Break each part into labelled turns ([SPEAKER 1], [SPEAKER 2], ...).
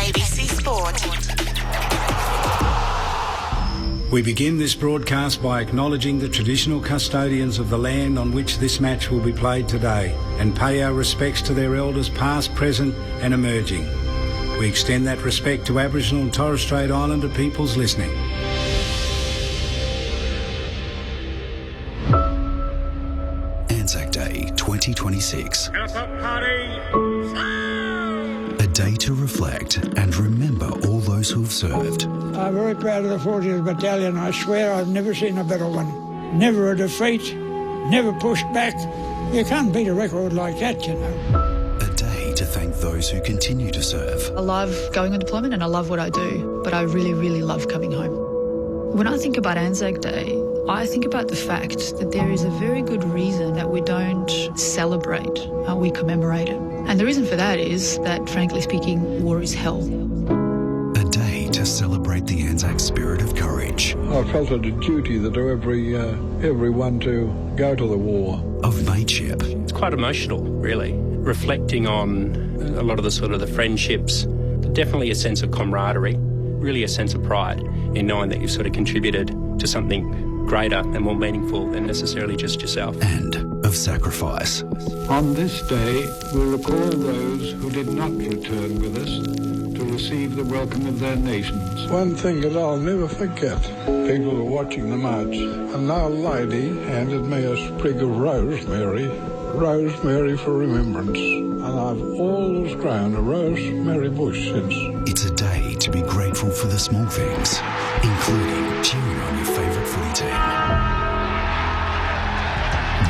[SPEAKER 1] ABC Sport.
[SPEAKER 2] We begin this broadcast by acknowledging the traditional custodians of the land on which this match will be played today and pay our respects to their elders past, present and emerging. We extend that respect to Aboriginal and Torres Strait Islander peoples listening.
[SPEAKER 3] Anzac Day 2026. A day to reflect and remember all those who have served.
[SPEAKER 4] I'm very proud of the 40th Battalion. I swear I've never seen a better one. Never a defeat, never pushed back. You can't beat a record like that, you know.
[SPEAKER 3] A day to thank those who continue to serve.
[SPEAKER 5] I love going on deployment and I love what I do, but I really, really love coming home. When I think about Anzac Day, I think about the fact that there is a very good reason that we don't celebrate, we commemorate it. And the reason for that is that, frankly speaking, war is hell.
[SPEAKER 3] A day to celebrate the Anzac spirit of courage.
[SPEAKER 6] I felt it a duty that everyone to go to the war.
[SPEAKER 3] Of mateship.
[SPEAKER 7] It's quite emotional, really, reflecting on a lot of the friendships, definitely a sense of camaraderie, really a sense of pride in knowing that you've sort of contributed to something greater and more meaningful than necessarily just yourself.
[SPEAKER 3] And of sacrifice.
[SPEAKER 6] On this day, we recall those who did not return with us to receive the welcome of their nations. One thing that I'll never forget, people were watching the march, and our lady handed me a sprig of rosemary for remembrance, and I've always grown a rosemary bush since.
[SPEAKER 3] It's a day to be grateful for the small things, including cheering on your favourite footy team.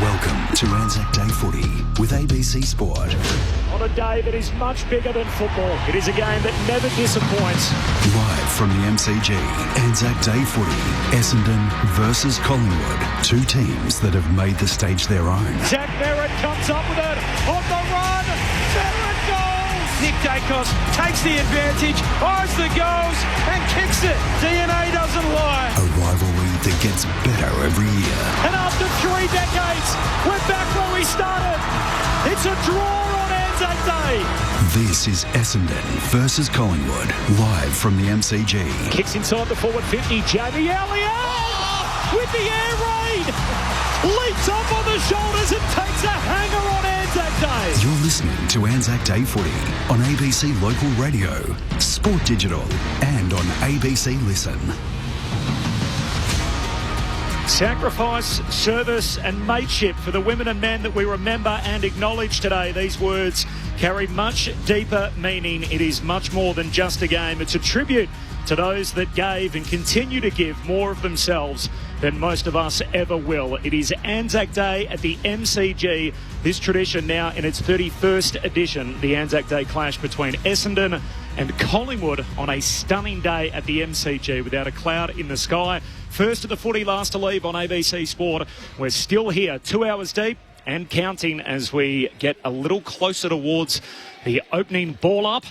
[SPEAKER 3] Welcome to Anzac Day Footy with ABC Sport.
[SPEAKER 8] On a day that is much bigger than football, it is a game that never disappoints.
[SPEAKER 3] Live from the MCG, Anzac Day Footy, Essendon versus Collingwood. Two teams that have made the stage their own.
[SPEAKER 8] Zach Merritt comes up with it on the run. Merritt goals. Nick Dacos takes the advantage, eyes the goals and kicks it. DNA doesn't lie.
[SPEAKER 3] A rivalry that gets better every year.
[SPEAKER 8] And after 3 decades, we're back where we started. It's a draw on Anzac Day.
[SPEAKER 3] This is Essendon versus Collingwood, live from the MCG.
[SPEAKER 8] Kicks inside the forward 50, Jamie Elliott with the air raid. Leaps up on the shoulders and takes a hanger on Anzac Day.
[SPEAKER 3] You're listening to Anzac Day Footy on ABC Local Radio, Sport Digital and on ABC Listen.
[SPEAKER 8] Sacrifice, service and mateship for the women and men that we remember and acknowledge today. These words carry much deeper meaning. It is much more than just a game. It's a tribute to those that gave and continue to give more of themselves than most of us ever will. It is Anzac Day at the MCG. This tradition now in its 31st edition, the Anzac Day clash between Essendon and Collingwood on a stunning day at the MCG without a cloud in the sky. First of the footy, last to leave on ABC Sport. We're still here 2 hours deep and counting as we get a little closer towards the opening ball up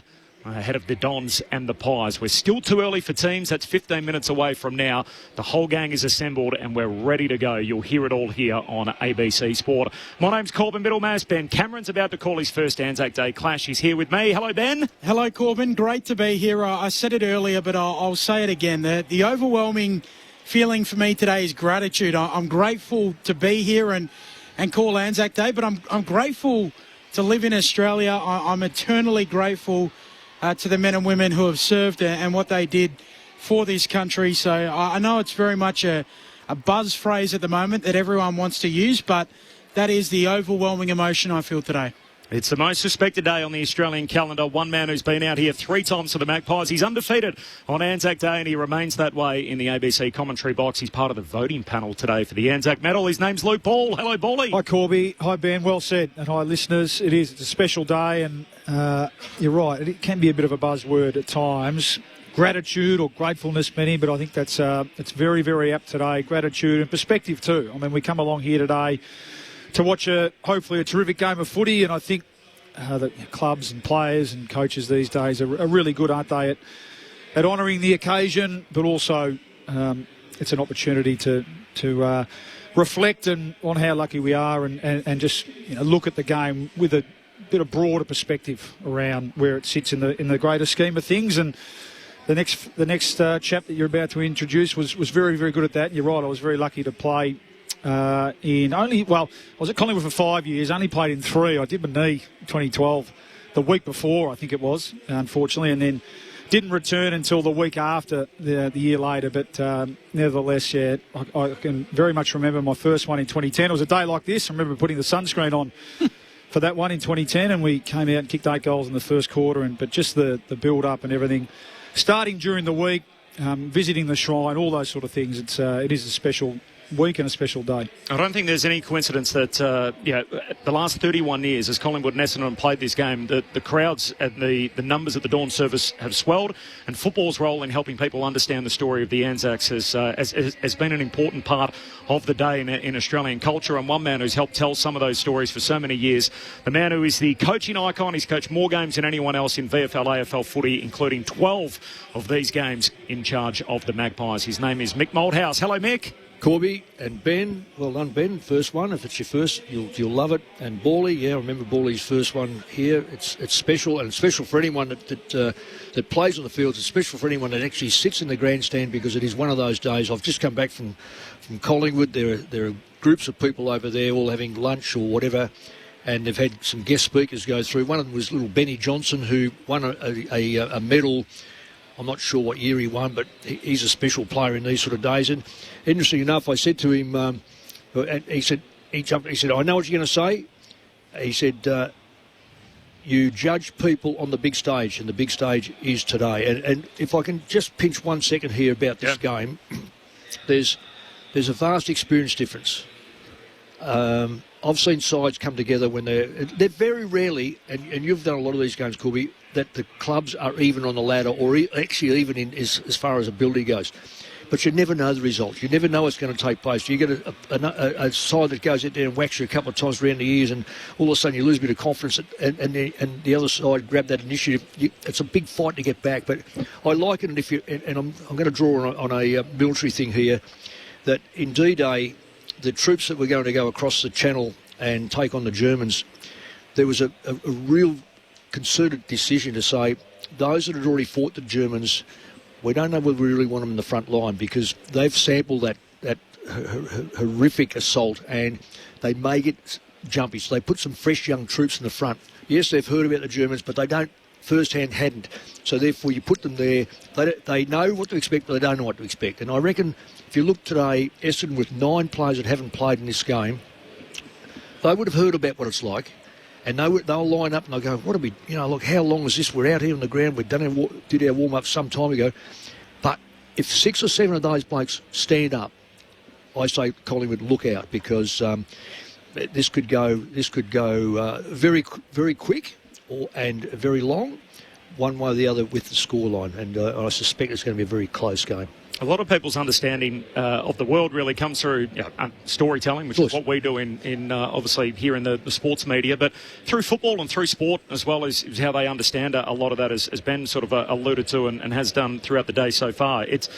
[SPEAKER 8] ahead of the Dons and the Pies. We're still too early for teams. That's 15 minutes away from now. The whole gang is assembled and we're ready to go. You'll hear it all here on ABC Sport. My name's Corbin Middlemass. Ben Cameron's about to call his first Anzac Day clash. He's here with me. Hello, Ben.
[SPEAKER 9] Hello, Corbin. Great to be here. I said it earlier, but I'll say it again. The overwhelming feeling for me today is gratitude. I'm grateful to be here and call Anzac Day, but I'm grateful to live in Australia. I'm eternally grateful to the men and women who have served and what they did for this country. So I know it's very much a buzz phrase at the moment that everyone wants to use, but that is the overwhelming emotion I feel today.
[SPEAKER 8] It's the most respected day on the Australian calendar. One man who's been out here 3 times for the Magpies. He's undefeated on Anzac Day and he remains that way in the ABC commentary box. He's part of the voting panel today for the Anzac Medal. His name's Luke Ball. Hello, Ballie.
[SPEAKER 10] Hi, Corby. Hi, Ben. Well said. And hi, listeners. It's a special day and you're right. It can be a bit of a buzzword at times. Gratitude or gratefulness, many, but I think that's it's very, very apt today. Gratitude and perspective too. I mean, we come along here today to watch hopefully a terrific game of footy, and I think that clubs and players and coaches these days are really good, aren't they, at honouring the occasion, but also it's an opportunity to reflect on how lucky we are and just look at the game with a bit of broader perspective around where it sits in the greater scheme of things. And the next chap that you're about to introduce was very, very good at that. You're right, I was very lucky to play I was at Collingwood for 5 years, only played in 3. I did my knee in 2012, the week before, I think it was, unfortunately, and then didn't return until the week after, the year later. But nevertheless, yeah, I can very much remember my first one in 2010. It was a day like this. I remember putting the sunscreen on for that one in 2010, and we came out and kicked 8 goals in the first quarter. But just the build-up and everything, starting during the week, visiting the shrine, all those sort of things, it is a special week and a special day.
[SPEAKER 8] I don't think there's any coincidence that the last 31 years as Collingwood and Essendon played this game, the crowds and the numbers at the dawn service have swelled, and football's role in helping people understand the story of the Anzacs has been an important part of the day in Australian culture. And one man who's helped tell some of those stories for so many years, the man who is the coaching icon, he's coached more games than anyone else in VFL AFL footy, including 12 of these games in charge of the Magpies. His name is Mick Malthouse. Hello, Mick.
[SPEAKER 1] Corby and Ben, well done, Ben. First one. If it's your first, you'll love it. And Bawley, yeah, I remember Bawley's first one here. It's special, and it's special for anyone that plays on the field. It's special for anyone that actually sits in the grandstand, because it is one of those days. I've just come back from Collingwood. There are groups of people over there all having lunch or whatever, and they've had some guest speakers go through. One of them was little Benny Johnson, who won a medal. I'm not sure what year he won, but he's a special player in these sort of days. And interesting enough, I said to him, and he said, I know what you're going to say. He said, you judge people on the big stage, and the big stage is today. And if I can just pinch 1 second here about this game, there's a vast experience difference. I've seen sides come together when they're very rarely, and you've done a lot of these games, Corby, that the clubs are even on the ladder, or actually even in as far as ability goes. But you never know the results. You never know what's going to take place. You get a side that goes out there and whacks you a couple of times around the ears, and all of a sudden you lose a bit of confidence, and the other side grab that initiative. It's a big fight to get back. But I like it, and I'm going to draw on a military thing here, that in D-Day, the troops that were going to go across the Channel and take on the Germans, there was a real concerted decision to say, those that had already fought the Germans, we don't know whether we really want them in the front line, because they've sampled that horrific assault, and they make it jumpy. So they put some fresh young troops in the front. Yes, they've heard about the Germans, but they don't hadn't. So therefore you put them there. They know what to expect, but they don't know what to expect. And I reckon if you look today, Essendon with 9 players that haven't played in this game, they would have heard about what it's like. And they'll line up and they'll go, what are we, look, how long is this? We're out here on the ground. Did our warm-up some time ago. But if 6 or 7 of those blokes stand up, I say Collingwood, look out, because this could go very, very quick and very long, one way or the other with the scoreline. And I suspect it's going to be a very close game.
[SPEAKER 8] A lot of people's understanding of the world really comes through storytelling, which is what we do in obviously here in the sports media, but through football and through sport as well is how they understand a lot of that, as Ben sort of alluded to and has done throughout the day so far. It's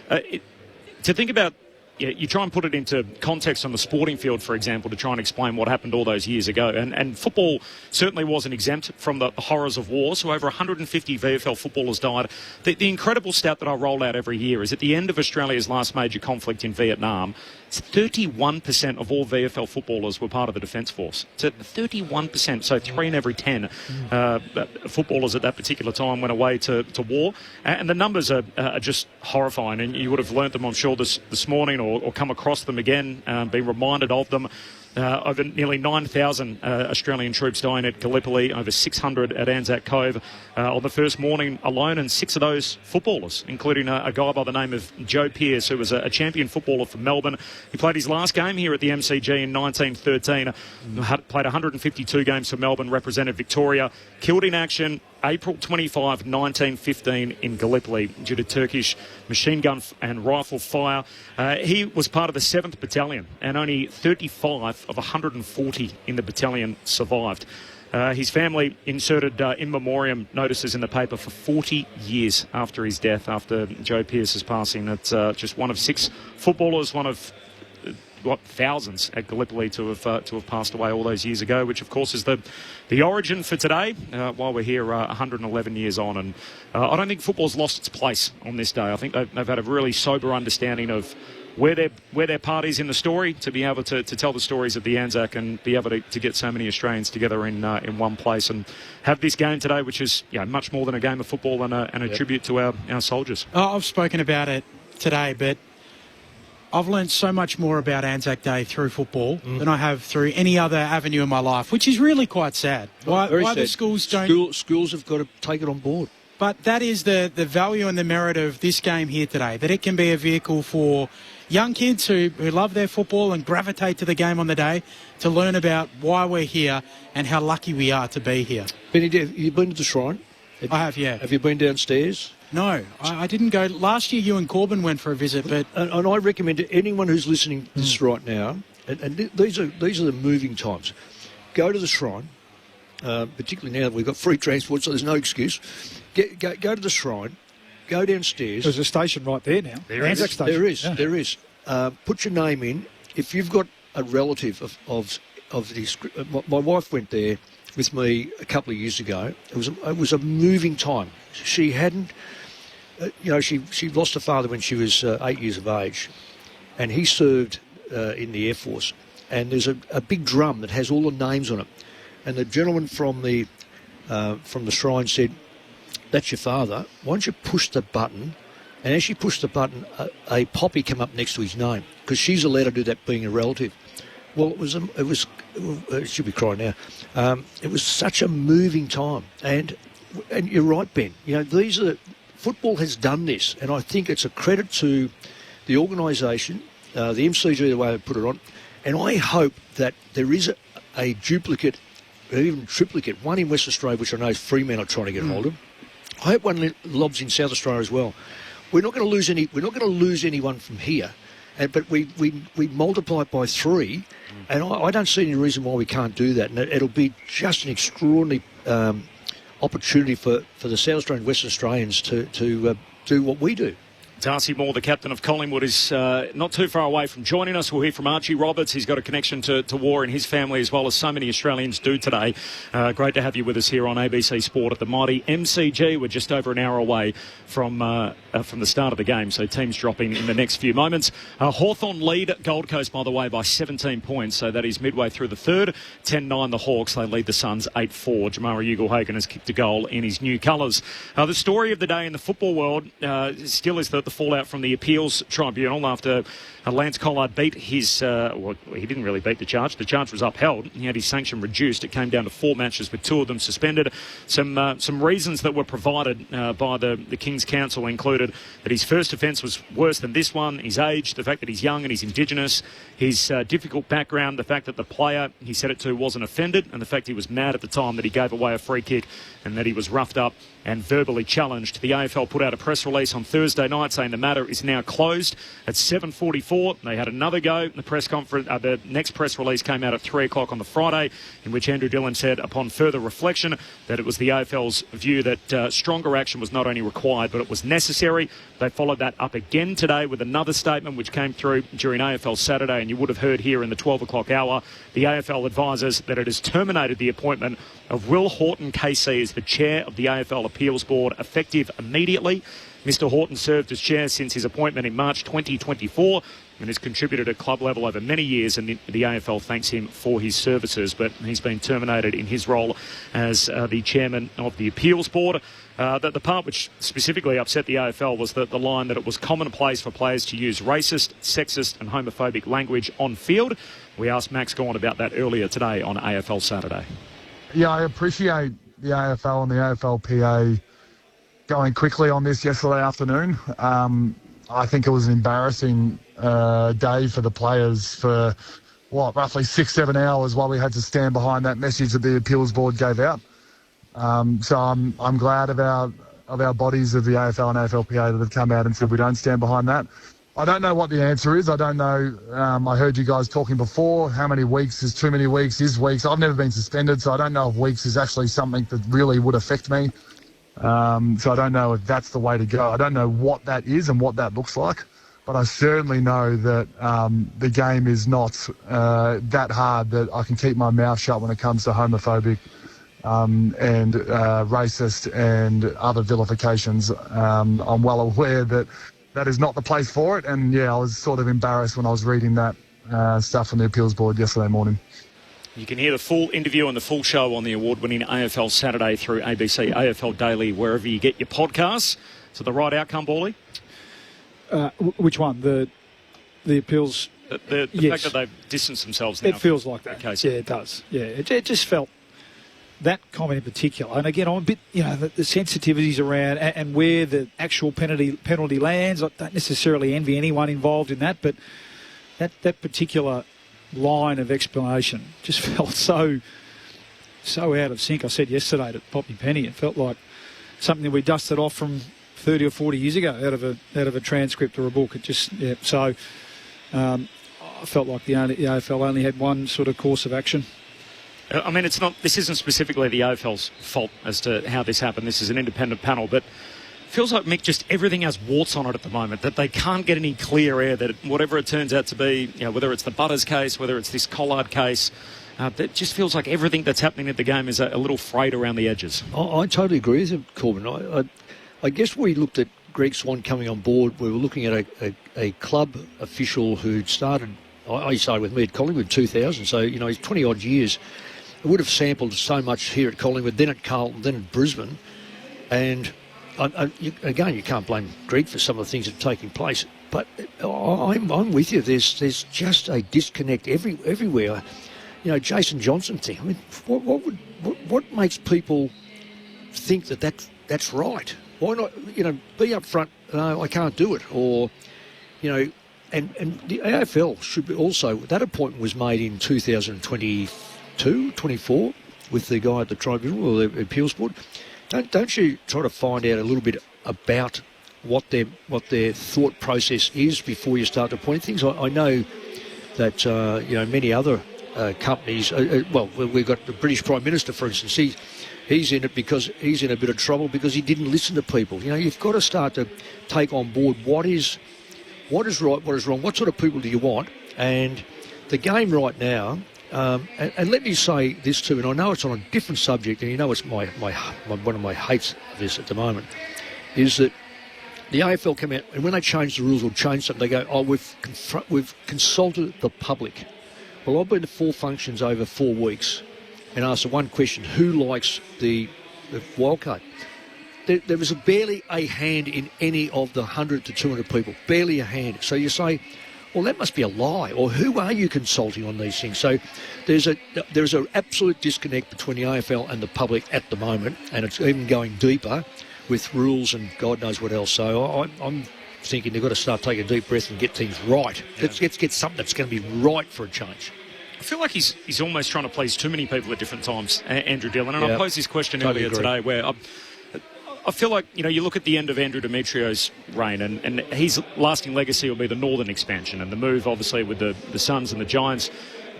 [SPEAKER 8] to think about. You try and put it into context on the sporting field, for example, to try and explain what happened all those years ago. And football certainly wasn't exempt from the horrors of war. So over 150 VFL footballers died. The incredible stat that I roll out every year is at the end of Australia's last major conflict in Vietnam, 31% of all VFL footballers were part of the Defence Force. So 31%, so 3 in every 10 footballers at that particular time went away to war. And the numbers are just horrifying. And you would have learnt them, I'm sure, this morning or come across them again, been reminded of them. Over nearly 9,000 Australian troops dying at Gallipoli, over 600 at Anzac Cove on the first morning alone, and 6 of those footballers, including a guy by the name of Joe Pearce, who was a champion footballer for Melbourne. He played his last game here at the MCG in 1913, played 152 games for Melbourne, represented Victoria, killed in action April 25, 1915 in Gallipoli due to Turkish machine gun and rifle fire. He was part of the 7th Battalion, and only 35 of 140 in the battalion survived. His family inserted in memoriam notices in the paper for 40 years after his death, after Joe Pearce's passing. It's just one of 6 footballers, one of thousands at Gallipoli to have passed away all those years ago, which of course is the origin for today. While we're here 111 years on, and I don't think football's lost its place on this day. I think they've had a really sober understanding of where their part is in the story, to be able to tell the stories of the Anzac and be able to get so many Australians together in one place and have this game today, which is much more than a game of football and a tribute to our soldiers.
[SPEAKER 9] I've spoken about it today, but I've learned so much more about Anzac Day through football than I have through any other avenue in my life, which is really quite sad. Why the schools don't...
[SPEAKER 1] Schools have got to take it on board.
[SPEAKER 9] But that is the value and the merit of this game here today, that it can be a vehicle for young kids who love their football and gravitate to the game on the day to learn about why we're here and how lucky we are to be here.
[SPEAKER 1] Benny, have you been to the Shrine?
[SPEAKER 9] I have, yeah.
[SPEAKER 1] Have you been downstairs?
[SPEAKER 9] No, I didn't go. Last year you and Corbin went for a visit, but...
[SPEAKER 1] And I recommend to anyone who's listening to this right now, and these are the moving times, go to the Shrine, particularly now that we've got free transport, so there's no excuse. Go to the Shrine, go downstairs.
[SPEAKER 10] There's a station right there now.
[SPEAKER 1] There is. Put your name in. If you've got a relative of this... My wife went there with me a couple of years ago. It was a moving time. She hadn't... she lost her father when she was 8 years of age, and he served in the Air Force. And there's a big drum that has all the names on it. And the gentleman from the Shrine said, "That's your father. Why don't you push the button?" And as she pushed the button, a poppy came up next to his name, because she's allowed to do that being a relative. Well, it should be crying now. It was such a moving time, and you're right, Ben. Football has done this, and I think it's a credit to the organisation, the MCG, the way they put it on, and I hope that there is a duplicate, or even triplicate, one in West Australia, which I know Fremantle are trying to get hold of. I hope one lobs in South Australia as well. We're not going to lose any. We're not going to lose anyone from here, but we multiply it by 3, and I don't see any reason why we can't do that. And it'll be just an extraordinary opportunity for the South Australian and Western Australians to do what we do.
[SPEAKER 8] Darcy Moore, the captain of Collingwood, is not too far away from joining us. We'll hear from Archie Roberts. He's got a connection to war in his family, as well as so many Australians do today. Great to have you with us here on ABC Sport at the mighty MCG. We're just over an hour away from the start of the game, so teams dropping in the next few moments. Hawthorn lead Gold Coast, by the way, by 17 points, so that is midway through the third. 10-9 the Hawks. They lead the Suns 8-4. Jamara Ugle-Hagan has kicked a goal in his new colours. The story of the day in the football world still is the fallout from the appeals tribunal after Lance Collard beat his... he didn't really beat the charge. The charge was upheld. He had his sanction reduced. It came down to 4 matches with 2 of them suspended. Some reasons that were provided by the King's Council included that his first offence was worse than this one, his age, the fact that he's young and he's Indigenous, his difficult background, the fact that the player he said it to wasn't offended, and the fact he was mad at the time that he gave away a free kick and that he was roughed up and verbally challenged. The AFL put out a press release on Thursday night saying the matter is now closed. At 7:44, they had another go. The press conference, the next press release came out at 3 o'clock on the Friday, in which Andrew Dillon said, upon further reflection, that it was the AFL's view that stronger action was not only required, but it was necessary. They followed that up again today with another statement which came through during AFL Saturday, and you would have heard here in the 12 o'clock hour. The AFL advises that it has terminated the appointment of Will Horton KC as the chair of the AFL Appeals Board, effective immediately. Mr Horton served as chair since his appointment in March 2024 and has contributed at club level over many years, and the AFL thanks him for his services, but he's been terminated in his role as the chairman of the Appeals Board. The part which specifically upset the AFL was the line that it was commonplace for players to use racist, sexist and homophobic language on field. We asked Max Gawn about that earlier today on AFL Saturday.
[SPEAKER 11] Yeah, I appreciate the AFL and the AFLPA going quickly on this yesterday afternoon. I think it was an embarrassing day for the players for, roughly 6-7 hours while we had to stand behind that message that the Appeals Board gave out. So I'm glad of our bodies of the AFL and AFLPA that have come out and said we don't stand behind that. I don't know what the answer is. I don't know. I heard you guys talking before. How many weeks is too many weeks is weeks. I've never been suspended, so I don't know if weeks is actually something that really would affect me. So I don't know if that's the way to go. I don't know what that is and what that looks like. But but I certainly know that the game is not that hard that I can keep my mouth shut when it comes to homophobic and racist and other vilifications. I'm well aware that that is not the place for it, and I was sort of embarrassed when I was reading that stuff from the appeals board yesterday morning.
[SPEAKER 8] You can hear the full interview and the full show on the award-winning AFL Saturday through ABC AFL Daily, wherever you get your podcasts. So the right outcome, Bally?
[SPEAKER 10] Which one? The appeals?
[SPEAKER 8] The fact that they've distanced themselves now.
[SPEAKER 10] It feels like that. Case. Yeah, it does. Yeah, it just felt that comment in particular. And again, I'm a bit, the sensitivities around and where the actual penalty lands. I don't necessarily envy anyone involved in that, but that particular line of explanation just felt so out of sync. I said yesterday to Poppy Penny, it felt like something that we dusted off from 30 or 40 years ago out of a transcript or a book. It just so I felt like the AFL only had one sort of course of action.
[SPEAKER 8] I mean, this isn't specifically the AFL's fault as to how this happened. This is an independent panel, but feels like, Mick, just everything has warts on it at the moment, that they can't get any clear air, that whatever it turns out to be, whether it's the Butters case, whether it's this Collard case, that just feels like everything that's happening at the game is a little frayed around the edges.
[SPEAKER 1] I totally agree with you, Corbin. I guess we looked at Greg Swan coming on board. We were looking at a club official who'd started, he started with me at Collingwood in 2000, so, he's 20-odd years. He would have sampled so much here at Collingwood, then at Carlton, then at Brisbane, and again, you can't blame Greg for some of the things that are taking place, but I'm with you. There's just a disconnect everywhere. Jason Johnson thing. I mean, what makes people think that's right? Why not? Be up front. No, I can't do it. Or, and the AFL should be also. That appointment was made in 2022, 24, with the guy at the tribunal or the appeals board. Don't you try to find out a little bit about what their thought process is before you start to point things? I know that many other companies. We've got the British Prime Minister, for instance. He's in it because he's in a bit of trouble because he didn't listen to people. You've got to start to take on board what is right, what is wrong, what sort of people do you want, and the game right now. And let me say this too, and I know it's on a different subject, and it's my one of my hates of this at the moment, is that the AFL come out, and when they change the rules or change something, they go, we've consulted the public. Well, I've been to 4 functions over 4 weeks and asked the one question, who likes the wildcard? There was barely a hand in any of the 100 to 200 people, barely a hand. So you say, well, that must be a lie, or who are you consulting on these things? So there's an absolute disconnect between the AFL and the public at the moment, and it's even going deeper with rules and God knows what else. So I'm thinking they've got to start taking a deep breath and get things right. Yeah. Let's get something that's going to be right for a change.
[SPEAKER 8] I feel like he's almost trying to please too many people at different times, Andrew Dillon. And I posed this question earlier today where I feel like, you look at the end of Andrew Demetriou's reign and his lasting legacy will be the Northern expansion and the move, obviously, with the Suns and the Giants.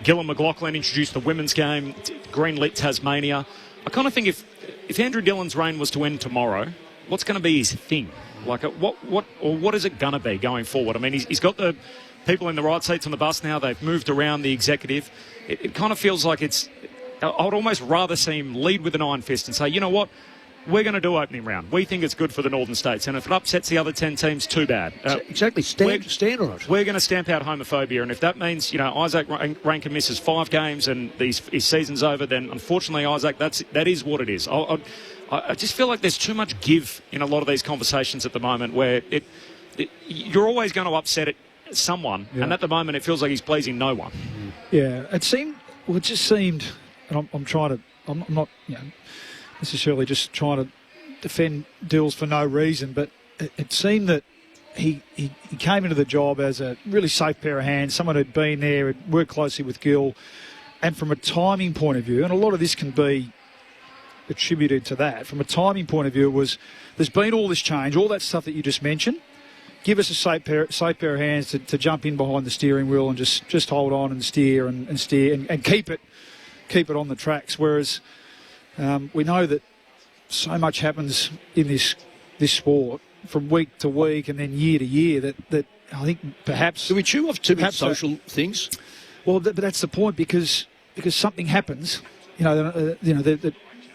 [SPEAKER 8] Gillon McLaughlin introduced the women's game, greenlit Tasmania. I kind of think if Andrew Dillon's reign was to end tomorrow, what's going to be his thing? Like, what is it going to be going forward? I mean, he's got the people in the right seats on the bus now. They've moved around the executive. It kind of feels like I would almost rather see him lead with an iron fist and say, you know what? We're going to do opening round. We think it's good for the Northern States. And if it upsets the other 10 teams, too bad.
[SPEAKER 1] Exactly. Stand on it.
[SPEAKER 8] We're going to stamp out homophobia. And if that means, Isaac Rankin misses 5 games and his season's over, then unfortunately, Isaac, that is what it is. I just feel like there's too much give in a lot of these conversations at the moment where you're always going to upset someone. Yeah. And at the moment, it feels like he's pleasing no one.
[SPEAKER 10] Yeah. It just seemed, and I'm not necessarily just trying to defend Dills for no reason, but it seemed that he came into the job as a really safe pair of hands, someone who'd been there, had worked closely with Gill, and from a timing point of view, and a lot of this can be attributed to that, from a timing point of view, there's been all this change, all that stuff that you just mentioned. Give us a safe pair of hands to jump in behind the steering wheel and just hold on and steer and keep it on the tracks, whereas we know that so much happens in this sport from week to week and then year to year that I think perhaps...
[SPEAKER 1] Do we chew off too many
[SPEAKER 10] perhaps
[SPEAKER 1] social things?
[SPEAKER 10] Well, but that's the point, because something happens. The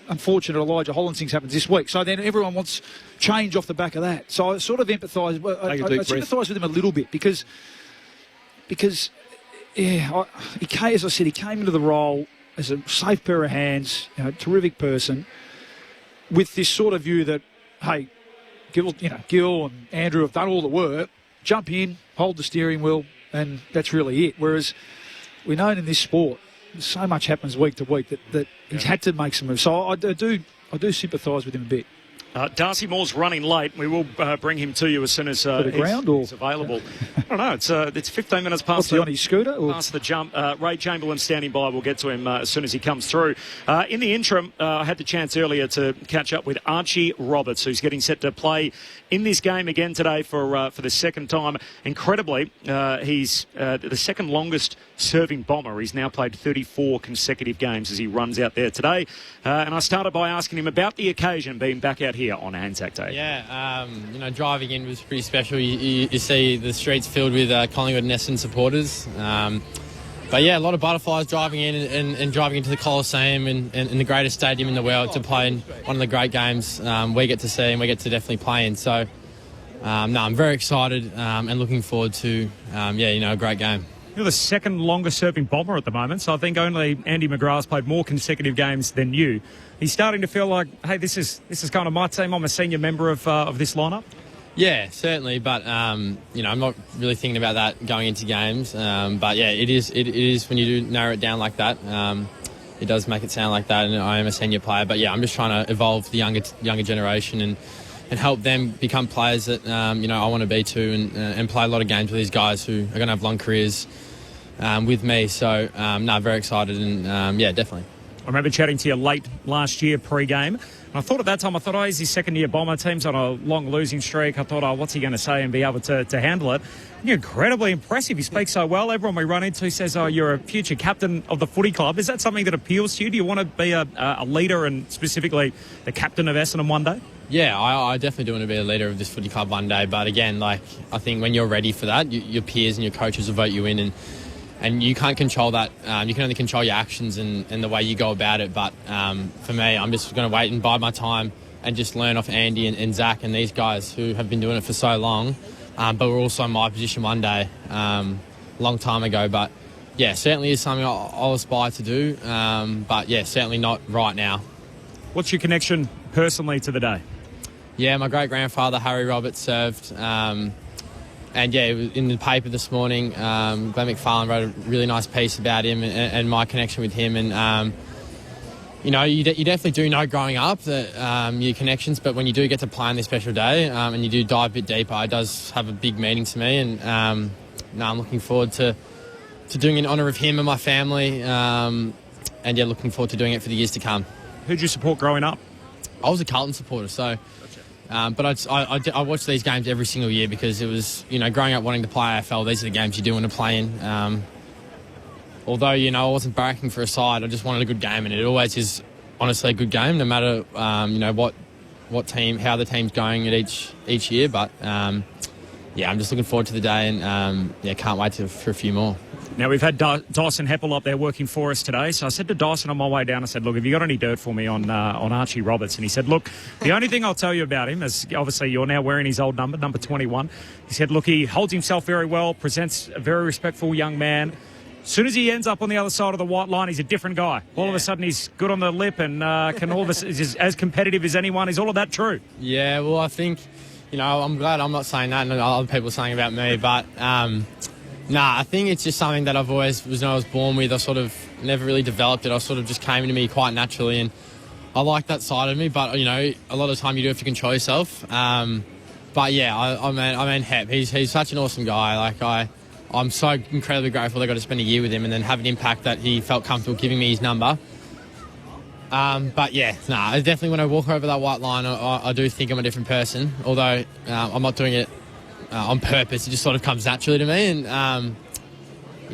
[SPEAKER 10] unfortunate Elijah Hollands things happens this week. So then everyone wants change off the back of that. So I sort of empathise. I sympathise with him a little bit because as I said, he came into the role as a safe pair of hands, terrific person, with this sort of view that, hey, Gil and Andrew have done all the work. Jump in, hold the steering wheel, and that's really it. Whereas we know in this sport, so much happens week to week that he's had to make some moves. So I do sympathise with him a bit.
[SPEAKER 8] Darcy Moore's running late. We will bring him to you as soon as he's available. I don't know. It's 15 minutes past.
[SPEAKER 10] On his scooter?
[SPEAKER 8] Past the jump. Ray Chamberlain standing by. We'll get to him as soon as he comes through. In the interim, I had the chance earlier to catch up with Archie Roberts, who's getting set to play in this game again today for the second time. Incredibly, he's the second longest serving bomber. He's now played 34 consecutive games as he runs out there today. And I started by asking him about the occasion being back out here on Anzac Day.
[SPEAKER 12] Yeah, driving in was pretty special. You see the streets filled with Collingwood and Essendon supporters. But yeah, a lot of butterflies driving in and driving into the Coliseum and the greatest stadium in the world to play in one of the great games we get to see and we get to definitely play in. So, I'm very excited and looking forward to, a great game.
[SPEAKER 8] You're the second longest serving bomber at the moment, so I think only Andy McGrath's played more consecutive games than you. He's starting to feel like, hey, this is kind of my team. I'm a senior member of this lineup.
[SPEAKER 12] Yeah, certainly, but I'm not really thinking about that going into games. But yeah, it is when you do narrow it down like that. It does make it sound like that, and I am a senior player. But yeah, I'm just trying to evolve the younger generation and help them become players that I want to be too, and play a lot of games with these guys who are going to have long careers with me. So very excited, and definitely.
[SPEAKER 8] I remember chatting to you late last year pre-game. And I thought at that time, he's his second-year bomber. Team's on a long losing streak. I thought, what's he going to say and be able to handle it? And you're incredibly impressive. You speak so well. Everyone we run into says, you're a future captain of the footy club. Is that something that appeals to you? Do you want to be a leader and specifically the captain of Essendon one day?
[SPEAKER 12] Yeah, I definitely do want to be a leader of this footy club one day. But again, I think when you're ready for that, your peers and your coaches will vote you in, and you can't control that. You can only control your actions and the way you go about it. But for me, I'm just going to wait and bide my time and just learn off Andy and Zach and these guys who have been doing it for so long. But we're also in my position one day, long time ago. But yeah, certainly is something I'll aspire to do. But yeah, certainly not right now.
[SPEAKER 8] What's your connection personally to the day?
[SPEAKER 12] Yeah, my great-grandfather, Harry Roberts, served. And yeah, it was in the paper this morning, Glenn McFarlane wrote a really nice piece about him and my connection with him. And, you definitely do know growing up that your connections, but when you do get to play on this special day and you do dive a bit deeper, it does have a big meaning to me. And I'm looking forward to doing it in honour of him and my family. Looking forward to doing it for the years to come.
[SPEAKER 8] Who'd you support growing up?
[SPEAKER 12] I was a Carlton supporter, so... But I watch these games every single year because it was, growing up wanting to play AFL, these are the games you do want to play in. Although, I wasn't barracking for a side, I just wanted a good game, and it always is honestly a good game, no matter, what team, how the team's going at each year. But, I'm just looking forward to the day and, can't wait for a few more.
[SPEAKER 8] Now, we've had Dyson Heppel up there working for us today. So I said to Dyson on my way down, I said, look, have you got any dirt for me on Archie Roberts? And he said, look, the only thing I'll tell you about him is obviously you're now wearing his old number 21. He said, look, he holds himself very well, presents a very respectful young man. As soon as he ends up on the other side of the white line, he's a different guy. All of a sudden, he's good on the lip and is as competitive as anyone. Is all of that true?
[SPEAKER 12] Yeah, well, I think, I'm glad I'm not saying that and other people are saying about me, but... I think it's just something that I've always I was born with. I sort of never really developed it. I sort of just came into me quite naturally, and I like that side of me. But a lot of the time you do have to control yourself. But yeah, I mean, Hep, he's such an awesome guy. I'm so incredibly grateful I got to spend a year with him and then have an impact that he felt comfortable giving me his number. Definitely when I walk over that white line, I do think I'm a different person. Although I'm not doing it on purpose, it just sort of comes naturally to me, and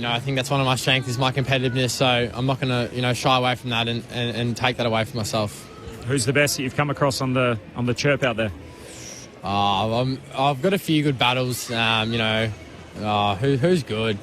[SPEAKER 12] I think that's one of my strengths is my competitiveness. So I'm not going to shy away from that and take that away from myself.
[SPEAKER 8] Who's the best that you've come across on the chirp out there?
[SPEAKER 12] I've got a few good battles. Who's good?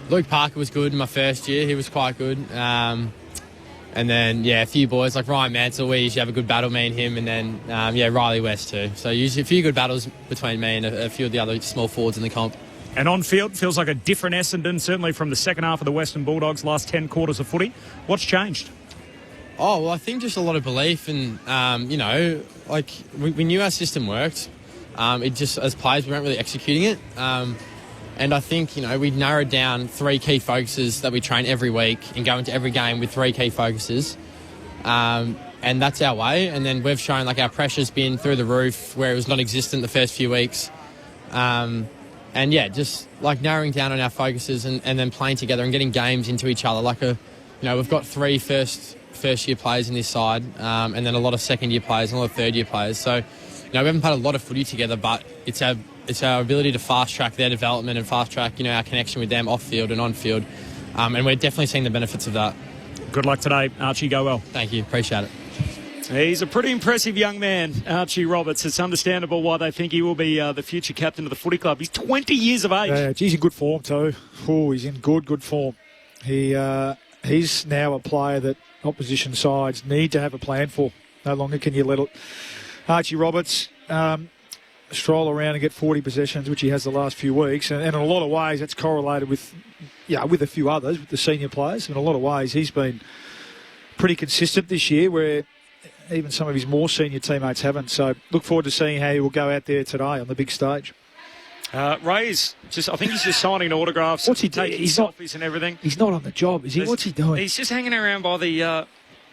[SPEAKER 12] Luke Parker was good in my first year. He was quite good. And then, a few boys like Ryan Mansell, we usually have a good battle, me and him. And then, Riley West too. So usually a few good battles between me and a few of the other small forwards in the comp.
[SPEAKER 8] And on field, feels like a different Essendon, certainly from the second half of the Western Bulldogs' last 10 quarters of footy. What's changed?
[SPEAKER 12] Oh, well, I think just a lot of belief and, we knew our system worked. It just, as players, we weren't really executing it. And I think, we narrowed down 3 key focuses that we train every week and go into every game with 3 key focuses. And that's our way. And then we've shown, our pressure's been through the roof where it was non-existent the first few weeks. Just narrowing down on our focuses and then playing together and getting games into each other. We've got 3 first-year players in this side and then a lot of second-year players and a lot of third-year players. So, we haven't played a lot of footy together, but it's our ability to fast-track their development and fast-track, our connection with them off-field and on-field. And we're definitely seeing the benefits of that.
[SPEAKER 8] Good luck today, Archie. Go well.
[SPEAKER 12] Thank you. Appreciate it.
[SPEAKER 8] He's a pretty impressive young man, Archie Roberts. It's understandable why they think he will be the future captain of the footy club. He's 20 years of age.
[SPEAKER 10] Yeah, he's in good form too. Oh, he's in good form. He's now a player that opposition sides need to have a plan for. No longer can you let it. Archie Roberts stroll around and get 40 possessions, which he has the last few weeks. And in a lot of ways, that's correlated with a few others, with the senior players. In a lot of ways, he's been pretty consistent this year, where even some of his more senior teammates haven't. So look forward to seeing how he will go out there today on the big stage.
[SPEAKER 8] Ray's I think he's just signing autographs.
[SPEAKER 10] What's he doing?
[SPEAKER 8] He's selfies and everything.
[SPEAKER 10] He's not on the job, is he? What's he doing?
[SPEAKER 8] He's just hanging around by the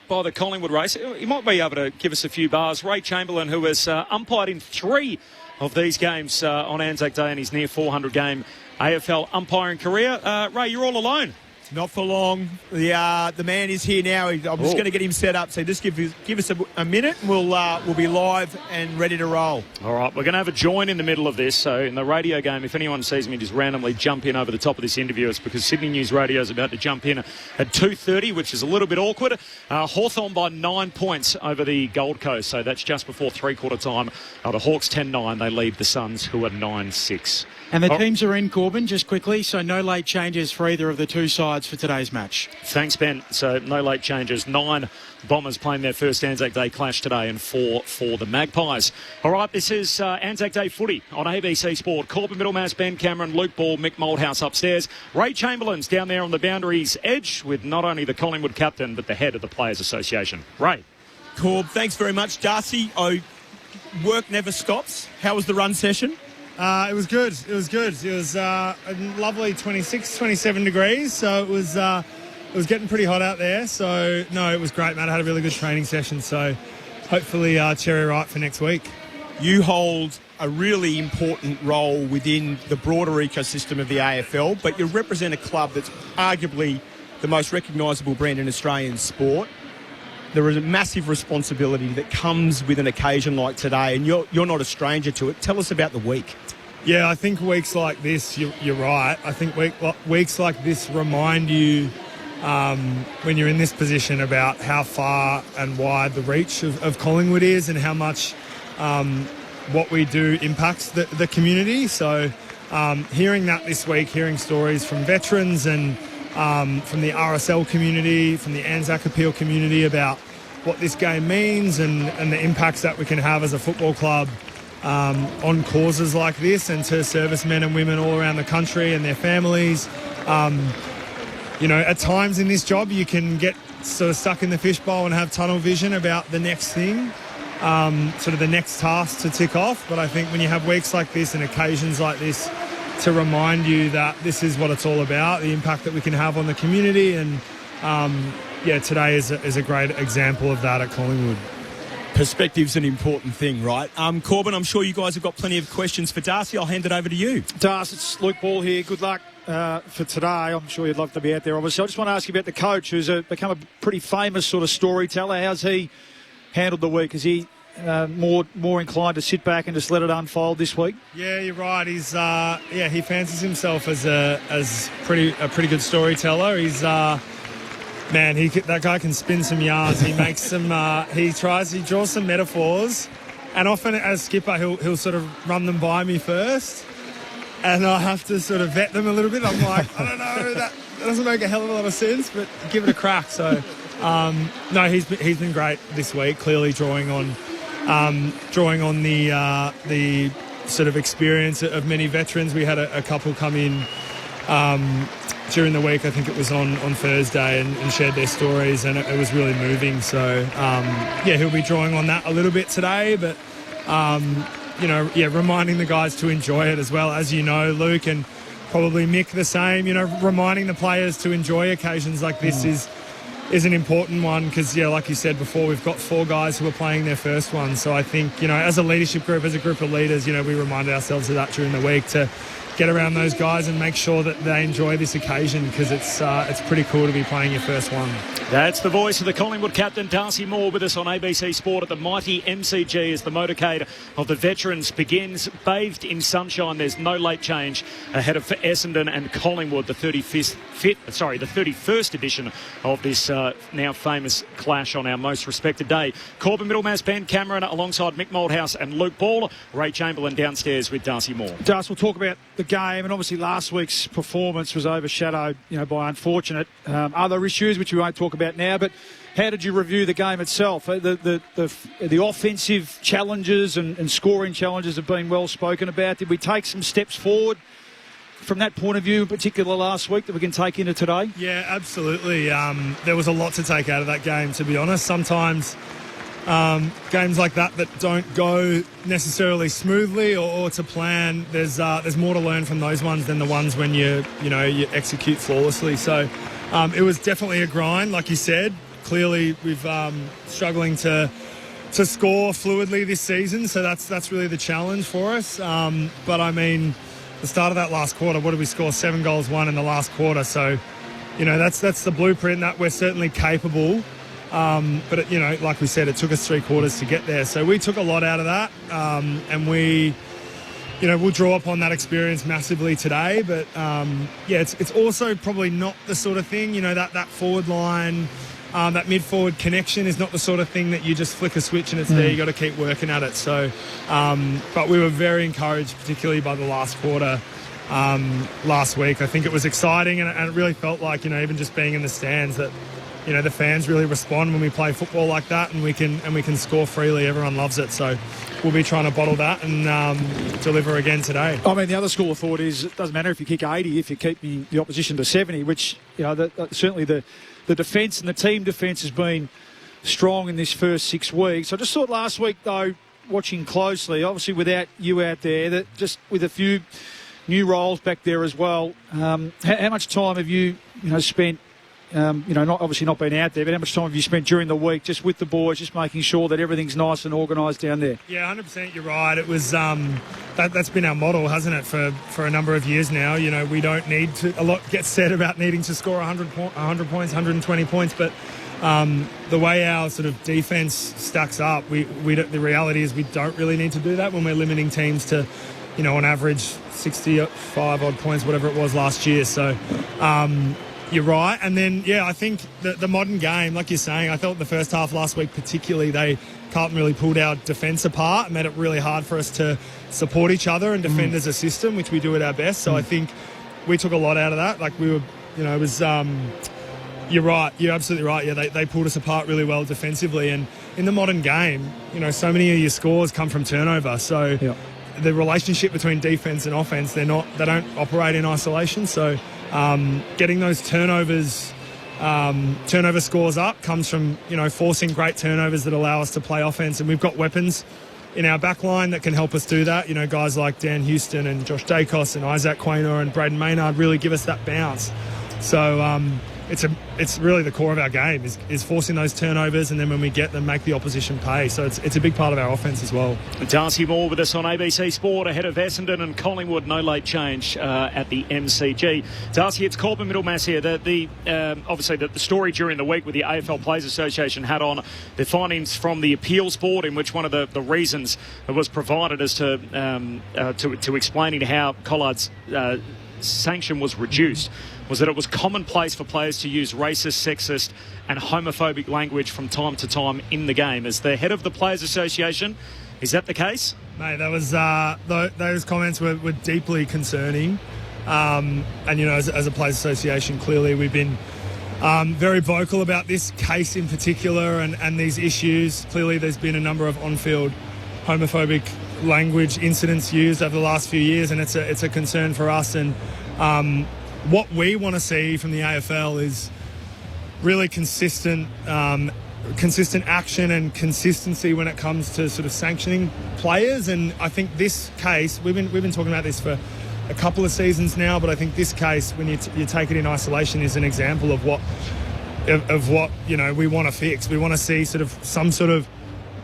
[SPEAKER 8] Collingwood race. He might be able to give us a few bars. Ray Chamberlain, who has umpired in 3 of these games on Anzac Day in his near 400-game AFL umpiring career. Ray, you're all alone.
[SPEAKER 13] Not for long. The man is here now. I'm just going to get him set up. So just give us a minute and we'll be live and ready to roll.
[SPEAKER 8] All right, we're going to have a join in the middle of this. So in the radio game, if anyone sees me just randomly jump in over the top of this interview, it's because Sydney News Radio is about to jump in at 2:30, which is a little bit awkward. Hawthorn by 9 points over the Gold Coast. So that's just before three-quarter time. The Hawks 10-9. They lead the Suns, who are 9-6.
[SPEAKER 9] And the teams are in, Corbin, just quickly, so no late changes for either of the two sides for today's match.
[SPEAKER 8] Thanks, Ben. So no late changes. 9 Bombers playing their first Anzac Day clash today and 4 for the Magpies. All right, this is Anzac Day footy on ABC Sport. Corbin Middlemass, Ben Cameron, Luke Ball, Mick Moldhouse upstairs. Ray Chamberlain's down there on the boundary's edge with not only the Collingwood captain but the head of the Players Association. Ray.
[SPEAKER 13] Corb, thanks very much. Darcy, work never stops. How was the run session?
[SPEAKER 14] It was good. It was a lovely 26, 27 degrees, so it was getting pretty hot out there. So, no, it was great, mate. I had a really good training session, so hopefully cherry ripe for next week.
[SPEAKER 13] You hold a really important role within the broader ecosystem of the AFL, but you represent a club that's arguably the most recognisable brand in Australian sport. There is a massive responsibility that comes with an occasion like today, and you're not a stranger to it. Tell us about the week.
[SPEAKER 14] Yeah, I think weeks like this, you're right. I think weeks like this remind you when you're in this position about how far and wide the reach of Collingwood is and how much what we do impacts the community. So hearing that this week, hearing stories from veterans and from the RSL community, from the Anzac Appeal community about what this game means and the impacts that we can have as a football club on causes like this and to servicemen and women all around the country and their families. At times in this job you can get sort of stuck in the fishbowl and have tunnel vision about the next thing, sort of the next task to tick off. But I think when you have weeks like this and occasions like this to remind you that this is what it's all about, the impact that we can have on the community. And today is a great example of that at Collingwood.
[SPEAKER 13] Perspective's an important thing, right? Corbin, I'm sure you guys have got plenty of questions for Darcy. I'll hand it over to you.
[SPEAKER 10] Darcy, it's Luke Ball here. Good luck for today. I'm sure you'd love to be out there, obviously. I just want to ask you about the coach, who's become a pretty famous sort of storyteller. How's he handled the week? Is he more inclined to sit back and just let it unfold this week?
[SPEAKER 14] Yeah, you're right. He's he fancies himself as a pretty good storyteller. He's that guy can spin some yarns. He makes some. He draws some metaphors, and often as skipper, he'll sort of run them by me first. and I have to sort of vet them a little bit. I'm like, I don't know, that doesn't make a hell of a lot of sense, but give it a crack. So, no, he's been great this week. Clearly drawing on the sort of experience of many veterans. We had a couple come in during the week. I think it was on Thursday, and shared their stories, and it was really moving. So, he'll be drawing on that a little bit today, but. Reminding the guys to enjoy it as well. As you know, Luke, and probably Mick the same, reminding the players to enjoy occasions like this is an important one because, like you said before, we've got 4 guys who are playing their first one. So I think, as a leadership group, as a group of leaders, we reminded ourselves of that during the week to get around those guys and make sure that they enjoy this occasion because it's pretty cool to be playing your first one.
[SPEAKER 8] That's the voice of the Collingwood captain, Darcy Moore, with us on ABC Sport at the mighty MCG as the motorcade of the veterans begins. Bathed in sunshine, there's no late change ahead of Essendon and Collingwood, the 31st edition of this now famous clash on our most respected day. Corbin Middlemass, Ben Cameron alongside Mick Moldhouse and Luke Ball. Ray Chamberlain downstairs with Darcy Moore.
[SPEAKER 10] Darcy, we'll talk about the game, and obviously last week's performance was overshadowed, by unfortunate other issues which we won't talk about now. But how did you review the game itself? The offensive challenges and scoring challenges have been well spoken about. Did we take some steps forward from that point of view, in particular last week, that we can take into today?
[SPEAKER 14] Yeah, absolutely. There was a lot to take out of that game, to be honest. Sometimes games like that don't go necessarily smoothly or to plan, there's more to learn from those ones than the ones when you execute flawlessly. So it was definitely a grind, like you said. Clearly we've struggling to score fluidly this season, so that's really the challenge for us. But I mean, the start of that last quarter, what did we score? 7 goals, 1 in the last quarter. So that's the blueprint that we're certainly capable. But like we said, it took us 3 quarters to get there. So we took a lot out of that, and we'll draw upon that experience massively today. But it's also probably not the sort of thing, that forward line, that mid-forward connection is not the sort of thing that you just flick a switch and it's there. You got to keep working at it. So, but we were very encouraged, particularly by the last quarter. Last week, I think it was exciting, and it really felt like, even just being in the stands, that the fans really respond when we play football like that, and we can score freely. Everyone loves it, so we'll be trying to bottle that and deliver again today.
[SPEAKER 10] I mean, the other school of thought is it doesn't matter if you kick 80 if you keep the opposition to 70, which certainly the defence and the team defence has been strong in this first 6 weeks. I just thought last week, though, watching closely, obviously without you out there, that just with a few new roles back there as well, how much time have you spent? Not being out there, but how much time have you spent during the week just with the boys, just making sure that everything's nice and organised down there?
[SPEAKER 14] Yeah, 100%. You're right. It was that's been our model, hasn't it, for a number of years now. We don't need to. A lot gets said about needing to score 100 points, 120 points, but the way our sort of defence stacks up, the reality is we don't really need to do that when we're limiting teams to, on average 65 odd points, whatever it was last year. So. You're right. And then, I think the modern game, like you're saying, I felt the first half last week particularly, Carlton really pulled our defence apart and made it really hard for us to support each other and defend as a system, which we do at our best. So I think we took a lot out of that. Like we were, it was, you're right. You're absolutely right. Yeah, they pulled us apart really well defensively. And in the modern game, so many of your scores come from turnover. So the relationship between defence and offence, they don't operate in isolation. So getting those turnover scores up comes from, forcing great turnovers that allow us to play offence. And we've got weapons in our back line that can help us do that. Guys like Dan Houston and Josh Dacos and Isaac Quaynor and Braden Maynard really give us that bounce. So it's really the core of our game is forcing those turnovers, and then when we get them, make the opposition pay. So it's a big part of our offence as well.
[SPEAKER 8] Darcy Moore with us on ABC Sport ahead of Essendon and Collingwood. No late change at the MCG. Darcy, it's Corbin Middlemass here. Obviously the story during the week with the AFL Players Association had on the findings from the appeals board, in which one of the reasons that was provided as to explaining how Collard's sanction was reduced was that it was commonplace for players to use racist, sexist and homophobic language from time to time in the game. As the head of the Players Association, is that the case?
[SPEAKER 14] Mate, that was those comments were deeply concerning. And, you know, as a Players Association, clearly we've been very vocal about this case in particular and these issues. Clearly there's been a number of on-field homophobic language incidents used over the last few years, and it's a concern for us. And what we want to see from the AFL is really consistent action and consistency when it comes to sort of sanctioning players. And I think this case, we've been talking about this for a couple of seasons now, but I think this case, when you take it in isolation, is an example of what you know we want to fix. We want to see sort of some sort of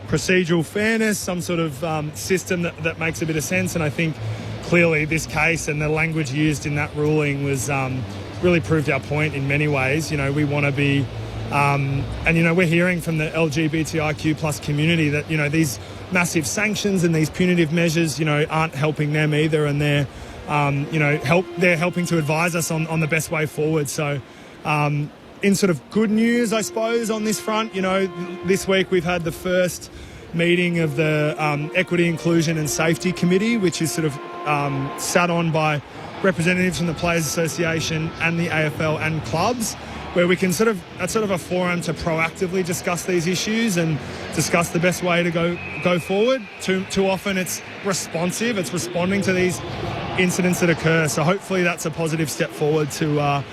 [SPEAKER 14] procedural fairness, some sort of system that makes a bit of sense. And I think clearly this case and the language used in that ruling was really proved our point in many ways. You know, we want to be and, you know, we're hearing from the LGBTIQ plus community that, you know, these massive sanctions and these punitive measures, you know, aren't helping them either. And they're, you know, they're helping to advise us on the best way forward. So in sort of good news, I suppose, on this front, you know, this week we've had the first meeting of the Equity, Inclusion and Safety Committee, which is sort of sat on by representatives from the Players Association and the AFL and clubs, where we can that's sort of a forum to proactively discuss these issues and discuss the best way to go forward. Too often it's responsive, it's responding to these incidents that occur. So hopefully that's a positive step forward to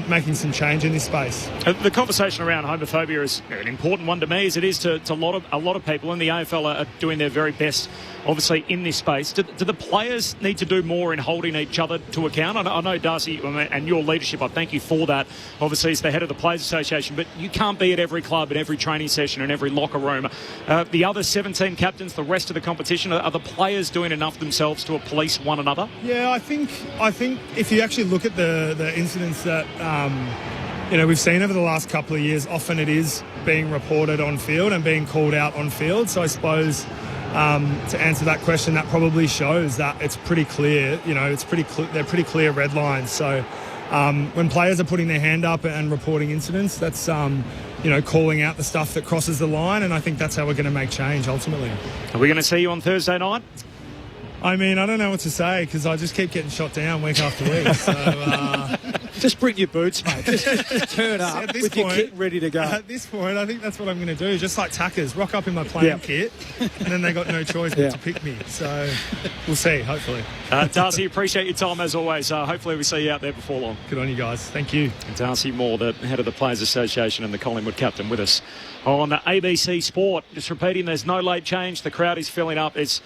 [SPEAKER 14] making some change in this space.
[SPEAKER 8] The conversation around homophobia is an important one to me, as it is to a lot of people, and the AFL are doing their very best, obviously, in this space. Do the players need to do more in holding each other to account? I know, Darcy, and your leadership, I thank you for that, obviously, as the head of the Players Association, but you can't be at every club, at every training session, and every locker room. The other 17 captains, the rest of the competition, are the players doing enough themselves to police one another? Yeah,
[SPEAKER 14] I think if you actually look at the incidents that you know, we've seen over the last couple of years, often it is being reported on field and being called out on field. So I suppose to answer that question, that probably shows that it's pretty clear. You know, they're pretty clear red lines. So when players are putting their hand up and reporting incidents, that's you know, calling out the stuff that crosses the line, and I think that's how we're going to make change ultimately.
[SPEAKER 8] Are we going to see you on Thursday night?
[SPEAKER 14] I mean, I don't know what to say because I just keep getting shot down week after week. So,
[SPEAKER 10] just bring your boots, mate. Just turn up with your kit ready to go.
[SPEAKER 14] At this point, I think that's what I'm going to do. Just like Tuckers, rock up in my playing kit, and then they got no choice but to pick me. So we'll see, hopefully.
[SPEAKER 8] Darcy, appreciate your time as always. Hopefully we see you out there before long.
[SPEAKER 14] Good on you guys. Thank you.
[SPEAKER 8] And Darcy Moore, the head of the Players Association and the Collingwood captain, with us on ABC Sport. Just repeating, there's no late change. The crowd is filling up. It's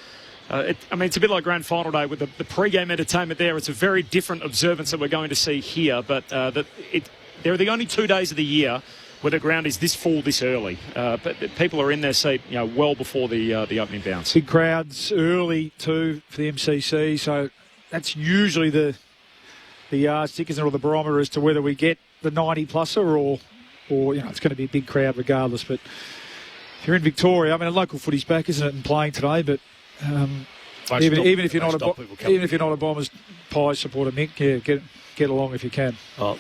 [SPEAKER 8] a bit like grand final day with the pre-game entertainment there. It's a very different observance that we're going to see here, but there are the only 2 days of the year where the ground is this full this early. But people are in their seat, you know, well before the opening bounce.
[SPEAKER 10] Big crowds early too for the MCC, so that's usually the yardstick or the barometer as to whether we get the 90-plusser or you know, it's going to be a big crowd regardless. But if you're in Victoria, I mean, local footy's back, isn't it, and playing today, but even if you're not a Bombers Pies supporter, Mick, get along if you can.
[SPEAKER 1] Oh,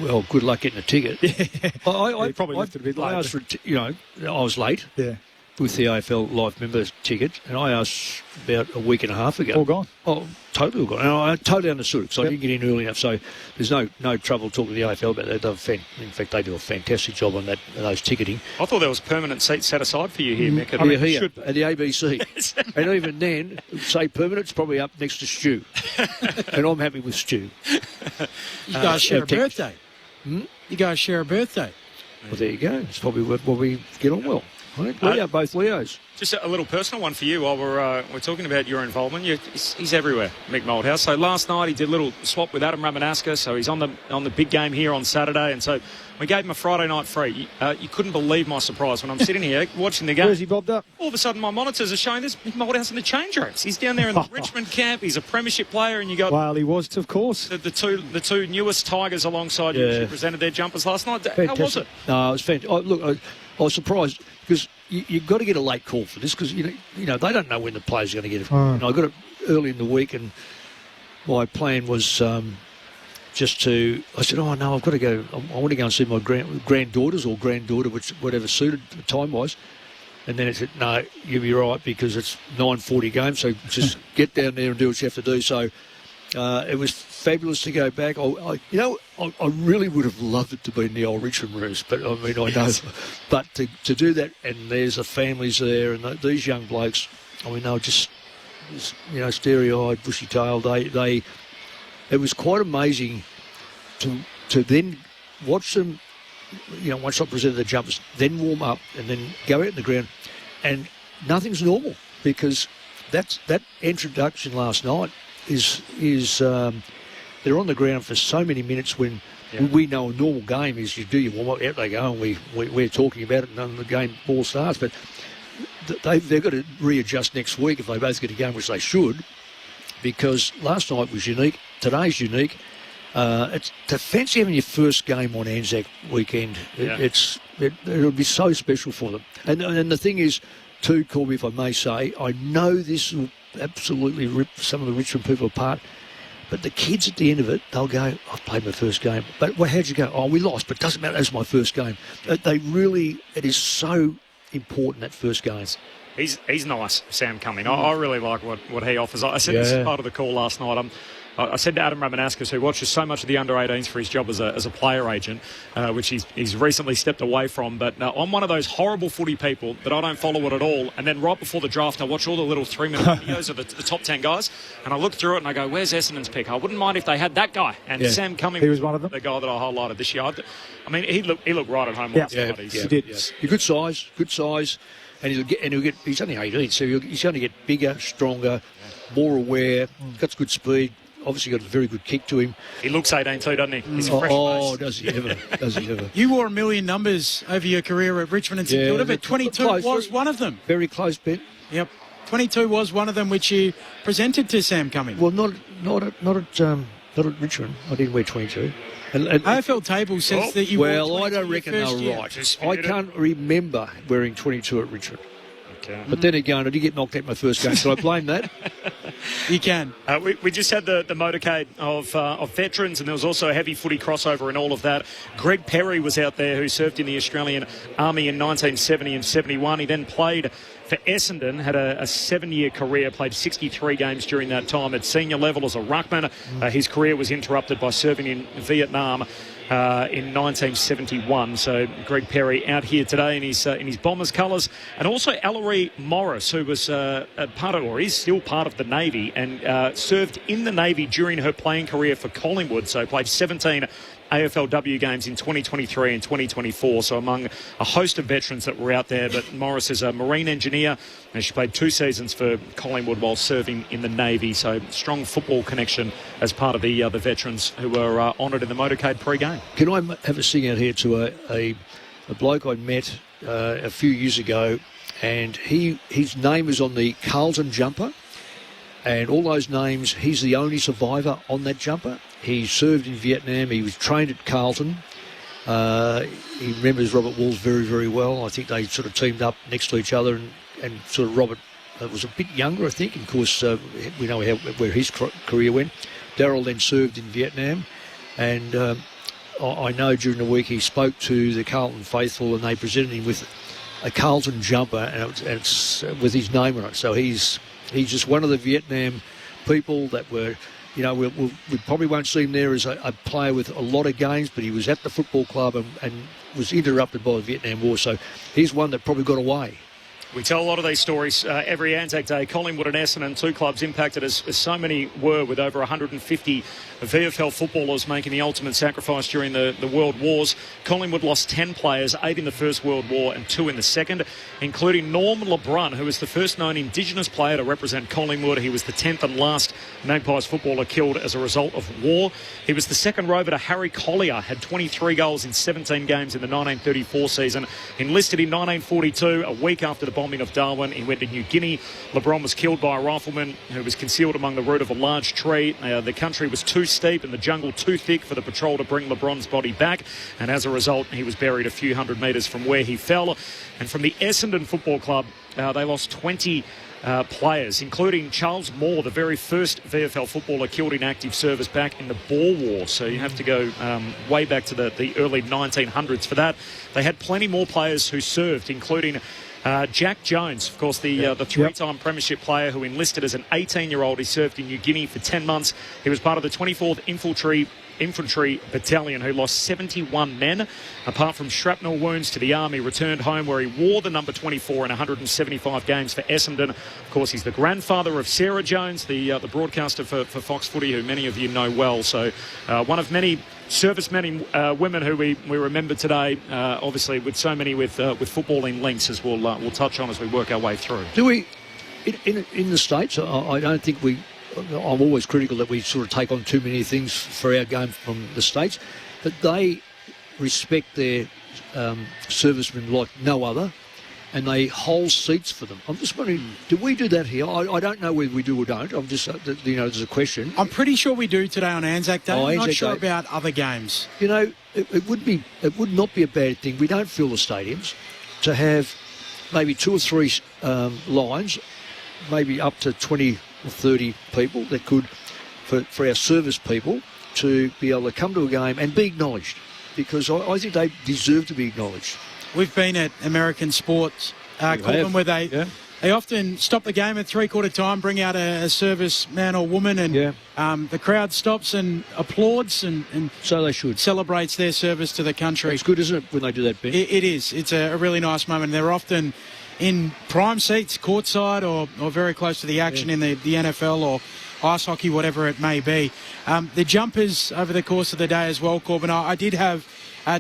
[SPEAKER 1] well, good luck getting a ticket.
[SPEAKER 10] I probably left it a bit late.
[SPEAKER 1] I asked for, you know, I was late.
[SPEAKER 10] Yeah.
[SPEAKER 1] With the AFL Live members ticket, and I asked about a week and a half ago.
[SPEAKER 10] All gone?
[SPEAKER 1] Oh, totally all gone. And I totally understood it because I didn't get in early enough, so there's no trouble talking to the AFL about that. In fact, they do a fantastic job on those ticketing.
[SPEAKER 8] I thought there was permanent seats set aside for you here, Mick.
[SPEAKER 1] Here at the ABC. And even then, say permanent, it's probably up next to Stu. And I'm happy with Stu.
[SPEAKER 9] You guys share a birthday. You guys share a birthday.
[SPEAKER 1] Well, there you go. It's probably where we get on well. We are both Leos.
[SPEAKER 8] Just a little personal one for you while we're talking about your involvement. He's everywhere, Mick Malthouse. So last night he did a little swap with Adam Ramanaska, so he's on the big game here on Saturday, and so we gave him a Friday night free. You couldn't believe my surprise when I'm sitting here watching the game.
[SPEAKER 10] Where's he bobbed up?
[SPEAKER 8] All of a sudden my monitors are showing this Mick Malthouse in the change rooms. He's down there in the Richmond camp. He's a premiership player, and you got...
[SPEAKER 10] Well, he was, of course.
[SPEAKER 8] The two newest Tigers alongside you who presented their jumpers last night.
[SPEAKER 1] Fantastic.
[SPEAKER 8] How was it?
[SPEAKER 1] No, it was fantastic. Look, I was surprised because you've got to get a late call for this because you know they don't know when the players are going to get it. I got it early in the week, and my plan was just to. I said, "Oh no, I've got to go. I want to go and see my granddaughters or granddaughter, whatever suited time wise." And then it said, no, you'll be right because it's 9:40 game, so just get down there and do what you have to do. So it was fabulous to go back. I really would have loved it to be in the old Richmond Roos, but I mean, I know. But to do that, and there's the families there, and these young blokes, I mean, they were just starry-eyed, bushy-tailed. It was quite amazing to then watch them, once I presented the jumpers, then warm up and then go out in the ground, and nothing's normal because that introduction last night is they're on the ground for so many minutes when we know a normal game is you do your warm up, out they go, and we're talking about it, and then the game ball starts. But they've got to readjust next week if they both get a game, which they should, because last night was unique, today's unique. It's to fancy having your first game on Anzac weekend. It'll be so special for them. And the thing is, too, Corby, if I may say, I know this will absolutely rip some of the Richmond people apart, but the kids at the end of it, they'll go, I've played my first game. But how'd you go? Oh, we lost, but it doesn't matter, that's my first game. It is so important, that first game.
[SPEAKER 8] He's nice, Sam Cumming. I really like what he offers. I said this as part of the call last night. I said to Adam Ramanaskas, who watches so much of the under-18s for his job as a player agent, which he's recently stepped away from, but I'm one of those horrible footy people that I don't follow it at all. And then right before the draft, I watch all the little 3-minute videos of the top 10 guys, and I look through it and I go, where's Essendon's pick? I wouldn't mind if they had that guy. And Sam Cumming,
[SPEAKER 10] he was one of them.
[SPEAKER 8] The guy that I highlighted this year. I mean, he looked right at home last night.
[SPEAKER 10] He did.
[SPEAKER 1] Yeah. Good size. And he'll get. He's only 18, so he's going to get bigger, stronger, more aware. Got good speed. Obviously got a very good kick to him.
[SPEAKER 8] He looks 18 too, doesn't he? He's a fresh face.
[SPEAKER 1] Does he ever? Does he ever?
[SPEAKER 9] You wore a million numbers over your career at Richmond and St Kilda, but 22 was one of them.
[SPEAKER 1] Very close, Ben.
[SPEAKER 9] Yep. 22 was one of them which you presented to Sam Cumming.
[SPEAKER 1] Well, not at Richmond. I didn't wear 22. And
[SPEAKER 9] AFL table says that you wore 22.
[SPEAKER 1] Well, I don't reckon they're right. I can't remember wearing 22 at Richmond. Okay. But then again, I did get knocked out my first game, so I blame that.
[SPEAKER 9] You can.
[SPEAKER 8] We just had the motorcade of veterans, and there was also a heavy footy crossover and all of that. Greg Perry was out there, who served in the Australian Army in 1970 and 71. He then played for Essendon, had a 7-year career, played 63 games during that time at senior level as a ruckman. His career was interrupted by serving in Vietnam in 1971. So Greg Perry out here today in his Bombers colours, and also Ellery Morris, who was is still part of the Navy and served in the Navy during her playing career for Collingwood. So played 17 AFLW games in 2023 and 2024, so among a host of veterans that were out there. But Morris is a marine engineer, and she played 2 seasons for Collingwood while serving in the Navy, so strong football connection as part of the veterans who were honoured in the motorcade pre-game.
[SPEAKER 1] Can I have a sing out here to a bloke I met a few years ago, and his name is on the Carlton jumper, and all those names, he's the only survivor on that jumper. He served in Vietnam. He was trained at Carlton. He remembers Robert Walls very, very well. I think they sort of teamed up next to each other, and sort of Robert was a bit younger, I think. And of course, we know where his career went. Darryl then served in Vietnam, and I know during the week he spoke to the Carlton faithful, and they presented him with a Carlton jumper, and it's with his name on it. So he's just one of the Vietnam people that were. We probably won't see him there as a player with a lot of games, but he was at the football club and was interrupted by the Vietnam War. So he's one that probably got away.
[SPEAKER 8] We tell a lot of these stories every Anzac Day. Collingwood and Essendon, 2 clubs impacted as so many were, with over 150 VFL footballers making the ultimate sacrifice during the World Wars. Collingwood lost 10 players, 8 in the First World War and 2 in the Second, including Norman LeBrun, who was the first known Indigenous player to represent Collingwood. He was the 10th and last Magpies footballer killed as a result of war. He was the second rover to Harry Collier, had 23 goals in 17 games in the 1934 season. Enlisted in 1942, a week after the bombing of Darwin, he went to New Guinea. LeBron was killed by a rifleman who was concealed among the root of a large tree. The country was too steep and the jungle too thick for the patrol to bring LeBron's body back, and as a result he was buried a few hundred metres from where he fell. And from the Essendon Football Club, they lost 20 players, including Charles Moore, the very first VFL footballer killed in active service back in the Boer War. So you have to go way back to the early 1900s for that. They had plenty more players who served, including Jack Jones, of course, the three-time premiership player who enlisted as an 18-year-old. He served in New Guinea for 10 months. He was part of the 24th Infantry Battalion, who lost 71 men. Apart from shrapnel wounds to the army, returned home where he wore the number 24 in 175 games for Essendon. Of course, he's the grandfather of Sarah Jones, the broadcaster for Fox Footy, who many of you know well. So one of many servicemen and women who we remember today, obviously with so many with footballing links, as we'll touch on as we work our way through.
[SPEAKER 1] Do we, in the States, I don't think I'm always critical that we sort of take on too many things for our game from the States, but they respect their servicemen like no other, and they hold seats for them. I'm just wondering, do we do that here? I don't know whether we do or don't. I'm just, there's a question.
[SPEAKER 9] I'm pretty sure we do today on Anzac Day. I'm not sure about other games.
[SPEAKER 1] It would not be a bad thing. We don't fill the stadiums to have maybe 2 or 3 lines, maybe up to 20 or 30 people that could, for our service people, to be able to come to a game and be acknowledged, because I think they deserve to be acknowledged.
[SPEAKER 9] We've been at American sports, Colin, where they often stop the game at three-quarter time, bring out a service man or woman, and the crowd stops and applauds and
[SPEAKER 1] so they should,
[SPEAKER 9] celebrates their service to the country.
[SPEAKER 1] It's good, isn't it, when they do that, Ben?
[SPEAKER 9] It is. It's a really nice moment. They're often in prime seats, courtside or very close to the action in the NFL or ice hockey, whatever it may be. The jumpers over the course of the day as well, Corbin. I did have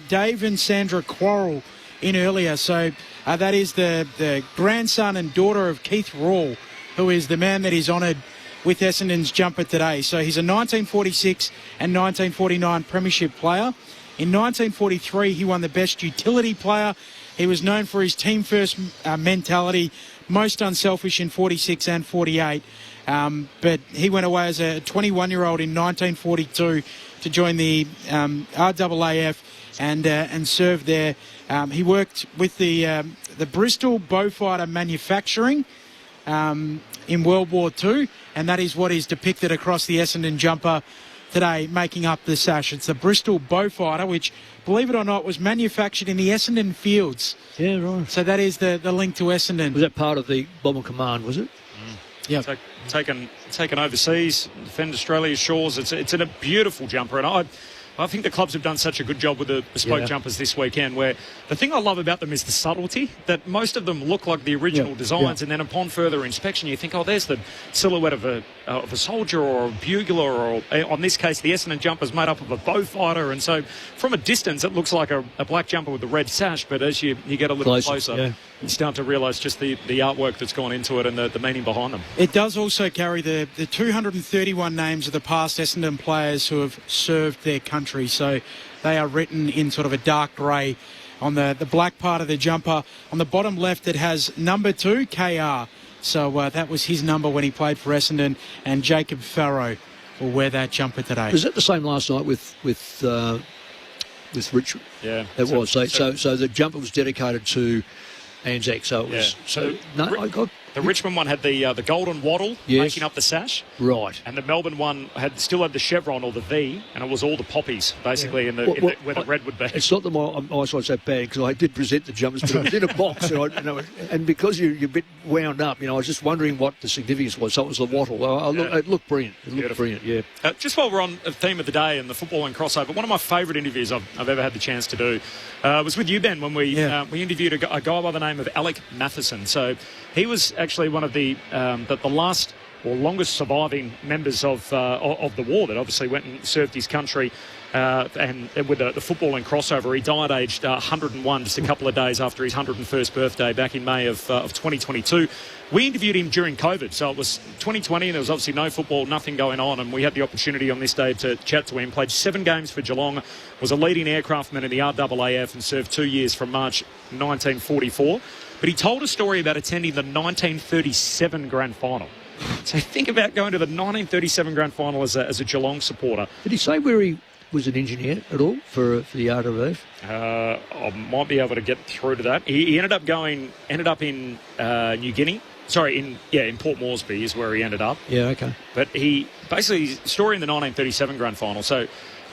[SPEAKER 9] Dave and Sandra Quarrell in earlier. So that is the grandson and daughter of Keith Rawle, who is the man that is honoured with Essendon's jumper today. So he's a 1946 and 1949 premiership player. In 1943, he won the Best Utility Player. He was known for his team-first mentality, most unselfish in 46 and 48. But he went away as a 21-year-old in 1942 to join the RAAF and served there. He worked with the Bristol Bowfighter Manufacturing in World War II, and that is what is depicted across the Essendon jumper today, making up the sash. It's the Bristol Bowfighter, which, believe it or not, was manufactured in the Essendon fields.
[SPEAKER 1] Yeah, right.
[SPEAKER 9] So that is the link to Essendon.
[SPEAKER 1] Was that part of the Bomber Command, was it?
[SPEAKER 9] Yeah.
[SPEAKER 8] Taken overseas, defend Australia's shores. It's a beautiful jumper, and I think the clubs have done such a good job with the bespoke jumpers this weekend, where the thing I love about them is the subtlety, that most of them look like the original designs, and then upon further inspection you think, oh, there's the silhouette of a soldier or a bugler, or on this case the Essendon jumper's made up of a bowfighter, and so from a distance it looks like a black jumper with a red sash, but as you get a little closer, you start to realise just the artwork that's gone into it and the meaning behind them.
[SPEAKER 9] It does also carry the 231 names of the past Essendon players who have served their country. So they are written in sort of a dark grey on the black part of the jumper. On the bottom left, it has number 2, KR. So that was his number when he played for Essendon, and Jacob Farrow will wear that jumper today.
[SPEAKER 1] Was that the same last night with Richard?
[SPEAKER 8] Yeah.
[SPEAKER 1] It was. So the jumper was dedicated to Anzac, so it was.
[SPEAKER 8] Yeah. The Richmond one had the golden wattle making up the sash,
[SPEAKER 1] right,
[SPEAKER 8] and the Melbourne one still had the chevron or the V, and it was all the poppies basically in where the red would be.
[SPEAKER 1] It's not that my eyesight's so bad, because I did present the jumpers, but it was in a box, and because you're a bit wound up, I was just wondering what the significance was. So it was the wattle. It looked brilliant. It looked brilliant. Yeah.
[SPEAKER 8] Just while we're on the theme of the day and the football and crossover, one of my favourite interviews I've ever had the chance to do was with you, Ben, when we interviewed a guy by the name of Alec Matheson. So he was actually one of the last or longest surviving members of the war that obviously went and served his country. And with the football and crossover, he died aged 101, just a couple of days after his 101st birthday back in May of 2022. We interviewed him during COVID, so it was 2020 and there was obviously no football, nothing going on, and we had the opportunity on this day to chat to him. Played 7 games for Geelong, was a leading aircraftman in the RAAF and served 2 years from March 1944. But he told a story about attending the 1937 grand final. So think about going to the 1937 grand final as a Geelong supporter.
[SPEAKER 1] Did he say where he was an engineer at all for the RAAF?
[SPEAKER 8] I might be able to get through to that. He ended up in New Guinea. Sorry, in Port Moresby is where he ended up.
[SPEAKER 1] Yeah, okay.
[SPEAKER 8] But he basically, story in the 1937 grand final. So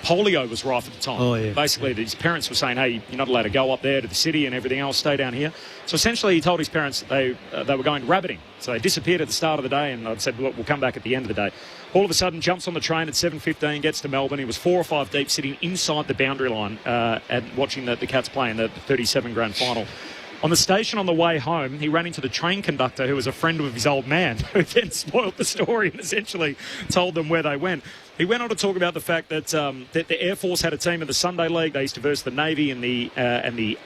[SPEAKER 8] polio was rife at the time.
[SPEAKER 1] Oh, yeah.
[SPEAKER 8] Basically, his parents were saying, hey, you're not allowed to go up there to the city and everything else, stay down here. So essentially he told his parents that they were going rabbiting. So they disappeared at the start of the day, and I said, look, we'll come back at the end of the day. All of a sudden, jumps on the train at 7:15, gets to Melbourne. He was 4 or 5 deep, sitting inside the boundary line and watching the Cats play in the 37 grand final. On the station on the way home, he ran into the train conductor, who was a friend of his old man, who then spoiled the story and essentially told them where they went. He went on to talk about the fact that that the Air Force had a team in the Sunday League. They used to verse the Navy and the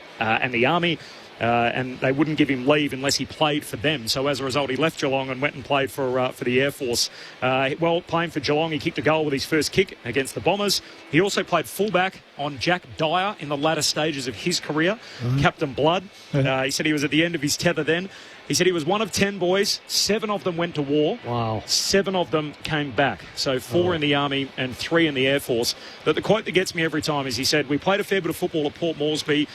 [SPEAKER 8] Army. And they wouldn't give him leave unless he played for them. So as a result, he left Geelong and went and played for the Air Force. Playing for Geelong, he kicked a goal with his first kick against the Bombers. He also played fullback on Jack Dyer in the latter stages of his career. Captain Blood. He said he was at the end of his tether then. He said he was one of 10 boys. 7 of them went to war.
[SPEAKER 1] Wow.
[SPEAKER 8] 7 of them came back. So 4 in the Army and 3 in the Air Force. But the quote that gets me every time is he said, we played a fair bit of football at Port Moresby,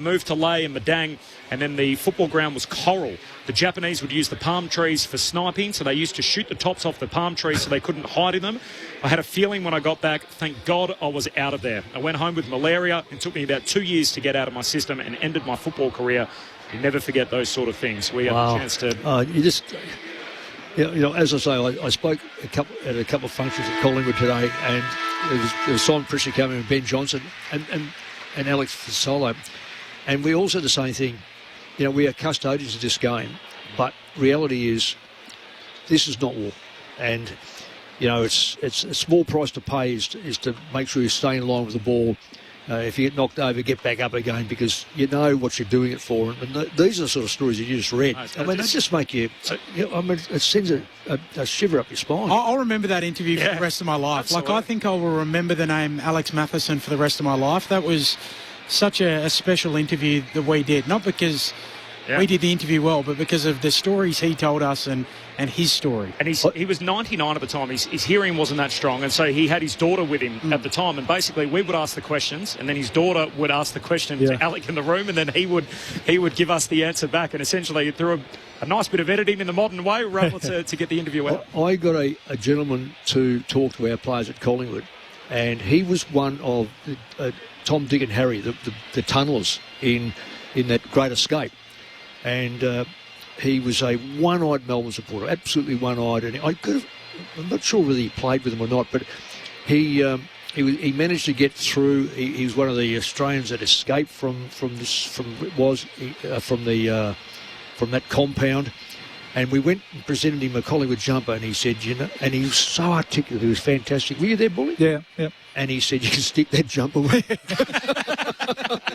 [SPEAKER 8] moved to Lae and Madang, and then the football ground was coral. The Japanese would use the palm trees for sniping, so they used to shoot the tops off the palm trees so they couldn't hide in them. I had a feeling when I got back, thank God I was out of there. I went home with malaria. It took me about 2 years to get out of my system and ended my football career. You never forget those sort of things. We have a chance to...
[SPEAKER 1] as I say, I spoke at a couple of functions at Collingwood today, and there was Simon Prisher coming and Ben Johnson and Alex Fasolo. And we all said the same thing. We are custodians of this game, but reality is this is not war. And, it's a small price to pay is to make sure you're staying in line with the ball. If you get knocked over, get back up again, because you know what you're doing it for. And these are the sort of stories that you just read. They just make you... it sends a shiver up your spine.
[SPEAKER 9] I'll remember that interview for the rest of my life.
[SPEAKER 8] Absolutely.
[SPEAKER 9] I think I will remember the name Alex Matheson for the rest of my life. That was such a special interview that we did. Not because we did the interview well, but because of the stories he told us and his story. And
[SPEAKER 8] he was 99 at the time. His hearing wasn't that strong, and so he had his daughter with him at the time. And basically, we would ask the questions, and then his daughter would ask the question to Alec in the room, and then he would give us the answer back. And essentially, through a nice bit of editing in the modern way, we were able to get the interview out.
[SPEAKER 1] I got a gentleman to talk to our players at Collingwood, and he was one of Tom, Dick and Harry, the tunnellers in that Great Escape. And he was a one-eyed Melbourne supporter, absolutely one-eyed. And I'm not sure whether he played with them or not, but he managed to get through. He was one of the Australians that escaped from that compound. And we went and presented him a Collingwood jumper, and he said, and he was so articulate. He was fantastic. Were you there, Bully?
[SPEAKER 10] Yeah.
[SPEAKER 1] And he said, you can stick that jumper with.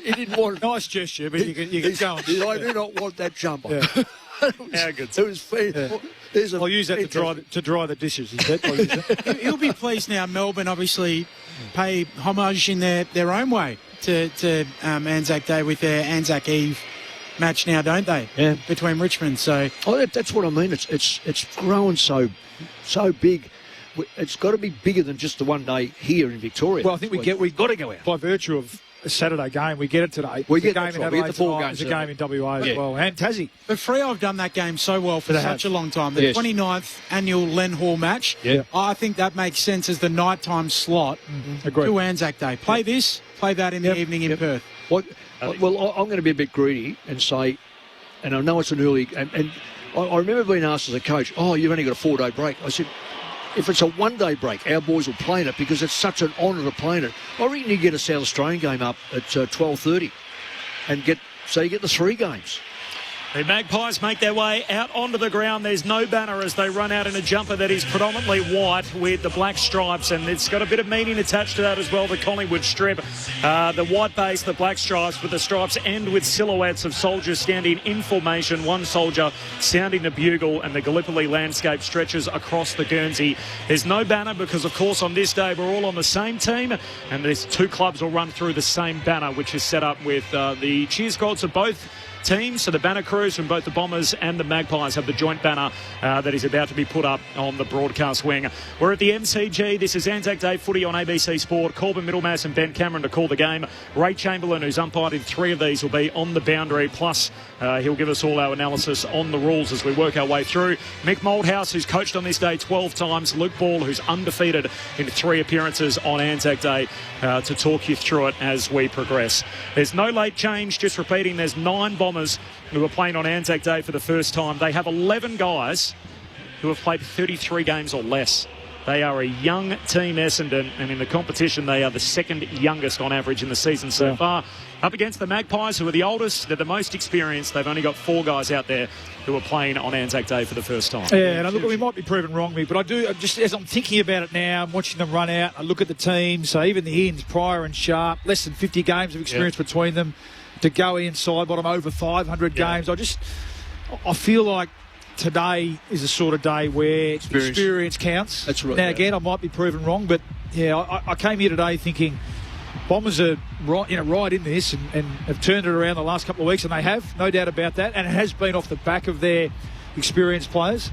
[SPEAKER 1] He didn't want it.
[SPEAKER 10] Nice gesture, but you can go.
[SPEAKER 1] I do not want that jumper.
[SPEAKER 8] Yeah. How good.
[SPEAKER 1] It was fair.
[SPEAKER 10] Yeah. I'll use that to dry the dishes.
[SPEAKER 9] He'll be pleased now. Melbourne obviously pay homage in their own way to Anzac Day with their Anzac Eve match now, don't they?
[SPEAKER 1] Yeah.
[SPEAKER 9] Between Richmond. So
[SPEAKER 1] that's what I mean. It's grown so big. It's got to be bigger than just the one day here in Victoria.
[SPEAKER 10] Well, I think we've got to go out by virtue of a Saturday game. We get it today.
[SPEAKER 1] We get
[SPEAKER 10] a game in Adelaide.
[SPEAKER 1] We get the 4 games.
[SPEAKER 10] There's a game in WA as well, and Tassie.
[SPEAKER 9] But Freo have done that game so well for such a long time. The 29th annual Len Hall match.
[SPEAKER 1] Yeah.
[SPEAKER 9] I think that makes sense as the nighttime slot to Anzac Day. Play this, play that in the evening in Perth.
[SPEAKER 1] Well, I'm going to be a bit greedy and say, and I know it's an early, and I remember being asked as a coach, you've only got a 4-day break. I said, if it's a 1-day break, our boys will play in it because it's such an honour to play in it. I reckon you get a South Australian game up at 12:30 and you get the 3 games.
[SPEAKER 8] The Magpies make their way out onto the ground. There's no banner as they run out in a jumper that is predominantly white with the black stripes, and it's got a bit of meaning attached to that as well, the Collingwood strip. The white base, the black stripes, but the stripes end with silhouettes of soldiers standing in formation, one soldier sounding the bugle, and the Gallipoli landscape stretches across the Guernsey. There's no banner because, of course, on this day we're all on the same team, and these 2 clubs will run through the same banner, which is set up with the cheer squads of both teams. So the banner crews from both the Bombers and the Magpies have the joint banner that is about to be put up on the broadcast wing. We're at the MCG. This is Anzac Day footy on ABC Sport. Corbin Middlemass and Ben Cameron to call the game. Ray Chamberlain, who's umpired in 3 of these, will be on the boundary. Plus, he'll give us all our analysis on the rules as we work our way through. Mick Moldhouse, who's coached on this day 12 times. Luke Ball, who's undefeated in 3 appearances on Anzac Day, to talk you through it as we progress. There's no late change. Just repeating, there's 9 Bombers who are playing on Anzac Day for the first time. They have 11 guys who have played 33 games or less. They are a young team, Essendon, and in the competition they are the second youngest on average in the season so far. Up against the Magpies, who are the oldest, they're the most experienced. They've only got 4 guys out there who are playing on Anzac Day for the first time.
[SPEAKER 10] Yeah, and look, we might be proven wrong, but I do, just as I'm thinking about it now, I'm watching them run out, I look at the teams, so even the ins, Pryor and Sharp, less than 50 games of experience between them, to go inside bottom over 500 games. I feel like today is a sort of day where experience counts. That's right. Now, again, I might be proven wrong, but I came here today thinking Bombers are right in this and have turned it around the last couple of weeks, and they have, no doubt about that, and it has been off the back of their experienced players.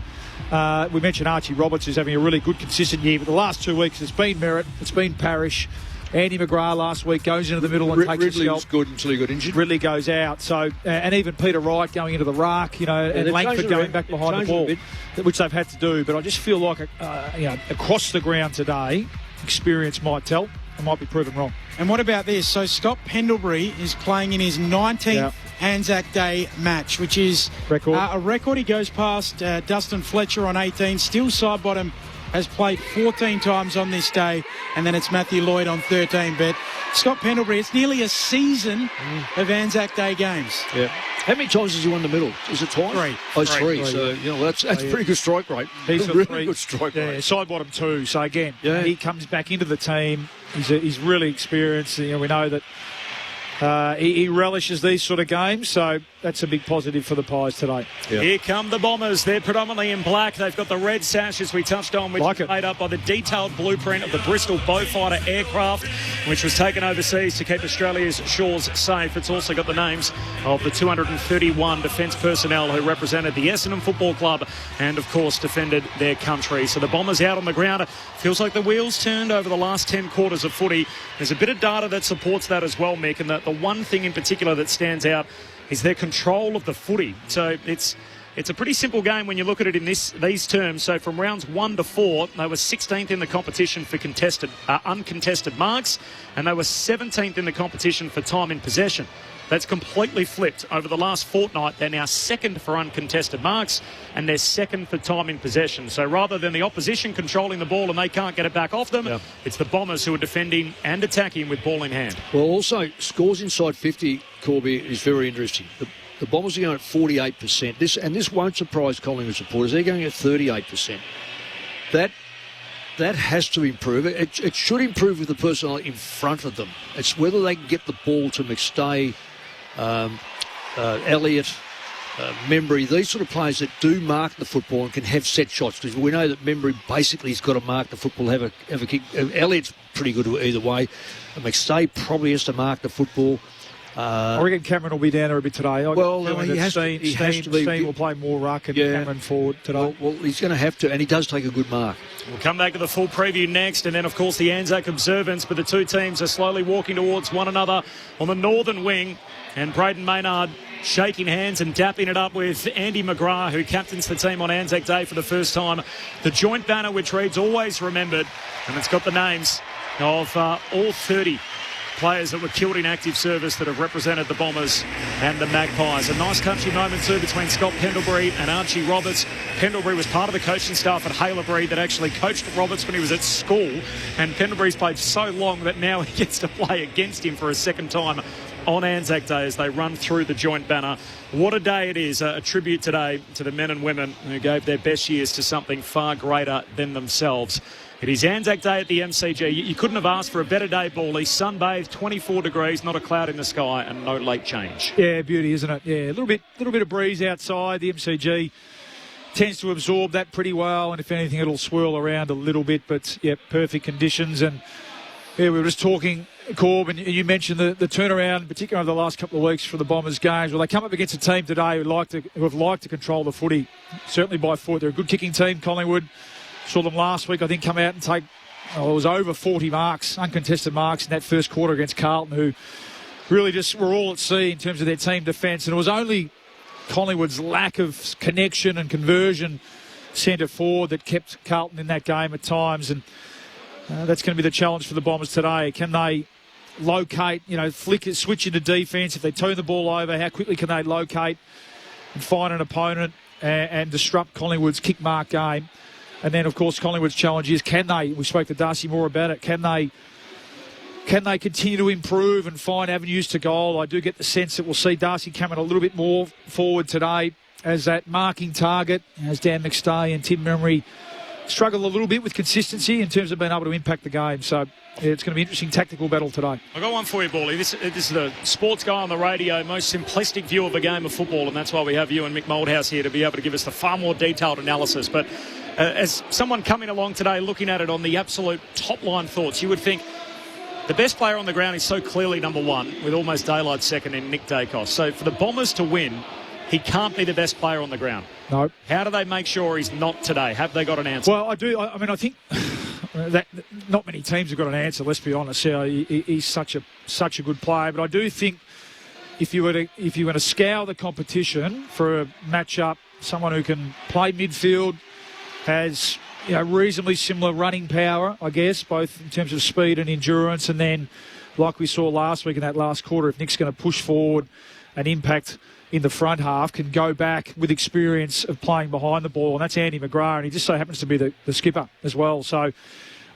[SPEAKER 10] We mentioned Archie Roberts is having a really good, consistent year, but the last 2 weeks it's been Merritt, it's been Parrish. Andy McGrath last week goes into the middle and takes
[SPEAKER 1] Ridley
[SPEAKER 10] a scalp.
[SPEAKER 1] Was good until he got injured.
[SPEAKER 10] Ridley goes out. So, and even Peter Wright going into the ruck, and Langford going back behind the ball, which they've had to do. But I just feel like, across the ground today, experience might tell. I might be proven wrong.
[SPEAKER 9] And what about this? So Scott Pendlebury is playing in his 19th Anzac Day match, which is a record. He goes past Dustin Fletcher on 18. Still side bottom. Has played 14 times on this day, and then it's Matthew Lloyd on 13. But Scott Pendlebury, it's nearly a season of Anzac Day games. Yeah.
[SPEAKER 1] How many times has he won the middle? Is it twice?
[SPEAKER 9] 3.
[SPEAKER 1] Oh, it's 3. So, that's pretty good strike rate.
[SPEAKER 10] He's
[SPEAKER 1] a really good strike rate.
[SPEAKER 10] Yeah, side bottom 2. So, again, he comes back into the team. He's really experienced. We know that he relishes these sort of games, so that's a big positive for the Pies today.
[SPEAKER 8] Here come the Bombers. They're predominantly in black. They've got the red sash, as we touched on, which is made up by the detailed blueprint of the Bristol Beaufighter aircraft, which was taken overseas to keep Australia's shores safe. It's also got the names of the 231 defence personnel who represented the Essendon Football Club and, of course, defended their country. So the Bombers out on the ground. Feels like the wheels turned over the last 10 quarters of footy. There's a bit of data that supports that as well, Mick, and the one thing in particular that stands out is their control of the footy. So it's a pretty simple game when you look at it in these terms. So from rounds 1 to 4, they were 16th in the competition for uncontested marks, and they were 17th in the competition for time in possession. That's completely flipped. Over the last fortnight, they're now 2nd for uncontested marks and they're 2nd for time in possession. So rather than the opposition controlling the ball and they can't get it back off them, it's the Bombers who are defending and attacking with ball in hand.
[SPEAKER 1] Well, also, scores inside 50, Corby, is very interesting. The Bombers are going at 48%. This won't surprise Collingwood supporters. They're going at 38%. That has to improve. It should improve with the personnel in front of them. It's whether they can get the ball to McStay, Elliott, Membry, these sort of players that do mark the football and can have set shots. Because we know that Membry basically has got to mark the football, have a kick. Elliott's pretty good either way. McStay probably has to mark the football.
[SPEAKER 10] I reckon Cameron will be down there a bit today.
[SPEAKER 1] He has to be.
[SPEAKER 10] Steen will play more ruck and Cameron forward today.
[SPEAKER 1] Well, he's going to have to, and he does take a good mark.
[SPEAKER 8] We'll come back to the full preview next, and then, of course, the Anzac observance. But the two teams are slowly walking towards one another on the northern wing, and Braden Maynard shaking hands and dapping it up with Andy McGrath, who captains the team on Anzac Day for the first time. The joint banner, which reads "Always Remembered," and it's got the names of all 30 players that were killed in active service that have represented the Bombers and the Magpies. A nice country moment too between Scott Pendlebury and Archie Roberts. Pendlebury was part of the coaching staff at Haileybury that actually coached Roberts when he was at school, and Pendlebury's played so long that now he gets to play against him for a second time on Anzac Day as they run through the joint banner. What a day it is, a tribute today to the men and women who gave their best years to something far greater than themselves. It is Anzac Day at the MCG. You couldn't have asked for a better day, Bally. Sunbathed, 24 degrees, not a cloud in the sky, and no late change.
[SPEAKER 10] Yeah, beauty, isn't it? Yeah, a little bit of breeze outside. The MCG tends to absorb that pretty well, and if anything, it'll swirl around a little bit. But yeah, perfect conditions. And yeah, we were just talking Corb, and you mentioned the turnaround, particularly over the last couple of weeks for the Bombers games. Well, they come up against a team today who have liked to control the footy, certainly by foot. They're a good kicking team, Collingwood. Saw them last week, I think, come out and take, it was over 40 marks, uncontested marks in that first quarter against Carlton, who really just were all at sea in terms of their team defence. And it was only Collingwood's lack of connection and conversion centre forward that kept Carlton in that game at times. And that's going to be the challenge for the Bombers today. Can they locate, switch into defence? If they turn the ball over, how quickly can they locate and find an opponent and disrupt Collingwood's kick mark game? And then, of course, Collingwood's challenge is, we spoke to Darcy Moore about it, can they continue to improve and find avenues to goal? I do get the sense that we'll see Darcy coming a little bit more forward today as that marking target, as Dan McStay and Tim Memory struggle a little bit with consistency in terms of being able to impact the game. So it's going to be an interesting tactical battle today.
[SPEAKER 8] I've got one for you, Bally. This is the sports guy on the radio, most simplistic view of a game of football, and that's why we have you and Mick Moldhouse here to be able to give us the far more detailed analysis. But as someone coming along today looking at it on the absolute top-line thoughts, you would think the best player on the ground is so clearly number one, with almost daylight second in Nick Dacos. So for the Bombers to win, he can't be the best player on the ground. No. How do they make sure he's not today? Have they got an answer?
[SPEAKER 10] Well, I do. I think that not many teams have got an answer, let's be honest. He's such a good player. But I do think if you were to scour the competition for a matchup, someone who can play midfield, has reasonably similar running power, I guess, both in terms of speed and endurance, and then, like we saw last week in that last quarter, if Nick's going to push forward and impact in the front half, can go back with experience of playing behind the ball, and that's Andy McGrath, and he just so happens to be the skipper as well. So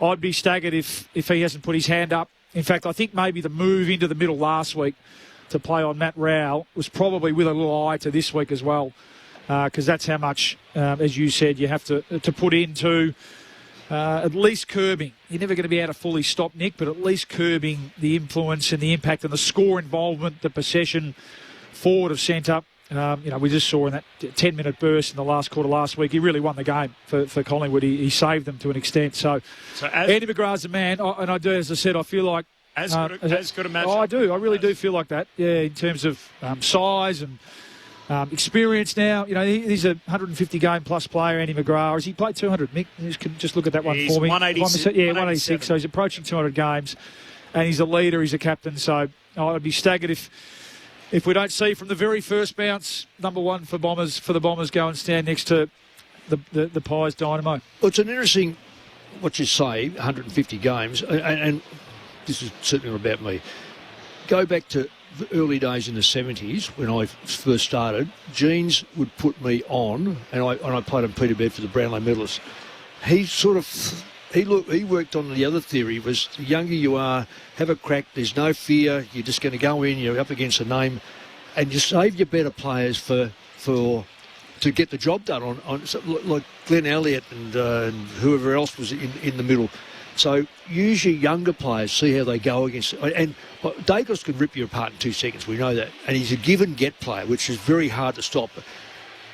[SPEAKER 10] I'd be staggered if he hasn't put his hand up. In fact, I think maybe the move into the middle last week to play on Matt Rowell was probably with a little eye to this week as well, because that's how much, as you said, you have to put into at least curbing. You're never going to be able to fully stop Nick, but at least curbing the influence and the impact and the score involvement, the possession forward of centre. We just saw in that 10-minute burst in the last quarter last week, he really won the game for Collingwood. He saved them to an extent. So Andy McGrath's a man, and I do, as I said, I feel like
[SPEAKER 8] as good a match.
[SPEAKER 10] I do. I really do feel like that. Yeah, in terms of size and experience now. He's a 150 game plus player, Andy McGrath. Has he played 200? Mick, just look at that one for me.
[SPEAKER 8] 186.
[SPEAKER 10] Yeah, 186. So he's approaching 200 games, and he's a leader. He's a captain. So I'd be staggered if we don't see from the very first bounce, number one for the Bombers go and stand next to the Pies Dynamo.
[SPEAKER 1] Well, it's an interesting, what you say, 150 games, and this is certainly not about me. Go back to the early days in the 70s when I first started. Jeans would put me on, and I played on Peterborough for the Brownlow medalists. He worked on the other theory, was the younger you are, have a crack, there's no fear, you're just going to go in, you're up against a name, and you save your better players to get the job done on like Glenn Elliott and whoever else was in the middle. So use your younger players, see how they go against. And Dacos can rip you apart in 2 seconds, we know that. And he's a give and get player, which is very hard to stop.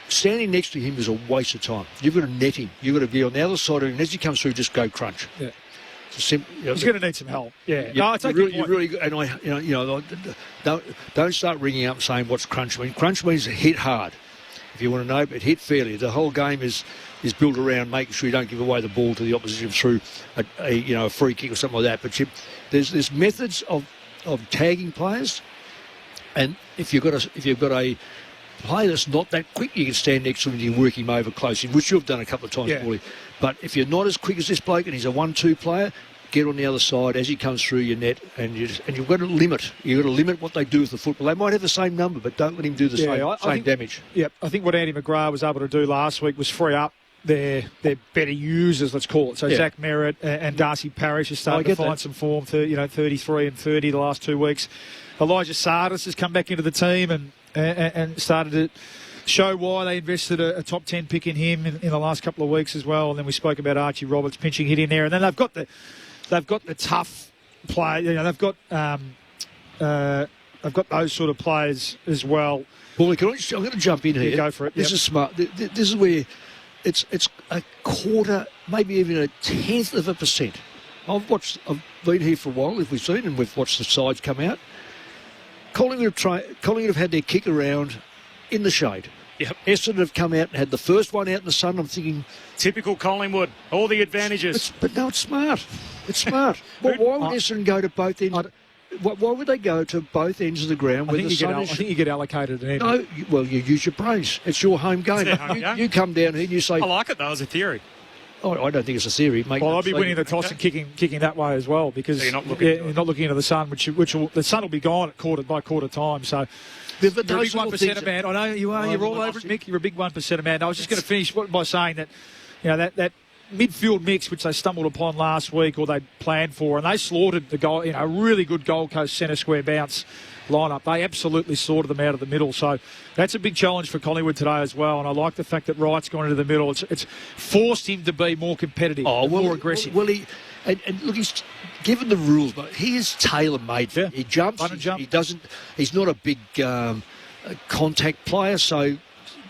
[SPEAKER 1] Standing next to him is a waste of time. You've got to net him. You've got to be on the other side of him. And as he comes through, just go crunch.
[SPEAKER 10] Yeah. He's going to need some help. Yeah.
[SPEAKER 1] No, it's really, and don't start ringing up and saying what's crunch mean. Crunch means hit hard. If you want to know, but hit fairly. The whole game is built around making sure you don't give away the ball to the opposition through a free kick or something like that. But there's methods of tagging players, and if you've got a player that's not that quick, you can stand next to him and you can work him over close, which you've done a couple of times, Paulie. But if you're not as quick as this bloke and he's a 1-2 player, get on the other side as he comes through your net, and you've got to limit. You've got to limit what they do with the football. They might have the same number, but don't let him do the same damage.
[SPEAKER 10] Yeah, I think what Andy McGrath was able to do last week was free up their better users, let's call it. So Zach Merritt and Darcy Parish are starting to find some form. 33 and 30 the last 2 weeks. Elijah Sardis has come back into the team and started to show why they invested a top 10 pick in him in the last couple of weeks as well. And then we spoke about Archie Roberts pinching hit in there, and then they've got the tough play. They've got those sort of players as well.
[SPEAKER 1] Well, I'm going to jump in here.
[SPEAKER 10] You go for it.
[SPEAKER 1] This is smart. This is where it's a quarter, maybe even 1/10% I've been here for a while, as we've seen, and we've watched the sides come out. Collingwood have had their kick around in the shade.
[SPEAKER 8] Yep.
[SPEAKER 1] Essendon have come out and had the first one out in the sun. I'm thinking...
[SPEAKER 8] Typical Collingwood. All the advantages.
[SPEAKER 1] But no, it's smart. It's smart. Why would Essendon go to both ends? Why would they go to both ends of the ground where the sun is...
[SPEAKER 10] I think you get allocated an end.
[SPEAKER 1] No, well, you use your brains. It's your home game. You come down here and you say...
[SPEAKER 8] I like it, though, as a theory.
[SPEAKER 1] Oh, I don't think it's a theory.
[SPEAKER 10] Well, I'll be winning the toss and kicking that way as well, because
[SPEAKER 8] so you're not looking
[SPEAKER 10] into the sun, the sun will be gone at quarter time. So you're a big 1%er man. I know you are. You're all over it, Mick. You're a big 1%er man. I was just going to finish by saying that, that midfield mix which they stumbled upon last week, or they planned for, and they slaughtered the goal. A really good Gold Coast centre square bounce lineup. They absolutely sorted them out of the middle. So that's a big challenge for Collingwood today as well. And I like the fact that Wright's gone into the middle. It's forced him to be more competitive, more aggressive.
[SPEAKER 1] Well, look, he's given the rules, but he is tailor-made.
[SPEAKER 10] Yeah.
[SPEAKER 1] He jumps. He doesn't. He's not a big contact player, so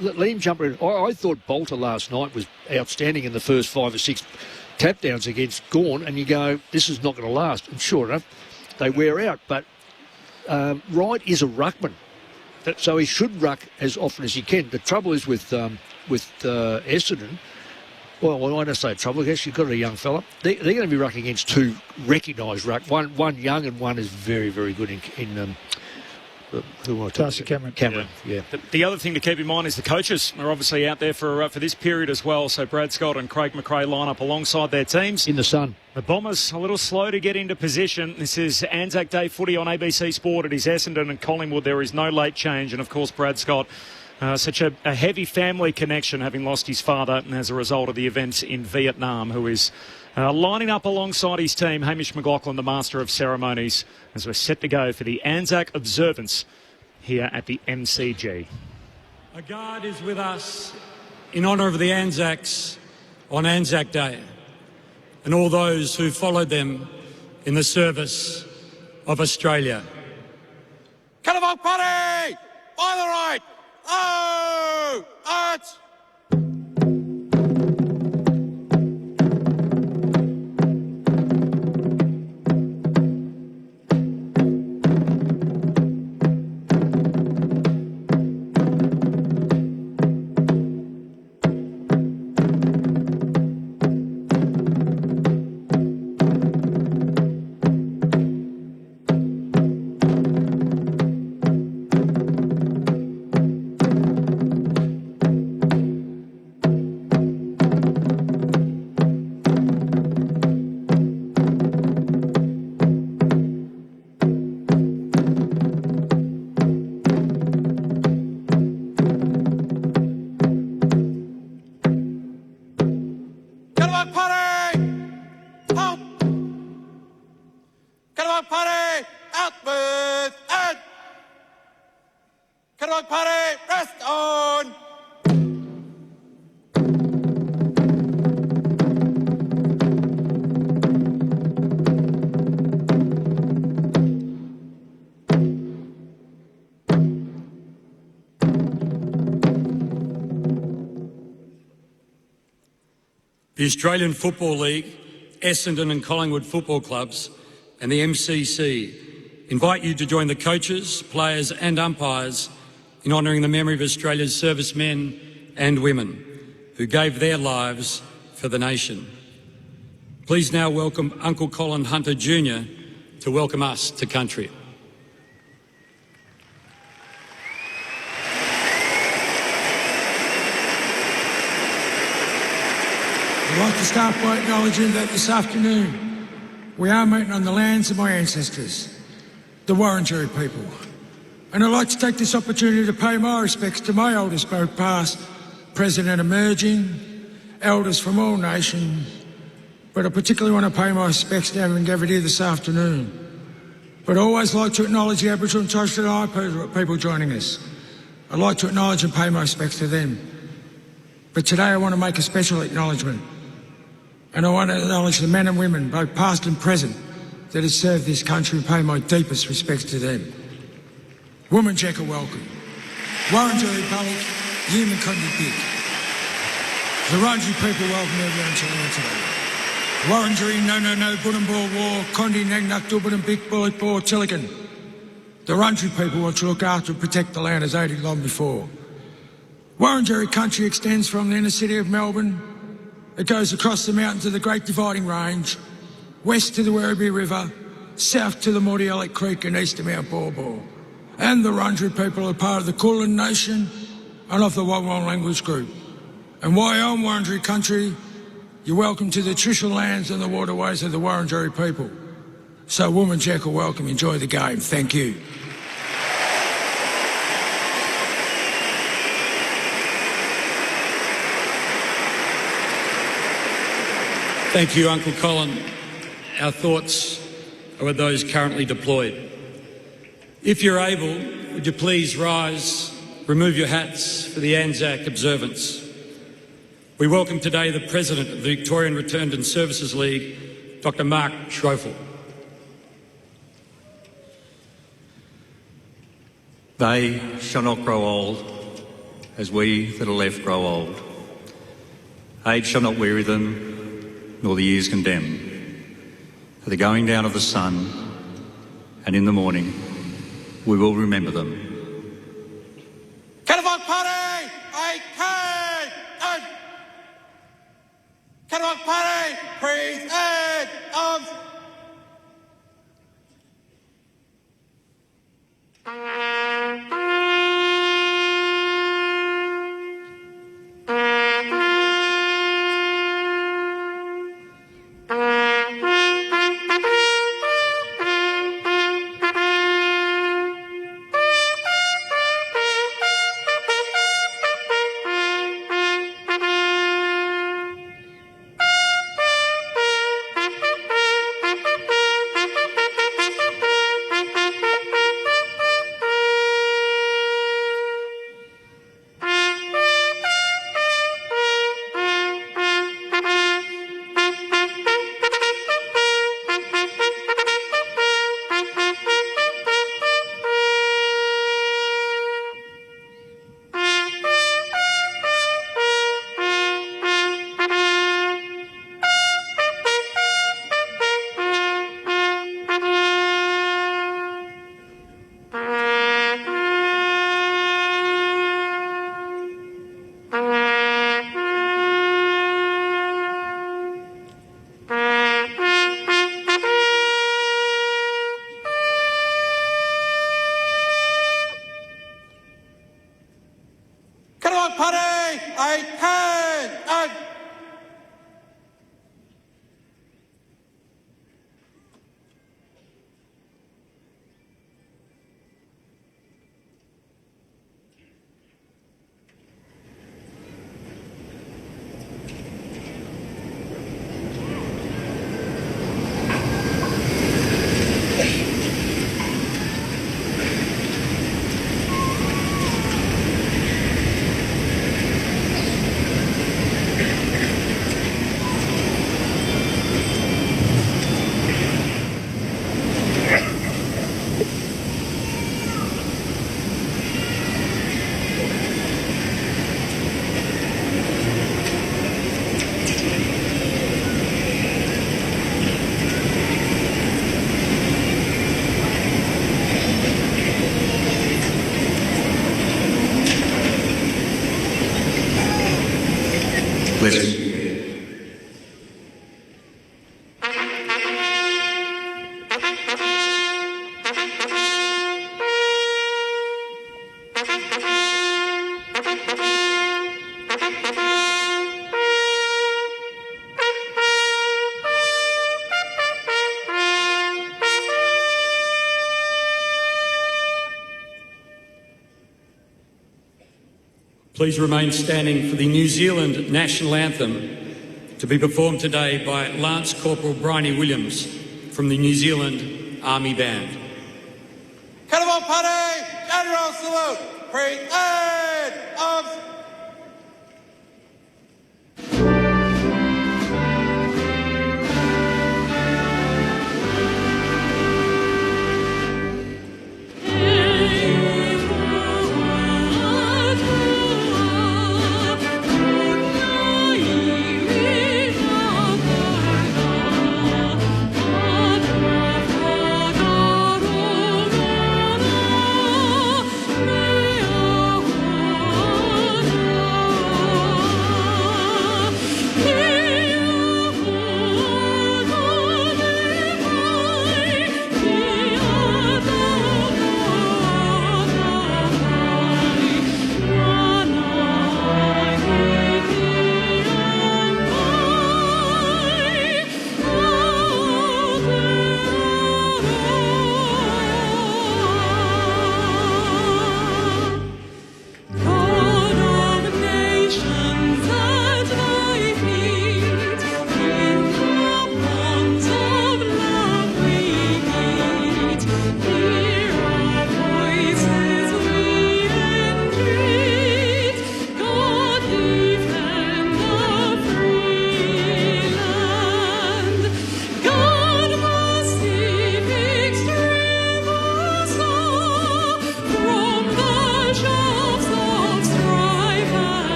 [SPEAKER 1] let him jump around. I thought Bolter last night was outstanding in the first 5 or 6 tap downs against Gawn, and you go, this is not going to last. And sure enough, they wear out, but Wright is a ruckman, so he should ruck as often as he can. The trouble is with Essendon, well, I don't say trouble, I guess you've got a young fella. They're going to be rucking against 2 recognised ruck, one young and one is very, very good in
[SPEAKER 10] Darcy Cameron.
[SPEAKER 1] Yeah.
[SPEAKER 8] The other thing to keep in mind is the coaches are obviously out there for this period as well. So Brad Scott and Craig McRae line up alongside their teams.
[SPEAKER 1] In the sun.
[SPEAKER 8] The Bombers a little slow to get into position. This is Anzac Day footy on ABC Sport. It is Essendon and Collingwood. There is no late change. And, of course, Brad Scott, such a heavy family connection, having lost his father as a result of the events in Vietnam, who is lining up alongside his team, Hamish McLaughlin, the Master of Ceremonies, as we're set to go for the Anzac observance here at the MCG.
[SPEAKER 15] A guard is with us in honour of the Anzacs on Anzac Day and all those who followed them in the service of Australia.
[SPEAKER 16] Cannibal Party! By the right! Oh! Arts!
[SPEAKER 15] The Australian Football League, Essendon and Collingwood football clubs and the MCC invite you to join the coaches, players and umpires in honouring the memory of Australia's servicemen and women who gave their lives for the nation. Please now welcome Uncle Colin Hunter Jr. to welcome us to country.
[SPEAKER 4] I'd like to start by acknowledging that this afternoon we are meeting on the lands of my ancestors, the Wurundjeri people. And I'd like to take this opportunity to pay my respects to my elders, both past, present and emerging, elders from all nations, but I particularly want to pay my respects to everyone gathered here this afternoon. But I always like to acknowledge the Aboriginal and Torres Strait Islander people joining us. I'd like to acknowledge and pay my respects to them. But today I want to make a special acknowledgement. And I want to acknowledge the men and women, both past and present, that have served this country and pay my deepest respects to them. Wominjeka welcome. Wurundjeri Public, Human Condi Big. The Wurundjeri people welcome everyone to land today. Warringary, no, Bunambor War, Condi, Nagnuck, Dubban, Big Bullet Bore, Tillican. The Wurundjeri people want to look after and protect the land as they did long before. Wurundjeri country extends from the inner city of Melbourne. It goes across the mountains of the Great Dividing Range, west to the Werribee River, south to the Mordialloc Creek and east to Mount Baw. And the Wurundjeri people are part of the Kulin Nation and of the Wonwurrung language group. And while you're on Wurundjeri country, you're welcome to the traditional lands and the waterways of the Wurundjeri people. So, Woman Jack, welcome. Enjoy the game. Thank you.
[SPEAKER 15] Thank you, Uncle Colin. Our thoughts are with those currently deployed. If you're able, would you please rise, remove your hats for the Anzac observance. We welcome today the President of the Victorian Returned and Services League, Dr. Mark Schroeffel.
[SPEAKER 17] They shall not grow old as we that are left grow old. Age shall not weary them, nor the years condemn. At the going down of the sun and in the morning, we will remember them.
[SPEAKER 16] Cannibal Party! Cannibal Party! Praise and arms!
[SPEAKER 15] Please remain standing for the New Zealand National Anthem to be performed today by Lance Corporal Bryony Williams from the New Zealand Army Band.
[SPEAKER 16] Cannibal Party! General salute! Praise and arms!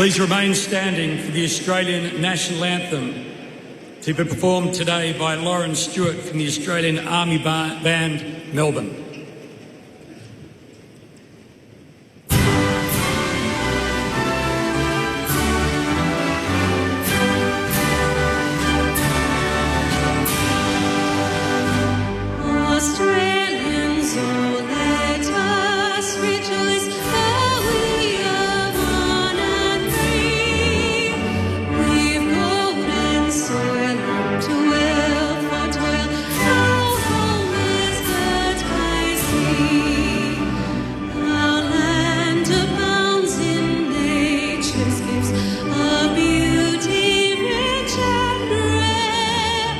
[SPEAKER 15] Please remain standing for the Australian National Anthem, to be performed today by Lauren Stewart from the Australian Army Band, Melbourne.
[SPEAKER 18] Australians, oh, let us rejoice, for we are one and free. We've golden soil and toil for toil, our home is that I see. Our land abounds in nature's gifts, of beauty rich and rare.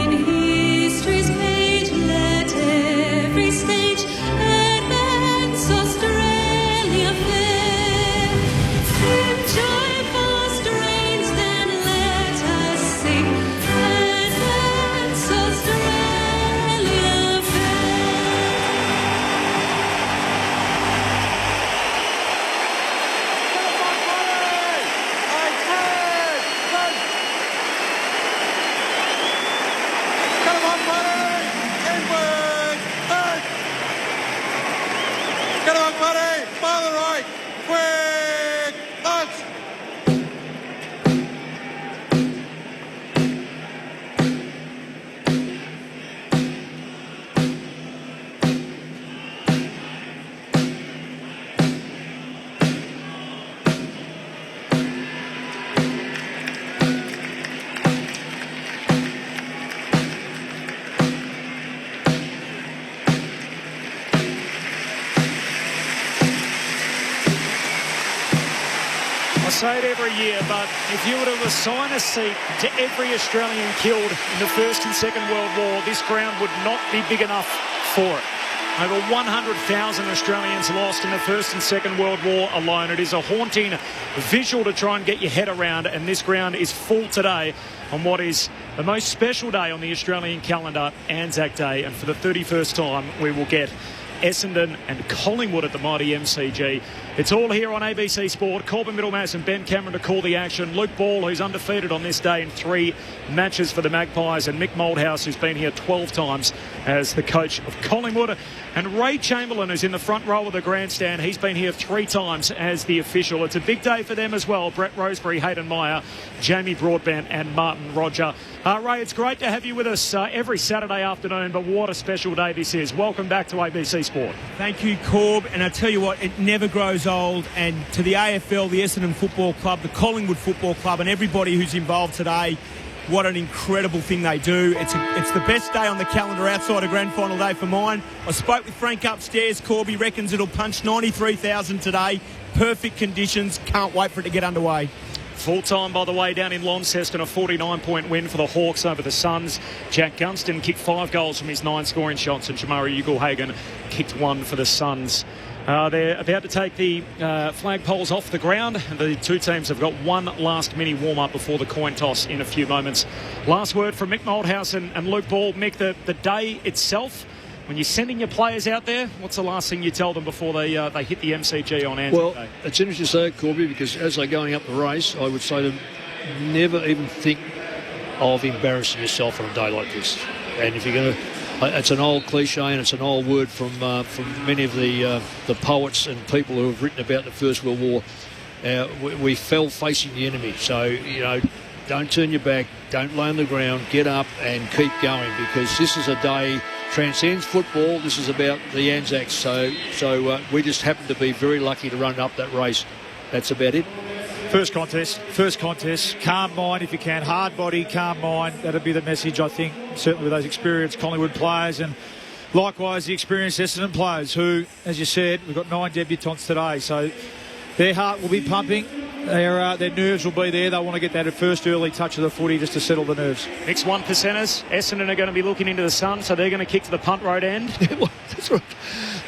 [SPEAKER 18] In history's page, let every stage advance Australia fair. In joyful strains, then let us sing, advance Australia
[SPEAKER 16] Come on, buddy! Inward! Out! Get on, buddy! By the right! Quick! Out!
[SPEAKER 8] I say it every year, but if you were to assign a seat to every Australian killed in the First and Second World War, this ground would not be big enough for it. Over 100,000 Australians lost in the First and Second World War alone. It is a haunting visual to try and get your head around, and this ground is full today on what is the most special day on the Australian calendar, Anzac Day, and for the 31st time we will get Essendon and Collingwood at the mighty MCG. It's all here on ABC Sport. Corbin Middlemass and Ben Cameron to call the action. Luke Ball, who's undefeated on this day in 3 matches for the Magpies, and Mick Moldhouse, who's been here 12 times as the coach of Collingwood. And Ray Chamberlain, who's in the front row of the grandstand. He's been here 3 times as the official. It's a big day for them as well. Brett Roseberry, Hayden Meyer, Jamie Broadbent and Martin Roger. Ray, it's great to have you with us every Saturday afternoon, but what a special day this is. Welcome back to ABC Sport.
[SPEAKER 13] Thank you, Corb. And I tell you what, it never grows old. And to the AFL, the Essendon Football Club, the Collingwood Football Club, and everybody who's involved today, what an incredible thing they do. It's the best day on the calendar outside of grand final day for mine. I spoke with Frank upstairs. Corby reckons it'll punch 93,000 today. Perfect conditions. Can't wait for it to get underway.
[SPEAKER 8] Full time, by the way, down in Launceston, a 49-point win for the Hawks over the Suns. Jack Gunston kicked 5 goals from his 9 scoring shots, and Jamari Ugle-Hagan kicked 1 for the Suns. They're about to take the flagpoles off the ground. The two teams have got one last mini warm-up before the coin toss in a few moments. Last word from Mick Moldhouse and Luke Ball. Mick, the day itself, when you're sending your players out there, what's the last thing you tell them before they hit the MCG on Anzac Day?
[SPEAKER 1] Well, it's interesting to say, Corby, because as they're going up the race, I would say to them, never even think of embarrassing yourself on a day like this. And if you're going to... It's an old cliche and it's an old word from many of the poets and people who have written about the First World War. We fell facing the enemy. So, don't turn your back, don't lay on the ground, get up and keep going, because this is a day... transcends football. This is about the Anzacs, so we just happen to be very lucky to run up that race. That's about it.
[SPEAKER 10] First contest. Calm mind if you can. Hard body, calm mind. That'd be the message, I think, certainly with those experienced Collingwood players, and likewise the experienced Essendon players who, as you said, we've got 9 debutants today, so their heart will be pumping. Their nerves will be there. They want to get that first early touch of the footy just to settle the nerves.
[SPEAKER 8] Next 1 percenters. Essendon are going to be looking into the sun, so they're going to kick to the punt road end.
[SPEAKER 1] That's right.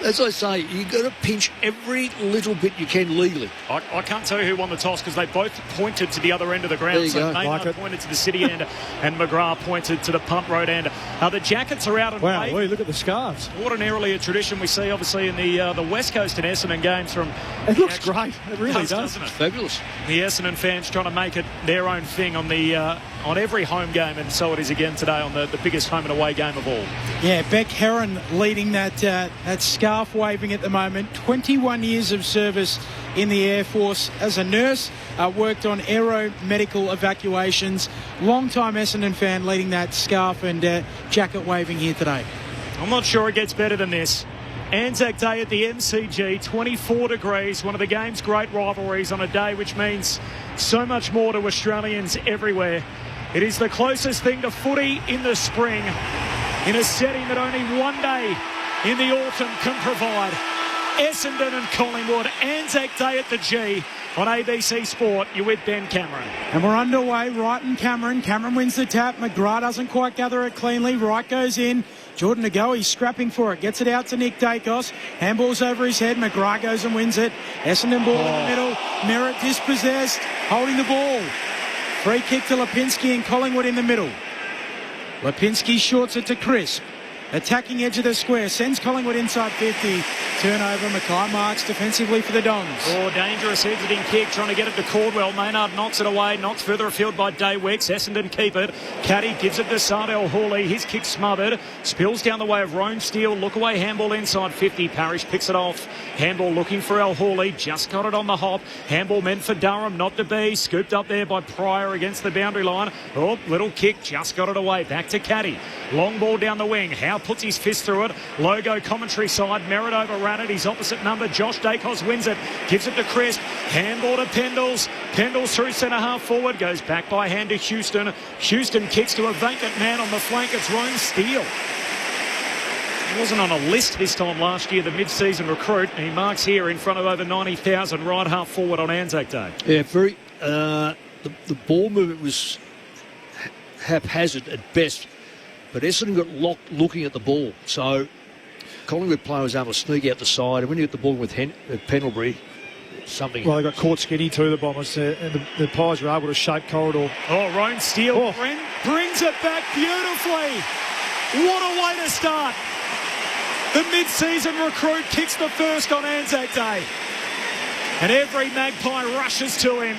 [SPEAKER 1] As I say, you've got to pinch every little bit you can legally.
[SPEAKER 8] I can't tell you who won the toss because they both pointed to the other end of the ground. So Neymar pointed to the city end and McGrath pointed to the punt road end. The jackets are out and
[SPEAKER 10] wow, look at the scarves.
[SPEAKER 8] Ordinarily a tradition we see, obviously, in the West Coast and Essendon games from...
[SPEAKER 10] It looks great. It really does.
[SPEAKER 8] Doesn't it?
[SPEAKER 1] Fabulous.
[SPEAKER 8] The Essendon fans trying to make it their own thing on every home game, and so it is again today on the biggest home and away game of all.
[SPEAKER 9] Yeah, Beck Heron leading that scarf waving at the moment. 21 years of service in the Air Force as a nurse, worked on aeromedical evacuations. Long-time Essendon fan leading that scarf and jacket waving here today.
[SPEAKER 8] I'm not sure it gets better than this. Anzac Day at the MCG, 24 degrees, one of the game's great rivalries on a day which means so much more to Australians everywhere. It is the closest thing to footy in the spring, in a setting that only one day in the autumn can provide. Essendon and Collingwood, Anzac Day at the G on ABC Sport. You're with Ben Cameron.
[SPEAKER 9] And we're underway. Wright and Cameron. Cameron wins the tap. McGrath doesn't quite gather it cleanly. Wright goes in. Jordan Ngoe scrapping for it. Gets it out to Nick Dacos. Handball's over his head. McGrath goes and wins it. Essendon ball in the middle. Merritt dispossessed. Holding the ball. Free kick to Lipinski and Collingwood in the middle. Lipinski shorts it to Crisp. Attacking edge of the square. Sends Collingwood inside 50. Turnover. Mackay marks defensively for the Dons.
[SPEAKER 8] Oh, dangerous exiting kick. Trying to get it to Caldwell. Maynard knocks it away. Knocks further afield by Daywicks. Essendon keep it. Caddy gives it to Sardell Hawley. His kick smothered. Spills down the way of Rome Steele. Look away handball inside 50. Parrish picks it off. Handball looking for El Hawley. Just got it on the hop. Handball meant for Durham. Not to be. Scooped up there by Pryor against the boundary line. Oh, little kick. Just got it away. Back to Caddy. Long ball down the wing. Howe puts his fist through it. Logo commentary side. Merritt overran it. His opposite number. Josh Dacos wins it. Gives it to Crisp. Handball to Pendles. Pendles through centre half forward. Goes back by hand to Houston. Houston kicks to a vacant man on the flank. It's Rome Steele. He wasn't on a list this time last year, the mid-season recruit. He marks here in front of over 90,000 right half forward on Anzac Day.
[SPEAKER 1] Yeah, very. The ball movement was haphazard at best, but Essendon got locked looking at the ball. So Collingwood player was able to sneak out the side, and when you get the ball with Pendlebury, something.
[SPEAKER 10] Well, they got caught skinny too, the Bombers. And the Pies were able to shape corridor.
[SPEAKER 8] Oh, Rome Steele brings it back beautifully. What a way to start. The mid-season recruit kicks the first on Anzac Day. And every Magpie rushes to him.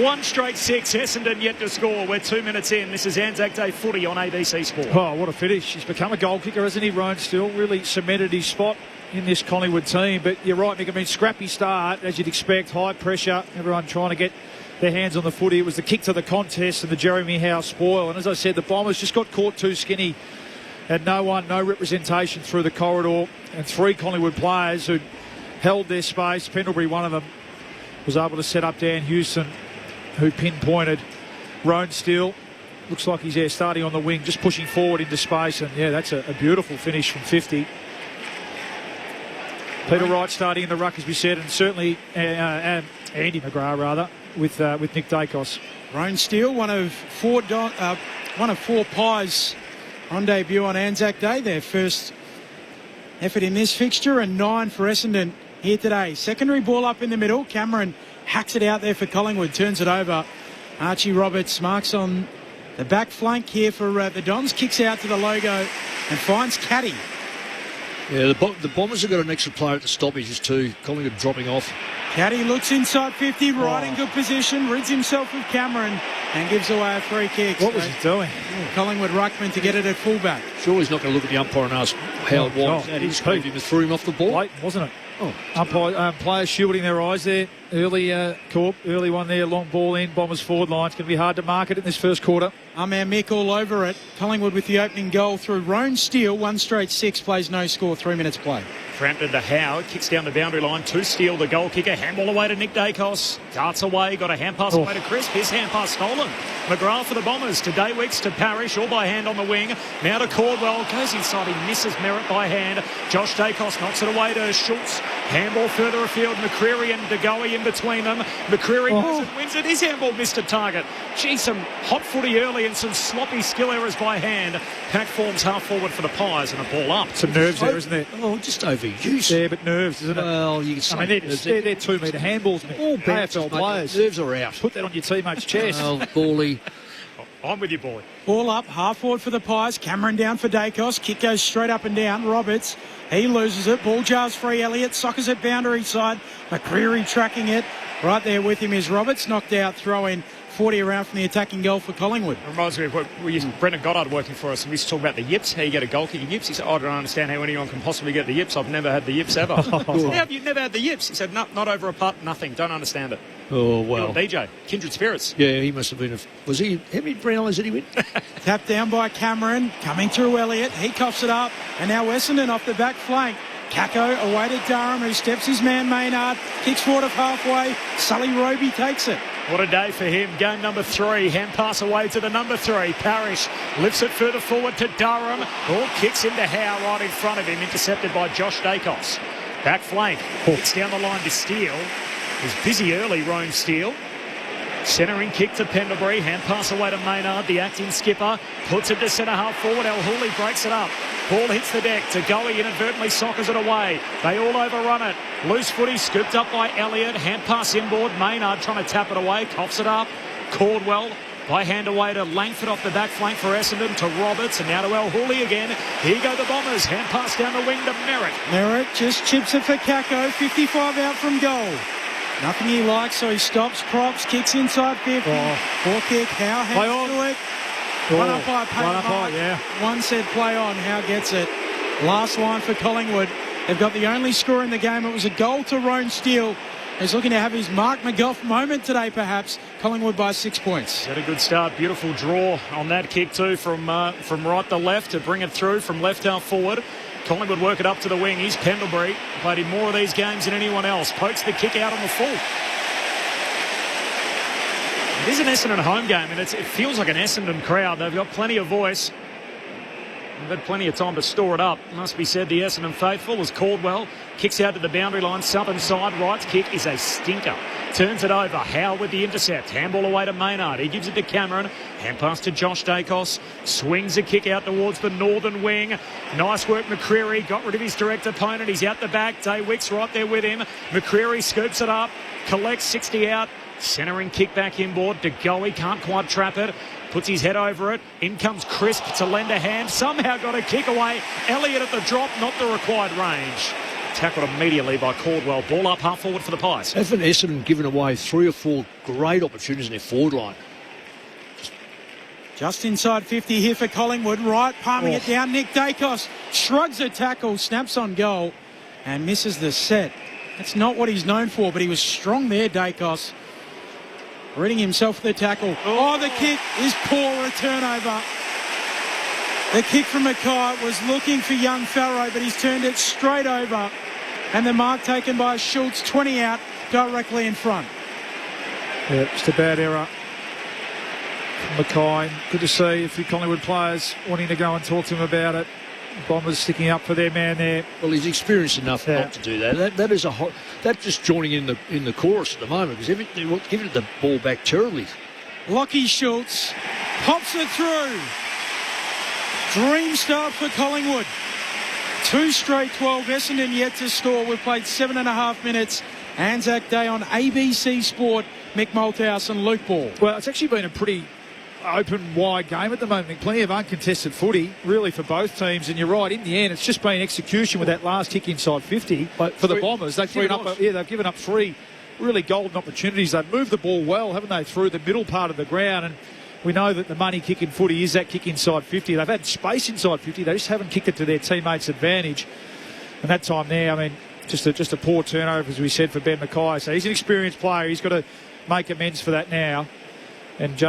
[SPEAKER 8] One straight six. Essendon yet to score. We're 2 minutes in. This is Anzac Day footy on ABC Sport.
[SPEAKER 10] Oh, what a finish. He's become a goal kicker, hasn't he, Ryan Steele? Really cemented his spot in this Collingwood team. But you're right, Nick. I mean, scrappy start, as you'd expect. High pressure. Everyone trying to get their hands on the footy. It was the kick to the contest and the Jeremy Howe spoil. And as I said, the Bombers just got caught too skinny. Had no representation through the corridor, and three Collingwood players who held their space. Pendlebury, one of them, was able to set up Dan Houston, who pinpointed Rone Steele. Looks like he's starting on the wing, just pushing forward into space, and that's a beautiful finish from 50. Peter Wright starting in the ruck, as we said, and certainly Andy McGrath rather with Nick Dacos.
[SPEAKER 9] Rone Steele, one of four Pies on debut on Anzac Day, their first effort in this fixture, and 9 for Essendon here today. Secondary ball up in the middle. Cameron hacks it out there for Collingwood, turns it over. Archie Roberts marks on the back flank here for the Dons, kicks out to the logo and finds Caddy.
[SPEAKER 1] Yeah, the Bombers have got an extra player at the stoppages too. Collingwood dropping off.
[SPEAKER 9] Caddy looks inside 50, right in good position, rids himself of Cameron and gives away a free kick.
[SPEAKER 10] What was he doing?
[SPEAKER 9] Collingwood ruckman to get it at fullback.
[SPEAKER 1] Surely he's not going to look at the umpire and ask how it was. He just threw him off the ball.
[SPEAKER 10] Late, wasn't it? Players shielding their eyes there. Early one there, long ball in, Bombers forward line. It's going to be hard to mark it in this first quarter.
[SPEAKER 9] Our man Mick all over it. Collingwood with the opening goal through Rone Steele. 1 straight 6, plays no score, 3 minutes play.
[SPEAKER 8] Frampton to Howe, kicks down the boundary line to Steele, the goal kicker. Handball away to Nick Dacos. Darts away, got a hand pass away to Crisp. His hand pass stolen. McGrath for the Bombers to Daywicks to Parrish, all by hand on the wing. Now to Caldwell, goes inside, he misses Merritt by hand. Josh Dacos knocks it away to Schultz. Handball further afield, McCreary and DeGoey in between them. McCreary wins it. His handball missed a target. Gee, some hot footy early and some sloppy skill errors by hand. Pack forms half forward for the Pies and a ball up.
[SPEAKER 10] Some nerves there, isn't there?
[SPEAKER 1] Oh, just overuse.
[SPEAKER 10] Yeah, but nerves, isn't it?
[SPEAKER 1] Well, you can say
[SPEAKER 10] they're 2 metre handballs.
[SPEAKER 1] All
[SPEAKER 10] AFL players.
[SPEAKER 1] Nerves are out.
[SPEAKER 10] Put that on your teammate's chest.
[SPEAKER 1] Well, Bally.
[SPEAKER 8] I'm with you, boy.
[SPEAKER 9] Ball up, half forward for the Pies. Cameron down for Dacos. Kick goes straight up and down. Roberts, he loses it. Ball jars free. Elliott soccers it boundary side. McCreary tracking it. Right there with him is Roberts. Knocked out, throw in 40 around from the attacking goal for Collingwood.
[SPEAKER 8] Reminds me of what we used Brendan Goddard working for us, and we used to talk about the yips, how you get a goal kicking yips. He said, I don't understand how anyone can possibly get the yips. I've never had the yips ever. How have you never had the yips? He said, no, not over a putt, nothing. Don't understand it.
[SPEAKER 1] Oh, well.
[SPEAKER 8] DJ, kindred spirits.
[SPEAKER 1] Yeah, he must have been was he, how many Brownlows did he win?
[SPEAKER 9] Tapped down by Cameron, coming through Elliott. He coughs it up, and now Essendon off the back flank. Kako away to Durham, who steps his man Maynard, kicks forward of halfway. Sully Roby takes it.
[SPEAKER 8] What a day for him. Game number 3. Hand pass away to the number 3. Parrish lifts it further forward to Durham. Ball kicks into Howe right in front of him. Intercepted by Josh Dacos. Back flank. Hits down the line to Steele. He's busy early, Rome Steele. Centering kick to Pendlebury. Hand pass away to Maynard, the acting skipper. Puts it to centre half forward. El Hooley breaks it up. Ball hits the deck. Tagoe inadvertently soccers it away. They all overrun it. Loose footy scooped up by Elliott. Hand pass inboard. Maynard trying to tap it away. Coughs it up. Caldwell by hand away to Langford off the back flank for Essendon to Roberts. And now to El Hooley again. Here go the Bombers. Hand pass down the wing to Merritt.
[SPEAKER 9] Merritt just chips it for Kako. 55 out from goal. Nothing he likes, so he stops, props, kicks inside 50. Ball kick, Howe hands to it. One up by,
[SPEAKER 10] yeah.
[SPEAKER 9] One said play on, Howe gets it. Last line for Collingwood. They've got the only score in the game. It was a goal to Rone Steele. He's looking to have his Mark McGough moment today, perhaps. Collingwood by 6 points.
[SPEAKER 8] Had a good start. Beautiful draw on that kick too from right to left to bring it through from left half forward. Collingwood work it up to the wing. He's Pendlebury. Played in more of these games than anyone else. Pokes the kick out on the full. It is an Essendon home game, and it feels like an Essendon crowd. They've got plenty of voice. They've had plenty of time to store it up. Must be said, the Essendon faithful as Caldwell kicks out to the boundary line. Southern side. Right's kick is a stinker. Turns it over. Howe with the intercept. Handball away to Maynard. He gives it to Cameron. Hand pass to Josh Dacos. Swings a kick out towards the northern wing. Nice work, McCreary. Got rid of his direct opponent. He's out the back. Daywick's right there with him. McCreary scoops it up. Collects 60 out. Centering kick back inboard. DeGoey can't quite trap it. Puts his head over it. In comes Crisp to lend a hand. Somehow got a kick away. Elliott at the drop. Not the required range. Tackled immediately by Caldwell. Ball up half forward for the Pies.
[SPEAKER 1] Haven't Essendon given away 3 or 4 great opportunities in their forward line?
[SPEAKER 9] Just inside 50 here for Collingwood. Right, palming it down. Nick Dacos shrugs a tackle, snaps on goal, and misses the set. That's not what he's known for, but he was strong there, Dacos. Reading himself for the tackle. Oh, the kick is poor, a turnover. The kick from Mackay was looking for young Farrow, but he's turned it straight over. And the mark taken by Schultz, 20 out, directly in front.
[SPEAKER 10] Yeah, just a bad error from Mackay. Good to see a few Collingwood players wanting to go and talk to him about it. Bombers sticking up for their man there.
[SPEAKER 1] Well, he's experienced enough not to do that. That is that's just joining in the chorus at the moment, because they're giving the ball back terribly.
[SPEAKER 9] Lockie Schultz pops it through. Dream start for Collingwood. 2 straight 12. Essendon yet to score. We've played 7.5 minutes. Anzac Day on ABC Sport. Mick Malthouse and Luke Ball.
[SPEAKER 10] Well, it's actually been a pretty open, wide game at the moment. Plenty of uncontested footy, really, for both teams. And you're right, in the end, it's just been execution with that last kick inside 50. But for the Bombers, they've given up 3 really golden opportunities. They've moved the ball well, haven't they, through the middle part of the ground. And we know that the money kick in footy is that kick inside 50. They've had space inside 50. They just haven't kicked it to their teammates' advantage. And that time there, I mean, just a poor turnover, as we said, for Ben Mackay. So he's an experienced player. He's got to make amends for that now. And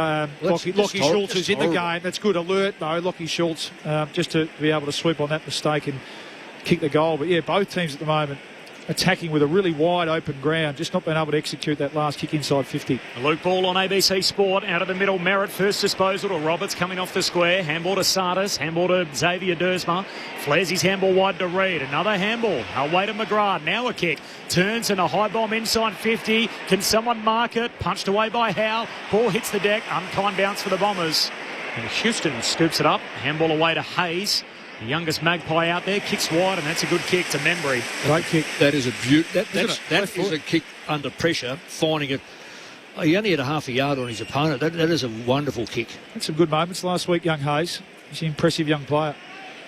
[SPEAKER 10] Lockie Schultz is in the game. That's good alert, though. Lockie Schultz, just to be able to sweep on that mistake and kick the goal. But, yeah, both teams at the moment attacking with a really wide open ground, just not being able to execute that last kick inside 50.
[SPEAKER 8] Luke Ball on ABC Sport, out of the middle. Merritt first disposal to Roberts coming off the square. Handball to Sardis, handball to Xavier Dersma. Flares his handball wide to Reid. Another handball away to McGrath. Now a kick. Turns and a high bomb inside 50. Can someone mark it? Punched away by Howe. Ball hits the deck. Unkind bounce for the Bombers. And Houston scoops it up. Handball away to Hayes. The youngest Magpie out there, kicks wide, and that's a good kick to Membry.
[SPEAKER 1] Great kick. That is a beaut. That is a kick under pressure, finding it he only had a half a yard on his opponent. That is a wonderful kick.
[SPEAKER 10] Had some good moments last week, young Hayes. He's an impressive young player.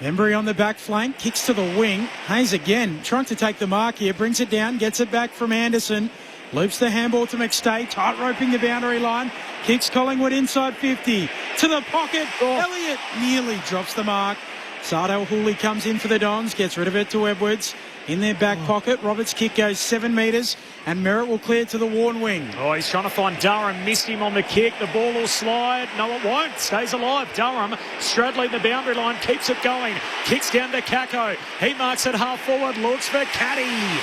[SPEAKER 9] Embry on the back flank, kicks to the wing. Hayes again, trying to take the mark here, brings it down, gets it back from Anderson. Loops the handball to McStay, tight roping the boundary line. Kicks Collingwood inside 50. To the pocket, Elliott nearly drops the mark. Sardell Hooley comes in for the Dons, gets rid of it to Edwards. In their back pocket, Roberts' kick goes 7 metres and Merritt will clear to the Warren wing.
[SPEAKER 8] Oh, he's trying to find Durham, missed him on the kick. The ball will slide. No, it won't. Stays alive. Durham straddling the boundary line, keeps it going. Kicks down to Kako. He marks it half forward, looks for Caddy.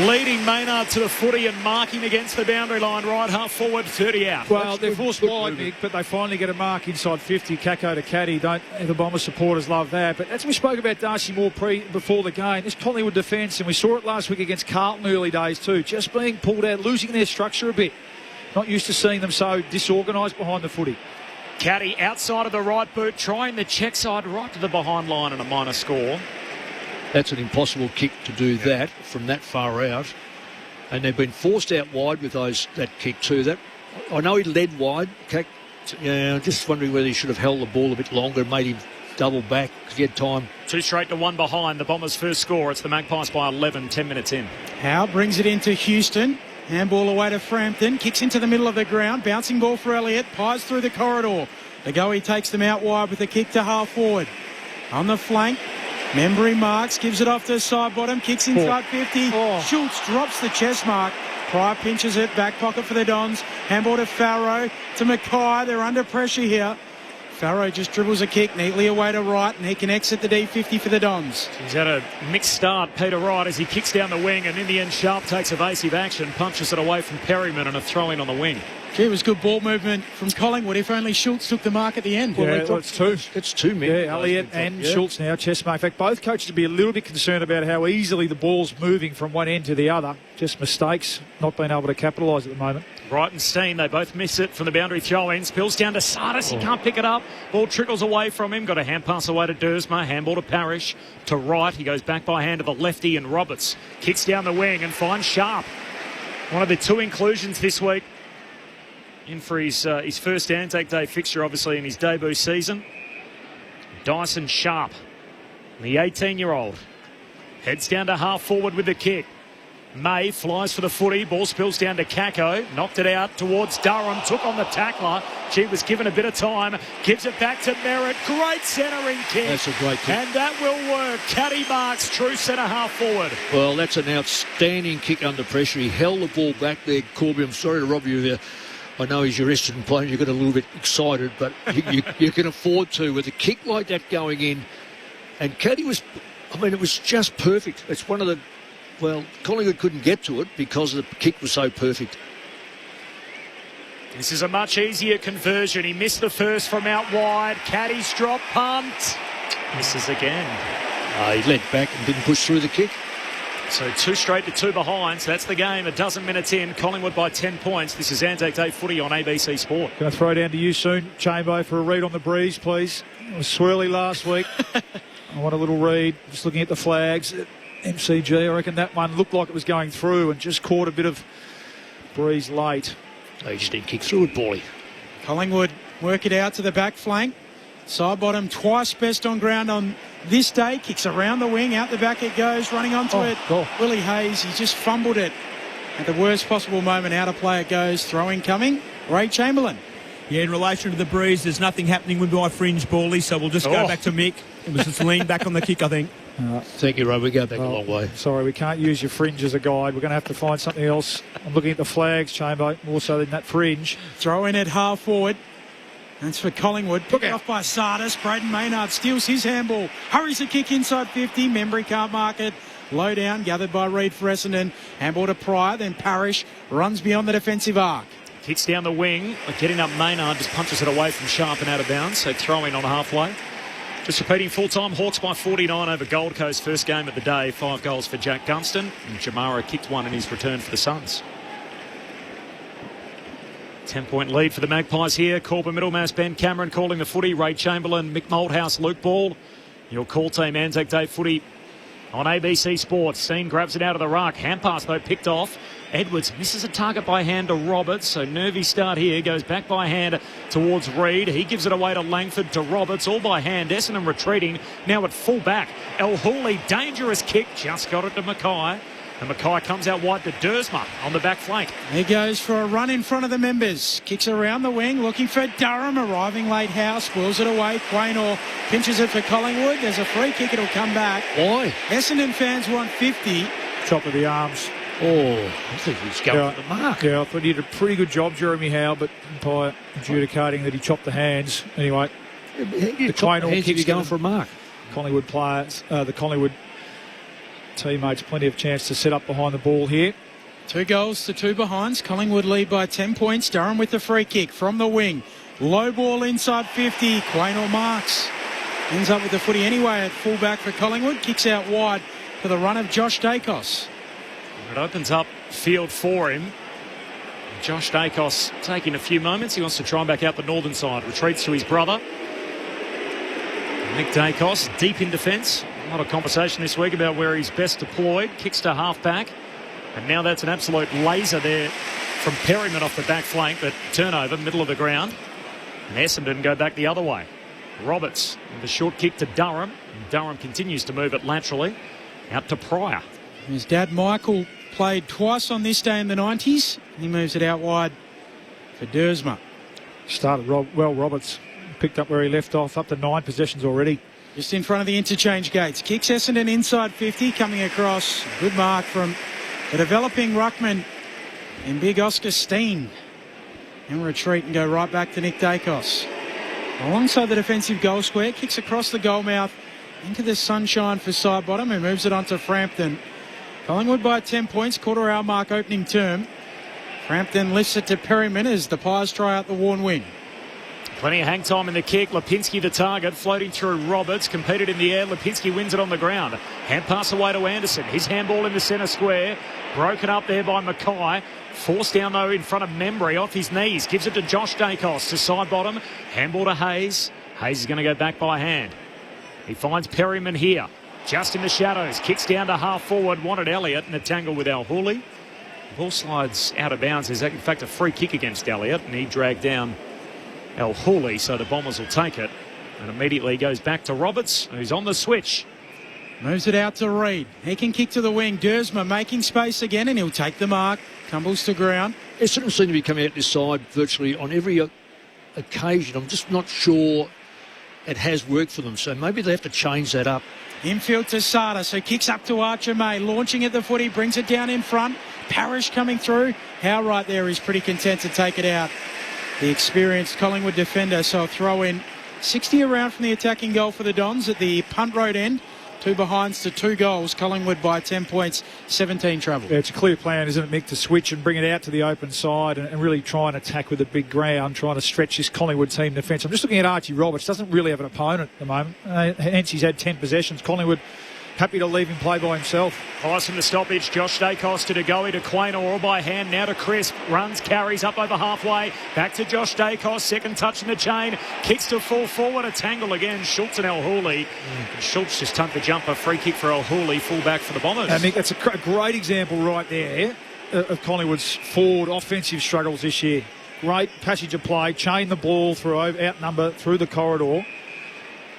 [SPEAKER 8] Leading Maynard to the footy and marking against the boundary line, right half forward, 30 out.
[SPEAKER 10] Well, they're forced wide, Nick, but they finally get a mark inside 50. Kako to Caddy. The Bombers supporters love that. But as we spoke about Darcy Moore before the game, this Collingwood defence, and we saw it last week against Carlton early days too, just being pulled out, losing their structure a bit. Not used to seeing them so disorganised behind the footy.
[SPEAKER 8] Caddy outside of the right boot, trying the check side right to the behind line and a minor score.
[SPEAKER 1] That's an impossible kick to do that from that far out. And they've been forced out wide with that kick too. That I know he led wide. Just wondering whether he should have held the ball a bit longer and made him double back because he had time.
[SPEAKER 8] 2 straight to 1 behind. The Bombers' first score. It's the Magpies by 11, 10 minutes in.
[SPEAKER 9] Howe brings it into Houston. Handball away to Frampton. Kicks into the middle of the ground. Bouncing ball for Elliott. Pies through the corridor. The goey takes them out wide with a kick to half forward. On the flank. Membry marks, gives it off to side bottom, kicks inside 50. Schultz drops the chest mark. Pryor pinches it, back pocket for the Dons. Handball to Farrow, to Mackay. They're under pressure here. Farrow just dribbles a kick neatly away to Wright, and he can exit the D50 for the Dons.
[SPEAKER 8] He's had a mixed start, Peter Wright, as he kicks down the wing, and in the end, Sharp takes evasive action, punches it away from Perryman, and a throw-in on the wing.
[SPEAKER 9] Gee, it was good ball movement from Collingwood. If only Schultz took the mark at the end.
[SPEAKER 10] It's two.
[SPEAKER 1] It's 2 men.
[SPEAKER 10] Yeah, Elliott and Schultz now, chest mark. In fact, both coaches would be a little bit concerned about how easily the ball's moving from one end to the other. Just mistakes, not being able to capitalise at the moment.
[SPEAKER 8] Wright and Steen, they both miss it from the boundary throw-in. Spills down to Sardis. He can't pick it up. Ball trickles away from him. Got a hand pass away to Dersma. Handball to Parrish. To Wright. He goes back by hand to the lefty and Roberts. Kicks down the wing and finds Sharp. One of the 2 inclusions this week. In for his first Anzac Day fixture, obviously, in his debut season. Dyson Sharp, the 18-year-old. Heads down to half forward with the kick. May flies for the footy. Ball spills down to Kako. Knocked it out towards Durham. Took on the tackler. She was given a bit of time. Gives it back to Merritt. Great centering kick.
[SPEAKER 1] That's a great kick.
[SPEAKER 8] And that will work. Caddy marks, true centre half forward.
[SPEAKER 1] Well, that's an outstanding kick under pressure. He held the ball back there, Corby. I'm sorry to rob you there. I know he's your Essendon player, you got a little bit excited, but you can afford to. With a kick like that going in, and Caddy was, it was just perfect. It's one of the, Collingwood couldn't get to it because the kick was so perfect.
[SPEAKER 8] This is a much easier conversion. He missed the first from out wide. Caddy's drop punt. Misses again.
[SPEAKER 1] He led back and didn't push through the kick.
[SPEAKER 8] So 2 straight to 2 behind. So that's the game. A dozen minutes in. Collingwood by 10 points. This is Anzac Day footy on ABC Sport.
[SPEAKER 10] Going to throw down to you soon, Chambo, for a read on the breeze, please. It was swirly last week. I want a little read. Just looking at the flags at MCG. I reckon that one looked like it was going through and just caught a bit of breeze late.
[SPEAKER 1] He just didn't kick through it, Paulie.
[SPEAKER 9] Collingwood work it out to the back flank. Side bottom twice best on ground on this day. Kicks around the wing, out the back it goes, running onto it. Willie Hayes, he just fumbled it at the worst possible moment. Out of play it goes, throwing coming. Ray Chamberlain.
[SPEAKER 13] Yeah, in relation to the breeze, there's nothing happening with my fringe, Bally, so we'll just go back to Mick. It was just lean back on the kick, I think.
[SPEAKER 1] Thank you, Ray. We go back a long way.
[SPEAKER 10] Sorry, we can't use your fringe as a guide. We're going to have to find something else. I'm looking at the flags, Chamber, more so than that fringe.
[SPEAKER 9] Throw in at half forward. That's for Collingwood. Picked off by Sardis. Braden Maynard steals his handball. Hurries a kick inside 50. Membry can't mark it. Low down, gathered by Reid for Essendon. Handball to Pryor, then Parrish runs beyond the defensive arc.
[SPEAKER 8] Kicks down the wing, getting up Maynard, just punches it away from Sharp and out of bounds. So throwing on halfway. Just repeating full-time, Hawks by 49 over Gold Coast. First game of the day, 5 goals for Jack Gunston. And Jamara kicked one in his return for the Suns. 10-point lead for the Magpies here. Corba, Middlemass, Ben Cameron calling the footy. Ray Chamberlain, Mick Malthouse, Luke Ball. Your call team, Anzac Day footy on ABC Sports. Steen grabs it out of the ruck. Hand pass, though, picked off. Edwards misses a target by hand to Roberts, so nervy start here. Goes back by hand towards Reid. He gives it away to Langford, to Roberts, all by hand. Essendon retreating now at full back. El Hooley, dangerous kick, just got it to Mackay. And Mackay comes out wide to Dersma on the back flank.
[SPEAKER 9] He goes for a run in front of the members. Kicks around the wing, looking for Durham. Arriving late, House wheels it away. Quaynor pinches it for Collingwood. There's a free kick. It'll come back.
[SPEAKER 1] Why?
[SPEAKER 9] Essendon fans want 50.
[SPEAKER 10] Top of the arms.
[SPEAKER 1] Oh, I think he's going for the mark.
[SPEAKER 10] Yeah, I thought he did a pretty good job, Jeremy Howe, but by adjudicating that he chopped the hands. Anyway,
[SPEAKER 1] the Quaynor kick's going for a mark.
[SPEAKER 10] Collingwood players, the Collingwood teammates, plenty of chance to set up behind the ball here.
[SPEAKER 9] 2 goals to 2 behinds. Collingwood lead by 10 points. Durham with the free kick from the wing. Low ball inside 50. Quaynor marks. Ends up with the footy anyway at fullback for Collingwood. Kicks out wide for the run of Josh Dacos.
[SPEAKER 8] It opens up field for him. Josh Dacos taking a few moments. He wants to try and back out the northern side. Retreats to his brother. Nick Dacos deep in defence. A lot of conversation this week about where he's best deployed. Kicks to half-back. And now that's an absolute laser there from Perryman off the back flank, but turnover, middle of the ground. And Essendon go back the other way. Roberts with the short kick to Durham. And Durham continues to move it laterally out to Pryor.
[SPEAKER 9] His dad, Michael, played twice on this day in the 90s. He moves it out wide for Dersma.
[SPEAKER 10] Started well, Roberts. Picked up where he left off, up to 9 possessions already.
[SPEAKER 9] Just in front of the interchange gates. Kicks Essendon inside 50, coming across. Good mark from the developing ruckman in big Oscar Steen. And retreat and go right back to Nick Dacos. Alongside the defensive goal square, kicks across the goal mouth into the sunshine for side bottom, who moves it on to Frampton. Collingwood by 10 points, quarter hour mark opening term. Frampton lifts it to Perryman as the Pies try out the worn wing.
[SPEAKER 8] Plenty of hang time in the kick. Lipinski the target, floating through Roberts, competed in the air. Lipinski wins it on the ground. Hand pass away to Anderson. His handball in the centre square. Broken up there by Mackay. Forced down though in front of Membry off his knees. Gives it to Josh Dacos to side bottom. Handball to Hayes. Hayes is going to go back by hand. He finds Perryman here. Just in the shadows. Kicks down to half forward. Wanted Elliott in a tangle with El Hooley. Ball slides out of bounds. There's in fact a free kick against Elliott, and he dragged down El Hooley, so the Bombers will take it. And immediately goes back to Roberts, who's on the switch.
[SPEAKER 9] Moves it out to Reid. He can kick to the wing. Dersma making space again, and he'll take the mark. Tumbles to ground.
[SPEAKER 1] Essendon seem to be coming out this side virtually on every occasion. I'm just not sure it has worked for them, so maybe they have to change that up.
[SPEAKER 9] Infield to Sada, so kicks up to Archer May. Launching at the footy, brings it down in front. Parrish coming through. Howe right there is pretty content to take it out. The experienced Collingwood defender, so a throw in 60 around from the attacking goal for the Dons at the punt road end. 2 behinds to 2 goals. Collingwood by 10 points, 17 travel.
[SPEAKER 10] Yeah, it's a clear plan, isn't it, Mick, to switch and bring it out to the open side and really try and attack with a big ground, trying to stretch this Collingwood team defence. I'm just looking at Archie Roberts. Doesn't really have an opponent at the moment. Hence he's had 10 possessions. Collingwood happy to leave him play by himself.
[SPEAKER 8] Pass from the stoppage. Josh Dacos to Degoe to Quaynor, all by hand. Now to Crisp. Runs, carries up over halfway. Back to Josh Dacos. Second touch in the chain. Kicks to full forward. A tangle again. Schultz and El Hooley. Schultz just tunked the jumper. Free kick for El Hooley. Full back for the Bombers.
[SPEAKER 10] I mean, that's a great example right there of Collingwood's forward offensive struggles this year. Great passage of play. Chain the ball through, outnumber through the corridor.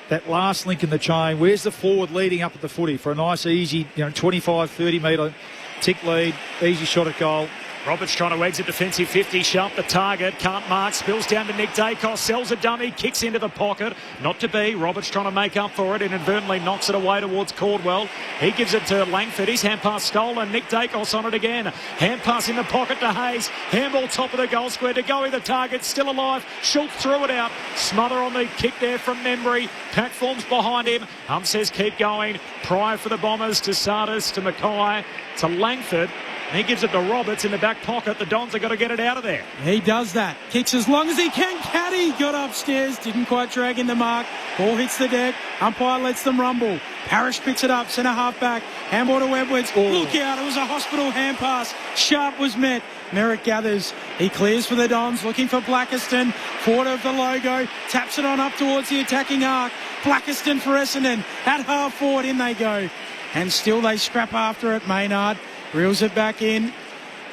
[SPEAKER 10] That last link in the chain, where's the forward leading up at the footy for a nice, easy, 25, 30 metre tick lead, easy shot at goal.
[SPEAKER 8] Roberts trying to exit defensive 50, sharp the target, can't mark, spills down to Nick Dacos, sells a dummy, kicks into the pocket, not to be. Roberts trying to make up for it, inadvertently knocks it away towards Caldwell. He gives it to Langford, his hand pass stolen, Nick Dacos on it again. Hand pass in the pocket to Hayes, handball top of the goal square to go with the target, still alive. Schultz threw it out, smother on the kick there from Membry. Pack forms behind him, says keep going. Pryor for the Bombers to Sardis, to Mackay, to Langford. He gives it to Roberts in the back pocket. The Dons have got to get it out of there.
[SPEAKER 9] He does that. Kicks as long as he can. Caddy got upstairs. Didn't quite drag in the mark. Ball hits the deck. Umpire lets them rumble. Parrish picks it up. Centre half back. Handball to Edwards. Look out. It was a hospital hand pass. Sharp was met. Merrick gathers. He clears for the Dons. Looking for Blackiston. Forward of the logo. Taps it on up towards the attacking arc. Blackiston for Essendon. At half forward. In they go. and still they scrap after it. Maynard reels it back in.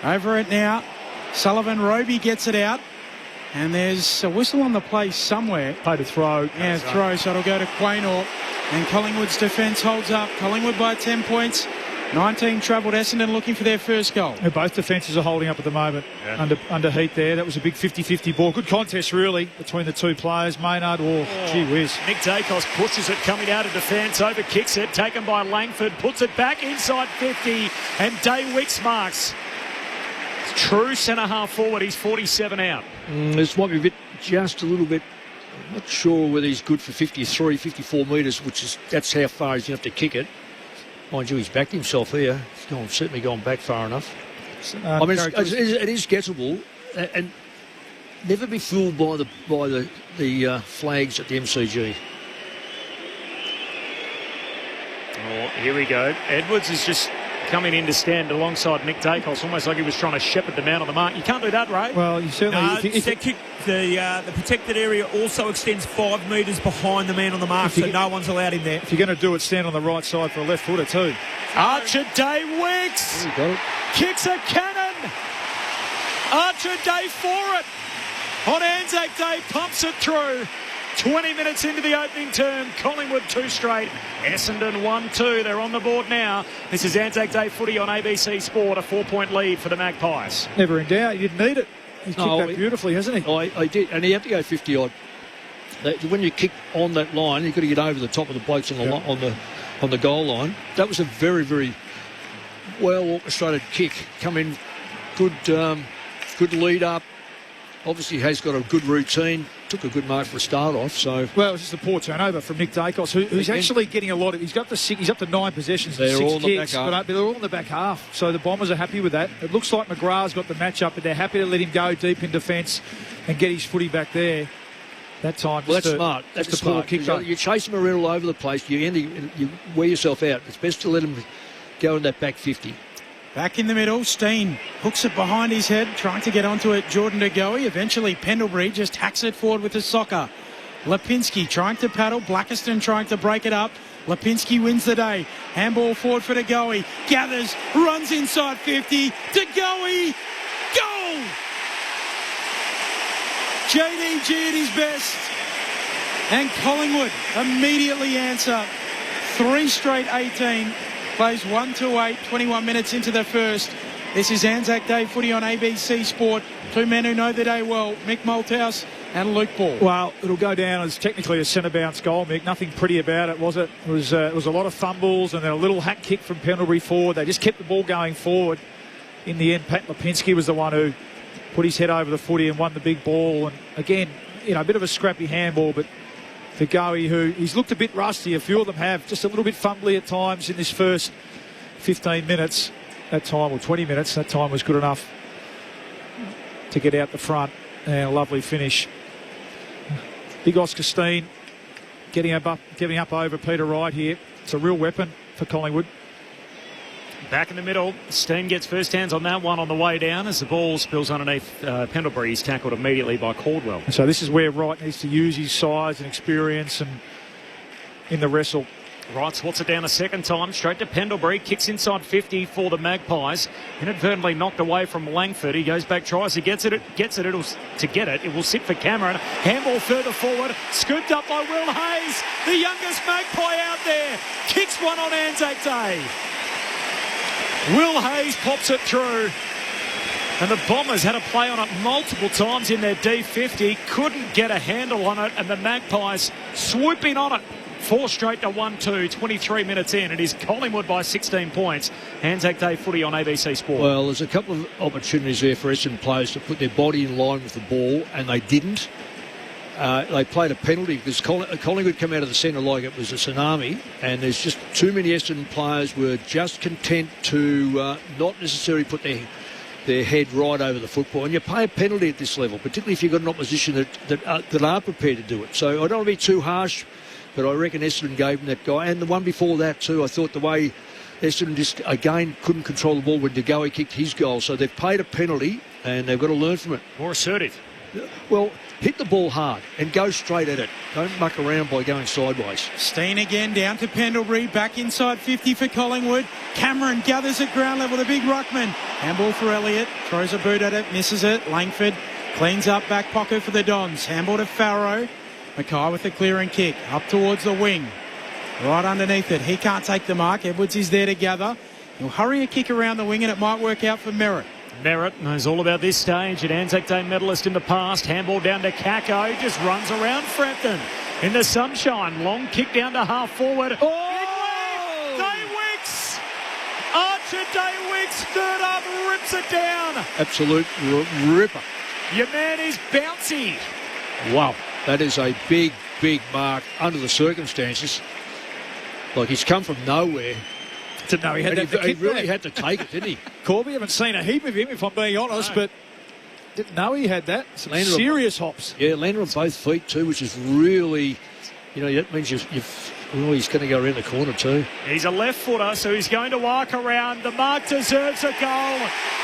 [SPEAKER 9] Over it now. Sullivan Roby gets it out. And there's a whistle on the play somewhere.
[SPEAKER 10] Played a throw.
[SPEAKER 9] Yeah, throw, so it'll go to Quaynor. And Collingwood's defence holds up. Collingwood by 10 points. 19 travelled. Essendon looking for their first goal.
[SPEAKER 10] Both defences are holding up at the moment. Under heat there. That was a big 50-50 ball. Good contest, really, between the two players. Maynard, gee whiz.
[SPEAKER 8] Nick Dacos pushes it, coming out of defence, over kicks it, taken by Langford, puts it back inside 50, and Day Wicks marks. True centre-half forward, he's 47 out.
[SPEAKER 1] This might be just a little bit, I'm not sure whether he's good for 53, 54 metres, that's how far he's going to have to kick it. Mind you, he's backed himself here. He's certainly gone back far enough. I mean, it is gettable, and never be fooled by the flags at the MCG.
[SPEAKER 8] Oh, here we go. Edwards is just coming in to stand alongside Nick Dacos, almost like he was trying to shepherd the man on the mark. You can't do that, Ray.
[SPEAKER 10] Well, you certainly...
[SPEAKER 13] The protected area also extends 5 metres behind the man on the mark, so no one's allowed in there.
[SPEAKER 10] If you're going to do it, stand on the right side for a left footer too.
[SPEAKER 8] Archer Day Wicks kicks a cannon. Archer Day for it. On Anzac Day, pumps it through. 20 minutes into the opening term, Collingwood 2 straight, Essendon 1-2. They're on the board now. This is Anzac Day footy on ABC Sport, a 4-point lead for the Magpies.
[SPEAKER 10] Never in doubt, he didn't need it. He's kicked that beautifully, hasn't he?
[SPEAKER 1] I did, and he had to go 50-odd. When you kick on that line, you've got to get over the top of the blokes on the goal line. That was a very, very well orchestrated kick. Come in, good lead up. Obviously has got a good routine. Took a good mark for a start off. So
[SPEAKER 10] well, it's just a poor turnover from Nick Dacos, who's actually getting a lot of. He's up to 9 possessions and 6 kicks, but they're all in the back half. So the Bombers are happy with that. It looks like McGrath's got the match up, but they're happy to let him go deep in defence and get his footy back there. That time,
[SPEAKER 1] well, that's smart. That's a smart kick. You chase them around all over the place. You wear yourself out. It's best to let them go in that back 50.
[SPEAKER 9] Back in the middle, Steen hooks it behind his head, trying to get onto it. Jordan De Goey. Eventually, Pendlebury just hacks it forward with his soccer. Lipinski trying to paddle. Blackiston trying to break it up. Lipinski wins the day. Handball forward for De Goey. Gathers, runs inside 50. De Goey, goal! JDG at his best. And Collingwood immediately answer. 3 straight 18. Plays 1-8, 21 minutes into the first. This is Anzac Day footy on ABC Sport. 2 men who know the day well, Mick Malthouse and Luke Ball.
[SPEAKER 10] Well, it'll go down as technically a centre bounce goal, Mick. Nothing pretty about it, was it? It was a lot of fumbles and then a little hack kick from Pendlebury forward. They just kept the ball going forward. In the end, Pat Lipinski was the one who put his head over the footy and won the big ball. And again, a bit of a scrappy handball, but for Goey, who he's looked a bit rusty. A few of them have, just a little bit fumbly at times in this first 15 minutes. That time, or 20 minutes, that time was good enough to get out the front. And a lovely finish. Big Oscar Steen getting up over Peter Wright here. It's a real weapon for Collingwood.
[SPEAKER 8] Back in the middle, Steen gets first hands on that one on the way down as the ball spills underneath Pendlebury. He's tackled immediately by Caldwell.
[SPEAKER 10] So this is where Wright needs to use his size and experience and in the wrestle.
[SPEAKER 8] Wright swats it down a second time, straight to Pendlebury, kicks inside 50 for the Magpies. Inadvertently knocked away from Langford. He goes back, tries to get it. It will sit for Cameron. Handball further forward, scooped up by Will Hayes, the youngest Magpie out there. Kicks one on Anzac Day. Will Hayes pops it through. And the Bombers had a play on it multiple times in their D50. Couldn't get a handle on it. And the Magpies swooping on it. 4 straight to 1-2. 23 minutes in. It is Collingwood by 16 points. Anzac Day footy on ABC Sport.
[SPEAKER 1] Well, there's a couple of opportunities there for Essendon players to put their body in line with the ball. And they didn't. They played a penalty because Collingwood come out of the centre like it was a tsunami, and there's just too many Essendon players were just content to not necessarily put their head right over the football. And you pay a penalty at this level, particularly if you've got an opposition that are prepared to do it. So I don't want to be too harsh, but I reckon Essendon gave them that guy. And the one before that too, I thought the way Essendon just, again, couldn't control the ball when De Goey kicked his goal. So they've paid a penalty, and they've got to learn from it.
[SPEAKER 8] More assertive.
[SPEAKER 1] Well, hit the ball hard and go straight at it. Don't muck around by going sideways.
[SPEAKER 9] Steen again down to Pendlebury, back inside 50 for Collingwood. Cameron gathers at ground level, the big ruckman. Handball for Elliott, throws a boot at it, misses it. Langford cleans up back pocket for the Dons. Handball to Farrow. Mackay with a clearing kick, up towards the wing. Right underneath it, he can't take the mark. Edwards is there to gather. He'll hurry a kick around the wing and it might work out for Merritt.
[SPEAKER 8] Merritt knows all about this stage, an Anzac Day medalist in the past. Handball down to Kako, just runs around Frampton in the sunshine. Long kick down to half forward.
[SPEAKER 1] Oh!
[SPEAKER 8] Day-Wicks! Archer Day-Wicks, third up, rips it down.
[SPEAKER 1] Absolute ripper.
[SPEAKER 8] Your man is bouncy.
[SPEAKER 1] Wow, that is a big, big mark under the circumstances. Like, he's come from nowhere.
[SPEAKER 10] Didn't know he had that.
[SPEAKER 1] He really had to take it, didn't he?
[SPEAKER 10] Corby, haven't seen a heap of him, if I'm being honest, but didn't know he had that. Some serious hops.
[SPEAKER 1] Yeah, landed on both feet too, which is really, that means he's going to go around the corner too.
[SPEAKER 8] He's a left footer, so he's going to walk around. The mark deserves a goal.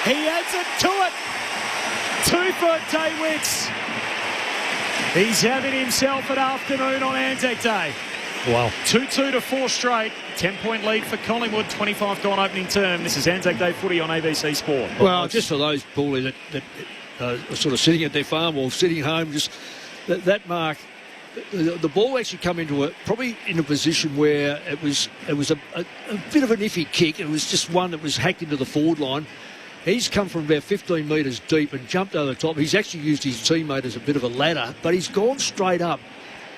[SPEAKER 8] He adds it to it. 2 for Day-Wicks. He's having himself an afternoon on Anzac Day.
[SPEAKER 1] Wow.
[SPEAKER 8] 2-2 to 4 straight. 10-point lead for Collingwood. 25 gone opening term. This is Anzac Day footy on ABC Sport.
[SPEAKER 1] Well, just for those, Paulie, that are sort of sitting at their farm or sitting home, just that mark, the ball actually come into probably in a position where it was a bit of an iffy kick. It was just one that was hacked into the forward line. He's come from about 15 metres deep and jumped over the top. He's actually used his teammate as a bit of a ladder, but he's gone straight up.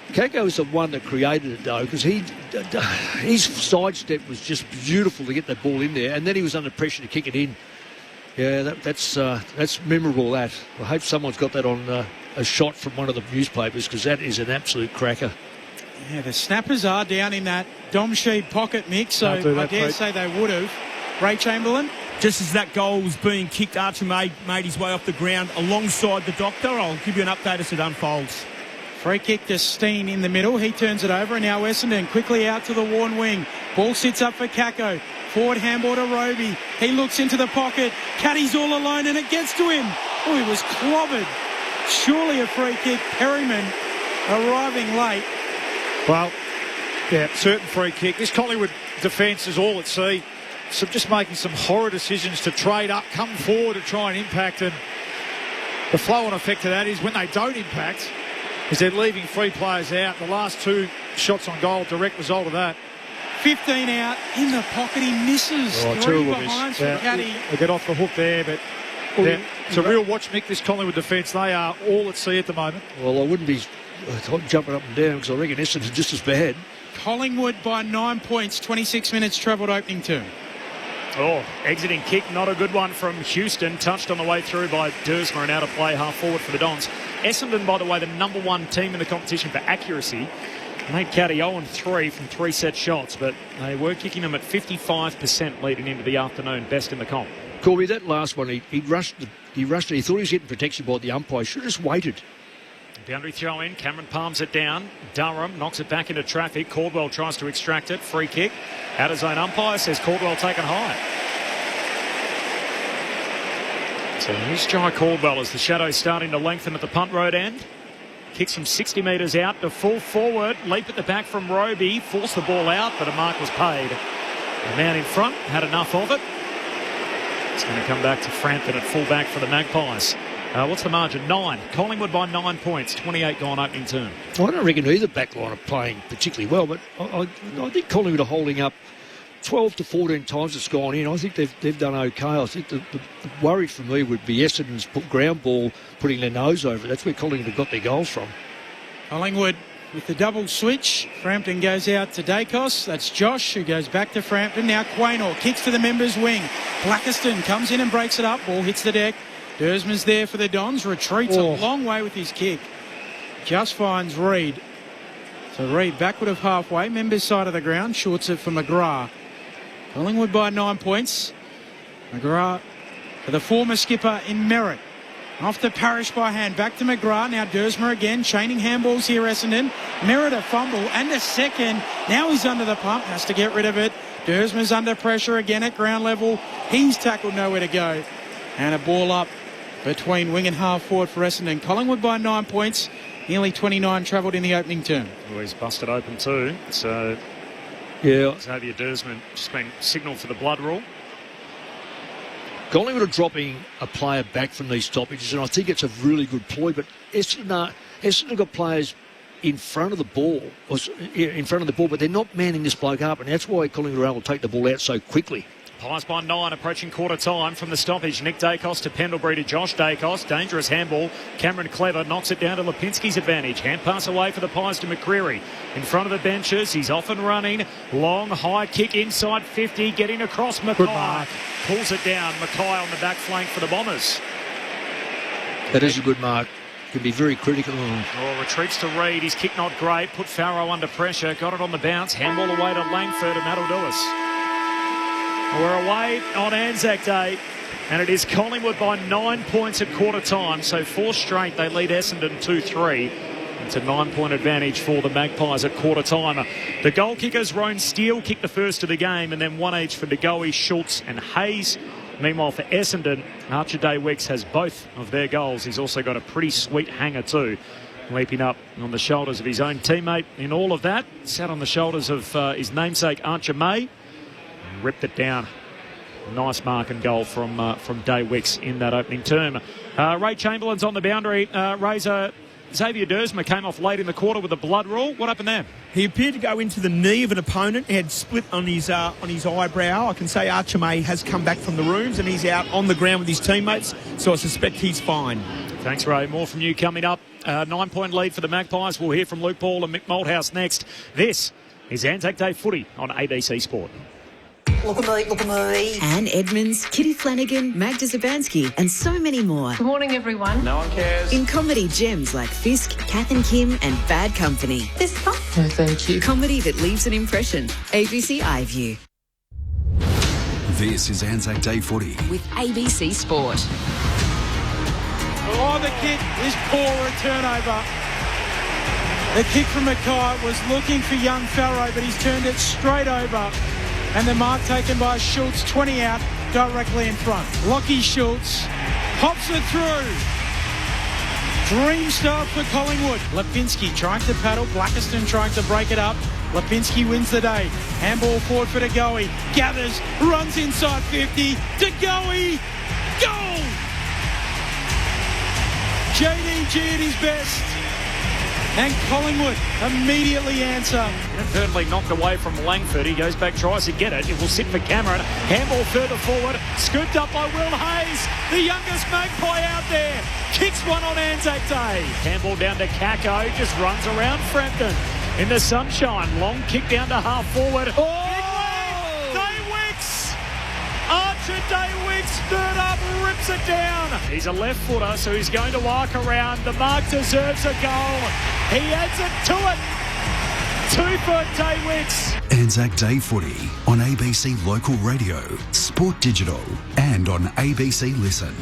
[SPEAKER 1] Kako is the one that created it, though, because his sidestep was just beautiful to get that ball in there, and then he was under pressure to kick it in. Yeah, that's memorable, that. I hope someone's got that on a shot from one of the newspapers, because that is an absolute cracker.
[SPEAKER 9] Yeah, the snappers are down in that Dom Sheed pocket mix, so I dare say they would have. Ray Chamberlain?
[SPEAKER 13] Just as that goal was being kicked, Archer made his way off the ground alongside the doctor. I'll give you an update as it unfolds.
[SPEAKER 9] Free kick to Steen in the middle. He turns it over, and now Essendon quickly out to the worn wing. Ball sits up for Kako. Forward handball to Roby. He looks into the pocket. Caddy's all alone, and it gets to him. Oh, he was clobbered. Surely a free kick. Perryman arriving late.
[SPEAKER 10] Well, yeah, certain free kick. This Collingwood defence is all at sea. So just making some horror decisions to trade up, come forward to try and impact, and the flow-on effect of that is when they don't impact, is they're leaving 3 players out. The last 2 shots on goal, direct result of that.
[SPEAKER 9] 15 out, in the pocket, he misses. 3 behind from Caddy.
[SPEAKER 10] They get off the hook there, but it's a real watch, Mick, this Collingwood defence. They are all at sea at the moment.
[SPEAKER 1] Well, I wouldn't be jumping up and down, because I reckon Essendon's just as bad.
[SPEAKER 9] Collingwood by 9 points, 26 minutes travelled opening term.
[SPEAKER 8] Oh, exiting kick, not a good one from Houston. Touched on the way through by Dersmer and out of play, half forward for the Dons. Essendon, by the way, the number 1 team in the competition for accuracy. Made Caddy 0-3 from 3 set shots, but they were kicking them at 55% leading into the afternoon, best in the comp.
[SPEAKER 1] Corby, that last one, he rushed it. He thought he was getting protection by the umpire. Should have just waited.
[SPEAKER 8] Boundary throw in. Cameron palms it down. Durham knocks it back into traffic. Caldwell tries to extract it. Free kick. Out of zone umpire says Caldwell taken high. So here's Jai Caldwell as the shadow's starting to lengthen at the punt road end. Kicks from 60 metres out to full forward. Leap at the back from Roby. Forced the ball out, but a mark was paid. The man in front had enough of it. It's going to come back to Frampton at full back for the Magpies. What's the margin? 9. Collingwood by 9 points. 28 gone opening term.
[SPEAKER 1] I don't reckon either backline are playing particularly well, but I think Collingwood are holding up 12 to 14 times it's gone in. I think they've done okay. I think the worry for me would be Essendon's ground ball putting their nose over it. That's where Collingwood have got their goals from.
[SPEAKER 9] Collingwood with the double switch. Frampton goes out to Dacos. That's Josh, who goes back to Frampton. Now Quaynor kicks to the members' wing. Blackiston comes in and breaks it up. Ball hits the deck. Dersman's there for the Dons. Retreats a long way with his kick. Just finds Reid. So Reid backward of halfway. Members' side of the ground. Shorts it for McGrath. Collingwood by 9 points. McGrath for the former skipper in Merritt. Off to Parrish by hand. Back to McGrath. Now Dersmer again. Chaining handballs here, Essendon. Merritt a fumble and a second. Now he's under the pump. Has to get rid of it. Dersmer's under pressure again at ground level. He's tackled, nowhere to go. And a ball up between wing and half forward for Essendon. Collingwood by 9 points, nearly 29 travelled in the opening term.
[SPEAKER 8] Oh, he's busted open too. So,
[SPEAKER 1] yeah,
[SPEAKER 8] Xavier Dersman just been signalled for the blood rule.
[SPEAKER 1] Collingwood are dropping a player back from these stoppages, and I think it's a really good ploy. But Essendon got players in front of the ball, but they're not manning this bloke up, and that's why Collingwood are able to take the ball out so quickly.
[SPEAKER 8] Pies by 9, approaching quarter time from the stoppage. Nick Dacos to Pendlebury to Josh Dacos. Dangerous handball. Cameron Clever knocks it down to Lipinski's advantage. Hand pass away for the Pies to McCreary. In front of the benches, he's off and running. Long, high kick inside 50, getting across Mackay. Pulls it down. Mackay on the back flank for the Bombers.
[SPEAKER 1] That is a good mark. Can be very critical.
[SPEAKER 8] Retreats to Reid. His kick not great. Put Farrow under pressure. Got it on the bounce. Handball away to Langford, and that'll do us. We're away on Anzac Day, and it is Collingwood by 9 points at quarter time. So 4 straight, they lead Essendon 2-3. It's a 9-point advantage for the Magpies at quarter time. The goal kickers, Roan Steele, kicked the first of the game, and then 1 each for DeGoey, Schultz and Hayes. Meanwhile, for Essendon, Archer Day-Wicks has both of their goals. He's also got a pretty sweet hanger too, leaping up on the shoulders of his own teammate. In all of that, sat on the shoulders of his namesake Archer May. Ripped it down. Nice mark and goal from Day-Wicks in that opening term. Ray Chamberlain's on the boundary. Razor, Xavier Dersma came off late in the quarter with a blood rule. What happened there?
[SPEAKER 13] He appeared to go into the knee of an opponent. He had split on his eyebrow. I can say Archer May has come back from the rooms and he's out on the ground with his teammates, so I suspect he's fine.
[SPEAKER 8] Thanks, Ray. More from you coming up. 9-point lead for the Magpies. We'll hear from Luke Ball and Mick Malthouse next. This is Anzac Day Footy on ABC Sport.
[SPEAKER 19] Look at me. Anne Edmonds, Kitty Flanagan, Magda Zabansky, and so many more.
[SPEAKER 20] Good morning, everyone.
[SPEAKER 19] No one cares. In comedy gems like Fisk, Kath and Kim, and Bad Company.
[SPEAKER 20] This fun? No, thank you.
[SPEAKER 19] Comedy that leaves an impression. ABC iView.
[SPEAKER 3] This is Anzac Day Footy
[SPEAKER 19] with ABC Sport.
[SPEAKER 9] Oh, the kick is poor, a turnover. The kick from Mackay was looking for young Farrow, but he's turned it straight over. And the mark taken by Schultz, 20 out, directly in front. Lockie Schultz pops it through. Dream start for Collingwood. Lipinski trying to paddle. Blackiston trying to break it up. Lipinski wins the day. Handball forward for DeGoey. Gathers, runs inside 50. DeGoey, goal! JDG at his best. And Collingwood immediately answer.
[SPEAKER 8] Inadvertently knocked away from Langford. He goes back, tries to get it. It will sit for Cameron. Handball further forward. Scooped up by Will Hayes. The youngest Magpie out there. Kicks one on Anzac Day. Handball down to Kako. Just runs around Frampton. In the sunshine. Long kick down to half forward.
[SPEAKER 9] Oh!
[SPEAKER 8] Day-Wicks! Archer Day-Wicks, third up, rips it down. He's a left footer, so he's going to arc around. The mark deserves a goal. He adds it to it. 2 for Day-Wicks.
[SPEAKER 3] Anzac Day Footy on ABC Local Radio, Sport Digital, and on ABC Listen.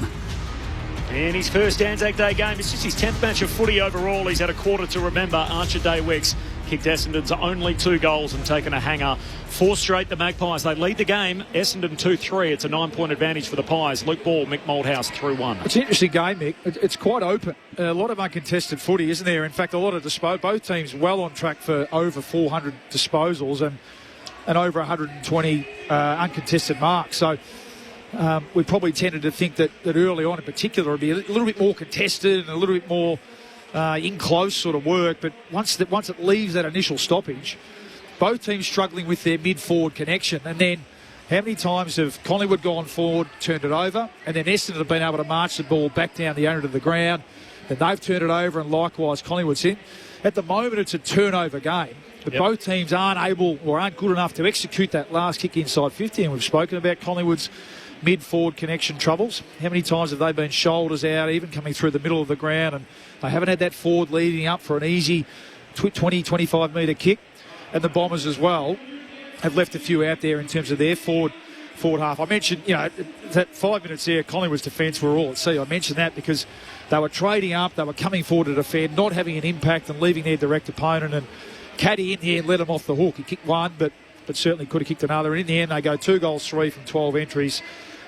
[SPEAKER 8] In his first Anzac Day game, it's just his 10th match of footy overall. He's had a quarter to remember. Archer Day-Wicks kicked Essendon's only 2 goals and taken a hanger. 4 straight, the Magpies. They lead the game. Essendon 2-3. It's a 9-point advantage for the Pies. Luke Ball, Mick Malthouse through 1.
[SPEAKER 10] It's an interesting game, Mick. It's quite open. A lot of uncontested footy, isn't there? In fact, a lot of both teams well on track for over 400 disposals and over 120 uncontested marks. So we probably tended to think that early on in particular it would be a little bit more contested and a little bit more in close sort of work, but once it leaves that initial stoppage, both teams struggling with their mid-forward connection. And then how many times have Collingwood gone forward, turned it over, and then Essendon have been able to march the ball back down the end of the ground, and they've turned it over, and likewise Collingwood's in. At the moment it's a turnover game, but both teams aren't able or aren't good enough to execute that last kick inside 50, and we've spoken about Collingwood's mid-forward connection troubles. How many times have they been shoulders out, even coming through the middle of the ground, and they haven't had that forward leading up for an easy 20, 25 metre kick. And the Bombers as well have left a few out there in terms of their forward half. I mentioned, that 5 minutes there, Collingwood's defence were all at sea. I mentioned that because they were trading up, they were coming forward to defend, not having an impact and leaving their direct opponent. And Caddy in here and let them off the hook. He kicked one, but certainly could have kicked another. And in the end, they go 2 goals, 3 from 12 entries.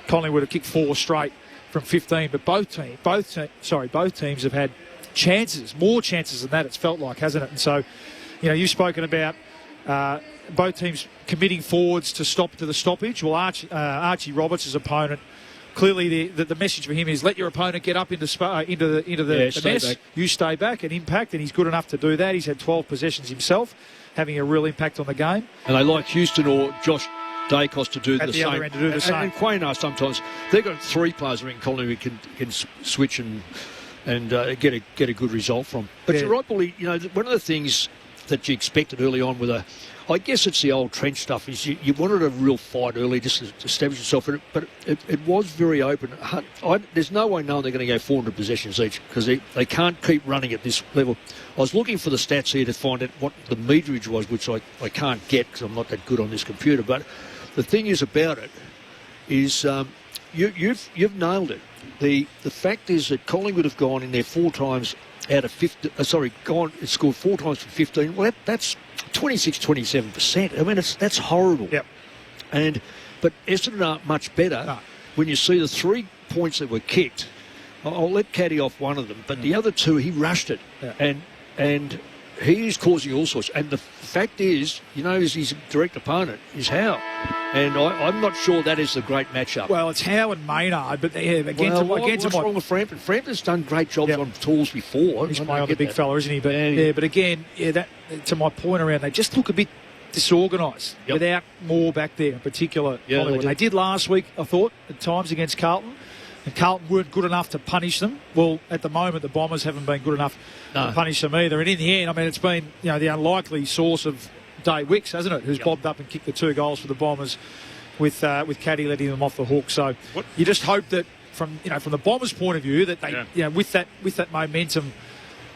[SPEAKER 10] Collingwood have kicked 4 straight from 15, but both teams have had chances, more chances than that, it's felt like, hasn't it? And so, you've spoken about both teams committing forwards to the stoppage. Well, Archie Roberts' opponent, clearly the message for him is let your opponent get up into the mess. Back. You stay back and impact, and he's good enough to do that. He's had 12 possessions himself, having a real impact on the game.
[SPEAKER 1] And they like Houston or Josh Dacos to do the same.
[SPEAKER 10] Other end to do the same.
[SPEAKER 1] And Quaynar sometimes, they've got 3 players in Collingwood who can switch and get a good result from. But you're right, Bully. One of the things that you expected early on with I guess it's the old trench stuff, is you wanted a real fight early just to establish yourself, but it was very open. There's no way knowing they're going to go 400 possessions each, because they can't keep running at this level. I was looking for the stats here to find out what the meterage was, which I can't get because I'm not that good on this computer. But the thing is about it is you've nailed it. The fact is that Collingwood have gone in there 4 times out of 50. Scored 4 times from 15. Well, that's 26-27%. I mean, that's horrible.
[SPEAKER 10] Yep.
[SPEAKER 1] But Essendon aren't much better when you see the 3 points that were kicked. I'll let Caddy off one of them, but the other 2 he rushed it, and he is causing all sorts. And the fact is, his direct opponent is Howe. And I'm not sure that is the great matchup.
[SPEAKER 10] Well, it's Howe and Maynard, but
[SPEAKER 1] what's wrong with Frampton? Frampton's done great jobs on tools before.
[SPEAKER 10] He's playing on the big fella, isn't he? But again, that to my point around, they just look a bit disorganised without more back there in particular. Yeah, they did last week, I thought, at times against Carlton. And Carlton weren't good enough to punish them. Well, at the moment, the Bombers haven't been good enough to punish them either. And in the end, I mean, it's been the unlikely source of Day Wicks, hasn't it? Who's bobbed up and kicked the 2 goals for the Bombers, with Caddy letting them off the hook. So you just hope that from the Bombers' point of view, that they with that momentum,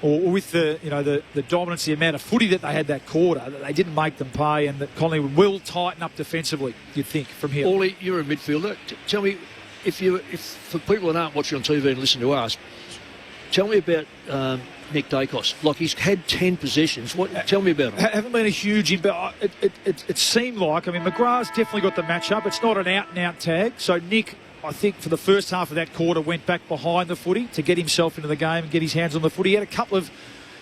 [SPEAKER 10] or with the dominance, the amount of footy that they had that quarter, that they didn't make them pay, and that Collingwood will tighten up defensively. You'd think from here.
[SPEAKER 1] Orly, you're a midfielder. Tell me, if for people that aren't watching on TV and listen to us, tell me about Nick Dacos. Like, he's had 10 possessions. Tell me about him.
[SPEAKER 10] Haven't been a huge impact. It seemed like, McGrath's definitely got the matchup. It's not an out-and-out tag. So Nick, I think, for the first half of that quarter, went back behind the footy to get himself into the game and get his hands on the footy. He had a couple of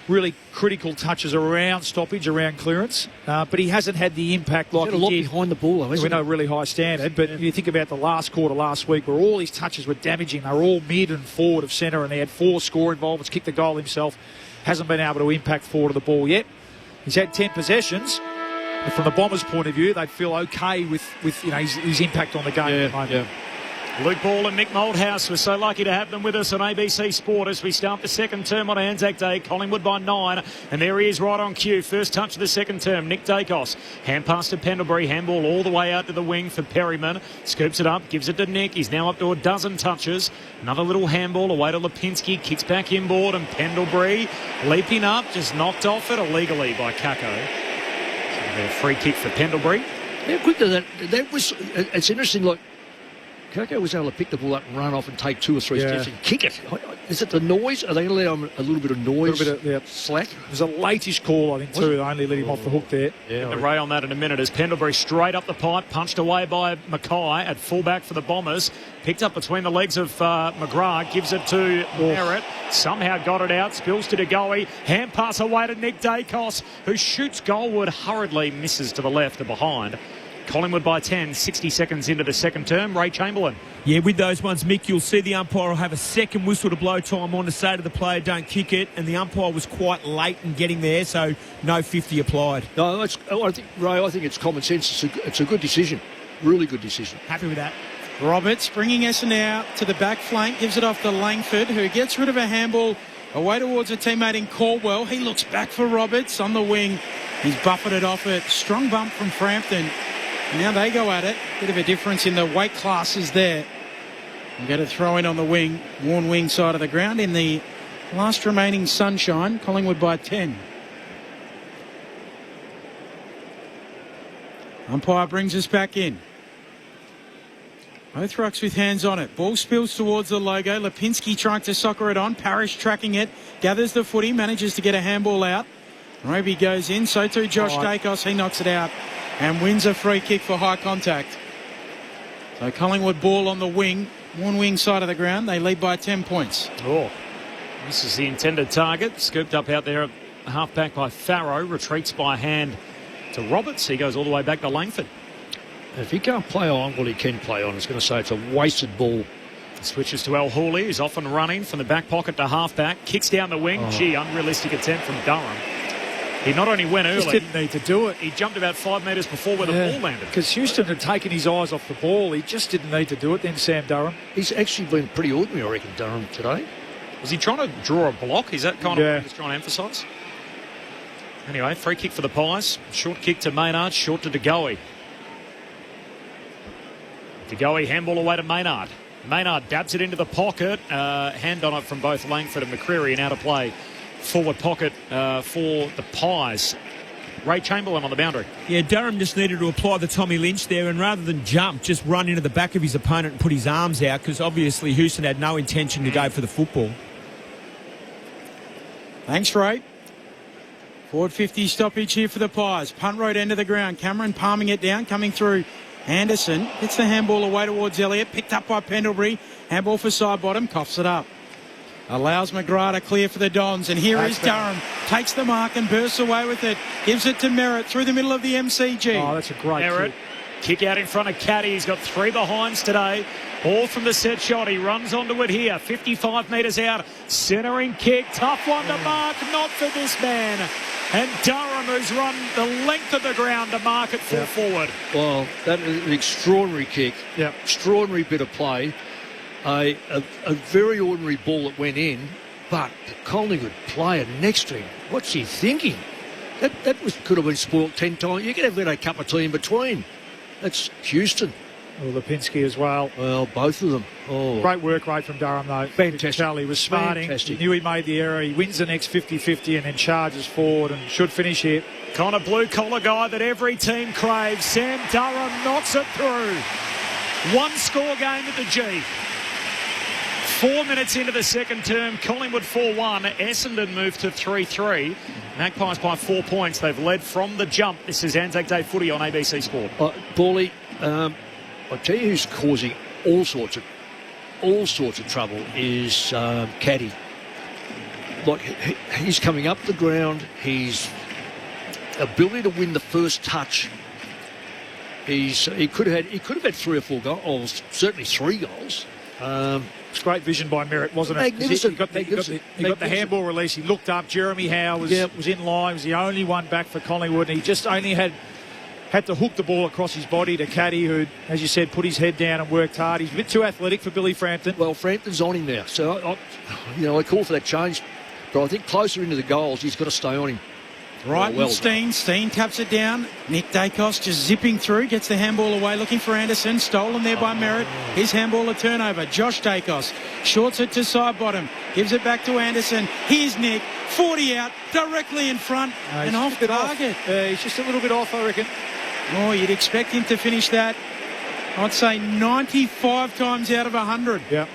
[SPEAKER 10] really critical touches around stoppage, around clearance, but he hasn't had the impact like he did
[SPEAKER 1] behind the ball, though, isn't
[SPEAKER 10] we know, really high standard. But you think about the last quarter last week, where all his touches were damaging. They were all mid and forward of centre, and he had 4 score involvements, kicked the goal himself. Hasn't been able to impact forward of the ball yet. He's had 10 possessions. And from the Bombers' point of view, they'd feel okay with his impact on the game at the moment.
[SPEAKER 8] Yeah. Luke Ball and Nick Moldhouse, we're so lucky to have them with us on ABC Sport as we start the second term on Anzac Day. Collingwood by 9, and there he is right on cue. First touch of the second term, Nick Dacos. Hand pass to Pendlebury, handball all the way out to the wing for Perryman. Scoops it up, gives it to Nick. He's now up to a dozen touches. Another little handball away to Lipinski, kicks back inboard, and Pendlebury leaping up, just knocked off it illegally by Kako. So a free kick for Pendlebury.
[SPEAKER 1] How quick did that was, it's interesting, like, Kako was able to pick the ball up and run off and take 2 or 3 steps and kick it. Is it the noise? Are they going to let him a little bit of noise?
[SPEAKER 10] A little bit of slack. It was a latish call, I think, too. They only let him off the hook there.
[SPEAKER 8] Yeah, the ray on that in a minute as Pendlebury straight up the pipe, punched away by Mackay at fullback for the Bombers. Picked up between the legs of McGrath, gives it to Merritt. Somehow got it out, spills to DeGoey. Hand pass away to Nick Dacos, who shoots goalward, hurriedly misses to the left or behind. Collingwood by 10, 60 seconds into the second term. Ray Chamberlain.
[SPEAKER 21] Yeah, with those ones, Mick, you'll see the umpire will have a second whistle to blow time on to say to the player, don't kick it. And the umpire was quite late in getting there, so no 50 applied.
[SPEAKER 1] No, I think it's common sense. It's a good decision. Really good decision.
[SPEAKER 21] Happy with that.
[SPEAKER 9] Roberts bringing Essendon out to the back flank, gives it off to Langford, who gets rid of a handball away towards a teammate in Caldwell. He looks back for Roberts on the wing. He's buffeted off it. Strong bump from Frampton. Now they go at it. Bit of a difference in the weight classes there. You get a throw in on the wing, worn wing side of the ground in the last remaining sunshine. Collingwood by 10. Umpire brings us back in. Both rucks with hands on it. Ball spills towards the logo. Lipinski trying to soccer it on. Parrish tracking it. Gathers the footy. Manages to get a handball out. Roby goes in. So too Josh Dacos. He knocks it out and wins a free kick for high contact. So Collingwood ball on the wing. one wing side of the ground. They lead by 10 points.
[SPEAKER 8] Oh, this is the intended target. Scooped up out there, half back by Farrow. Retreats by hand to Roberts. He goes all the way back to Langford.
[SPEAKER 1] If he can't play on what he can play on, it's going to say it's a wasted ball.
[SPEAKER 8] Switches to El Hooley, who's off and running from the back pocket to half-back. Kicks down the wing. Gee, unrealistic attempt from Durham. He not only went early...
[SPEAKER 10] Just didn't need to do it.
[SPEAKER 8] He jumped about 5 metres before where the ball landed.
[SPEAKER 10] Because Houston had taken his eyes off the ball. He just didn't need to do it. Then Sam Durham.
[SPEAKER 1] He's actually been pretty ordinary, I reckon, Durham, today.
[SPEAKER 8] Was he trying to draw a block? Is that kind of what he was trying to emphasise? Anyway, free kick for the Pies. Short kick to Maynard. Short to De Goey. De Goey handball away to Maynard. Maynard dabs it into the pocket. Hand on it from both Langford and McCreary, and out of play. Forward pocket for the Pies. Ray Chamberlain on the boundary.
[SPEAKER 21] Yeah, Durham just needed to apply the Tommy Lynch there, and rather than jump, just run into the back of his opponent and put his arms out, because obviously Houston had no intention to go for the football.
[SPEAKER 9] Thanks, Ray. Forward 50 stoppage here for the Pies. Punt road end of the ground. Cameron palming it down, coming through. Anderson gets the handball away towards Elliott. Picked up by Pendlebury. Handball for side bottom. Coughs it up. Allows McGrath to clear for the Dons. And here is Durham. Takes the mark and bursts away with it. Gives it to Merritt through the middle of the MCG.
[SPEAKER 10] Oh, that's a great
[SPEAKER 8] Merritt. Kick out in front of Caddy. He's got 3 behinds today. All from the set shot. He runs onto it here. 55 metres out. Centering kick. Tough one to mark. Not for this man. And Durham, who's run the length of the ground to mark it full forward.
[SPEAKER 1] Well, that is an extraordinary kick.
[SPEAKER 10] Yeah.
[SPEAKER 1] Extraordinary bit of play. A very ordinary ball that went in, but the Collingwood player next to him, what's he thinking? That could have been spoilt 10 times. You could have had a cup of tea in between. That's Houston.
[SPEAKER 10] Well, Lipinski as well.
[SPEAKER 1] Well, both of them. Oh.
[SPEAKER 10] Great work rate from Durham, though.
[SPEAKER 1] Fantastic.
[SPEAKER 10] Charlie was smarting.
[SPEAKER 1] Fantastic.
[SPEAKER 10] He knew he made the error. He wins the next 50-50 and then charges forward and should finish here.
[SPEAKER 8] Kind of blue-collar guy that every team craves. Sam Durham knocks it through. 1-score game at the G. 4 minutes into the second term, Collingwood 4-1. Essendon moved to 3-3. Magpies by 4 points. They've led from the jump. This is Anzac Day footy on ABC Sport.
[SPEAKER 1] Paulie, I'll tell you who's causing all sorts of trouble is Caddy. Like he's coming up the ground. His ability to win the first touch. He could have had 3 or 4 goals. Certainly 3 goals.
[SPEAKER 10] It's great vision by Merritt, wasn't it?
[SPEAKER 1] Magnificent.
[SPEAKER 10] He got the handball release. He looked up. Jeremy Howe was in line. He was the only one back for Collingwood. And he just only had to hook the ball across his body to Caddy, who, as you said, put his head down and worked hard. He's a bit too athletic for Billy Frampton.
[SPEAKER 1] Well, Frampton's on him now. So, I call for that change. But I think closer into the goals, he's got to stay on him.
[SPEAKER 9] Right, well Steen taps it down. Nick Dacos just zipping through, gets the handball away, looking for Anderson. Stolen there by Merritt. His handball a turnover. Josh Dacos shorts it to side bottom. Gives it back to Anderson. Here's Nick. 40 out, directly in front and off target.
[SPEAKER 10] He's just a little bit off, I reckon.
[SPEAKER 9] Oh, you'd expect him to finish that, I'd say 95 times out of 100.
[SPEAKER 10] Yeah.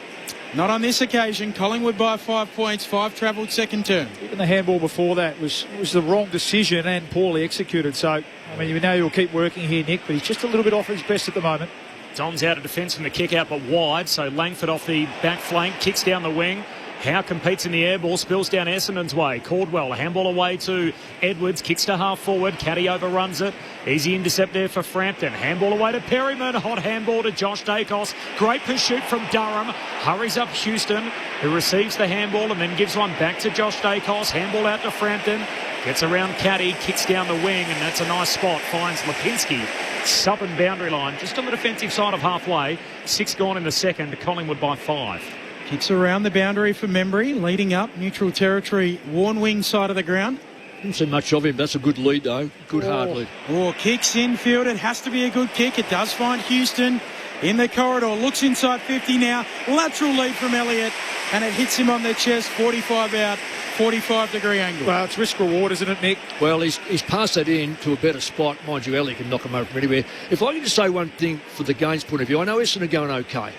[SPEAKER 9] Not on this occasion. Collingwood by 5 points. 5 travelled second term.
[SPEAKER 10] Even the handball before that was the wrong decision and poorly executed. So, I mean, you know he'll keep working here, Nick, but he's just a little bit off his best at the moment.
[SPEAKER 8] Don's out of defence from the kick out, but wide. So Langford off the back flank, kicks down the wing. Howe competes in the air ball, spills down Essendon's way. Caldwell, handball away to Edwards, kicks to half forward. Caddy overruns it. Easy intercept there for Frampton. Handball away to Perryman. Hot handball to Josh Dacos. Great pursuit from Durham. Hurries up Houston, who receives the handball and then gives one back to Josh Dacos. Handball out to Frampton. Gets around Caddy, kicks down the wing, and that's a nice spot. Finds Lipinski. Southern boundary line, just on the defensive side of halfway. 6 gone in the second. Collingwood by 5.
[SPEAKER 9] Kicks around the boundary for Membry, leading up neutral territory, worn wing side of the ground.
[SPEAKER 1] Didn't see much of him. That's a good lead, though. Good hard lead.
[SPEAKER 9] Kicks infield. It has to be a good kick. It does find Houston in the corridor. Looks inside 50 now. Lateral lead from Elliott, and it hits him on the chest. 45 out, 45-degree angle.
[SPEAKER 10] Well, it's risk-reward, isn't it, Nick?
[SPEAKER 1] Well, he's passed that in to a better spot. Mind you, Elliott can knock him over from anywhere. If I can just say one thing for the game's point of view, I know Essendon are going okay.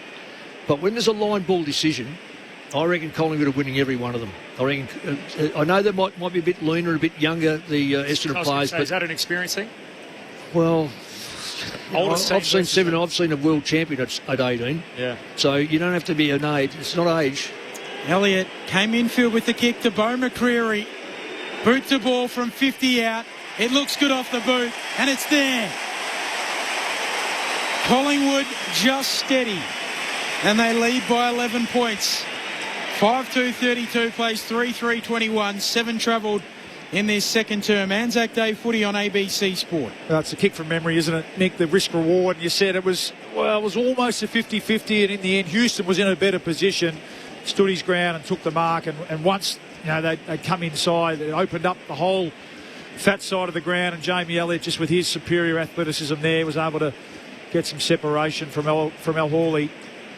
[SPEAKER 1] But when there's a line ball decision, I reckon Collingwood are winning every one of them. I know they might be a bit leaner, a bit younger, the Essendon players.
[SPEAKER 8] Is that an experience thing?
[SPEAKER 1] Well,
[SPEAKER 8] Oldest team
[SPEAKER 1] I've seen
[SPEAKER 8] versus
[SPEAKER 1] 7. I've seen a world champion at 18.
[SPEAKER 8] Yeah.
[SPEAKER 1] So you don't have to be an age. It's not age.
[SPEAKER 9] Elliott came infield with the kick to Bo McCreary. Boot the ball from 50 out. It looks good off the boot, and it's there. Collingwood just steady, and they lead by 11 points. 5-2-32 plays 3-3-21. 7 travelled in this second term. Anzac Day footy on ABC Sport.
[SPEAKER 10] It's a kick from memory, isn't it, Nick? The risk reward. You said it was almost a 50-50, and in the end, Houston was in a better position, stood his ground and took the mark. And once they'd come inside, it opened up the whole fat side of the ground, and Jamie Elliott, just with his superior athleticism there, was able to get some separation from El Hawley.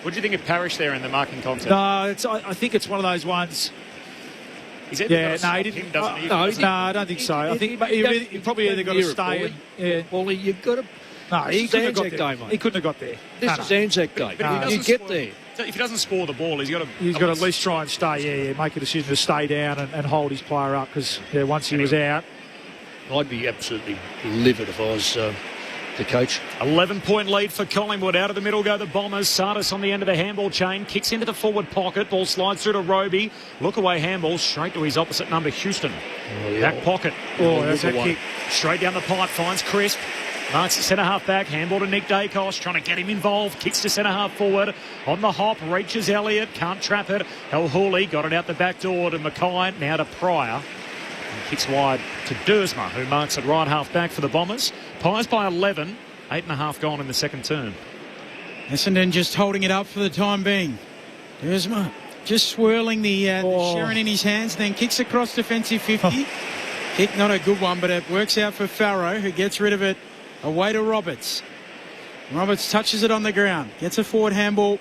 [SPEAKER 8] What do you think of Parrish there in the marking contest?
[SPEAKER 10] No, I think it's one of those ones.
[SPEAKER 8] Is it?
[SPEAKER 10] Yeah, no, he didn't. No, I don't think so. I think he probably either got to stay.
[SPEAKER 1] Wally, you've got to.
[SPEAKER 10] No, he couldn't have got
[SPEAKER 1] Anzac
[SPEAKER 10] there.
[SPEAKER 1] Day, mate.
[SPEAKER 10] He couldn't have got there.
[SPEAKER 1] This is Anzac Day.
[SPEAKER 8] But
[SPEAKER 1] You get there.
[SPEAKER 8] If he doesn't score the ball, he's got
[SPEAKER 10] to at least try and stay. Yeah, make a decision to stay down and hold his player up, because once he was out,
[SPEAKER 1] I'd be absolutely livid if I was the coach.
[SPEAKER 8] 11-point lead for Collingwood. Out of the middle go the Bombers. Sardis on the end of the handball chain. Kicks into the forward pocket. Ball slides through to Roby. Look away handball straight to his opposite number, Houston. Back pocket.
[SPEAKER 10] That's that kick.
[SPEAKER 8] Straight down the pipe. Finds Crisp. Marks the centre-half back. Handball to Nick Dacos. Trying to get him involved. Kicks to centre-half forward. On the hop. Reaches Elliott. Can't trap it. El Hawley got it out the back door to Mackay. Now to Pryor. And kicks wide to Dersma, who marks it right half back for the Bombers. Pies by 11. 8.5 gone in the second term.
[SPEAKER 9] Essendon just holding it up for the time being. Dersma just swirling the Sharon in his hands, then kicks across defensive 50. Kick not a good one, but it works out for Farrow, who gets rid of it away to Roberts. Roberts touches it on the ground, gets a forward handball.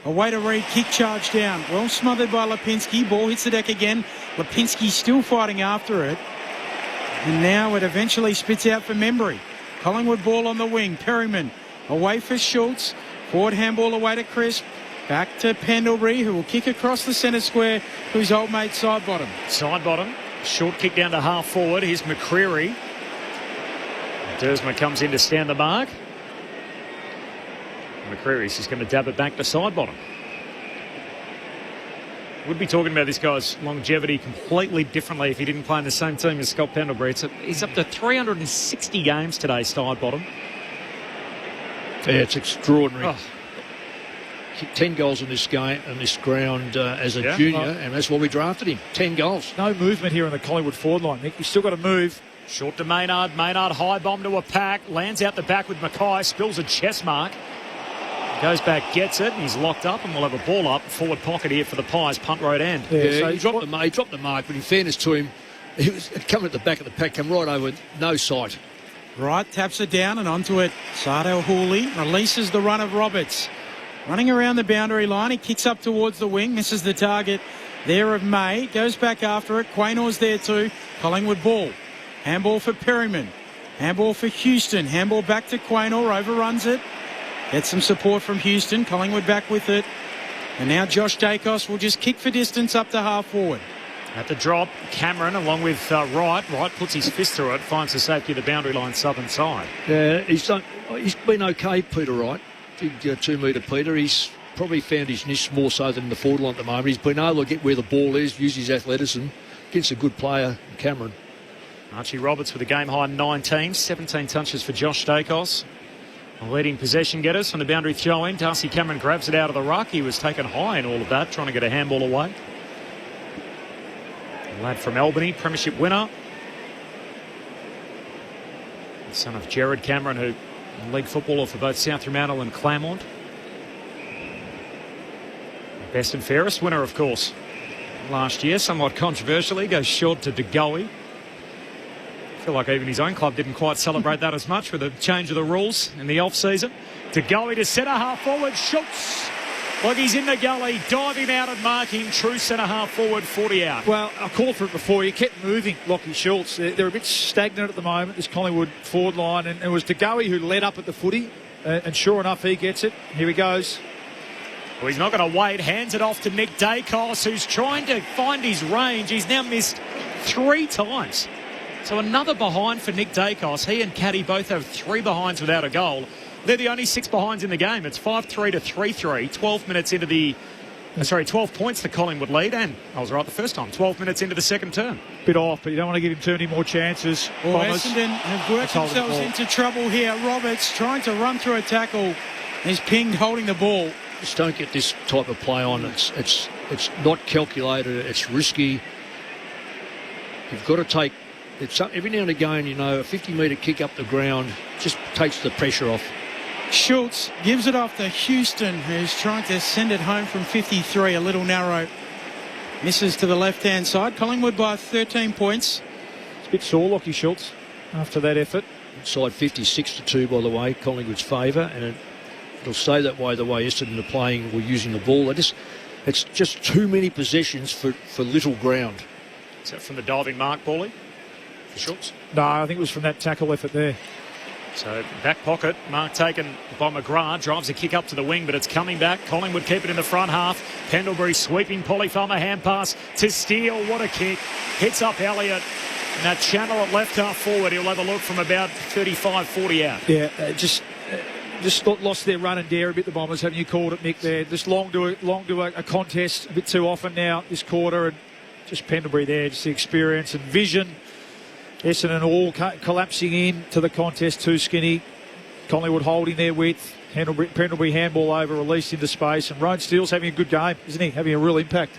[SPEAKER 9] Away to Reid, kick charge down. Well smothered by Lipinski. Ball hits the deck again. Lipinski still fighting after it. And now it eventually spits out for Membry. Collingwood ball on the wing. Perryman away for Schultz. Forward handball away to Crisp. Back to Pendlebury, who will kick across the centre square to his old mate Sidebottom.
[SPEAKER 8] Sidebottom. Short kick down to half forward. Here's McCreary. Dersma comes in to stand the mark. McCreary's just going to dab it back to Sidebottom. We'd be talking about this guy's longevity completely differently if he didn't play in the same team as Scott Pendlebury. He's up to 360 games today, Sidebottom.
[SPEAKER 1] Yeah, it's extraordinary. Kicked 10 goals in this game and this ground as a junior, and that's why we drafted him. 10 goals.
[SPEAKER 10] No movement here on the Collingwood forward line, Nick. You've still got to move.
[SPEAKER 8] Short to Maynard. Maynard high bomb to a pack. Lands out the back with Mackay. Spills a chest mark. Goes back, gets it, and he's locked up, and we'll have a ball up. Forward pocket here for the Pies, punt road end.
[SPEAKER 1] Yeah, so he dropped the mark, but in fairness to him, he was coming at the back of the pack, come right over, no sight.
[SPEAKER 9] Right, taps it down and onto it. Sardell Hawley releases the run of Roberts. Running around the boundary line, he kicks up towards the wing, misses the target there of May. Goes back after it, Quaynor's there too. Collingwood ball. Handball for Perryman. Handball for Houston. Handball back to Quaynor, overruns it. Gets some support from Houston. Collingwood back with it. And now Josh Dacos will just kick for distance up to half forward.
[SPEAKER 8] At the drop, Cameron along with Wright. Wright puts his fist through it, finds the safety of the boundary line southern side.
[SPEAKER 1] Yeah, he's been okay, Peter Wright. Big 2 metre Peter. He's probably found his niche more so than the forward line at the moment. He's been able to get where the ball is, use his athleticism against a good player, Cameron.
[SPEAKER 8] Archie Roberts with a game high 19, 17 touches for Josh Dacos. Leading possession getters from the boundary throw-in. Darcy Cameron grabs it out of the ruck. He was taken high in all of that, trying to get a handball away. A lad from Albany, premiership winner. The son of Jared Cameron, who league footballer for both South Fremantle and Claremont. Best and fairest winner, of course, last year. Somewhat controversially, goes short to De Goey. I feel like even his own club didn't quite celebrate that as much with the change of the rules in the off-season. To Goey to centre half forward, shoots like he's in the gully, diving out and marking, true centre half forward, 40 out.
[SPEAKER 10] Well, I called for it before. You kept moving, Lachie Schultz. They're a bit stagnant at the moment, this Collingwood forward line, and it was De Goey who led up at the footy, and sure enough, he gets it. Here he goes.
[SPEAKER 8] Well, he's not going to wait. Hands it off to Nick Dacos, who's trying to find his range. He's now missed 3 times. So another behind for Nick Dacos. He and Caddy both have 3 behinds without a goal. They're the only 6 behinds in the game. It's 5-3 to 3-3. 12 minutes into the... 12 points the Collingwood lead, and I was right the first time. 12 minutes into the second term.
[SPEAKER 10] Bit off, but you don't want to give him too many more chances.
[SPEAKER 9] Essendon have worked themselves into trouble here. Roberts trying to run through a tackle. He's pinged holding the ball.
[SPEAKER 1] Just don't get this type of play on. It's not calculated. It's risky. You've got to take... every now and again, a 50-metre kick up the ground just takes the pressure off.
[SPEAKER 9] Schultz gives it off to Houston, who's trying to send it home from 53, a little narrow. Misses to the left-hand side. Collingwood by 13 points.
[SPEAKER 10] It's a bit sore, Lockie Schultz, after that effort.
[SPEAKER 1] Inside 56-2, by the way, Collingwood's favour, and it'll stay that way the way Essendon are playing or using the ball. It's just too many possessions for little ground.
[SPEAKER 8] Is that from the diving mark, Paulie, for Schultz?
[SPEAKER 10] No, I think it was from that tackle effort there.
[SPEAKER 8] So back pocket, mark taken by McGrath, drives a kick up to the wing, but it's coming back. Collingwood keep it in the front half. Pendlebury sweeping Polly Farmer, hand pass to Steele. What a kick. Hits up Elliott. And that channel at left half forward, he'll have a look from about 35-40 out.
[SPEAKER 10] Yeah, just lost their run and dare a bit, the Bombers, haven't you called it, Mick, there. Just long to a contest a bit too often now this quarter, and just Pendlebury there, just the experience and vision. Essendon all collapsing in to the contest, too skinny. Collingwood holding their width. Pendlebury handball over, released into space. And Roan Steele's having a good game, isn't he? Having a real impact.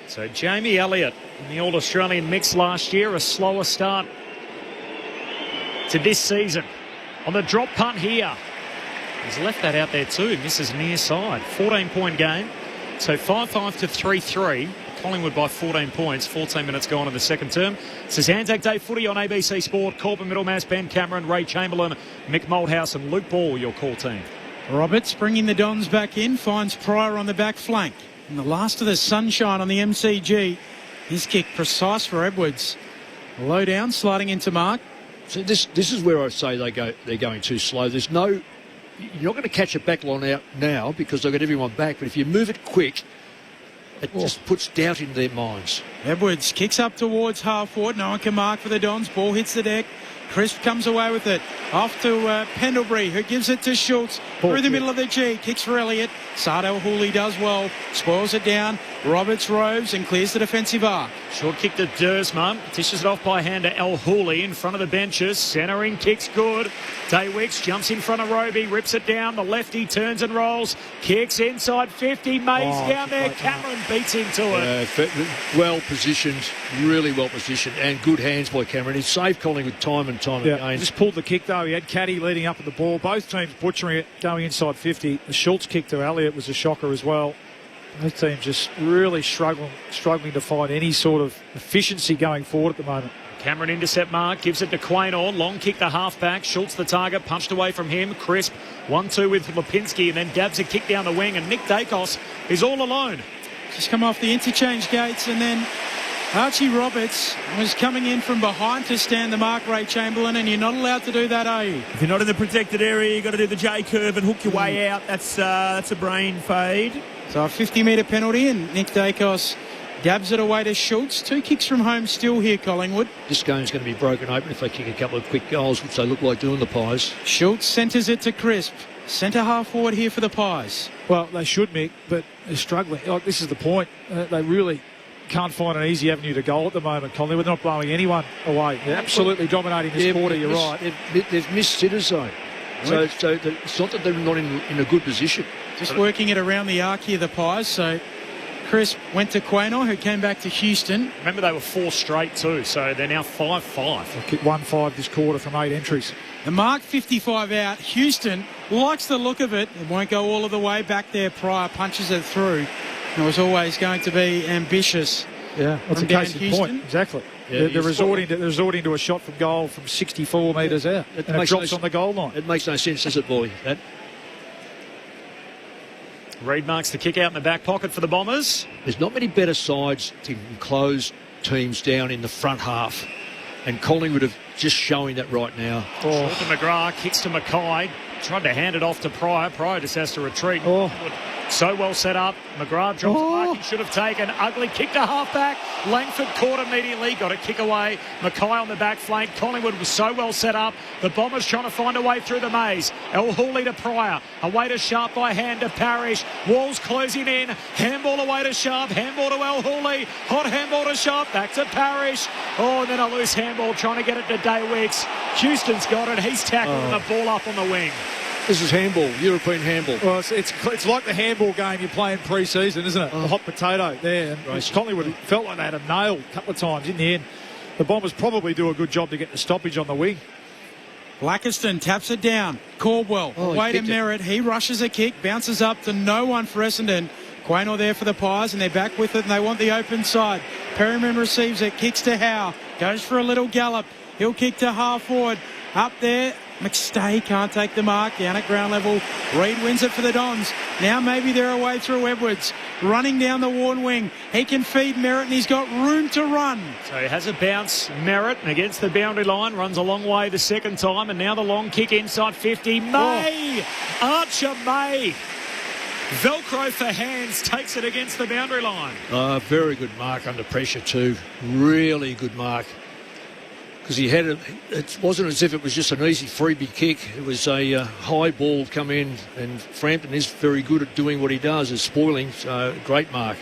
[SPEAKER 8] So Jamie Elliott in the All-Australian mix last year, a slower start to this season. On the drop punt here. He's left that out there too. Misses near side. 14-point game. So 5-5 to 3-3. Collingwood by 14 points, 14 minutes gone in the second term. This is Anzac Day footy on ABC Sport. Corbin Middlemass, Ben Cameron, Ray Chamberlain, Mick Malthouse and Luke Ball, your call team.
[SPEAKER 9] Roberts bringing the Dons back in, finds Pryor on the back flank. And the last of the sunshine on the MCG. His kick precise for Edwards. Low down, sliding into mark.
[SPEAKER 1] So this is where I say they're going too slow. You're not going to catch a back line out now because they've got everyone back. But if you move it quick, it just puts doubt in their minds.
[SPEAKER 9] Edwards kicks up towards half forward. No one can mark for the Dons. Ball hits the deck. Crisp comes away with it. Off to Pendlebury, who gives it to Schultz. Through the middle of the G. Kicks for Elliott. Sardell Hooley does well. Spoils it down. Roberts roves and clears the defensive arc.
[SPEAKER 8] Short kick to Dersma. Dishes it off by hand to El Hooley in front of the benches. Centering kicks good. Daywicks jumps in front of Roby. Rips it down. The lefty turns and rolls. Kicks inside 50. Mays down there. Cameron beats into it.
[SPEAKER 1] Well positioned. Really well positioned. And good hands by Cameron. He saved Collingwood time and time again.
[SPEAKER 10] Just pulled the kick though. He had Caddy leading up at the ball. Both teams butchering it, going inside 50. The Schultz kick to Elliott was a shocker as well. Both teams just really struggling to find any sort of efficiency going forward at the moment.
[SPEAKER 8] Cameron intercept mark, gives it to Quaynor. Long kick to half-back. Schultz the target, punched away from him. Crisp, 1-2 with Lipinski, and then dabs a kick down the wing, and Nick Dacos is all alone.
[SPEAKER 9] Just come off the interchange gates, and then Archie Roberts was coming in from behind to stand the mark, Ray Chamberlain, and you're not allowed to do that, are you?
[SPEAKER 21] If you're not in the protected area, you've got to do the J-curve and hook your way out. That's a brain fade.
[SPEAKER 9] So a 50-metre penalty, and Nick Dacos dabs it away to Schultz. 2 kicks from home still here, Collingwood.
[SPEAKER 1] This game's going to be broken open if they kick a couple of quick goals, which they look like doing, the Pies.
[SPEAKER 9] Schultz centres it to Crisp. Centre half forward here for the Pies.
[SPEAKER 10] Well, they should, Mick, but they're struggling. This is the point. They really can't find an easy avenue to goal at the moment, Collingwood. They're not blowing anyone away. They're absolutely dominating this quarter, you're right.
[SPEAKER 1] They've missed sitters, though. So it's not that they're not in a good position.
[SPEAKER 9] Just working it around the arc here, the Pies. So Crisp went to Quaynor, who came back to Houston.
[SPEAKER 8] Remember, they were 4 straight too, so they're now 5-5.
[SPEAKER 10] They've kicked 1-5 this quarter from 8 entries.
[SPEAKER 9] The mark 55 out. Houston likes the look of it. It won't go all of the way back there. Pryor punches it through. It was always going to be ambitious.
[SPEAKER 10] Yeah, that's a case in point. Exactly. Yeah, they're resorting to a shot from goal from 64 metres out. It drops on the goal line.
[SPEAKER 1] It makes no sense, does it, boy?
[SPEAKER 8] Reid marks the kick out in the back pocket for the Bombers.
[SPEAKER 1] There's not many better sides to close teams down in the front half. And Collingwood are just showing that right now.
[SPEAKER 8] Short to McGrath, kicks to Mackay. Tried to hand it off to Pryor. Pryor just has to retreat. So well set up. McGrath drops the mark Oh, should have taken. Ugly kick to half-back. Langford caught immediately. Got a kick away. Mackay on the back flank. Collingwood was so well set up. The Bombers trying to find a way through the maze. El Hooley to Pryor. Away to Sharp by hand to Parrish. Walls closing in. Handball away to Sharp. Handball to El Hooley. Hot handball to Sharp. Back to Parrish. Oh, and then a loose handball trying to get it to Day Wicks. Houston's got it. He's tackling the ball up on the wing.
[SPEAKER 1] This is handball, European handball.
[SPEAKER 10] Well, it's like the handball game you play in pre-season, isn't it? The hot potato there. And Collingwood felt like they had a nail a couple of times. In the end, the Bombers probably do a good job to get the stoppage on the wing.
[SPEAKER 9] Blackiston taps it down. Caldwell away to Merritt. He rushes a kick, bounces up to no one for Essendon. Quaynor there for the Pies, and they're back with it, and they want the open side. Perryman receives it, kicks to Howe, goes for a little gallop. He'll kick to half forward. Up there, McStay can't take the mark. Down at ground level, Reid wins it for the Dons. Now maybe they're away through Edwards. Running down the Warn wing. He can feed Merritt, and he's got room to run.
[SPEAKER 8] So he has a bounce. Merritt against the boundary line. Runs a long way the second time, and now the long kick inside 50. May! Archer May! Velcro for hands, takes it against the boundary line.
[SPEAKER 1] Very good mark under pressure too. Really good mark. Because he had it wasn't as if it was just an easy freebie kick. It was a high ball come in, and Frampton is very good at doing what he does, is spoiling. So great mark.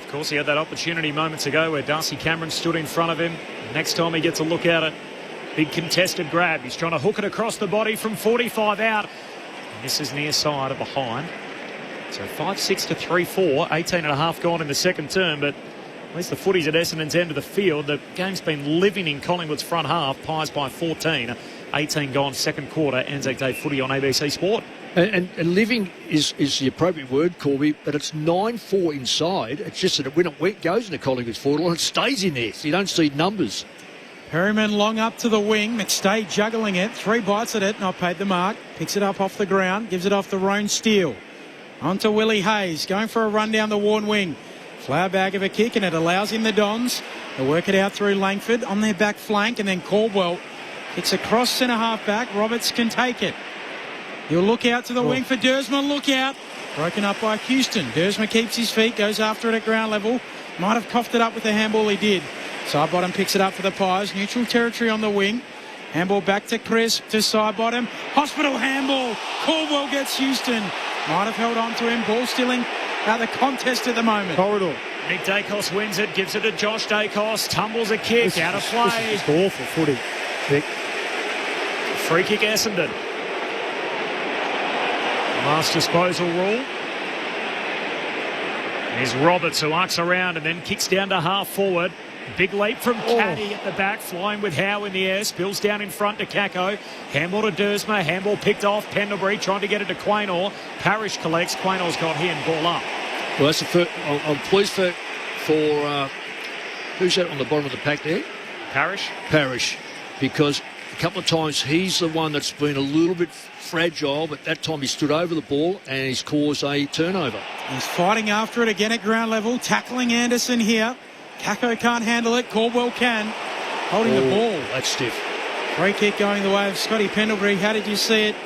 [SPEAKER 8] Of course, he had that opportunity moments ago where Darcy Cameron stood in front of him. Next time he gets a look at it, big contested grab. He's trying to hook it across the body from 45 out. Misses near side of behind. So 5-6 to 3-4, 18.5 gone in the second term, but at least the footy's at Essendon's end of the field. The game's been living in Collingwood's front half. Pies by 14. 18 gone second quarter. Anzac Day footy on ABC Sport.
[SPEAKER 1] And living is the appropriate word, Corby, but it's 9-4 inside. It's just that when it goes into Collingwood's forward line, it stays in there. So you don't see numbers.
[SPEAKER 9] Perryman long up to the wing. McStay juggling it. 3 bites at it. Not paid the mark. Picks it up off the ground. Gives it off the Roan Steele. On to Willie Hayes. Going for a run down the Warn wing. Flower bag of a kick, and it allows him the Dons to work it out through Langford on their back flank, and then Caldwell kicks across centre half back. Roberts can take it. He'll look out to the wing for Dersma. Look out. Broken up by Houston. Dersma keeps his feet, goes after it at ground level. Might have coughed it up with the handball, he did. Side bottom picks it up for the Pies. Neutral territory on the wing. Handball back to Chris, to side bottom. Hospital handball. Caldwell gets Houston. Might have held on to him. Ball stealing out the contest at the moment.
[SPEAKER 10] Corridor.
[SPEAKER 8] Nick Dacos wins it, gives it to Josh Dacos, tumbles a kick, out of play.
[SPEAKER 10] This is just awful footy. Nick.
[SPEAKER 8] Free kick Essendon. Last disposal rule. Here's Roberts, who arcs around and then kicks down to half forward. Big leap from Caddy at the back, flying with Howe in the air. Spills down in front to Kako. Handball to Dersma. Handball picked off. Pendlebury trying to get it to Quaynor. Parrish collects. Quaynor's got here and ball up.
[SPEAKER 1] Well, that's the first. I'm pleased for who's that on the bottom of the pack there? Parrish, because a couple of times he's the one that's been a little bit fragile, but that time he stood over the ball and he's caused a turnover.
[SPEAKER 9] He's fighting after it again at ground level, tackling Anderson here. Kako can't handle it. Caldwell can. Holding the ball.
[SPEAKER 1] That's stiff.
[SPEAKER 9] Free kick going the way of Scotty Pendlebury. How did you see it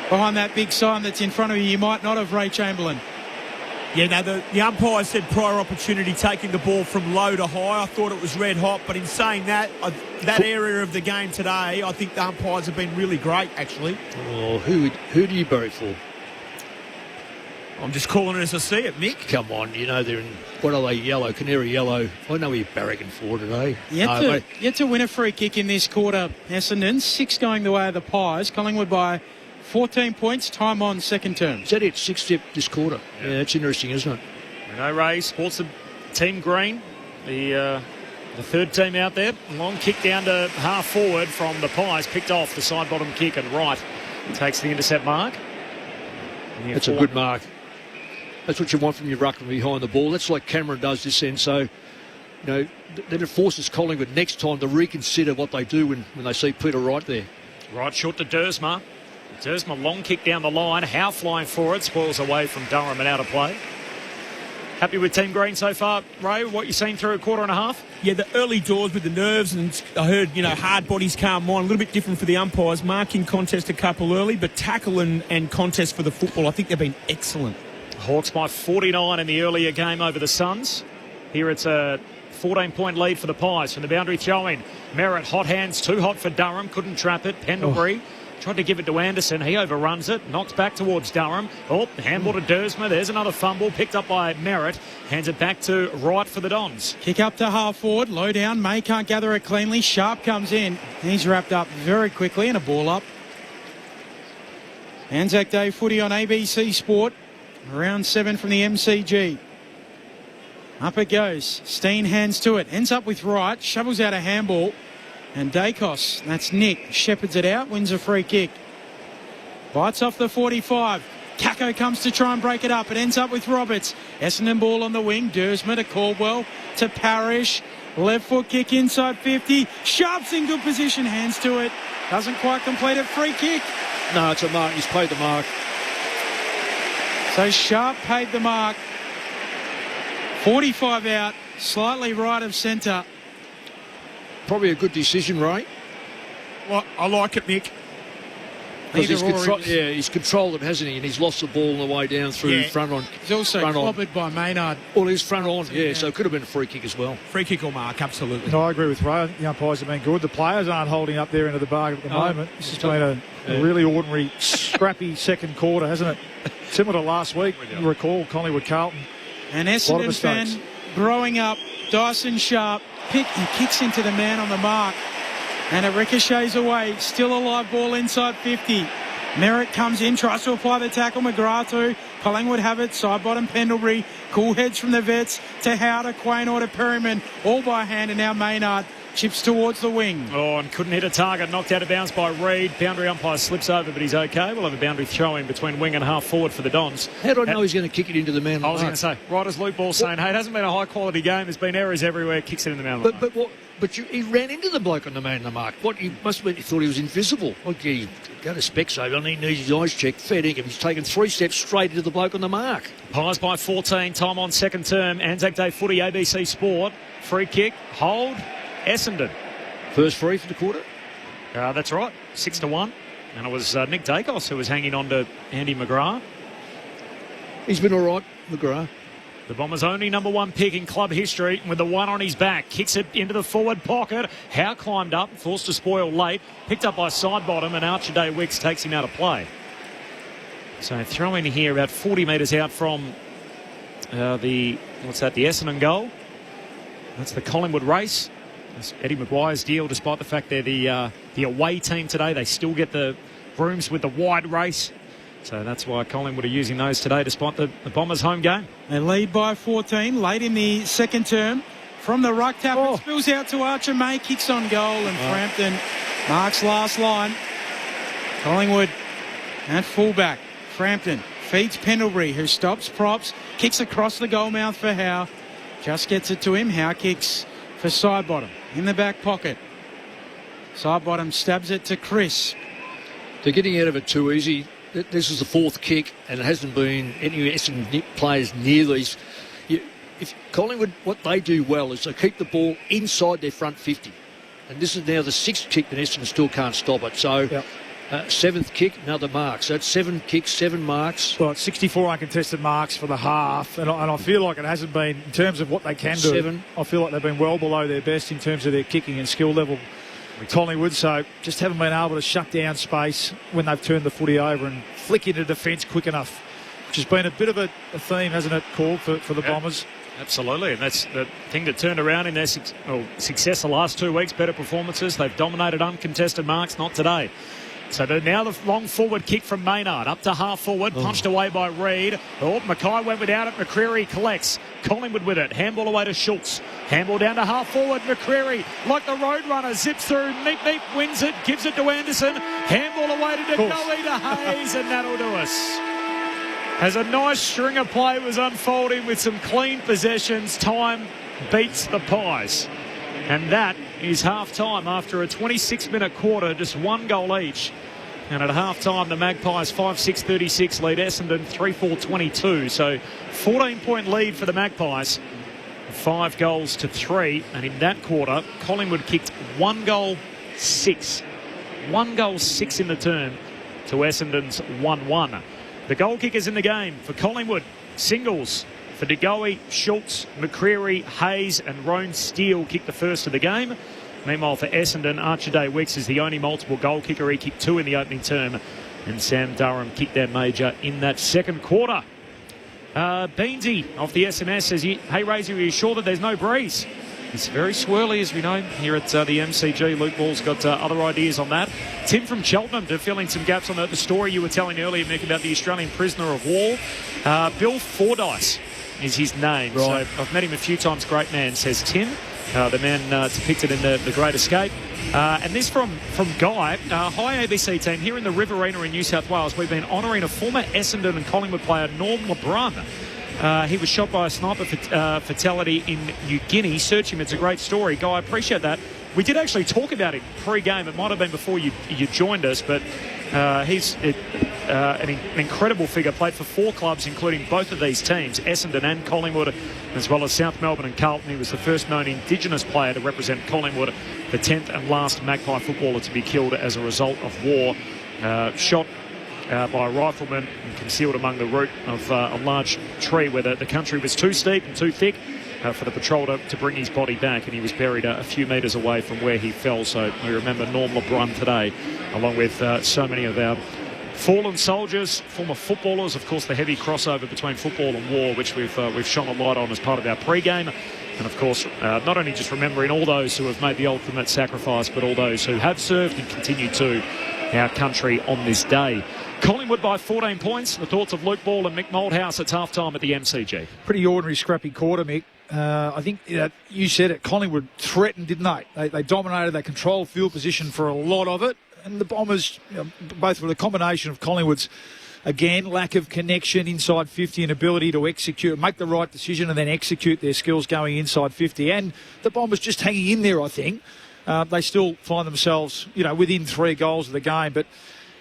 [SPEAKER 9] behind that big sign that's in front of you? You might not have, Ray Chamberlain.
[SPEAKER 21] Yeah, no, the umpire said prior opportunity, taking the ball from low to high. I thought it was red hot, but in saying that, that area of the game today, I think the umpires have been really great, actually.
[SPEAKER 1] Oh, who do you bury for?
[SPEAKER 21] I'm just calling it as I see it, Mick.
[SPEAKER 1] Come on, you know they're in, what are they, yellow, canary yellow. I know you're barracking for today.
[SPEAKER 9] Yet to win a free kick in this quarter, Essendon. 6 going the way of the Pies. Collingwood by 14 points, time on second term.
[SPEAKER 1] Is that it, 6 this quarter? Yeah, that's interesting, isn't it?
[SPEAKER 8] Renault Ray sports the team green, the third team out there. Long kick down to half forward from the Pies, picked off the side bottom kick, and Wright takes the intercept mark.
[SPEAKER 1] That's a good mark. That's what you want from your ruckman behind the ball. That's like Cameron does this end. So, then it forces Collingwood next time to reconsider what they do when they see Peter Wright there.
[SPEAKER 8] Right short to Dersma. Dersma long kick down the line. Howe flying for it. Spoils away from Durham and out of play. Happy with Team Green so far, Ray? What you've seen through a quarter and a half?
[SPEAKER 21] Yeah, the early doors with the nerves, and I heard, hard bodies, calm mind. A little bit different for the umpires. Marking contest a couple early, but tackle and contest for the football, I think they've been excellent.
[SPEAKER 8] Hawks by 49 in the earlier game over the Suns. Here it's a 14-point lead for the Pies from the boundary throw-in. Merritt, hot hands, too hot for Durham, couldn't trap it. Pendlebury tried to give it to Anderson. He overruns it, knocks back towards Durham. Handball to Dersma. There's another fumble picked up by Merritt. Hands it back to Wright for the Dons.
[SPEAKER 9] Kick up to half forward, low down. May can't gather it cleanly. Sharp comes in. He's wrapped up very quickly and a ball up. Anzac Day footy on ABC Sport. Round 7 from the MCG. Up it goes. Steen hands to it. Ends up with Wright. Shovels out a handball. And Dacos, that's Nick, shepherds it out, wins a free kick. Bites off the 45. Kako comes to try and break it up. It ends up with Roberts. Essendon ball on the wing. Dersma to Caldwell to Parrish. Left foot kick inside 50. Sharp's in good position. Hands to it. Doesn't quite complete it. Free kick.
[SPEAKER 1] No, it's a mark. He's paid the mark.
[SPEAKER 9] So Sharp paid the mark. 45 out. Slightly right of centre.
[SPEAKER 1] Probably a good decision, Ray.
[SPEAKER 21] Well, I like it, Nick.
[SPEAKER 1] He's controlled it, hasn't he? And he's lost the ball on the way down through front on.
[SPEAKER 9] He's also clobbered by Maynard.
[SPEAKER 1] Well, he's front on, so it could have been a free kick as well.
[SPEAKER 21] Free kick or mark, absolutely.
[SPEAKER 10] No, I agree with Ray. I think the umpires have been good. The players aren't holding up their end of the bargain at the moment. This has been a really ordinary, scrappy second quarter, hasn't it? Similar to last week, you recall Collingwood Carlton.
[SPEAKER 9] An Essendon fan growing up, Dyson Sharp, he kicks into the man on the mark. And it ricochets away. Still a live ball inside 50. Merritt comes in, tries to apply the tackle. McGrath too. Collingwood have it. Side bottom Pendlebury. Cool heads from the Vets to Howe to Quain or to Perryman. All by hand, and now Maynard chips towards the wing.
[SPEAKER 8] And couldn't hit a target. Knocked out of bounds by Reid. Boundary umpire slips over, but he's okay. We'll have a boundary throw in between wing and half forward for the Dons.
[SPEAKER 1] How do I know he's going to kick it into the man?
[SPEAKER 8] I was going to say, right as Luke Ball saying, hey, it hasn't been a high quality game. There's been errors everywhere. Kicks it in the man.
[SPEAKER 1] He ran into the bloke on the man in the mark. He must have been, he thought he was invisible. He got his specs over and he needs his eyes checked. Fair dinkum. He's taken 3 steps straight into the bloke on the mark.
[SPEAKER 8] Pies by 14. Time on second term. Anzac Day footy, ABC Sport. Free kick. Hold. Essendon.
[SPEAKER 1] First free for the quarter?
[SPEAKER 8] That's right. 6-1. And it was Nick Dacos who was hanging on to Andy McGrath.
[SPEAKER 1] He's been all right, McGrath.
[SPEAKER 8] The Bombers' only number 1 pick in club history, with the one on his back. Kicks it into the forward pocket. Howe climbed up, forced to spoil late. Picked up by side bottom, and Archie Wicks takes him out of play. So throw in here about 40 metres out from the Essendon goal. That's the Collingwood race. That's Eddie Maguire's deal, despite the fact they're the away team today. They still get the rooms with the wide race. So that's why Collingwood are using those today, despite the Bombers' home game.
[SPEAKER 9] They lead by 14, late in the second term. From the ruck tap, it spills out to Archer. May kicks on goal, and Frampton marks last line. Collingwood at fullback. Frampton feeds Pendlebury, who stops props, kicks across the goal mouth for Howe. Just gets it to him. Howe kicks for side bottom in the back pocket. Side bottom stabs it to Chris.
[SPEAKER 1] They're getting out of it too easy. This is the 4th kick, and it hasn't been any Essendon players near these. If Collingwood, what they do well is they keep the ball inside their front 50. And this is now the 6th kick, and Essendon still can't stop it. So, 7th kick, another mark. So, it's 7 kicks, 7 marks.
[SPEAKER 10] Well, it's 64 uncontested marks for the half. And I feel like it hasn't been, in terms of what they can do,
[SPEAKER 1] 7.
[SPEAKER 10] I feel like they've been well below their best in terms of their kicking and skill level. Collingwood, so just haven't been able to shut down space when they've turned the footy over and flick into defence quick enough, which has been a bit of a theme, hasn't it, called for the Bombers?
[SPEAKER 8] Absolutely, and that's the thing that turned around in their success the last 2 weeks, better performances. They've dominated uncontested marks, not today. So now the long forward kick from Maynard, up to half forward, punched away by Reid. Mackay went without it, McCreary collects. Collingwood with it, handball away to Schultz. Handball down to half forward, McCreary, like the Roadrunner, zips through, Meep wins it, gives it to Anderson. Handball away to Nicoli to Hayes, and that'll do us. As a nice string of play was unfolding with some clean possessions, time beats the Pies. And that is half-time after a 26-minute quarter, just 1 goal each. And at half-time, the Magpies 5-6-36 lead Essendon 3-4-22. So 14-point lead for the Magpies, 5-3. And in that quarter, Collingwood kicked 1 goal 6. 1 goal 6 in the term to Essendon's 1-1. The goal kickers in the game for Collingwood, Singles for De Goey, Schultz, McCreary, Hayes and Roan Steele kicked the first of the game. Meanwhile, for Essendon, Archie Wicks is the only multiple goal kicker. He kicked 2 in the opening term, and Sam Durham kicked their major in that second quarter. Beansy off the SMS says, hey, Razor, are you sure that there's no breeze? It's very swirly, as we know, here at the MCG. Luke Ball's got other ideas on that. Tim from Cheltenham to fill in some gaps on the story you were telling earlier, Mick, about the Australian prisoner of war. Bill Fordyce is his name.
[SPEAKER 1] Right.
[SPEAKER 8] So I've met him a few times. Great man, says Tim. The man depicted in the Great Escape. And this from Guy. Hi, ABC team. Here in the Riverina in New South Wales, we've been honouring a former Essendon and Collingwood player, Norm LeBrun. He was shot by a sniper fatality in New Guinea. Search him. It's a great story. Guy, I appreciate that. We did actually talk about him pre-game. It might have been before you joined us, but he's an incredible figure. Played for 4 clubs, including both of these teams, Essendon and Collingwood, as well as South Melbourne and Carlton. He was the first known Indigenous player to represent Collingwood, the 10th and last Magpie footballer to be killed as a result of war. Shot by a rifleman and concealed among the root of a large tree where the country was too steep and too thick for the patrol to bring his body back, and he was buried a few metres away from where he fell. So we remember Norm LeBrun today, along with so many of our fallen soldiers, former footballers. Of course, the heavy crossover between football and war, which we've shone a light on as part of our pre-game. And of course, not only just remembering all those who have made the ultimate sacrifice, but all those who have served and continue to our country on this day. Collingwood by 14 points. The thoughts of Luke Ball and Mick Moldhouse at half-time at the MCG.
[SPEAKER 10] Pretty ordinary, scrappy quarter, Mick. I think you said it. Collingwood threatened, didn't they? They dominated. They controlled field position for a lot of it. And the Bombers, both with a combination of Collingwood's, again, lack of connection inside 50 and ability to execute, make the right decision and then execute their skills going inside 50. And the Bombers just hanging in there, I think. They still find themselves, within 3 goals of the game. But,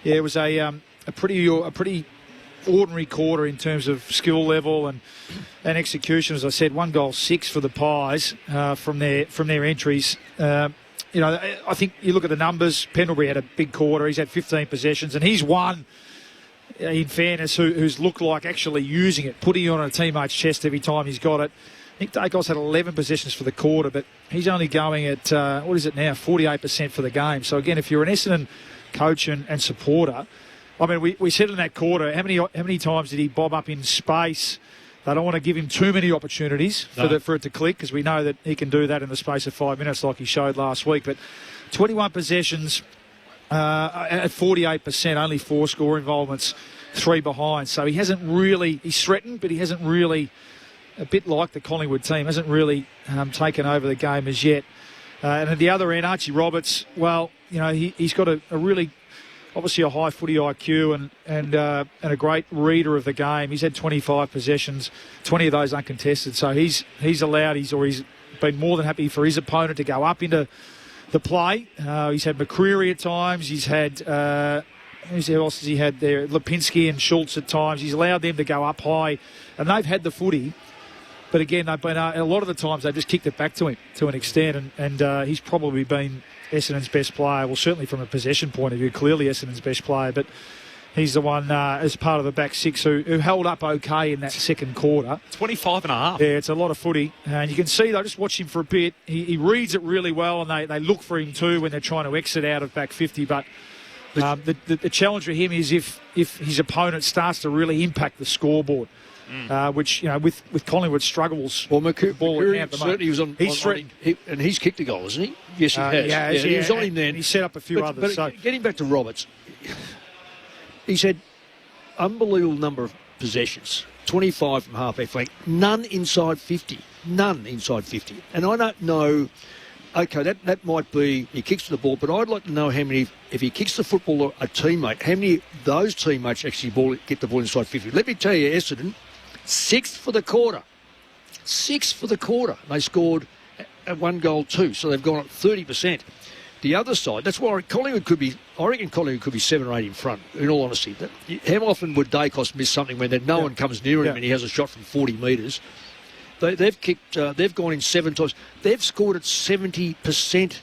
[SPEAKER 10] yeah, it was a pretty ordinary quarter in terms of skill level and execution. As I said, 1 goal, 6 for the Pies from their entries. I think you look at the numbers. Pendlebury had a big quarter. He's had 15 possessions, and he's one, in fairness, who's looked like actually using it, putting it on a teammate's chest every time he's got it. I think Dacos had 11 possessions for the quarter, but he's only going at, 48% for the game. So, again, if you're an Essendon coach and supporter, I mean, we said in that quarter, how many times did he bob up in space? They don't want to give him too many opportunities for it to click, because we know that he can do that in the space of 5 minutes like he showed last week. But 21 possessions at 48%, only 4 score involvements, 3 behind. So he hasn't really, he's threatened, but he hasn't really, a bit like the Collingwood team, hasn't really taken over the game as yet. And at the other end, Archie Roberts, well, he's got a really, obviously a high footy IQ and a great reader of the game. He's had 25 possessions, 20 of those uncontested. So he's been more than happy for his opponent to go up into the play. He's had McCreary at times. He's had who else has he had there? Lipinski and Schultz at times. He's allowed them to go up high, and they've had the footy. But again, they've been a lot of the times they've just kicked it back to him to an extent, and he's probably been Essendon's best player. Well, certainly from a possession point of view, clearly Essendon's best player, but he's the one as part of the back 6 who held up okay in that second quarter.
[SPEAKER 8] 25 and a half.
[SPEAKER 10] Yeah, it's a lot of footy. And you can see, though, just watch him for a bit. He reads it really well, and they look for him too when they're trying to exit out of back 50. But the challenge for him is if his opponent starts to really impact the scoreboard. Which, with Collingwood struggles.
[SPEAKER 1] Well, McCreary certainly was on. And he's kicked a goal, hasn't he? Yes, he has.
[SPEAKER 10] Yeah,
[SPEAKER 1] he was on him then.
[SPEAKER 10] And he set up a few others.
[SPEAKER 1] But getting back to Roberts, he's had unbelievable number of possessions, 25 from half-back flank, none inside 50. None inside 50. And I don't know, okay, that might be, he kicks the ball, but I'd like to know how many, if he kicks the football a teammate, how many of those teammates actually get the ball inside 50. Let me tell you, Essendon, 6th for the quarter. 6th for the quarter. They scored at 1 goal too, so they've gone up 30%. The other side, that's why I reckon Collingwood could be 7 or 8 in front, in all honesty. How often would Dacos miss something when no one comes near him and he has a shot from 40 metres? They've gone in 7 times. They've scored at 70%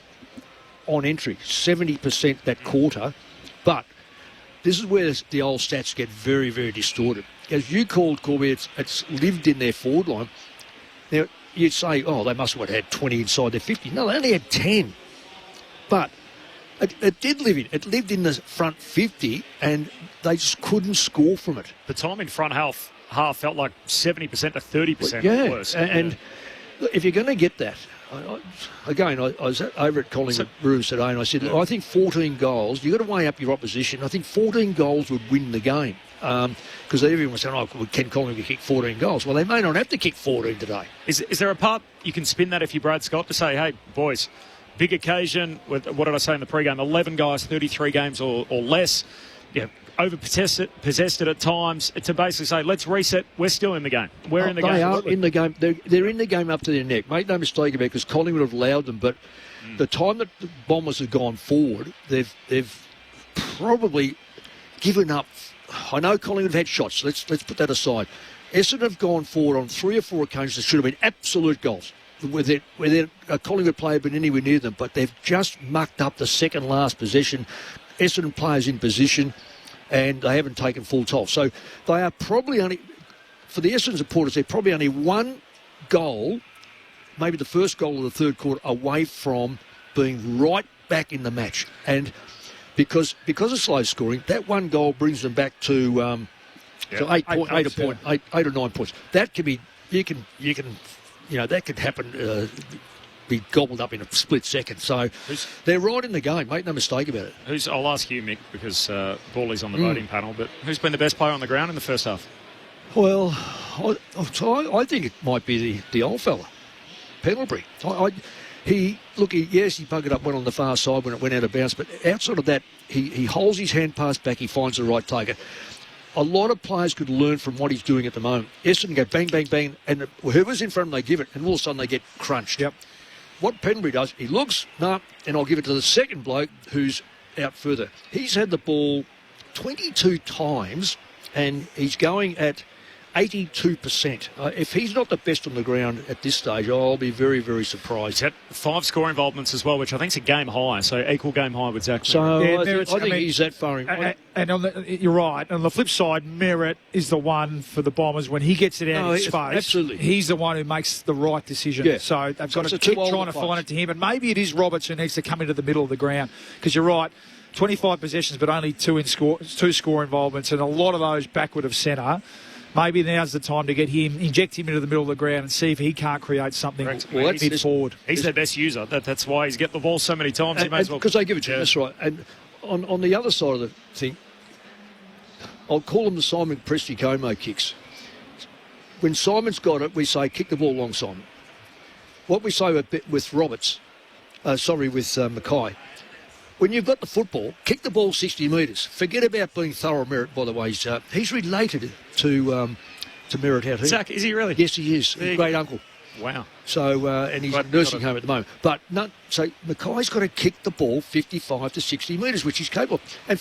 [SPEAKER 1] on entry, 70% that quarter. But this is where the old stats get very, very distorted. as you called, Corby, it's lived in their forward line. Now, you'd say, they must have had 20 inside their 50. No, they only had 10. But it did live in. It lived in the front 50, and they just couldn't score from it.
[SPEAKER 8] The time in front half felt like 70% to 30% worse.
[SPEAKER 1] And if you're going to get that, I was over at Collingwood Roos today, and I said, I think 14 goals, you've got to weigh up your opposition. I think 14 goals would win the game. Because everyone was saying, can Collingwood kick 14 goals? Well, they may not have to kick 14 today.
[SPEAKER 8] Is there a part you can spin that if you're Brad Scott to say, hey, boys, big occasion, with, what did I say in the pre-game, 11 guys, 33 games or less, over-possessed it at times, to basically say, let's reset, we're still in the game. We're in the game.
[SPEAKER 1] They are in the game. They're in the game up to their neck. Make no mistake about it, because Collingwood have allowed them, but the time that the Bombers have gone forward, they've probably given up. I know Collingwood have had shots. Let's put that aside. Essendon have gone forward on 3 or 4 occasions that should have been absolute goals, where a Collingwood player had been anywhere near them, but they've just mucked up the second last possession. Essendon players in position, and they haven't taken full toll. So they are probably only, for the Essendon supporters, they're probably only one goal, maybe the first goal of the third quarter, away from being right back in the match. And because of slow scoring, that one goal brings them back to 8 or 9 points. That can be, that could happen, be gobbled up in a split second. So they're right in the game, make no mistake about it.
[SPEAKER 8] I'll ask you, Mick, because Bawley's on the voting panel, but who's been the best player on the ground in the first half?
[SPEAKER 1] Well, I think it might be the old fella, Pendlebury. He buggered up one on the far side when it went out of bounds, but outside of that, he holds his hand pass back, he finds the right taker. A lot of players could learn from what he's doing at the moment. Essendon go bang, bang, bang, and whoever's in front of them, they give it, and all of a sudden they get crunched.
[SPEAKER 10] Yep.
[SPEAKER 1] What Pendlebury does, he looks, and I'll give it to the second bloke who's out further. He's had the ball 22 times, and he's going at 82%. If he's not the best on the ground at this stage, I'll be very, very surprised.
[SPEAKER 8] He's had 5 score involvements as well, which I think is a game high, so equal game high with Zach.
[SPEAKER 1] So I think he's that far in.
[SPEAKER 10] And you're right. On the flip side, Merritt is the one for the Bombers when he gets it out of space.
[SPEAKER 1] Absolutely.
[SPEAKER 10] He's the one who makes the right decision.
[SPEAKER 1] Yeah.
[SPEAKER 10] So they've got to keep trying to find it to him. And maybe it is Roberts who needs to come into the middle of the ground, because you're right. 25 possessions, but only 2 score involvements, and a lot of those backward of centre. Maybe now's the time to inject him into the middle of the ground and see if he can't create something mid-forward.
[SPEAKER 8] He's their best user. That's why he's get the ball so many times.
[SPEAKER 1] Because they give it to him, that's right. And on the other side of the thing, I'll call them the Simon Presti Como kicks. When Simon's got it, we say, kick the ball long, Simon. What we say with Roberts, with Mackay, when you've got the football, kick the ball 60 metres. Forget about being thorough. Merritt, by the way. He's related to Merritt out here.
[SPEAKER 8] Zach, is he really?
[SPEAKER 1] Yes, he is. His great uncle.
[SPEAKER 8] Wow.
[SPEAKER 1] So, and he's in a nursing home at the moment. But so Mackay's got to kick the ball 55 to 60 metres, which he's capable of. And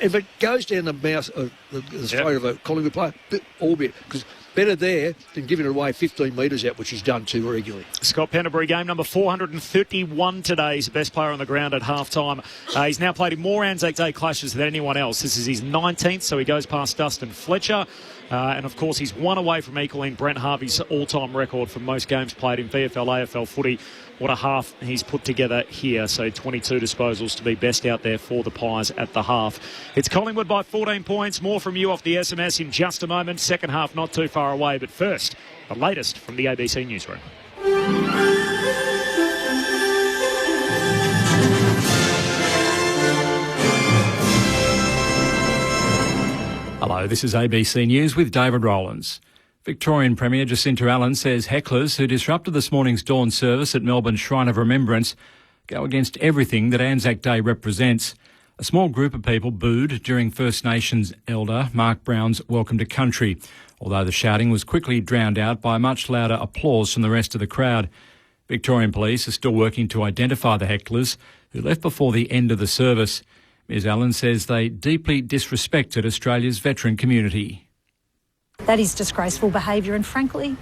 [SPEAKER 1] if it goes down the mouth of the throat of a Collingwood player, albeit, because better there than giving it away 15 metres out, which he's done too regularly.
[SPEAKER 8] Scott Pendlebury, game number 431 today. He's the best player on the ground at half-time. He's now played in more Anzac Day clashes than anyone else. This is his 19th, so he goes past Dustin Fletcher. And, of course, he's one away from equaling Brent Harvey's all-time record for most games played in VFL, AFL footy. What a half he's put together here. So 22 disposals to be best out there for the Pies at the half. It's Collingwood by 14 points. More from you off the SMS in just a moment. Second half not too far away. But first, the latest from the ABC Newsroom.
[SPEAKER 2] Hello, this is ABC News with David Rowlands. Victorian Premier Jacinta Allen says hecklers who disrupted this morning's dawn service at Melbourne's Shrine of Remembrance go against everything that Anzac Day represents. A small group of people booed during First Nations elder Mark Brown's Welcome to Country, although the shouting was quickly drowned out by much louder applause from the rest of the crowd. Victorian police are still working to identify the hecklers who left before the end of the service. Ms Allen says they deeply disrespected Australia's veteran community.
[SPEAKER 22] That is disgraceful behaviour, and frankly,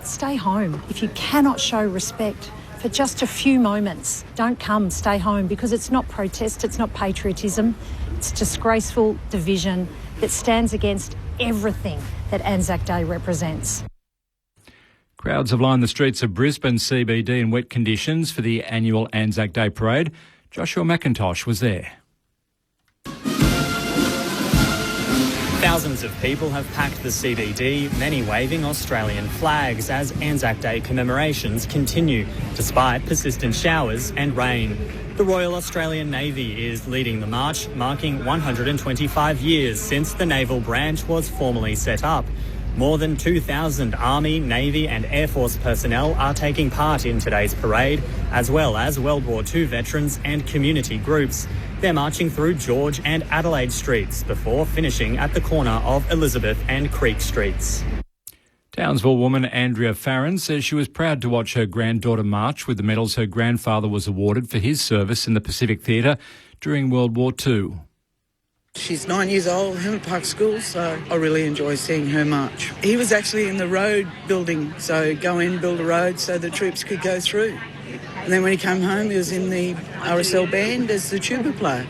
[SPEAKER 22] stay home. If you cannot show respect for just a few moments, don't come, stay home, because it's not protest, it's not patriotism, it's disgraceful division that stands against everything that Anzac Day represents.
[SPEAKER 2] Crowds have lined the streets of Brisbane CBD in wet conditions for the annual Anzac Day parade. Joshua McIntosh was there.
[SPEAKER 5] Thousands of people have packed the CBD, many waving Australian flags as Anzac Day commemorations continue, despite persistent showers and rain. The Royal Australian Navy is leading the march, marking 125 years since the naval branch was formally set up. More than 2,000 Army, Navy and Air Force personnel are taking part in today's parade, as well as World War II veterans and community groups. They're marching through George and Adelaide streets before finishing at the corner of Elizabeth and Creek streets.
[SPEAKER 2] Townsville woman Andrea Farron says she was proud to watch her granddaughter march with the medals her grandfather was awarded for his service in the Pacific Theatre during World War II.
[SPEAKER 7] She's 9 years old, Hammond Park School, so I really enjoy seeing her march. He was actually in the road building, so go in, build a road so the troops could go through. And then when he came home, he was in the RSL band as the tuba player.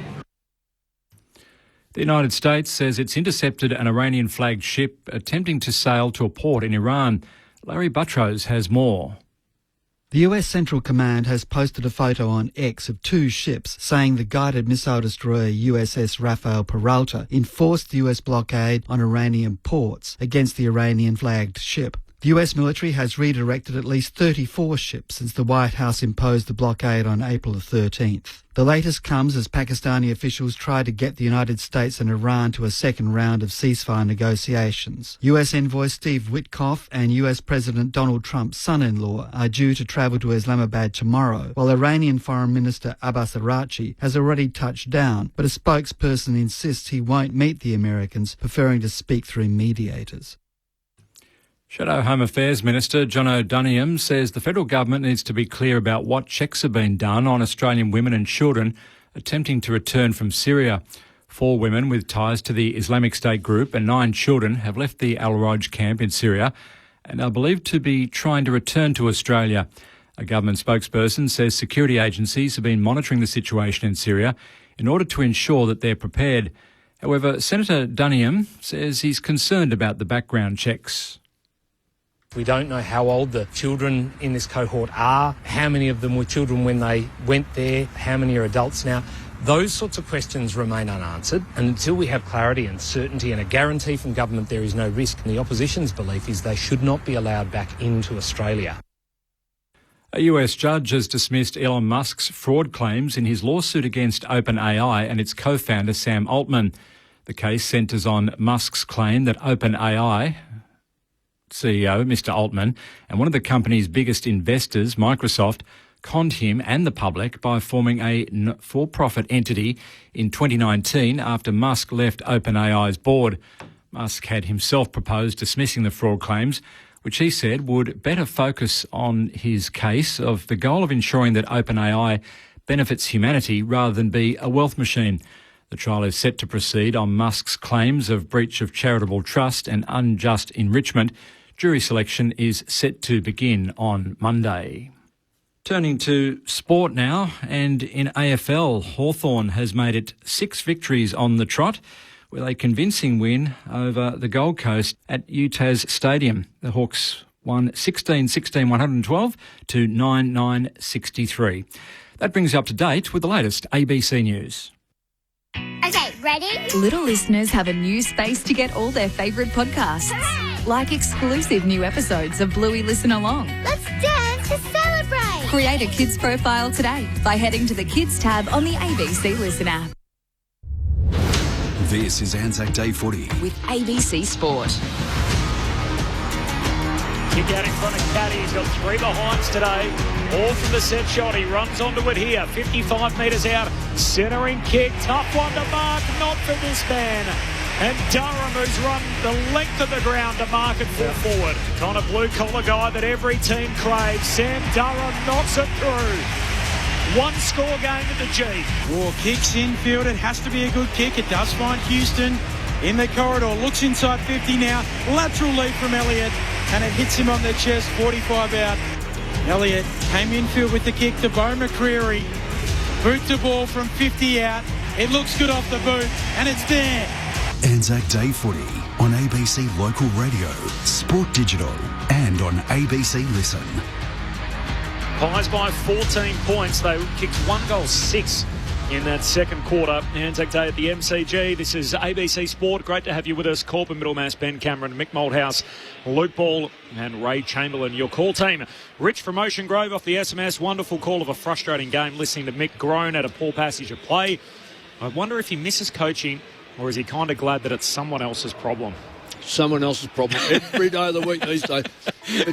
[SPEAKER 2] The United States says it's intercepted an Iranian-flagged ship attempting to sail to a port in Iran. Larry Buttrose has more.
[SPEAKER 23] The US Central Command has posted a photo on X of two ships saying the guided missile destroyer USS Rafael Peralta enforced the US blockade on Iranian ports against the Iranian-flagged ship. The US military has redirected at least 34 ships since the White House imposed the blockade on April the 13th. The latest comes as Pakistani officials try to get the United States and Iran to a second round of ceasefire negotiations. US envoy Steve Witkoff and US President Donald Trump's son-in-law are due to travel to Islamabad tomorrow, while Iranian Foreign Minister Abbas Araghchi has already touched down, but a spokesperson insists he won't meet the Americans, preferring to speak through mediators.
[SPEAKER 2] Shadow Home Affairs Minister John O'Donoghue says the federal government needs to be clear about what checks have been done on Australian women and children attempting to return from Syria. 4 women with ties to the Islamic State group and 9 children have left the Al-Roj camp in Syria and are believed to be trying to return to Australia. A government spokesperson says security agencies have been monitoring the situation in Syria in order to ensure that they're prepared. However, Senator Donoghue says he's concerned about the background checks.
[SPEAKER 24] We don't know how old the children in this cohort are, how many of them were children when they went there, how many are adults now. Those sorts of questions remain unanswered, and until we have clarity and certainty and a guarantee from government there is no risk, and the opposition's belief is they should not be allowed back into Australia.
[SPEAKER 2] A US judge has dismissed Elon Musk's fraud claims in his lawsuit against OpenAI and its co-founder Sam Altman. The case centres on Musk's claim that OpenAI CEO, Mr. Altman, and one of the company's biggest investors, Microsoft, conned him and the public by forming a for-profit entity in 2019 after Musk left OpenAI's board. Musk had himself proposed dismissing the fraud claims, which he said would better focus on his case of the goal of ensuring that OpenAI benefits humanity rather than be a wealth machine. The trial is set to proceed on Musk's claims of breach of charitable trust and unjust enrichment. Jury selection is set to begin on Monday. Turning to sport now, and in AFL, Hawthorn has made it 6 victories on the trot with a convincing win over the Gold Coast at UTAS Stadium. The Hawks won 16-16-112 to 9-9-63. That brings you up to date with the latest ABC News.
[SPEAKER 25] Okay, ready?
[SPEAKER 26] Little listeners have a new space to get all their favourite podcasts, like exclusive new episodes of Bluey Listen Along.
[SPEAKER 25] Let's dance to celebrate!
[SPEAKER 26] Create a kids profile today by heading to the Kids tab on the ABC Listen app.
[SPEAKER 3] This is Anzac Day Footy
[SPEAKER 26] with ABC Sport.
[SPEAKER 8] Kick out in front of Caddy. He's got 3 behinds today. All from the set shot. He runs onto it here. 55 metres out. Centering kick. Tough one to mark. Not for this man. And Durham, who's run the length of the ground to mark it full forward. Kind of blue-collar guy that every team craves. Sam Durham knocks it through. 1-score game at the G.
[SPEAKER 9] War kicks infield. It has to be a good kick. It does find Houston in the corridor. Looks inside 50 now. Lateral lead from Elliott. And it hits him on the chest. 45 out. Elliott came infield with the kick to Bo McCreary. Boot the ball from 50 out. It looks good off the boot. And it's there.
[SPEAKER 3] Anzac Day Footy on ABC Local Radio, Sport Digital and on ABC Listen.
[SPEAKER 8] Pies by 14 points. They kicked 1-6 in that second quarter. Anzac Day at the MCG. This is ABC Sport. Great to have you with us. Corbin Middlemass, Ben Cameron, Mick Moldhouse, Luke Ball and Ray Chamberlain, your call team. Rich from Ocean Grove off the SMS. Wonderful call of a frustrating game. Listening to Mick groan at a poor passage of play. I wonder if he misses coaching or is he kind of glad that it's someone else's problem?
[SPEAKER 1] Someone else's problem every day of the week these days,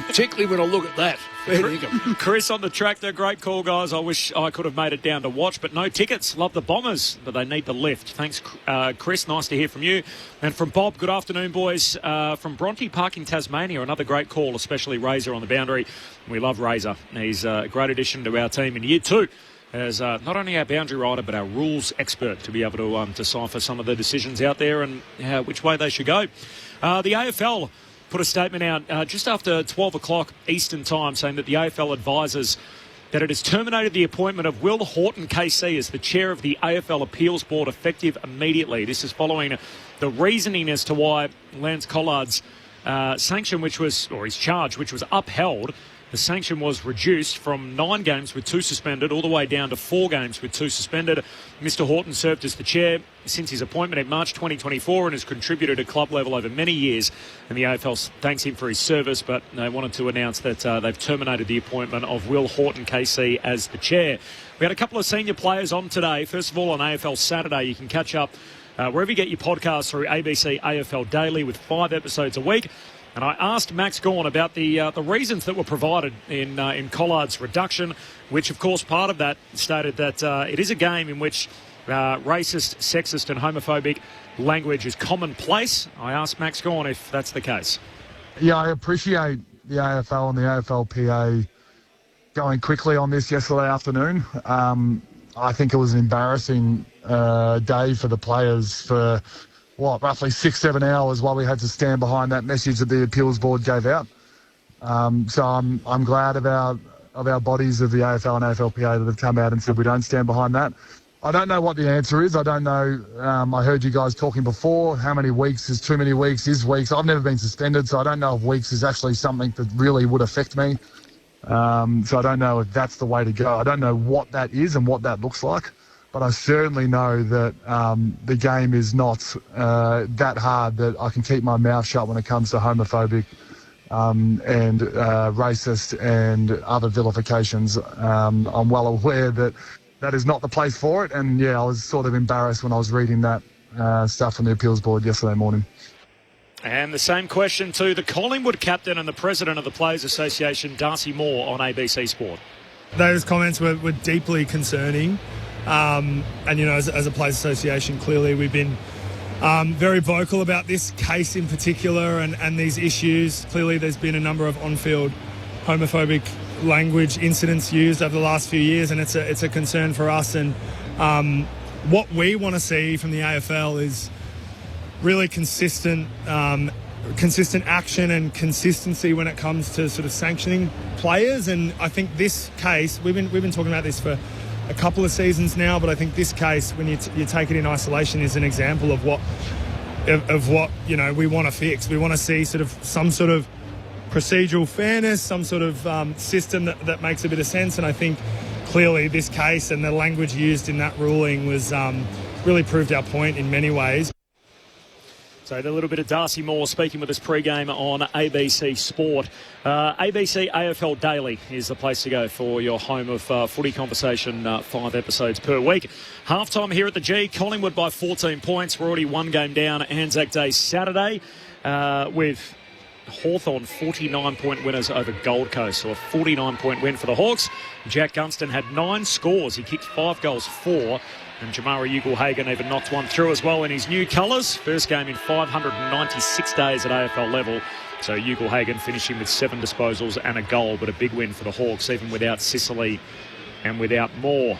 [SPEAKER 1] particularly when I look at that.
[SPEAKER 8] Chris on the tractor, great call, guys. I wish I could have made it down to watch, but no tickets. Love the Bombers, but they need the lift. Thanks, Chris. Nice to hear from you. And from Bob, good afternoon, boys. From Bronte Park in Tasmania, another great call, especially Razor on the boundary. We love Razor. He's a great addition to our team in year 2. As not only our boundary rider but our rules expert to be able to decipher some of the decisions out there and which way they should go. The AFL put a statement out just after 12 o'clock Eastern time saying that the AFL advises that it has terminated the appointment of Will Horton KC as the chair of the AFL Appeals Board effective immediately. This is following the reasoning as to why Lance Collard's sanction, his charge, which was upheld. The sanction was reduced from 9 games with 2 suspended all the way down to 4 games with 2 suspended. Mr Horton served as the chair since his appointment in March 2024 and has contributed at club level over many years. And the AFL thanks him for his service, but they wanted to announce that they've terminated the appointment of Will Horton KC as the chair. We had a couple of senior players on today. First of all, on AFL Saturday, you can catch up wherever you get your podcasts through ABC AFL Daily with 5 episodes a week. And I asked Max Gawn about the reasons that were provided in Collard's reduction, which, of course, part of that stated that it is a game in which racist, sexist and homophobic language is commonplace. I asked Max Gawn if that's the case.
[SPEAKER 4] Yeah, I appreciate the AFL and the AFLPA going quickly on this yesterday afternoon. I think it was an embarrassing day for the players for roughly 6-7 hours while we had to stand behind that message that the appeals board gave out. So I'm glad of our bodies of the AFL and AFLPA that have come out and said we don't stand behind that. I don't know what the answer is. I don't know. I heard you guys talking before. How many weeks is too many weeks? Is weeks? I've never been suspended, so I don't know if weeks is actually something that really would affect me. So I don't know if that's the way to go. I don't know what that is and what that looks like. But I certainly know that the game is not that hard that I can keep my mouth shut when it comes to homophobic and racist and other vilifications. I'm well aware that that is not the place for it. And, yeah, I was sort of embarrassed when I was reading that stuff from the appeals board yesterday morning.
[SPEAKER 8] And the same question to the Collingwood captain and the president of the Players Association, Darcy Moore, on ABC Sport.
[SPEAKER 6] Those comments were deeply concerning. And, you know, as a Players Association, clearly we've been very vocal about this case in particular and these issues. Clearly there's been a number of on-field homophobic language incidents used over the last few years, and it's a concern for us. And what we want to see from the AFL is really consistent action and consistency when it comes to sort of sanctioning players. And I think this case, we've been talking about this for a couple of seasons now, but I think this case, when you take it in isolation, is an example of what you know we want to fix. We want to see sort of some sort of procedural fairness, some sort of system that makes a bit of sense. And I think clearly this case and the language used in that ruling was really proved our point in many ways.
[SPEAKER 8] So a little bit of Darcy Moore speaking with us pre-game on ABC Sport. ABC AFL Daily is the place to go for your home of footy conversation, 5 episodes per week. Halftime here at the G, Collingwood by 14 points. We're already 1 game down. Anzac Day Saturday with Hawthorn 49-point winners over Gold Coast. So a 49-point win for the Hawks. Jack Gunston had 9 scores. He kicked 5 goals, 4. And Jamara Ugle-Hagan even knocked one through as well in his new colours. First game in 596 days at AFL level. So Ugle-Hagan finishing with 7 disposals and a goal, but a big win for the Hawks, even without Sicily and without Moore.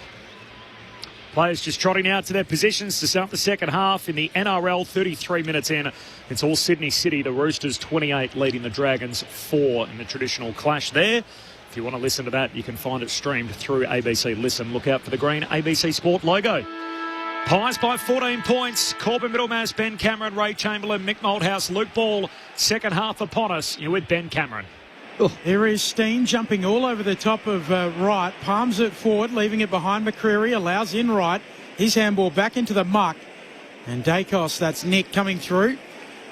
[SPEAKER 8] Players just trotting out to their positions to start the second half in the NRL. 33 minutes in. It's all Sydney City. The Roosters 28 leading the Dragons 4 in the traditional clash there. If you want to listen to that, you can find it streamed through ABC Listen. Look out for the green ABC Sport logo. Pies by 14 points. Corbin Middlemass, Ben Cameron, Ray Chamberlain, Mick Malthouse, Luke Ball. Second half upon us. You're with Ben Cameron.
[SPEAKER 9] There is Steen jumping all over the top of Wright. Palms it forward, leaving it behind McCreary. Allows in Wright. His handball back into the muck. And Dacos, that's Nick coming through.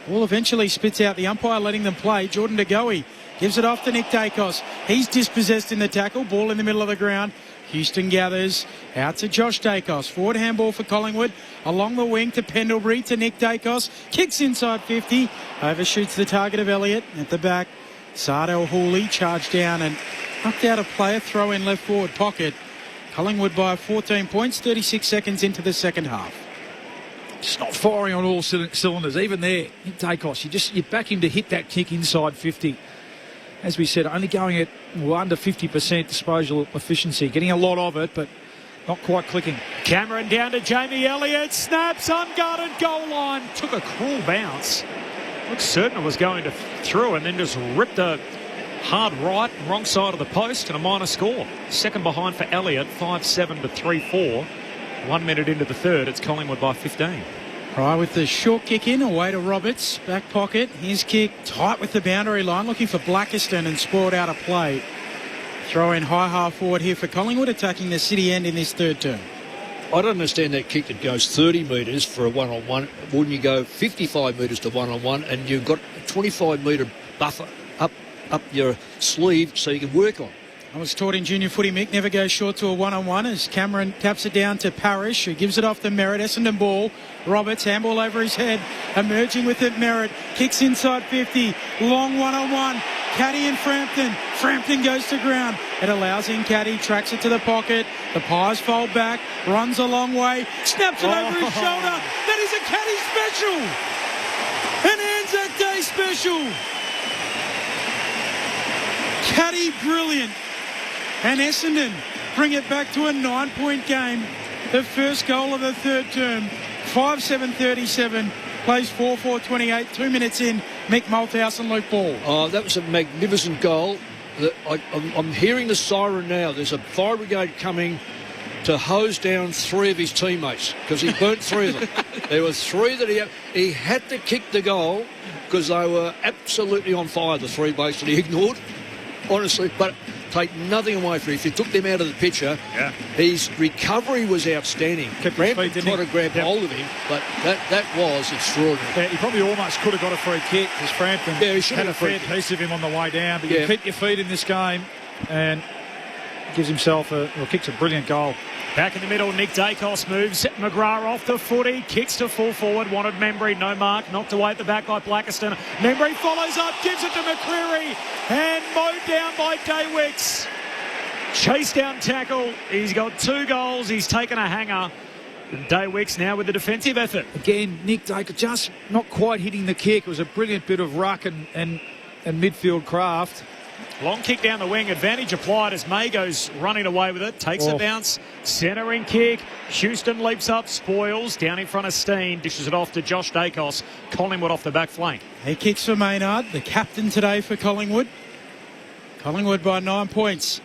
[SPEAKER 9] Ball eventually spits out the umpire, letting them play. Jordan De Goey gives it off to Nick Dacos. He's dispossessed in the tackle. Ball in the middle of the ground. Houston gathers out to Josh Dacos. Forward handball for Collingwood. Along the wing to Pendlebury to Nick Dacos. Kicks inside 50. Overshoots the target of Elliott. At the back, Sardell Hooley charged down and knocked out a player. Throw in left forward pocket. Collingwood by 14 points. 36 seconds into the second half.
[SPEAKER 10] Just not firing on all cylinders. Even there, Nick Dacos, you back him to hit that kick inside 50. As we said, only going at under 50% disposal efficiency. Getting a lot of it, but not quite clicking.
[SPEAKER 8] Cameron down to Jamie Elliott. Snaps, unguarded, goal line. Took a cruel bounce. Looked certain it was going to through and then just ripped a hard right, wrong side of the post, and a minor score. Second behind for Elliott, 5-7 to 3-4. 1 minute into the third, it's Collingwood by 15.
[SPEAKER 9] Right, with the short kick in, away to Roberts, back pocket. His kick tight with the boundary line, looking for Blackiston and spoiled out of play. Throw in high half forward here for Collingwood, attacking the city end in this third term.
[SPEAKER 1] I don't understand that kick that goes 30 metres for a one-on-one. Wouldn't you go 55 metres to one-on-one and you've got a 25-metre buffer up your sleeve so you can work on?
[SPEAKER 9] I was taught in junior footy, Mick, never go short to a one-on-one as Cameron taps it down to Parrish, who gives it off to Merritt. Essendon ball. Roberts, handball over his head. Emerging with it, Merritt. Kicks inside 50. Long one-on-one. Caddy and Frampton. Frampton goes to ground. It allows in Caddy. Tracks it to the pocket. The Pies fold back. Runs a long way. Snaps it over his shoulder. That is a Caddy special. An Anzac Day special. Caddy brilliant. And Essendon bring it back to a 9-point game. The first goal of the third term. 5-7-37. Plays 4-4-28. 2 minutes in. Mick Malthouse and Luke Ball.
[SPEAKER 1] Oh, that was a magnificent goal. I'm hearing the siren now. There's a fire brigade coming to hose down 3 of his teammates because he burnt 3 of them. There were 3 that he had to kick the goal because they were absolutely on fire, the 3 bases that he ignored. Honestly, but take nothing away from him. If you took them out of the picture, his recovery was outstanding. Frampton tried to grab hold of him, but that was extraordinary.
[SPEAKER 10] Yeah, he probably almost could have got a free kick because Frampton
[SPEAKER 1] he should
[SPEAKER 10] had
[SPEAKER 1] have
[SPEAKER 10] a fair piece of him on the way down. But you keep your feet in this game, and gives himself kicks a brilliant goal.
[SPEAKER 8] Back in the middle, Nick Dacos moves McGrath off the footy, kicks to full forward, wanted Membry, no mark, knocked away at the back by Blackiston. Membry follows up, gives it to McCreary, and mowed down by Daywicks. Chase down tackle, he's got 2 goals, he's taken a hanger. Daywicks now with the defensive effort.
[SPEAKER 10] Again, Nick Dacos just not quite hitting the kick. It was a brilliant bit of ruck and midfield craft.
[SPEAKER 8] Long kick down the wing, advantage applied as May goes running away with it, takes a bounce, centering kick, Houston leaps up, spoils, down in front of Steen, dishes it off to Josh Dacos, Collingwood off the back flank.
[SPEAKER 9] He kicks for Maynard, the captain today for Collingwood. Collingwood by 9 points.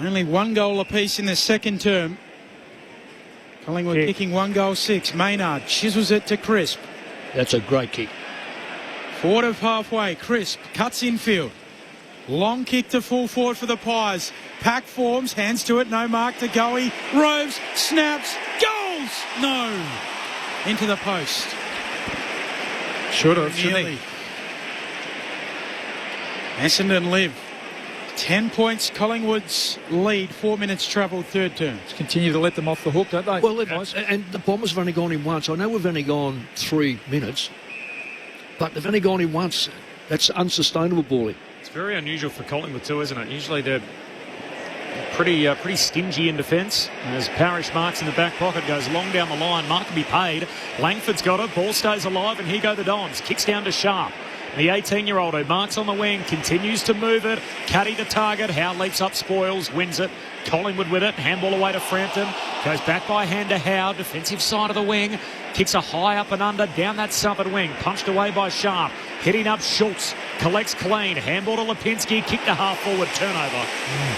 [SPEAKER 9] Only 1 goal apiece in the second term. Collingwood kicking 1 goal 6. Maynard chisels it to Crisp.
[SPEAKER 1] That's a great kick.
[SPEAKER 9] Forward of halfway, Crisp cuts infield. Long kick to full forward for the Pies. Pack forms, hands to it, no mark to Goey. Roves, snaps, goals! No! Into the post.
[SPEAKER 10] Should have, shouldn't he?
[SPEAKER 9] Essendon live. 10 points, Collingwood's lead, 4 minutes travel, third term.
[SPEAKER 10] Just continue to let them off the hook, don't they?
[SPEAKER 1] Well, and the Bombers have only gone in once. I know we've only gone 3 minutes, but they've only gone in once. That's unsustainable, Bally.
[SPEAKER 8] It's very unusual for Collingwood too, isn't it? Usually they're pretty stingy in defence. As Parrish marks in the back pocket, goes long down the line. Mark can be paid. Langford's got it. Ball stays alive, and here go the Dons. Kicks down to Sharp. The 18-year-old who marks on the wing continues to move it. Caddy the target. Howe leaps up, spoils, wins it. Collingwood with it. Handball away to Frampton. Goes back by hand to Howe. Defensive side of the wing. Kicks a high up and under down that southern wing. Punched away by Sharp. Hitting up Schultz. Collects clean. Handball to Lipinski. Kick to half forward. Turnover.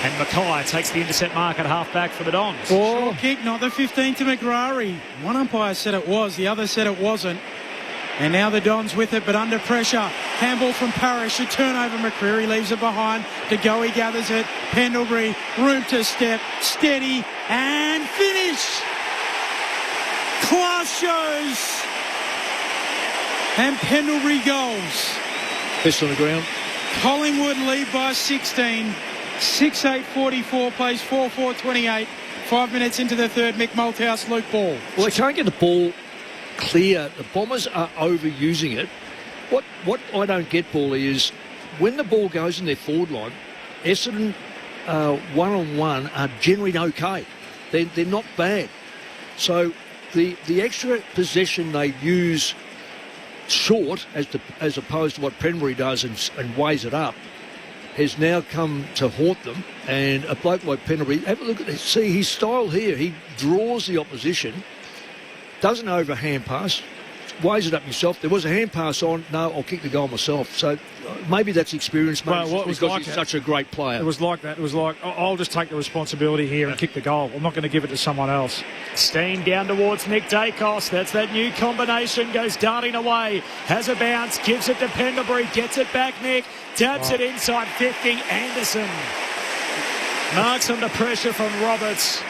[SPEAKER 8] And Mackay takes the intercept mark at half back for the Dons.
[SPEAKER 9] Short kick, not the 15 to McGrary. One umpire said it was. The other said it wasn't. And now the Dons with it, but under pressure. Handball from Parrish, a turnover. McCreary leaves it behind. De Goey gathers it. Pendlebury, room to step, steady, and finish. Class shows. And Pendlebury goals.
[SPEAKER 1] Best on the ground.
[SPEAKER 9] Collingwood lead by 16. 6-8-44, plays 4-4-28. 5 minutes into the third. Mick Malthouse, Luke Ball.
[SPEAKER 1] Well, they can't get the ball clear. The Bombers are overusing it. What I don't get, Paulie, is when the ball goes in their forward line, Essendon one-on-one are generally okay. They're not bad. So the extra possession they use short as opposed to what Pendlebury does and weighs it up has now come to haunt them. And a bloke like Pendlebury, have a look at this. See his style here. He draws the opposition, doesn't overhand pass, weighs it up himself. There was a hand pass on. No, I'll kick the goal myself. So maybe that's experience, maybe because he's such a great player.
[SPEAKER 10] It was like that. It was like, I'll just take the responsibility here and kick the goal. I'm not going to give it to someone else.
[SPEAKER 8] Steen down towards Nick Dacos. That's that new combination. Goes darting away. Has a bounce. Gives it to Pendlebury. Gets it back, Nick. Dabs it inside 50. Anderson marks under pressure from Roberts.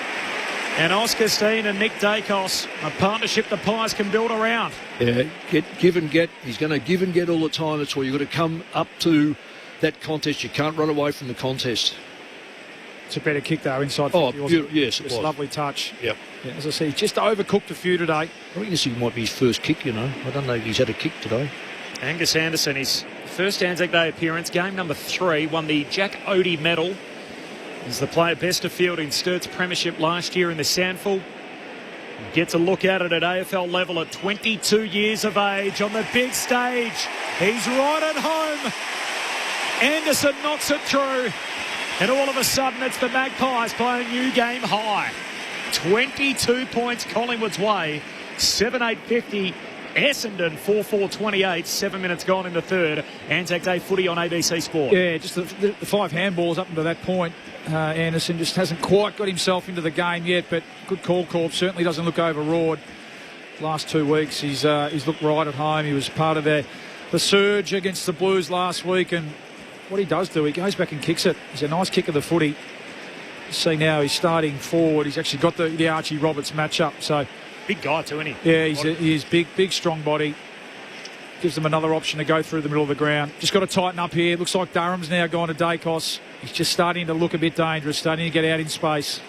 [SPEAKER 8] And Oscar Steen and Nick Dacos, a partnership the Pies can build around.
[SPEAKER 1] Yeah, give and get. He's going to give and get all the time. That's why you've got to come up to that contest. You can't run away from the contest.
[SPEAKER 10] It's a better kick, though, inside 50.
[SPEAKER 1] Beautiful. Yes, it was.
[SPEAKER 10] Lovely touch.
[SPEAKER 1] Yep.
[SPEAKER 10] Yeah, as I say, he just overcooked a few today.
[SPEAKER 1] I think this might be his first kick, you know. I don't know if he's had a kick today.
[SPEAKER 8] Angus Anderson, his first Anzac Day appearance, game number 3, won the Jack Odie medal. He's the player best of field in Sturt's premiership last year in the Sandful. Gets a look at it at AFL level at 22 years of age on the big stage. He's right at home. Anderson knocks it through. And all of a sudden it's the Magpies playing a new game high. 22 points Collingwood's way. 7-8-50. Essendon 4-4-28, 7 minutes gone in the third. Anzac Day footy on ABC Sport.
[SPEAKER 10] Yeah, just the 5 handballs up until that point. Anderson just hasn't quite got himself into the game yet, but good call. Certainly doesn't look overawed. Last 2 weeks he's looked right at home. He was part of the surge against the Blues last week, and what he does do, he goes back and kicks it. He's a nice kick of the footy. See now he's starting forward. He's actually got the Archie Roberts matchup, so...
[SPEAKER 8] Big guy too, isn't he?
[SPEAKER 10] Yeah, he's big, strong body. Gives them another option to go through the middle of the ground. Just got to tighten up here. Looks like Durham's now gone to Dacos. He's just starting to look a bit dangerous, starting to get out in space.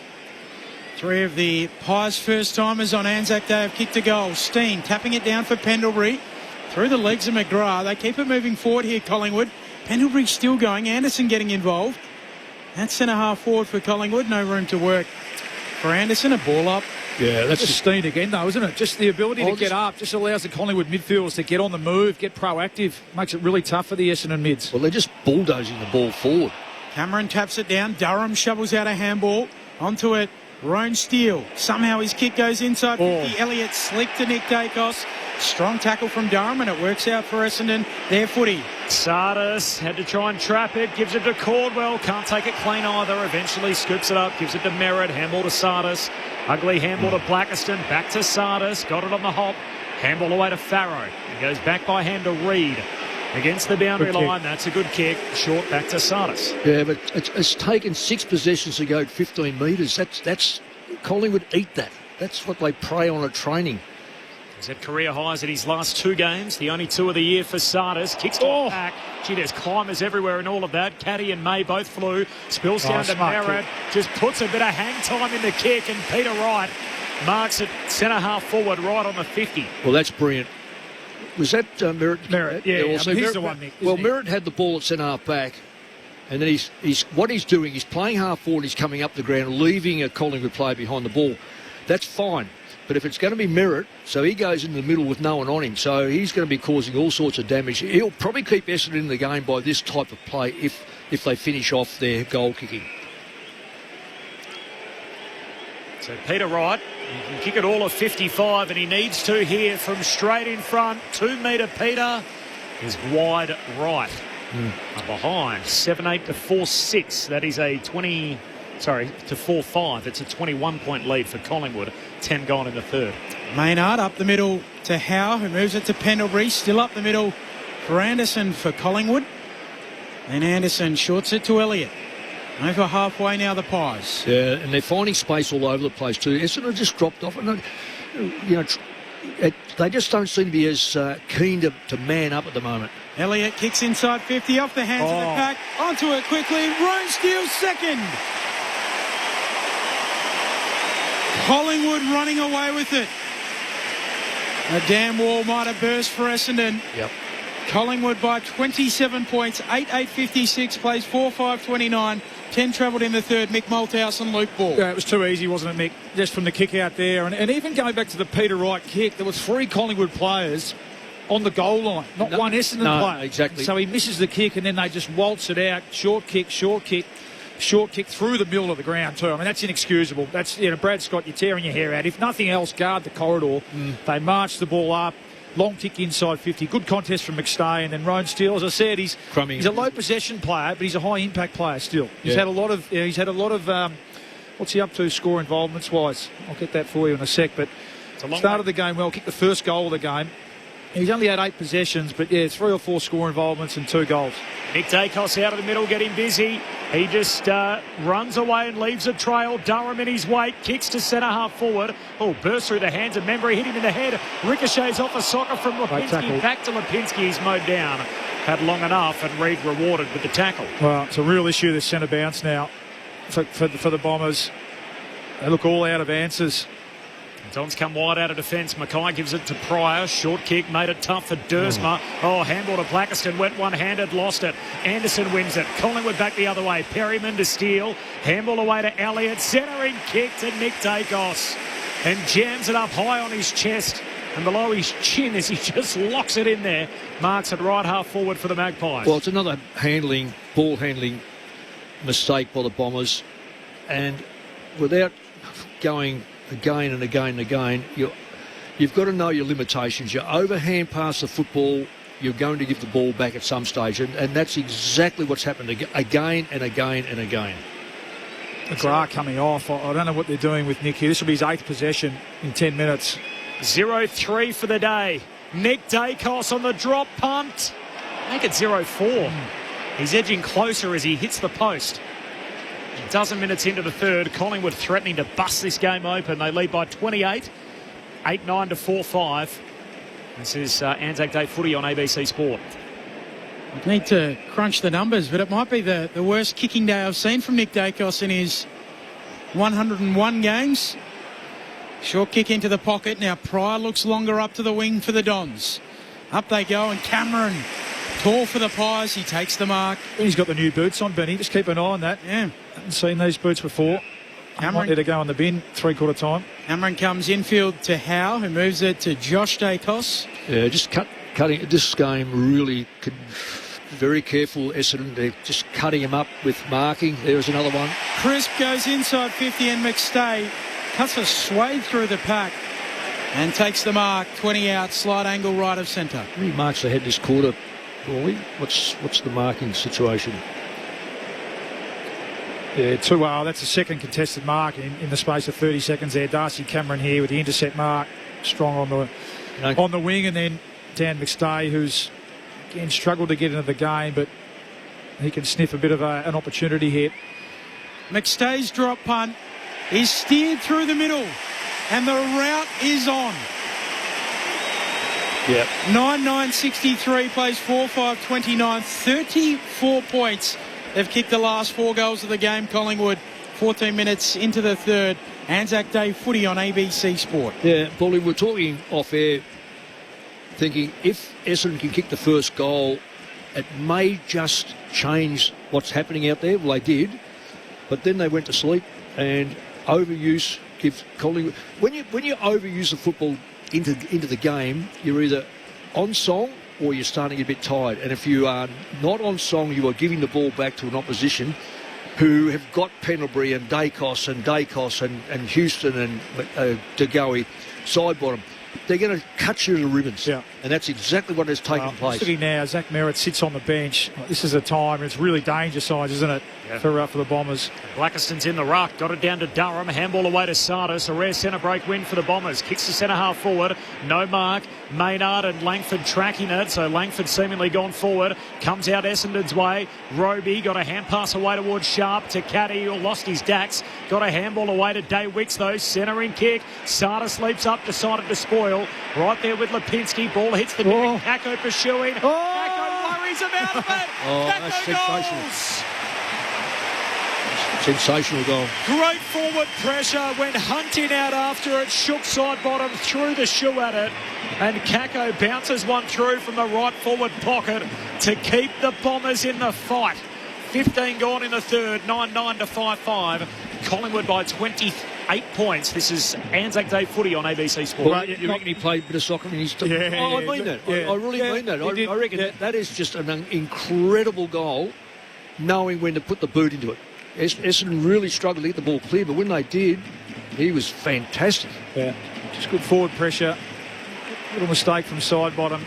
[SPEAKER 9] 3 of the Pies' first-timers on Anzac Day have kicked a goal. Steen tapping it down for Pendlebury. Through the legs of McGrath. They keep it moving forward here, Collingwood. Pendlebury still going. Anderson getting involved. That's centre-half forward for Collingwood. No room to work for Anderson. A ball up.
[SPEAKER 1] Yeah, that's
[SPEAKER 10] just Steen again, though, isn't it? Just the ability to get up just allows the Collingwood midfielders to get on the move, get proactive. Makes it really tough for the Essendon mids.
[SPEAKER 1] Well, they're just bulldozing the ball forward.
[SPEAKER 9] Cameron taps it down. Durham shovels out a handball. Onto it. Roan Steele. Somehow his kick goes inside 50. Elliott slick to Nick Dacos. Strong tackle from Durham, and it works out for Essendon. Their footy.
[SPEAKER 8] Sardis had to try and trap it. Gives it to Caldwell. Can't take it clean either. Eventually scoops it up. Gives it to Merritt. Handball to Sardis. Ugly handball to Blackiston. Back to Sardis. Got it on the hop. Handball away to Farrow. He goes back by hand to Reed. Against the boundary line. That's a good kick. Short back to Sardis.
[SPEAKER 1] Yeah, but it's taken 6 possessions to go 15 metres. That's Collingwood eat that. That's what they prey on at training.
[SPEAKER 8] He's had career highs in his last 2 games. The only 2 of the year for Sardis. Kicks it back. Gee, there's climbers everywhere in all of that. Caddy and May both flew. Spills down to Merritt. Just puts a bit of hang time in the kick. And Peter Wright marks it centre-half forward right on the 50.
[SPEAKER 1] Well, that's brilliant. Was that Merritt?
[SPEAKER 10] Merritt, yeah.
[SPEAKER 1] Well, so
[SPEAKER 10] he's
[SPEAKER 1] Merritt,
[SPEAKER 10] the one, Nick.
[SPEAKER 1] Well, Merritt had the ball at centre-half back. And then what he's doing, he's playing half forward. He's coming up the ground, leaving a Collingwood player behind the ball. That's fine. But if it's going to be Merritt, so he goes in the middle with no one on him, so he's going to be causing all sorts of damage. He'll probably keep Essendon in the game by this type of play if they finish off their goal kicking.
[SPEAKER 8] So Peter Wright, he can kick it all of 55, and he needs to here from straight in front. 2 metre Peter is wide right. Behind 7-8 to 4-6. That is a 4-5. It's a 21-point lead for Collingwood. 10 gone in the third.
[SPEAKER 9] Maynard up the middle to Howe, who moves it to Pendlebury. Still up the middle for Anderson for Collingwood. And Anderson shorts it to Elliott. Over halfway now, the Pies.
[SPEAKER 1] Yeah, and they're finding space all over the place too. Essendon just dropped off. And, they just don't seem to be as keen to man up at the moment.
[SPEAKER 9] Elliott kicks inside 50 off the hands of the pack. Onto it quickly. Roan steals second. Collingwood running away with it. A damn wall might have burst for Essendon.
[SPEAKER 1] Yep.
[SPEAKER 9] Collingwood by 27 points. 8-8-56 plays 4-5-29. 10 travelled in the third. Mick Malthouse and Luke Ball.
[SPEAKER 10] Yeah, it was too easy, wasn't it, Mick? Just from the kick out there. And even going back to the Peter Wright kick, there was 3 Collingwood players on the goal line, not one Essendon player.
[SPEAKER 1] Exactly.
[SPEAKER 10] So he misses the kick and then they just waltz it out. Short kick through the middle of the ground too. I mean, that's inexcusable. That's, Brad Scott, you're tearing your hair out. If nothing else, guard the corridor. They march the ball up. Long kick inside 50. Good contest from McStay, and then Roan Steele. As I said, he's a low possession player, but he's a high impact player still. He's had a lot of. What's he up to score involvements wise? I'll get that for you in a sec. But started the game well. Kicked the first goal of the game. He's only had 8 possessions, but 3 or 4 score involvements and 2 goals.
[SPEAKER 8] Nick Dacos out of the middle, getting busy. He just runs away and leaves a trail. Durham in his wake, kicks to centre half forward. Oh, burst through the hands of Membry, hit him in the head. Ricochets off a soccer from Lipinski. Back to Lipinski, he's mowed down. Had long enough, and Reid rewarded with the tackle.
[SPEAKER 10] Well, it's a real issue, this centre bounce now for the Bombers. They look all out of answers.
[SPEAKER 8] Dons come wide out of defence. Mackay gives it to Pryor. Short kick made it tough for Dersma. Handball to Blackiston. Went one-handed, lost it. Anderson wins it. Collingwood back the other way. Perryman to Steele. Handball away to Elliott. Centering kick to Nick Dacos. And jams it up high on his chest and below his chin as he just locks it in there. Marks it right half forward for the Magpies.
[SPEAKER 1] Well, it's another ball handling mistake by the Bombers. And without going again and again and again, you've got to know your limitations. You overhand pass the football, you're going to give the ball back at some stage, and that's exactly what's happened again and again and again.
[SPEAKER 10] McGrath coming off. I don't know what they're doing with Nick here. This will be his 8th possession in 10 minutes.
[SPEAKER 8] 0-3 for the day. Nick Dacos on the drop punt. Make it 0-4. He's edging closer as he hits the post. A dozen minutes into the third, Collingwood threatening to bust this game open. They lead by 28, 8-9 to 4-5. This is Anzac Day footy on ABC Sport.
[SPEAKER 9] I need to crunch the numbers, but it might be the worst kicking day I've seen from Nick Dacos in his 101 games. Short kick into the pocket. Now Pryor looks longer up to the wing for the Dons. Up they go, and Cameron, tall for the Pies. He takes the mark.
[SPEAKER 10] He's got the new boots on, Benny. Just keep an eye on that.
[SPEAKER 9] Yeah.
[SPEAKER 10] Haven't seen these boots before. Cameron there to go in the bin, 3/4 time.
[SPEAKER 9] Cameron comes infield to Howe, who moves it to Josh Dacos.
[SPEAKER 1] Yeah, just cutting. This game really could. Very careful, Essendon. They're just cutting him up with marking. There's another one.
[SPEAKER 9] Crisp goes inside 50, and McStay cuts a swathe through the pack and takes the mark. 20 out, slight angle right of centre.
[SPEAKER 1] How many marks they had this quarter, Paulie? What's the marking situation?
[SPEAKER 10] Yeah, 2. That's a second contested mark in the space of 30 seconds there. Darcy Cameron here with the intercept mark, strong on the wing, and then Dan McStay, who's again struggled to get into the game, but he can sniff a bit of an opportunity here.
[SPEAKER 9] McStay's drop punt is steered through the middle, and the route is on.
[SPEAKER 1] Yeah.
[SPEAKER 9] 9-9-63 plays 4-5-29, 34 points. They've kicked the last 4 goals of the game, Collingwood. 14 minutes into the third. Anzac Day footy on ABC Sport.
[SPEAKER 1] Yeah, Paulie, we're talking off air, thinking if Essendon can kick the first goal, it may just change what's happening out there. Well, they did, but then they went to sleep, and overuse give Collingwood... When you overuse the football into the game, you're either on song or you're starting to get a bit tired. And if you are not on song, you are giving the ball back to an opposition who have got Pendlebury and Dacos and Houston and DeGoey side bottom. They're going to cut you to the ribbons.
[SPEAKER 10] Yeah.
[SPEAKER 1] And that's exactly what has taken place.
[SPEAKER 10] Looking now, Zach Merritt sits on the bench. This is a time, it's really danger signs, isn't it, for the Bombers?
[SPEAKER 8] Blackiston's in the ruck, got it down to Durham, handball away to Sardis, a rare centre break win for the Bombers, kicks the centre half forward, no mark, Maynard and Langford tracking it, so Langford seemingly gone forward, comes out Essendon's way, Roby got a hand pass away towards Sharp to Caddy, who lost his Dax, got a handball away to Day Wicks though, centering kick, Sardis leaps up, decided to spoil, right there with Lipinski, ball hits the net, Kako pursuing, Kako worries him out of it, Kako goals!
[SPEAKER 1] Sensational goal.
[SPEAKER 8] Great forward pressure, went hunting out after it, shook side bottom, threw the shoe at it, and Kako bounces one through from the right forward pocket to keep the Bombers in the fight. 15 gone in the third, 9-9 to 5-5. Collingwood by 28 points. This is Anzac Day footy on ABC Sport.
[SPEAKER 1] Well, you reckon he played a bit of soccer in his time?
[SPEAKER 8] Yeah,
[SPEAKER 1] I mean that.
[SPEAKER 8] yeah.
[SPEAKER 1] I really mean that. I reckon that is just an incredible goal, knowing when to put the boot into it. Essendon really struggled to get the ball clear, but when they did, he was fantastic.
[SPEAKER 10] Yeah, just good forward pressure. Little mistake from side bottom.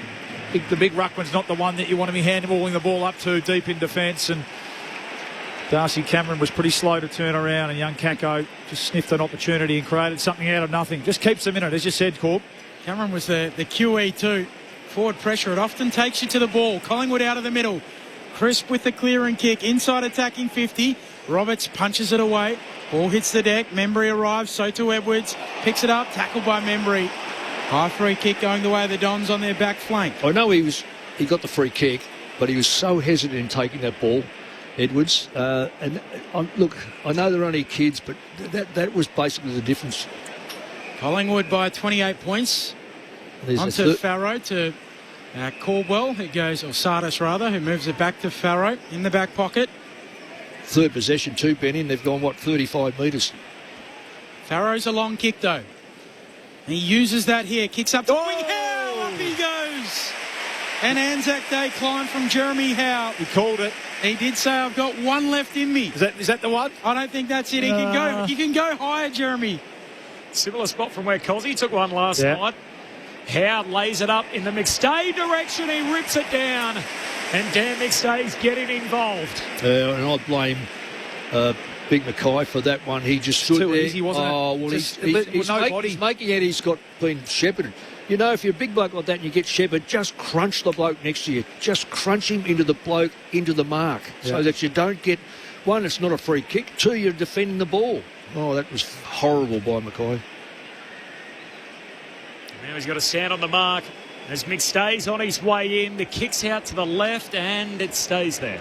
[SPEAKER 10] The big ruckman's not the one that you want to be handballing the ball up to deep in defence, and Darcy Cameron was pretty slow to turn around, and young Kako just sniffed an opportunity and created something out of nothing. Just keeps them in it, as you said, Corb.
[SPEAKER 9] Cameron was the QE too. Forward pressure, it often takes you to the ball. Collingwood out of the middle. Crisp with the clearing kick, inside attacking 50. Roberts punches it away. Ball hits the deck. Membry arrives. So to Edwards. Picks it up. Tackled by Membry. High free kick going the way of the Dons on their back flank.
[SPEAKER 1] I know he got the free kick, but he was so hesitant in taking that ball, Edwards. Look, I know they're only kids, but that was basically the difference.
[SPEAKER 9] Collingwood by 28 points. Onto Farrow to Caldwell, who goes, or Sardis rather, who moves it back to Farrow in the back pocket.
[SPEAKER 1] Third possession too, Benny, and they've gone, 35 metres.
[SPEAKER 9] Farrow's a long kick, though. And he uses that here. Kicks up to wing. Howe! Up he goes. An Anzac Day climb from Jeremy Howe.
[SPEAKER 10] He called it.
[SPEAKER 9] He did say, I've got one left in me.
[SPEAKER 10] Is that the one?
[SPEAKER 9] I don't think that's it. He can go higher, Jeremy.
[SPEAKER 8] Similar spot from where Cozzy took one last night. Howe lays it up in the McStay direction. He rips it down. And Dan McStay's getting involved.
[SPEAKER 1] And I blame Big Mackay for that one. He just stood
[SPEAKER 10] too
[SPEAKER 1] there.
[SPEAKER 10] Easy, wasn't it?
[SPEAKER 1] Well, he's making it. He's been shepherded. You know, if you're a big bloke like that and you get shepherded, just crunch the bloke next to you. Just crunch him into the mark so that you don't get, one, it's not a free kick. Two, you're defending the ball. Oh, that was horrible by Mackay.
[SPEAKER 8] Now he's got to stand on the mark as McStay's on his way in. The kick's out to the left and it stays there.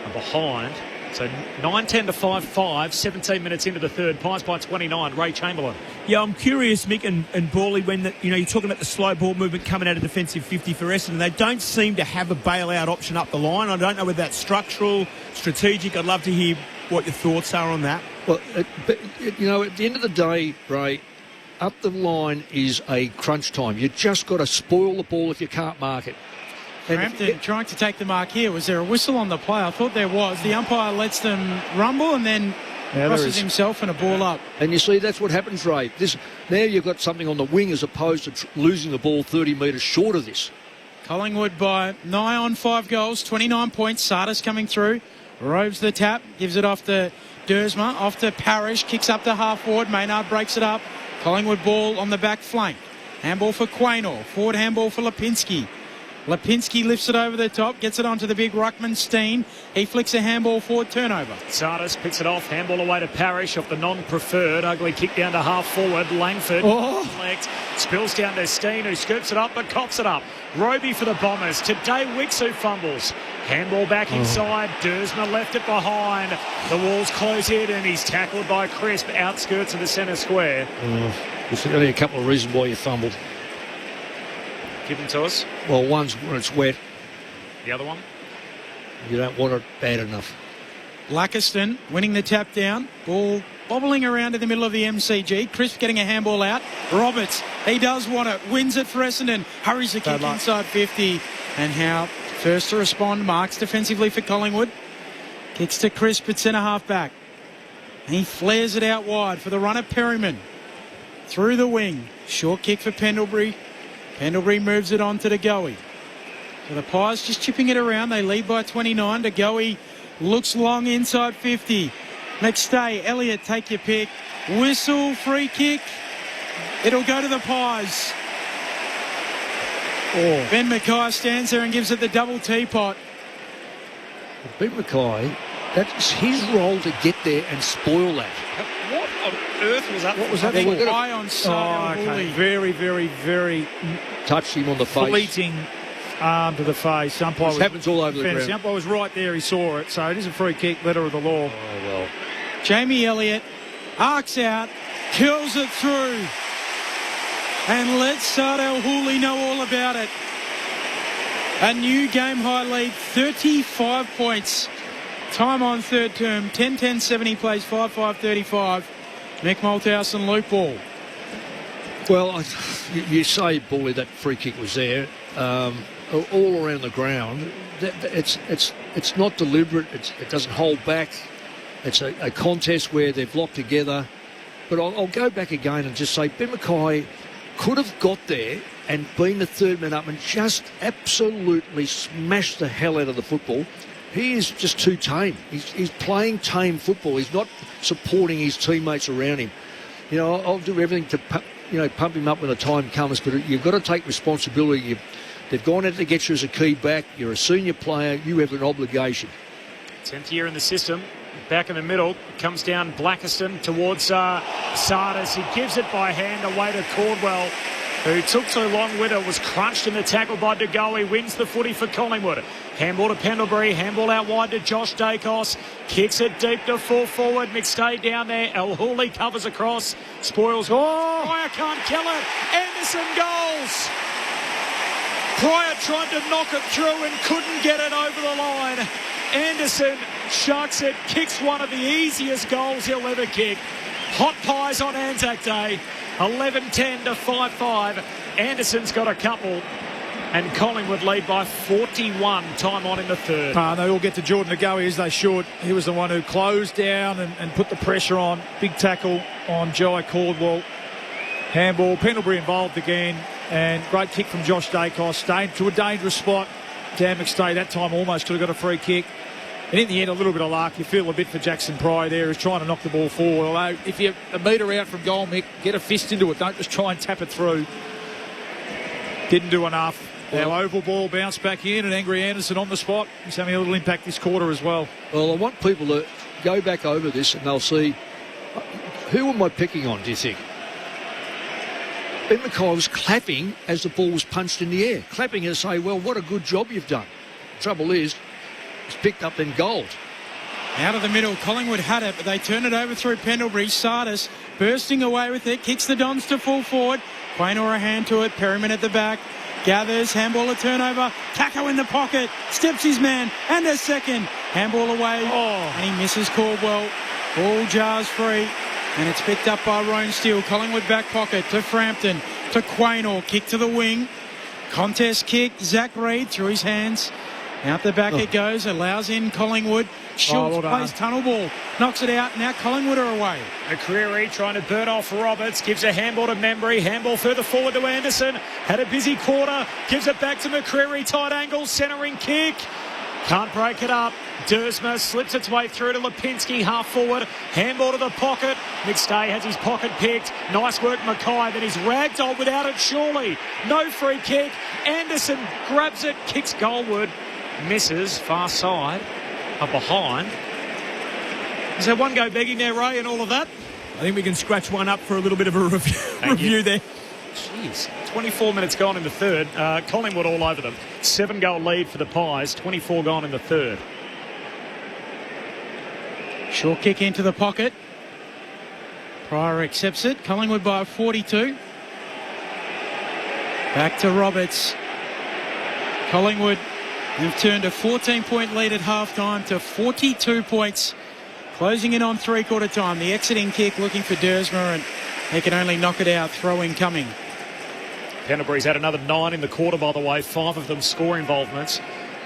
[SPEAKER 8] And behind. So 9-10 to 5-5, 17 minutes into the third. Pies by 29. Ray Chamberlain.
[SPEAKER 21] Yeah, I'm curious, Mick and Borley, when you're talking about the slow ball movement coming out of defensive 50 for Essendon. They don't seem to have a bailout option up the line. I don't know whether that's structural, strategic. I'd love to hear what your thoughts are on that.
[SPEAKER 1] Well, at the end of the day, Ray, up the line is a crunch time. You just got to spoil the ball if you can't mark it.
[SPEAKER 9] Frampton trying to take the mark here. Was there a whistle on the play? I thought there was. The umpire lets them rumble and then crosses himself and a ball up.
[SPEAKER 1] And you see, that's what happens, Ray. Now you've got something on the wing as opposed to losing the ball 30 metres short of this.
[SPEAKER 9] Collingwood by nigh on 5 goals, 29 points. Sardis coming through. Robes the tap, gives it off to Dersma, off to Parrish, kicks up to half forward. Maynard breaks it up. Collingwood ball on the back flank. Handball for Quaynor. Forward handball for Lipinski. Lipinski lifts it over the top, gets it onto the big ruckman Steen. He flicks a handball forward, turnover.
[SPEAKER 8] Sardis picks it off, handball away to Parrish off the non-preferred. Ugly kick down to half forward. Langford spills down to Steen, who scoops it up but cops it up. Roby for the Bombers. Today Wicks who fumbles. Handball back inside. Dersma left it behind. The walls close in and he's tackled by Crisp outskirts of the centre square.
[SPEAKER 1] There's only a couple of reasons why you fumbled.
[SPEAKER 8] Give them to us.
[SPEAKER 1] Well, one's when it's wet.
[SPEAKER 8] The other one?
[SPEAKER 1] You don't want it bad enough.
[SPEAKER 9] Blackiston winning the tap down. Ball bobbling around in the middle of the MCG. Crisp getting a handball out. Roberts, he does want it. Wins it for Essendon. Hurries the kick inside 50. And Howe, first to respond, marks defensively for Collingwood. Kicks to Crisp at centre-half back. And he flares it out wide for the runner Perryman. Through the wing. Short kick for Pendlebury. Pendlebury moves it on to DeGoey. So the Pies just chipping it around. They lead by 29. DeGoey looks long inside 50. McStay, Elliott, take your pick. Whistle, free kick. It'll go to the Pies.
[SPEAKER 1] Oh.
[SPEAKER 9] Ben Mackay stands there and gives it the double teapot.
[SPEAKER 1] Ben Mackay, that's his role to get there and spoil that.
[SPEAKER 8] What on earth was that?
[SPEAKER 1] What was that?
[SPEAKER 9] I think eye on side.
[SPEAKER 10] Okay. Very, very, very
[SPEAKER 1] touched him on the face.
[SPEAKER 10] Fleeting arm to the face.
[SPEAKER 1] This happens all over the ground.
[SPEAKER 10] The umpire was right there. He saw it. So it is a free kick, letter of the law.
[SPEAKER 1] Oh, well.
[SPEAKER 9] Jamie Elliott arcs out, curls it through, and lets Saad El-Houli know all about it. A new game-high lead, 35 points. Time on third term, 10-10-70 plays 5-5-35. Mick Malthouse and loop ball.
[SPEAKER 1] Well, you say, Bully, that free kick was there. All around the ground. It's not deliberate. It doesn't hold back. It's a contest where they've locked together. But I'll go back again and just say Ben Mackay could have got there and been the third man up and just absolutely smashed the hell out of the football. He is just too tame. He's playing tame football. He's not supporting his teammates around him. You know, I'll do everything to pump him up when the time comes, but you've got to take responsibility. They've gone out to get you as a key back. You're a senior player. You have an obligation.
[SPEAKER 8] 10th year in the system. Back in the middle. Comes down Blackiston towards Sardis. He gives it by hand away to Caldwell, who took too long with it. Was crunched in the tackle by DeGoey. Wins the footy for Collingwood. Handball to Pendlebury. Handball out wide to Josh Dacos. Kicks it deep to full forward. McStay down there. El-Houli covers across. Spoils. Pryor can't kill it. Anderson goals. Pryor tried to knock it through and couldn't get it over the line. Anderson shucks it, kicks one of the easiest goals he'll ever kick. Hot pies on Anzac Day. 11-10 to 5-5. Anderson's got a couple. And Collingwood lead by 41. Time on in the third.
[SPEAKER 10] They all get to Jordan DeGoey as they should. He was the one who closed down and put the pressure on. Big tackle on Jai Caldwell. Handball. Pendlebury involved again. And great kick from Josh Dacos. Stayed to a dangerous spot. Dan McStay that time almost could have got a free kick. And in the end, a little bit of luck. You feel a bit for Jackson Pryor there, who's trying to knock the ball forward. Although, if you're a metre out from goal, Mick, get a fist into it. Don't just try and tap it through. Didn't do enough. Now, oval ball bounced back in, and Angry Anderson on the spot. He's having a little impact this quarter as well.
[SPEAKER 1] Well, I want people to go back over this, and they'll see, who am I picking on, do you think? Ben Mackay was clapping as the ball was punched in the air. Clapping and say, well, what a good job you've done. Trouble is, it's picked up in gold.
[SPEAKER 9] Out of the middle, Collingwood had it, but they turn it over through Pendlebury. Sardis bursting away with it, kicks the Dons to full forward. Quaynor a hand to it, Perryman at the back. Gathers, handball a turnover. Taco in the pocket, steps his man, and a second. Handball away, and he misses Caldwell. Ball jars free. And it's picked up by Roan Steele. Collingwood back pocket to Frampton, to Quaynor. Kick to the wing. Contest kick. Zach Reid through his hands. Out the back it goes. Allows in Collingwood. Schultz plays tunnel ball. Knocks it out. Now Collingwood are away.
[SPEAKER 8] McCreary trying to burn off Roberts. Gives a handball to Membry. Handball further forward to Anderson. Had a busy quarter. Gives it back to McCreary. Tight angle. Centering kick. Can't break it up. Dersma slips its way through to Lipinski, half forward. Handball to the pocket. McStay has his pocket picked. Nice work, Mackay. Then he's ragdolled without it, surely. No free kick. Anderson grabs it, kicks goalward. Misses, far side. Up behind. Is there one go begging there, Ray, and all of that?
[SPEAKER 21] I think we can scratch one up for a little bit of a review there.
[SPEAKER 8] Jeez. 24 minutes gone in the third. Collingwood all over them. 7-goal lead for the Pies. 24 gone in the third.
[SPEAKER 9] Short kick into the pocket. Pryor accepts it. Collingwood by 42. Back to Roberts. Collingwood have turned a 14-point lead at half-time to 42 points. Closing in on three-quarter time. The exiting kick looking for Dersma, and he can only knock it out. Throw in coming.
[SPEAKER 8] Pendlebury's had another 9 in the quarter, by the way, 5 of them score involvements.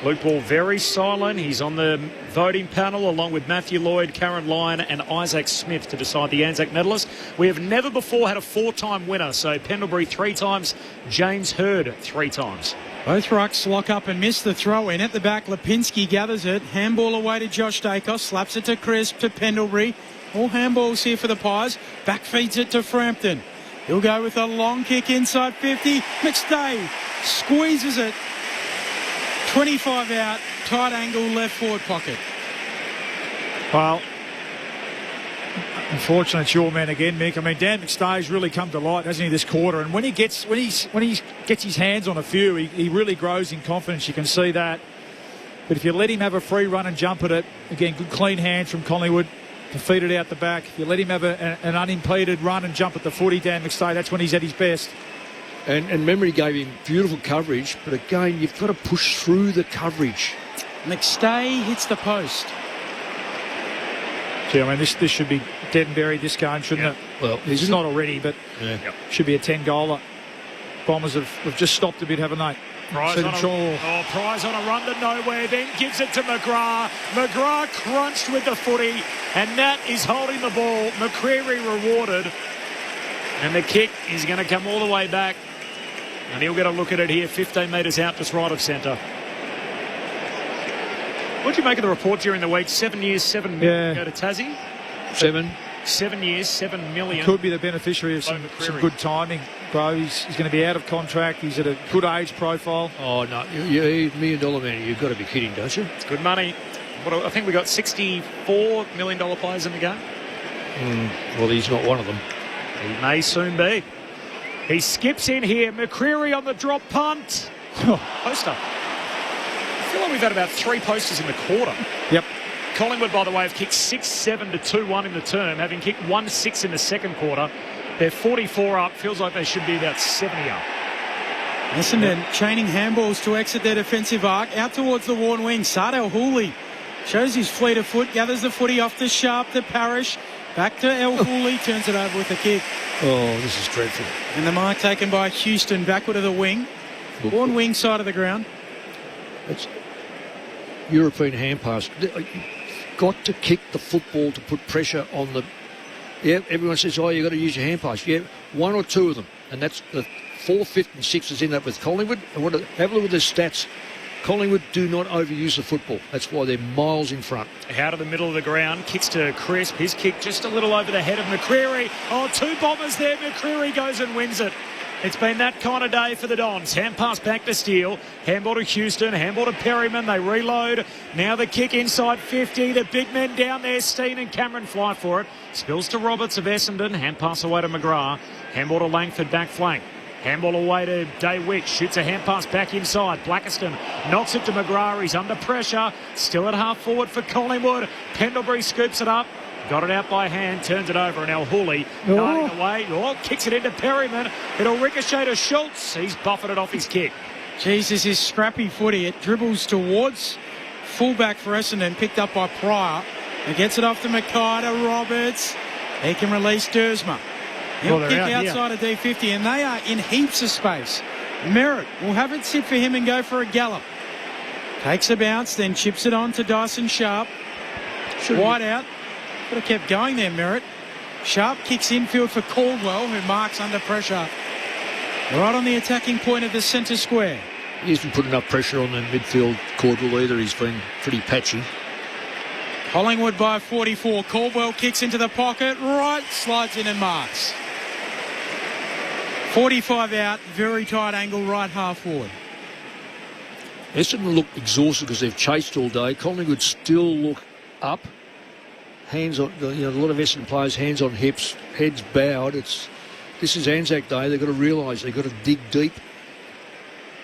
[SPEAKER 8] Luke Ball very silent. He's on the voting panel along with Matthew Lloyd, Karen Lyon and Isaac Smith to decide the Anzac medalist. We have never before had a 4-time winner. So Pendlebury 3 times, James Hurd 3 times.
[SPEAKER 9] Both rucks lock up and miss the throw in. At the back, Lipinski gathers it. Handball away to Josh Dacos. Slaps it to Crisp, to Pendlebury. All handballs here for the Pies. Back feeds it to Frampton. He'll go with a long kick inside 50. McStay squeezes it. 25 out, tight angle, left forward pocket.
[SPEAKER 10] Well, unfortunately, it's your man again, Mick. I mean, Dan McStay's really come to light, hasn't he, this quarter? And when he gets his hands on a few, he really grows in confidence. You can see that. But if you let him have a free run and jump at it, again, good clean hands from Collingwood to feed it out the back. If you let him have an unimpeded run and jump at the footy, Dan McStay, that's when he's at his best.
[SPEAKER 1] And Memory gave him beautiful coverage, but again, you've got to push through the coverage.
[SPEAKER 9] McStay hits the post.
[SPEAKER 10] Yeah, I mean, this should be dead and buried, this game, shouldn't it?
[SPEAKER 1] Well,
[SPEAKER 10] it's not already, but should be a 10-goaler. Bombers have just stopped a bit, haven't they?
[SPEAKER 8] Prize on a run to nowhere, then gives it to McGrath. McGrath crunched with the footy, and Nat is holding the ball. McCreary rewarded. And the kick is going to come all the way back. And he'll get a look at it here, 15 metres out, just right of centre. What did you make of the report during the week? 7 years, 7 million go to Tassie? 7 years, 7 million.
[SPEAKER 10] Could be the beneficiary of some good timing, bro. He's going to be out of contract. He's at a good age profile.
[SPEAKER 1] Oh, no. You're $1 million man. You've got to be kidding, don't you?
[SPEAKER 8] It's good money. I think we got $64 million players in the game.
[SPEAKER 1] Well, he's not one of them.
[SPEAKER 8] He may soon be. He skips in here. McCreary on the drop punt. Poster. I feel like we've had about 3 posters in the quarter.
[SPEAKER 10] Yep.
[SPEAKER 8] Collingwood, by the way, have kicked 6-7 to 2-1 in the term, having kicked 1-6 in the second quarter. They're 44 up. Feels like they should be about 70 up.
[SPEAKER 9] Essendon chaining handballs to exit their defensive arc. Out towards the worn wing. Sardell Hooley shows his fleet of foot. Gathers the footy off to Sharp, to Parrish. Back to El Hooley, turns it over with a kick.
[SPEAKER 1] Oh, this is dreadful.
[SPEAKER 9] And the mark taken by Houston, backward of the wing. One wing side of the ground.
[SPEAKER 1] It's European hand pass. You've got to kick the football to put pressure on the... Yeah, everyone says, oh, you've got to use your hand pass. Yeah, 1 or 2 of them. And that's the 4th, 5th and 6th is in that with Collingwood. And have a look at the stats. Collingwood do not overuse the football. That's why they're miles in front.
[SPEAKER 8] Out of the middle of the ground, kicks to Crisp. His kick just a little over the head of McCreary. Oh, 2 bombers there. McCreary goes and wins it. It's been that kind of day for the Dons. Hand pass back to Steele. Handball to Houston. Handball to Perryman. They reload. Now the kick inside 50. The big men down there. Steen and Cameron fly for it. Spills to Roberts of Essendon. Hand pass away to McGrath. Handball to Langford back flank. Handball away to Day-Wick. Shoots a hand pass back inside. Blackiston knocks it to McGrath. He's under pressure. Still at half forward for Collingwood. Pendlebury scoops it up. Got it out by hand. Turns it over. And El Hooley darting away. Oh, kicks it into Perryman. It'll ricochet to Schultz. He's buffeted off his kick.
[SPEAKER 9] Jesus, his scrappy footy. It dribbles towards fullback for Essendon. Picked up by Pryor. He gets it off to Mackay, to Roberts. He can release Dersma. He'll kick outside of D50, and they are in heaps of space. Merritt will have it sit for him and go for a gallop. Takes a bounce, then chips it on to Dyson Sharp. Wide out. Could have kept going there, Merritt. Sharp kicks infield for Caldwell, who marks under pressure. Right on the attacking point of the centre square.
[SPEAKER 1] He hasn't put enough pressure on the midfield, Caldwell, either. He's been pretty patchy.
[SPEAKER 9] Collingwood by 44. Caldwell kicks into the pocket. Right, slides in and marks. 45 out, very tight angle, right half forward.
[SPEAKER 1] Essendon look exhausted because they've chased all day. Collingwood still look up. Hands on, a lot of Essendon players, hands on hips, heads bowed. This is Anzac Day. They've got to realise they've got to dig deep.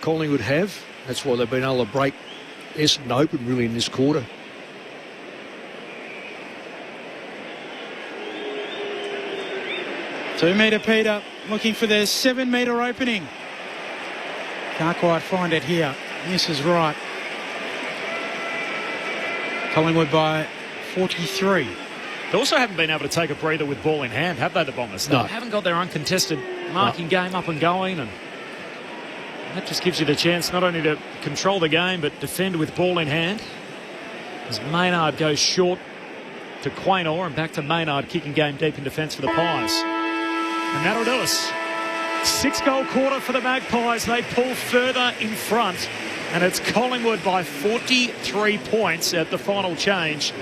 [SPEAKER 1] Collingwood have. That's why they've been able to break Essendon open really in this quarter.
[SPEAKER 9] Two-metre Peter looking for their 7-metre opening. Can't quite find it here. This is right. Collingwood by 43.
[SPEAKER 8] They also haven't been able to take a breather with ball in hand, have they, the Bombers?
[SPEAKER 1] No.
[SPEAKER 8] They haven't got their uncontested marking game up and going, and that just gives you the chance not only to control the game but defend with ball in hand. As Maynard goes short to Quaynor, and back to Maynard kicking game deep in defence for the Pies. And that'll do us. 6-goal quarter for the Magpies. They pull further in front, and it's Collingwood by 43 points at the final change.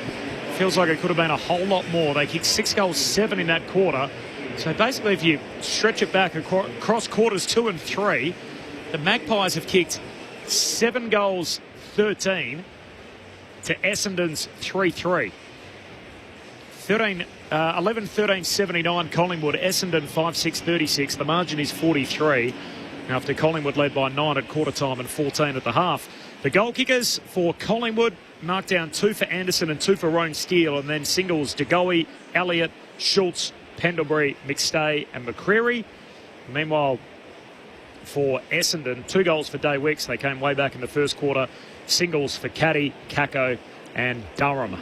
[SPEAKER 8] Feels like it could have been a whole lot more. They kicked 6 goals, 7 in that quarter. So basically, if you stretch it back across quarters 2 and 3, the Magpies have kicked 7 goals, 13 to Essendon's 3-3. 11-13-79 Collingwood, Essendon 5-6-36. The margin is 43 after Collingwood led by 9 at quarter time and 14 at the half. The goal kickers for Collingwood marked down 2 for Anderson and 2 for Roan Steele, and then singles DeGoey, Elliott, Schultz, Pendlebury, McStay and McCreary. Meanwhile, for Essendon, 2 goals for Day Wicks. They came way back in the first quarter. Singles for Caddy, Kako and Durham.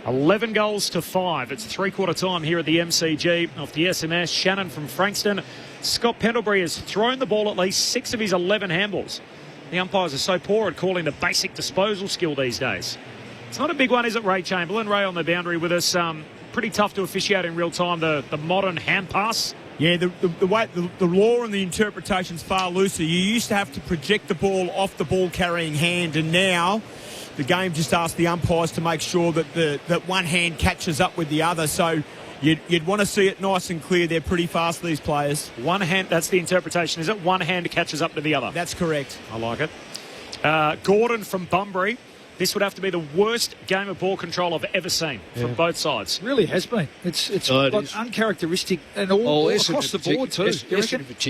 [SPEAKER 8] 11 goals to 5. It's 3-quarter time here at the MCG. Off the SMS, Shannon from Frankston. Scott Pendlebury has thrown the ball at least 6 of his 11 handballs. The umpires are so poor at calling the basic disposal skill these days. It's not a big one, is it, Ray Chamberlain? Ray on the boundary with us. Pretty tough to officiate in real time, the modern hand pass.
[SPEAKER 21] Yeah, the way the law and the interpretation's far looser. You used to have to project the ball off the ball-carrying hand, and now the game just asks the umpires to make sure that that one hand catches up with the other. So you'd want to see it nice and clear. They're pretty fast, these players.
[SPEAKER 8] One hand, that's the interpretation, is it? One hand catches up to the other.
[SPEAKER 21] That's correct.
[SPEAKER 8] I like it. Gordon from Bunbury. This would have to be the worst game of ball control I've ever seen from both sides.
[SPEAKER 10] It really has been. It's uncharacteristic and all across the board too.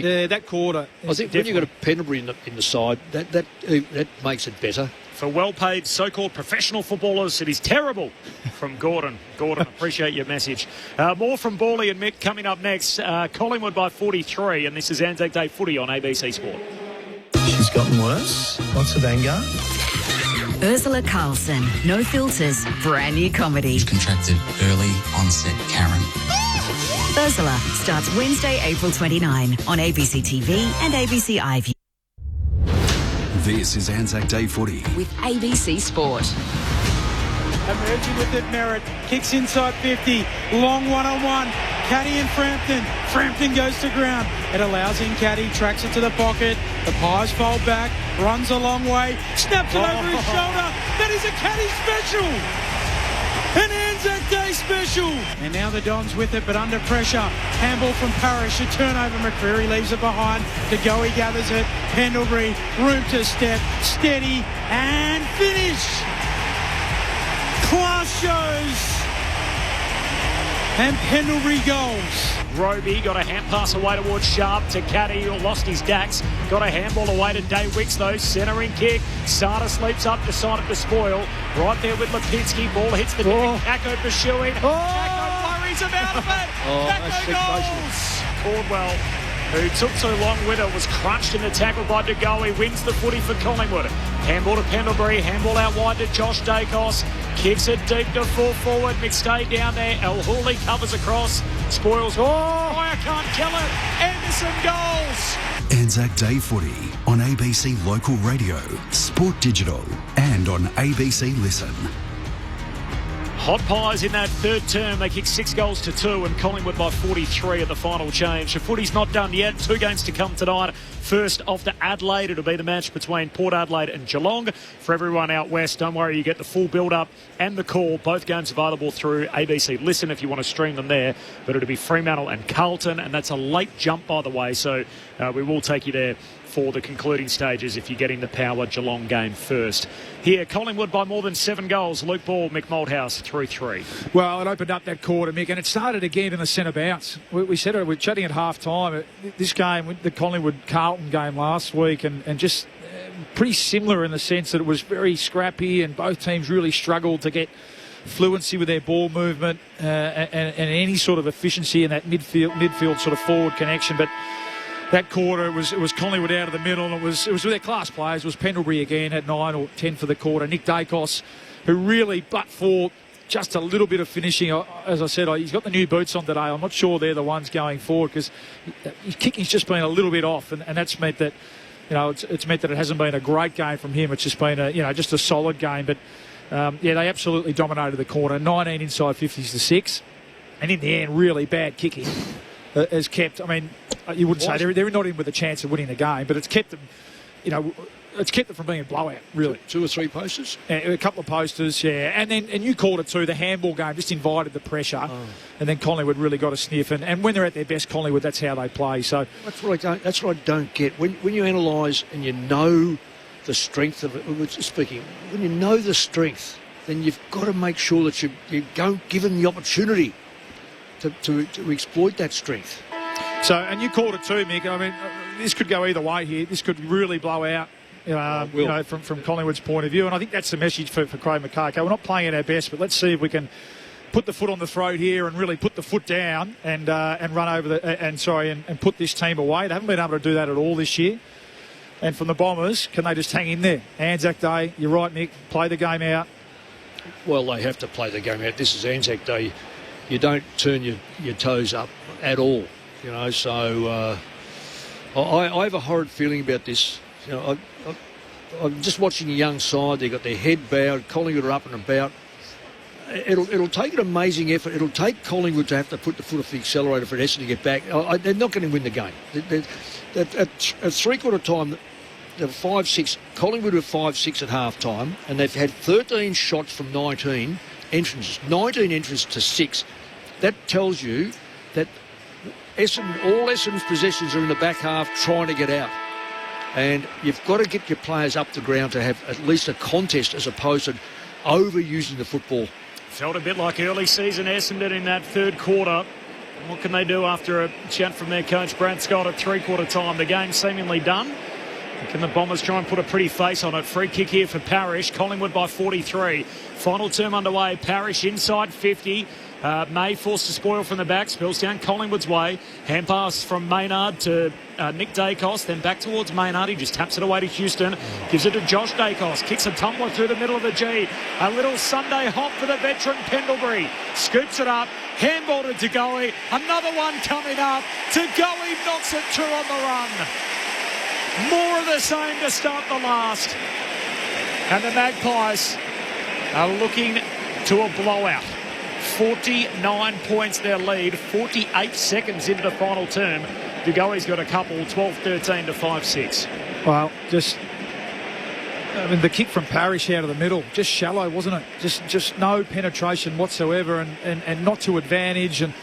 [SPEAKER 10] Yeah, that quarter.
[SPEAKER 1] I think when you've got a Pendlebury in the side, that makes it better.
[SPEAKER 8] For well-paid so-called professional footballers, it is terrible. From Gordon. Gordon, appreciate your message. More from Bawley and Mick coming up next. Collingwood by 43, and this is Anzac Day footy on ABC Sport.
[SPEAKER 11] She's gotten worse. Lots of anger.
[SPEAKER 19] Ursula Carlson, No Filters, brand new comedy.
[SPEAKER 12] Contracted early onset Karen.
[SPEAKER 19] Ursula starts Wednesday, April 29 on ABC TV and ABC iView.
[SPEAKER 3] This is Anzac Day footy
[SPEAKER 19] with ABC Sport.
[SPEAKER 9] Emerging with it, Merritt. Kicks inside 50. Long one-on-one. Caddy and Frampton. Frampton goes to ground. It allows in Caddy. Tracks it to the pocket. The Pies fold back. Runs a long way. Snaps it over his shoulder. That is a Caddy special. An Anzac Day special. And now the Dons with it, but under pressure. Handball from Parrish. A turnover. McCreary leaves it behind. DeGoey gathers it. Pendlebury. Room to step. Steady. And finish. Class shows. And Pendlebury goals.
[SPEAKER 8] Roby got a hand pass away towards Sharp to Caddy, who lost his dax. Got a handball away to Day Wicks, though. Centering kick. Sada sleeps up, decided to spoil. Right there with Lipinski. Ball hits the net. Kako pursuing. Kako worries him out of it. Kako goals. Caldwell, who took too long with it, was crunched in the tackle by DeGoey. Wins the footy for Collingwood. Handball to Pendlebury. Handball out wide to Josh Dacos. Kicks it deep to full forward. McStay down there. El Hooley covers across. Spoils. I can't kill it. Anderson goals.
[SPEAKER 3] Anzac Day footy on ABC Local Radio, Sport Digital and on ABC Listen.
[SPEAKER 8] Hot Pies in that third term. They kicked 6 goals to 2 and Collingwood by 43 at the final change. The footy's not done yet. 2 games to come tonight. First off to Adelaide. It'll be the match between Port Adelaide and Geelong. For everyone out west, don't worry, you get the full build-up and the call. Both games available through ABC Listen if you want to stream them there. But it'll be Fremantle and Carlton, and that's a late jump, by the way, so we will take you there for the concluding stages if you're getting the Power Geelong game first. Here, Collingwood by more than 7 goals. Luke Ball, Mick Malthouse, 3-3.
[SPEAKER 10] Well, it opened up that quarter, Mick, and it started again in the centre bounce. We said it, we were chatting at half-time. This game, the Collingwood-Carlton game last week, and just pretty similar in the sense that it was very scrappy and both teams really struggled to get fluency with their ball movement and any sort of efficiency in that midfield sort of forward connection. But that quarter, it was Collingwood out of the middle, and it was with their class players. It was Pendlebury again at 9 or 10 for the quarter. Nick Dacos, who really, but for just a little bit of finishing. As I said, he's got the new boots on today. I'm not sure they're the ones going forward because his kicking's just been a little bit off, and that's meant that, it's meant that it hasn't been a great game from him. It's just been just a solid game. But they absolutely dominated the corner. 19 inside 50s to 6, and in the end, really bad kicking has kept. I mean, you wouldn't say they're not in with a chance of winning the game, but it's kept them. It's kept it from being a blowout, really.
[SPEAKER 1] Two or three posters?
[SPEAKER 10] A couple of posters, yeah. And you called it too. The handball game just invited the pressure, and then Collingwood really got a sniff. And when they're at their best, Collingwood, that's how they play. So
[SPEAKER 1] that's what I don't get. When you analyse and you know the strength of it, speaking, when you know the strength, then you've got to make sure that you don't give them the opportunity to exploit that strength.
[SPEAKER 10] So, and you called it too, Mick. I mean, this could go either way here. This could really blow out. From Collingwood's point of view, and I think that's the message for Craig McCarthy. We're not playing at our best, but let's see if we can put the foot on the throat here and really put the foot down and run over and put this team away. They haven't been able to do that at all this year. And from the Bombers, can they just hang in there? Anzac Day, you're right, Nick. Play the game out.
[SPEAKER 1] Well, they have to play the game out. This is Anzac Day. You don't turn your toes up at all. So I have a horrid feeling about this. I'm just watching a young side. They've got their head bowed. Collingwood are up and about. It'll take an amazing effort. It'll take Collingwood to have to put the foot off the accelerator for Essendon to get back. They're not going to win the game. At three-quarter time, they were 5-6. Collingwood were 5-6 at half-time, and they've had 13 shots from 19 entrances. 19 entrances to 6. That tells you that all Essendon's possessions are in the back half trying to get out. And you've got to get your players up the ground to have at least a contest as opposed to overusing the football.
[SPEAKER 8] Felt a bit like early season Essendon in that third quarter. What can they do after a chant from their coach Brad Scott at three-quarter time? The game seemingly done. Can the Bombers try and put a pretty face on it? Free kick here for Parrish. Collingwood by 43. Final term underway. Parrish inside 50. May forced to spoil from the back, spills down Collingwood's way. Hand pass from Maynard to Nick Dacos, then back towards Maynard. He just taps it away to Houston, gives it to Josh Dacos, kicks a tumbler through the middle of the G. A little Sunday hop for the veteran Pendlebury. Scoops it up, handball to Tagoe. Another one coming up. Tagoe knocks it two on the run. More of the same to start the last. And the Magpies are looking to a blowout. 49 points their lead, 48 seconds into the final term. Dugoe's got a couple, 12-13 to 5-6.
[SPEAKER 10] Well, the kick from Parrish out of the middle, just shallow, wasn't it? Just no penetration whatsoever and not to advantage, and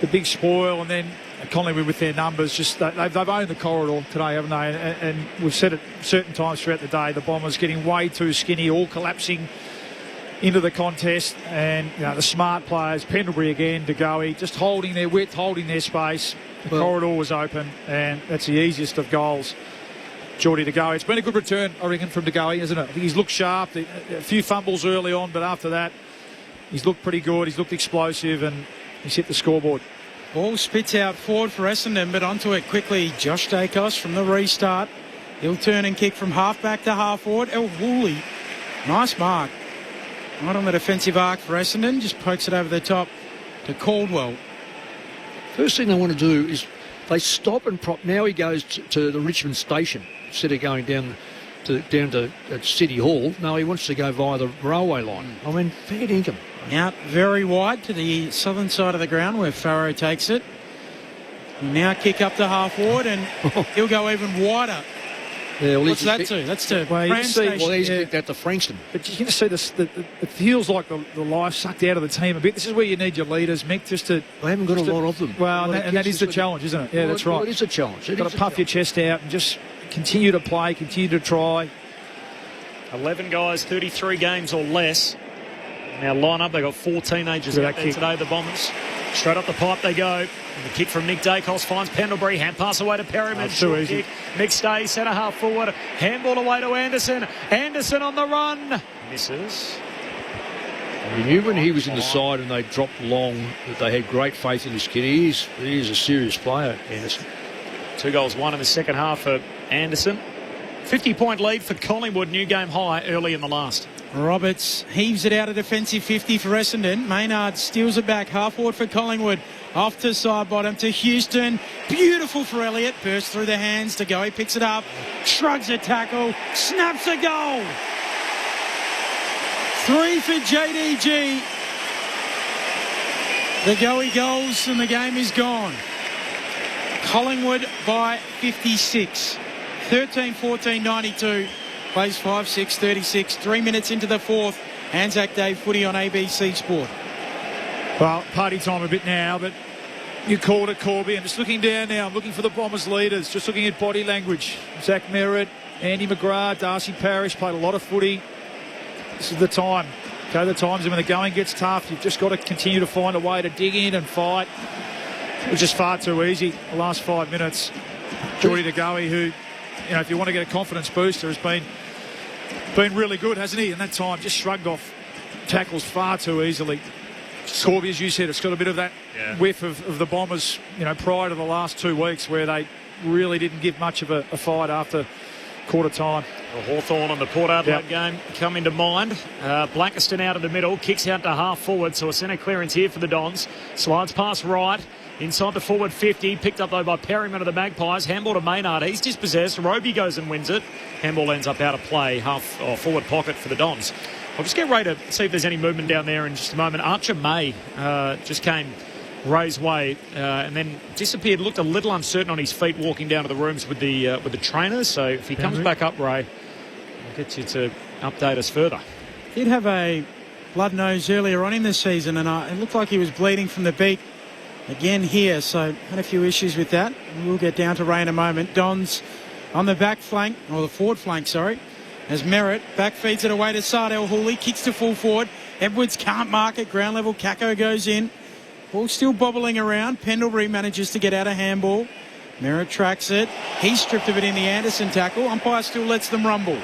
[SPEAKER 10] the big spoil, and then Collingwood with their numbers, they've owned the corridor today, haven't they? And we've said it certain times throughout the day, the Bombers getting way too skinny, all collapsing into the contest, and the smart players, Pendlebury again, Dugoe, just holding their width, holding their space. The corridor was open, and that's the easiest of goals. Geordie Dugoe. It's been a good return, I reckon, from Dugoe, isn't it? I think he's looked sharp. A few fumbles early on, but after that, he's looked pretty good. He's looked explosive, and he's hit the scoreboard.
[SPEAKER 9] Ball spits out forward for Essendon, but onto it quickly. Josh Dacos from the restart. He'll turn and kick from half back to half forward. El Woolley. Nice mark. Right on the defensive arc for Essendon. Just pokes it over the top to Caldwell.
[SPEAKER 1] First thing they want to do is they stop and prop. Now he goes to the Richmond station instead of going down to City Hall. No, he wants to go via the railway line. I mean, fair dinkum.
[SPEAKER 9] Out very wide to the southern side of the ground where Farrow takes it. Now kick up to half forward, and he'll go even wider.
[SPEAKER 1] Yeah, well,
[SPEAKER 9] what's that to? That's to Fran Station.
[SPEAKER 1] Well, he's kicked out to Frankston.
[SPEAKER 10] But you can see this. It feels like the life sucked out of the team a bit. This is where you need your leaders, Mick, just to...
[SPEAKER 1] They haven't got a lot of them.
[SPEAKER 10] Well, and that is the challenge, isn't it? Yeah, that's right.
[SPEAKER 1] Well, it is a challenge.
[SPEAKER 10] You've got to puff your chest out and just continue to play, continue to try.
[SPEAKER 8] 11 guys, 33 games or less. Now line up, they've got 4 teenagers out there today, the Bombers. Straight up the pipe they go. And the kick from Nick Dacos finds Pendlebury. Hand pass away to Perryman.
[SPEAKER 10] Too easy.
[SPEAKER 8] Kick. Mick stays centre half forward. Handball away to Anderson. Anderson on the run. Misses.
[SPEAKER 1] You knew when he was in the side and they dropped long that they had great faith in this kid. He is a serious player, Anderson.
[SPEAKER 8] 2 goals, 1 in the second half for Anderson. 50-point lead for Collingwood. New game high early in the last.
[SPEAKER 9] Roberts heaves it out a defensive 50 for Essendon. Maynard steals it back, half forward for Collingwood. Off to side bottom to Houston. Beautiful for Elliott. Bursts through the hands to go. He picks it up, shrugs a tackle, snaps a goal. 3 for JDG. The Goey goals and the game is gone. Collingwood by 56. 13-14-92. Plays 5-6-36. 3 minutes into the fourth. Anzac Day footy on ABC Sport.
[SPEAKER 10] Well, party time a bit now, but you called it, Corby. I'm just looking down now. I'm looking for the Bombers leaders, just looking at body language. Zach Merritt, Andy McGrath, Darcy Parish played a lot of footy. This is the time. Okay, the times when the going gets tough, you've just got to continue to find a way to dig in and fight. It was just far too easy the last 5 minutes. Geordie De Goey, who, if you want to get a confidence booster, has been really good, hasn't he? And that time just shrugged off tackles far too easily. Corby, as you said, it's got a bit of that whiff of the Bombers, prior to the last 2 weeks where they really didn't give much of a fight after quarter time.
[SPEAKER 8] The Hawthorn and the Port Adelaide game come into mind. Blackiston out of the middle, kicks out to half forward, so a centre clearance here for the Dons. Slides past right, inside the forward 50, picked up though by Perryman of the Magpies. Handball to Maynard, he's dispossessed. Roby goes and wins it. Handball ends up out of play, forward pocket for the Dons. I'll just get ready to see if there's any movement down there in just a moment. Archer May just came Ray's way and then disappeared. Looked a little uncertain on his feet walking down to the rooms with the trainers. So if he comes back up, Ray, I'll get you to update us further.
[SPEAKER 9] Did have a blood nose earlier on in the season, and it looked like he was bleeding from the beak again here. So had a few issues with that. We'll get down to Ray in a moment. Dons on the back flank, or the forward flank, sorry. As Merritt back feeds it away to Sardell Hooley, kicks to full forward. Edwards can't mark it. Ground level, Kako goes in. Ball still bobbling around. Pendlebury manages to get out of handball. Merritt tracks it. He's stripped of it in the Anderson tackle. Umpire still lets them rumble.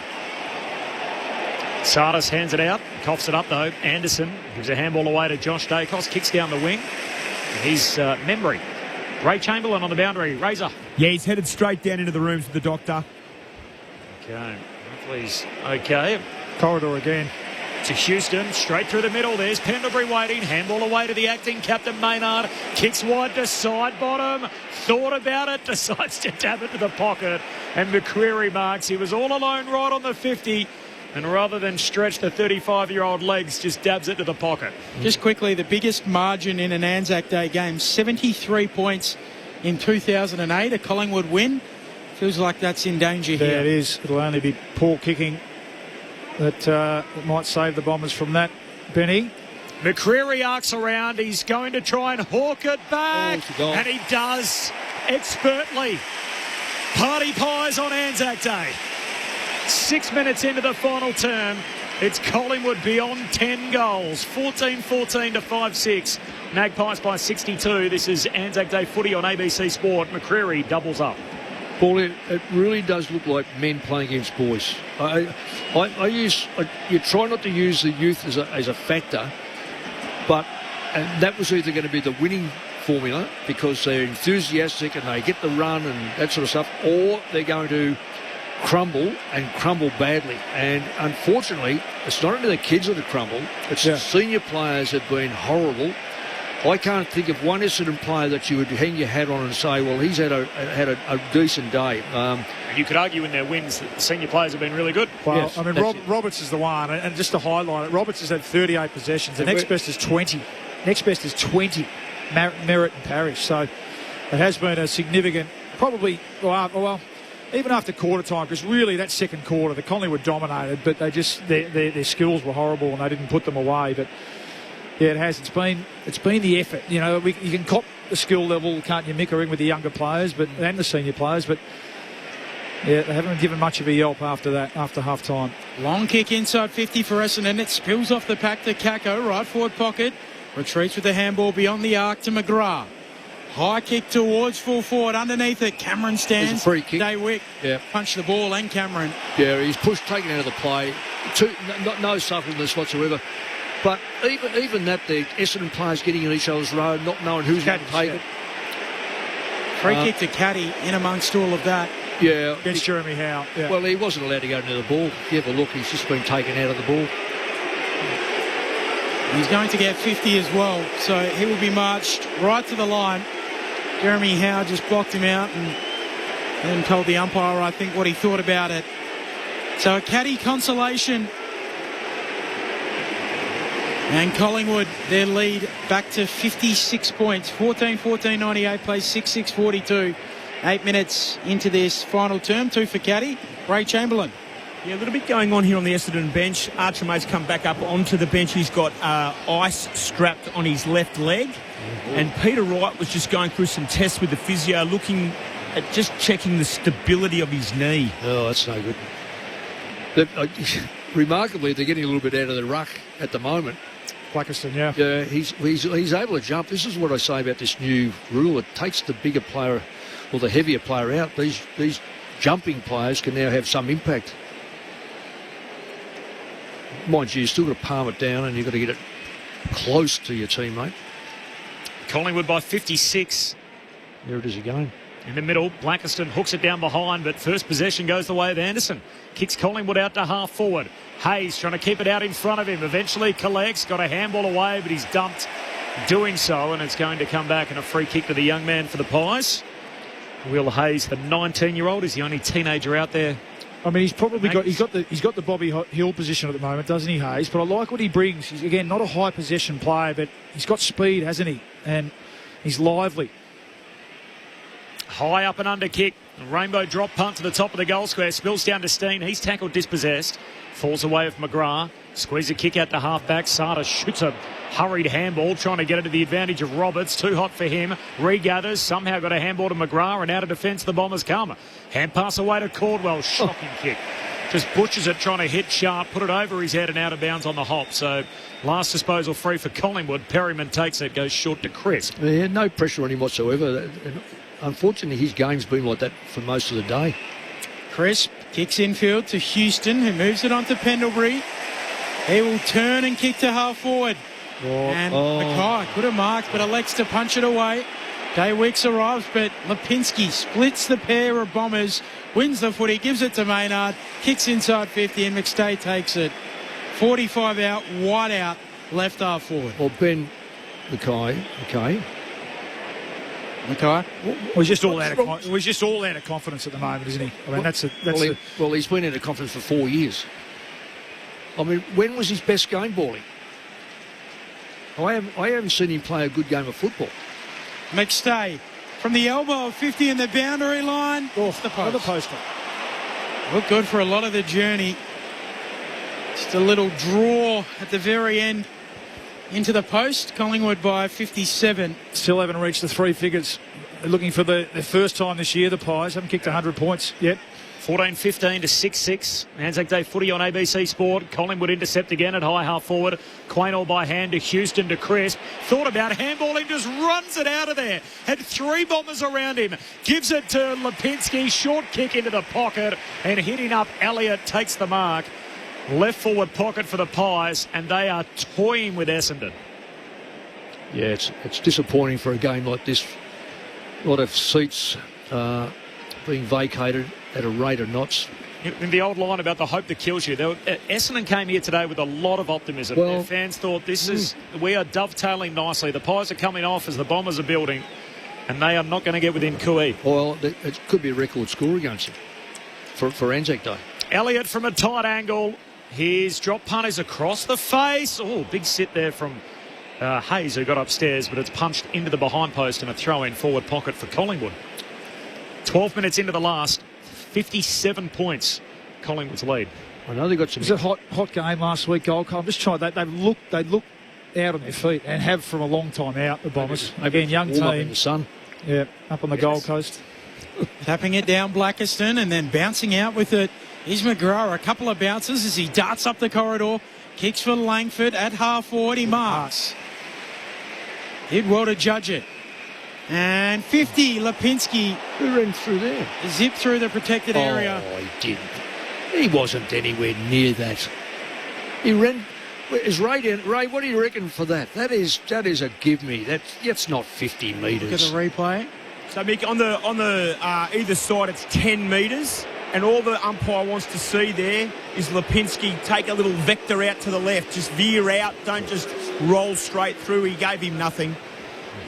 [SPEAKER 8] Sardis hands it out, coughs it up though. Anderson gives a handball away to Josh Dacos, kicks down the wing. And he's memory. Ray Chamberlain on the boundary. Razor.
[SPEAKER 21] Yeah, he's headed straight down into the rooms with the doctor.
[SPEAKER 8] Okay. Please. Okay.
[SPEAKER 10] Corridor again.
[SPEAKER 8] To Houston, straight through the middle. There's Pendlebury waiting. Handball away to the acting captain Maynard. Kicks wide to side bottom. Thought about it. Decides to dab it to the pocket. And McCreary marks. He was all alone right on the 50. And rather than stretch the 35-year-old legs, just dabs it to the pocket.
[SPEAKER 9] Just quickly, the biggest margin in an Anzac Day game, 73 points in 2008, a Collingwood win. Feels like that's in danger here.
[SPEAKER 10] Yeah, it is. It'll only be poor kicking that might save the Bombers from that, Benny.
[SPEAKER 8] McCreary arcs around. He's going to try and hawk it back. And he does expertly. Party pies on Anzac Day. 6 minutes into the final term. It's Collingwood beyond 10 goals. 14-14 to 5-6. Magpies by 62. This is Anzac Day footy on ABC Sport. McCreary doubles up.
[SPEAKER 1] Paul, it really does look like men playing against boys. You try not to use the youth as a factor, and that was either going to be the winning formula because they're enthusiastic and they get the run and that sort of stuff, or they're going to crumble badly. And unfortunately, it's not only the kids that have crumbled, it's the senior players have been horrible. I can't think of one Essendon player that you would hang your hat on and say, well, he's had a decent day.
[SPEAKER 8] You could argue in their wins that the senior players have been really good.
[SPEAKER 10] Well,
[SPEAKER 1] yes,
[SPEAKER 10] I mean, Roberts is the one, and just to highlight it, Roberts has had 38 possessions. The next best is 20. Next best is 20, Merritt and Parish. So it has been a significant, probably, well, even after quarter time, because really that second quarter, the Collingwood dominated, but they just their skills were horrible and they didn't put them away. But yeah, it has. It's been the effort. You can cop the skill level, can't you, Mickering with the younger players, and the senior players, but yeah, they haven't given much of a yelp after that, after half time.
[SPEAKER 9] Long kick inside 50 for Essendon. It spills off the pack to Kako, right forward pocket. Retreats with the handball beyond the arc to McGrath. High kick towards full forward. Underneath it, Cameron stands.
[SPEAKER 1] Free kick.
[SPEAKER 9] Daywick punched the ball and Cameron.
[SPEAKER 1] Yeah, he's taken out of the play. No suppleness whatsoever. But even that, the Essendon players getting in each other's road, not knowing who's going to take it.
[SPEAKER 9] Free kick to Caddy in amongst all of that.
[SPEAKER 1] Yeah.
[SPEAKER 10] Against Jeremy Howe. Yeah.
[SPEAKER 1] Well, he wasn't allowed to go near the ball. If you have a look, he's just been taken out of the ball.
[SPEAKER 9] He's going to get 50 as well, so he will be marched right to the line. Jeremy Howe just blocked him out and then told the umpire, I think, what he thought about it. So a caddy consolation. And Collingwood, their lead back to 56 points. 14-14-98 plays 6-6-42. 8 minutes into this final term. 2 for caddy. Ray Chamberlain.
[SPEAKER 21] Yeah, a little bit going on here on the Essendon bench. Archemate's come back up onto the bench. He's got ice strapped on his left leg. And Peter Wright was just going through some tests with the physio, looking at just checking the stability of his knee.
[SPEAKER 1] Oh, that's no good. Remarkably, they're getting a little bit out of the ruck at the moment.
[SPEAKER 10] Blackiston, yeah.
[SPEAKER 1] Yeah, he's able to jump. This is what I say about this new rule. It takes the bigger player or the heavier player out. These jumping players can now have some impact. Mind you, you've still got to palm it down and you've got to get it close to your teammate.
[SPEAKER 8] Collingwood by 56.
[SPEAKER 1] There it is again.
[SPEAKER 8] In the middle, Blackiston hooks it down behind, but first possession goes the way of Anderson. Kicks Collingwood out to half forward. Hayes trying to keep it out in front of him. Eventually collects, got a handball away, but he's dumped doing so, and it's going to come back and a free kick to the young man for the Pies. Will Hayes, the 19-year-old, is the only teenager out there.
[SPEAKER 10] I mean, he's probably got the Bobby Hill position at the moment, doesn't he, Hayes? But I like what he brings. He's, again, not a high possession player, but he's got speed, hasn't he? And he's lively.
[SPEAKER 8] High up and under kick. A rainbow drop punt to the top of the goal square. Spills down to Steen. He's tackled dispossessed. Falls away with McGrath. Squeeze a kick out to half-back. Sada shoots a hurried handball, trying to get it to the advantage of Roberts. Too hot for him. Regathers. Somehow got a handball to McGrath, and out of defence the Bombers come. Hand pass away to Caldwell. Shocking kick. Just butchers it, trying to hit sharp. Put it over his head and out of bounds on the hop. So last disposal free for Collingwood. Perryman takes it, goes short to Crisp.
[SPEAKER 1] Yeah, no pressure on him whatsoever. Unfortunately, his game's been like that for most of the day.
[SPEAKER 9] Crisp kicks infield to Houston, who moves it on to Pendlebury. He will turn and kick to half forward. And Mackay could have marked, but elects to punch it away. Day Wicks arrives, but Lipinski splits the pair of Bombers, wins the footy, gives it to Maynard, kicks inside 50, and McStay takes it. 45 out, wide out, left half forward.
[SPEAKER 1] Well, Ben Mackay.
[SPEAKER 10] Well, he's just all out of confidence at the moment, isn't he? I mean,
[SPEAKER 1] well, he's been out of confidence for 4 years. I mean, when was his best game, Bally? I haven't seen him play a good game of football.
[SPEAKER 9] McStay from the elbow of 50 in the boundary line. Off the post.
[SPEAKER 10] The poster.
[SPEAKER 9] Looked good for a lot of the journey. Just a little draw at the very end into the post. Collingwood by 57.
[SPEAKER 10] Still haven't reached the 3 figures. They're looking for their first time this year, the Pies. Haven't kicked 100 points yet.
[SPEAKER 8] 14-15 to 6-6. Anzac Day footy on ABC Sport. Collingwood intercept again at high half forward. Quaynor by hand to Houston to Crisp. Thought about handballing, just runs it out of there. Had 3 Bombers around him. Gives it to Lipinski. Short kick into the pocket and hitting up Elliott takes the mark. Left forward pocket for the Pies, and they are toying with Essendon.
[SPEAKER 1] Yeah, it's disappointing for a game like this. A lot of seats being vacated at a rate of knots.
[SPEAKER 8] In the old line about the hope that kills you, Essendon came here today with a lot of optimism. Their fans thought we are dovetailing nicely. The Pies are coming off as the Bombers are building, and they are not going to get within Kui.
[SPEAKER 1] Well, it could be a record score against them for Anzac Day.
[SPEAKER 8] Elliott from a tight angle. His drop punt is across the face. Oh, big sit there from Hayes, who got upstairs, but it's punched into the behind post and a throw-in forward pocket for Collingwood. 12 minutes into the last, 57 points, Collingwood's lead.
[SPEAKER 1] I know they got some.
[SPEAKER 10] It was a hot game last week, Gold Coast. I'm just trying. They look out on their feet and have from a long time out. The Bombers again, young team.
[SPEAKER 1] Up in the sun.
[SPEAKER 10] Yeah, up on the Gold Coast.
[SPEAKER 9] Tapping it down Blackiston and then bouncing out with it is McGrath. A couple of bounces as he darts up the corridor. Kicks for Langford at half forward. He marks. Did well to judge it. And 50, Lipinski.
[SPEAKER 1] Who ran through there?
[SPEAKER 9] Zipped through the protected area.
[SPEAKER 1] Oh, he didn't. He wasn't anywhere near that. He ran. Is Ray, what do you reckon for that? That is a give me. That's not 50 metres.
[SPEAKER 9] Look at the replay.
[SPEAKER 21] So, Mick, on the either side, it's 10 metres. And all the umpire wants to see there is Lipinski take a little vector out to the left. Just veer out. Don't just roll straight through. He gave him nothing.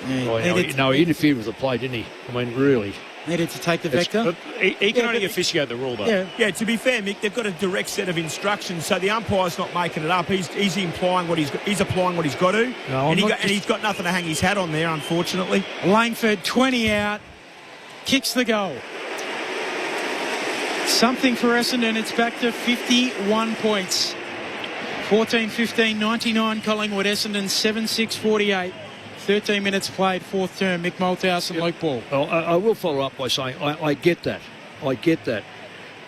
[SPEAKER 1] Yeah, he interfered with the play, didn't he? I mean, really.
[SPEAKER 9] Needed to take the vector.
[SPEAKER 8] He can only officiate the rule, though.
[SPEAKER 21] Yeah, to be fair, Mick, they've got a direct set of instructions, so the umpire's not making it up. He's implying what he's applying what he's got to.
[SPEAKER 9] No,
[SPEAKER 21] and he's got nothing to hang his hat on there, unfortunately.
[SPEAKER 9] Langford, 20 out, kicks the goal. Something for Essendon. It's back to 51 points. 14-15, 99 Collingwood. Essendon 7-6, 48. 13 minutes played, fourth term. Mick Malthouse and Luke Ball.
[SPEAKER 1] Well, I will follow up by saying I get that. I get that.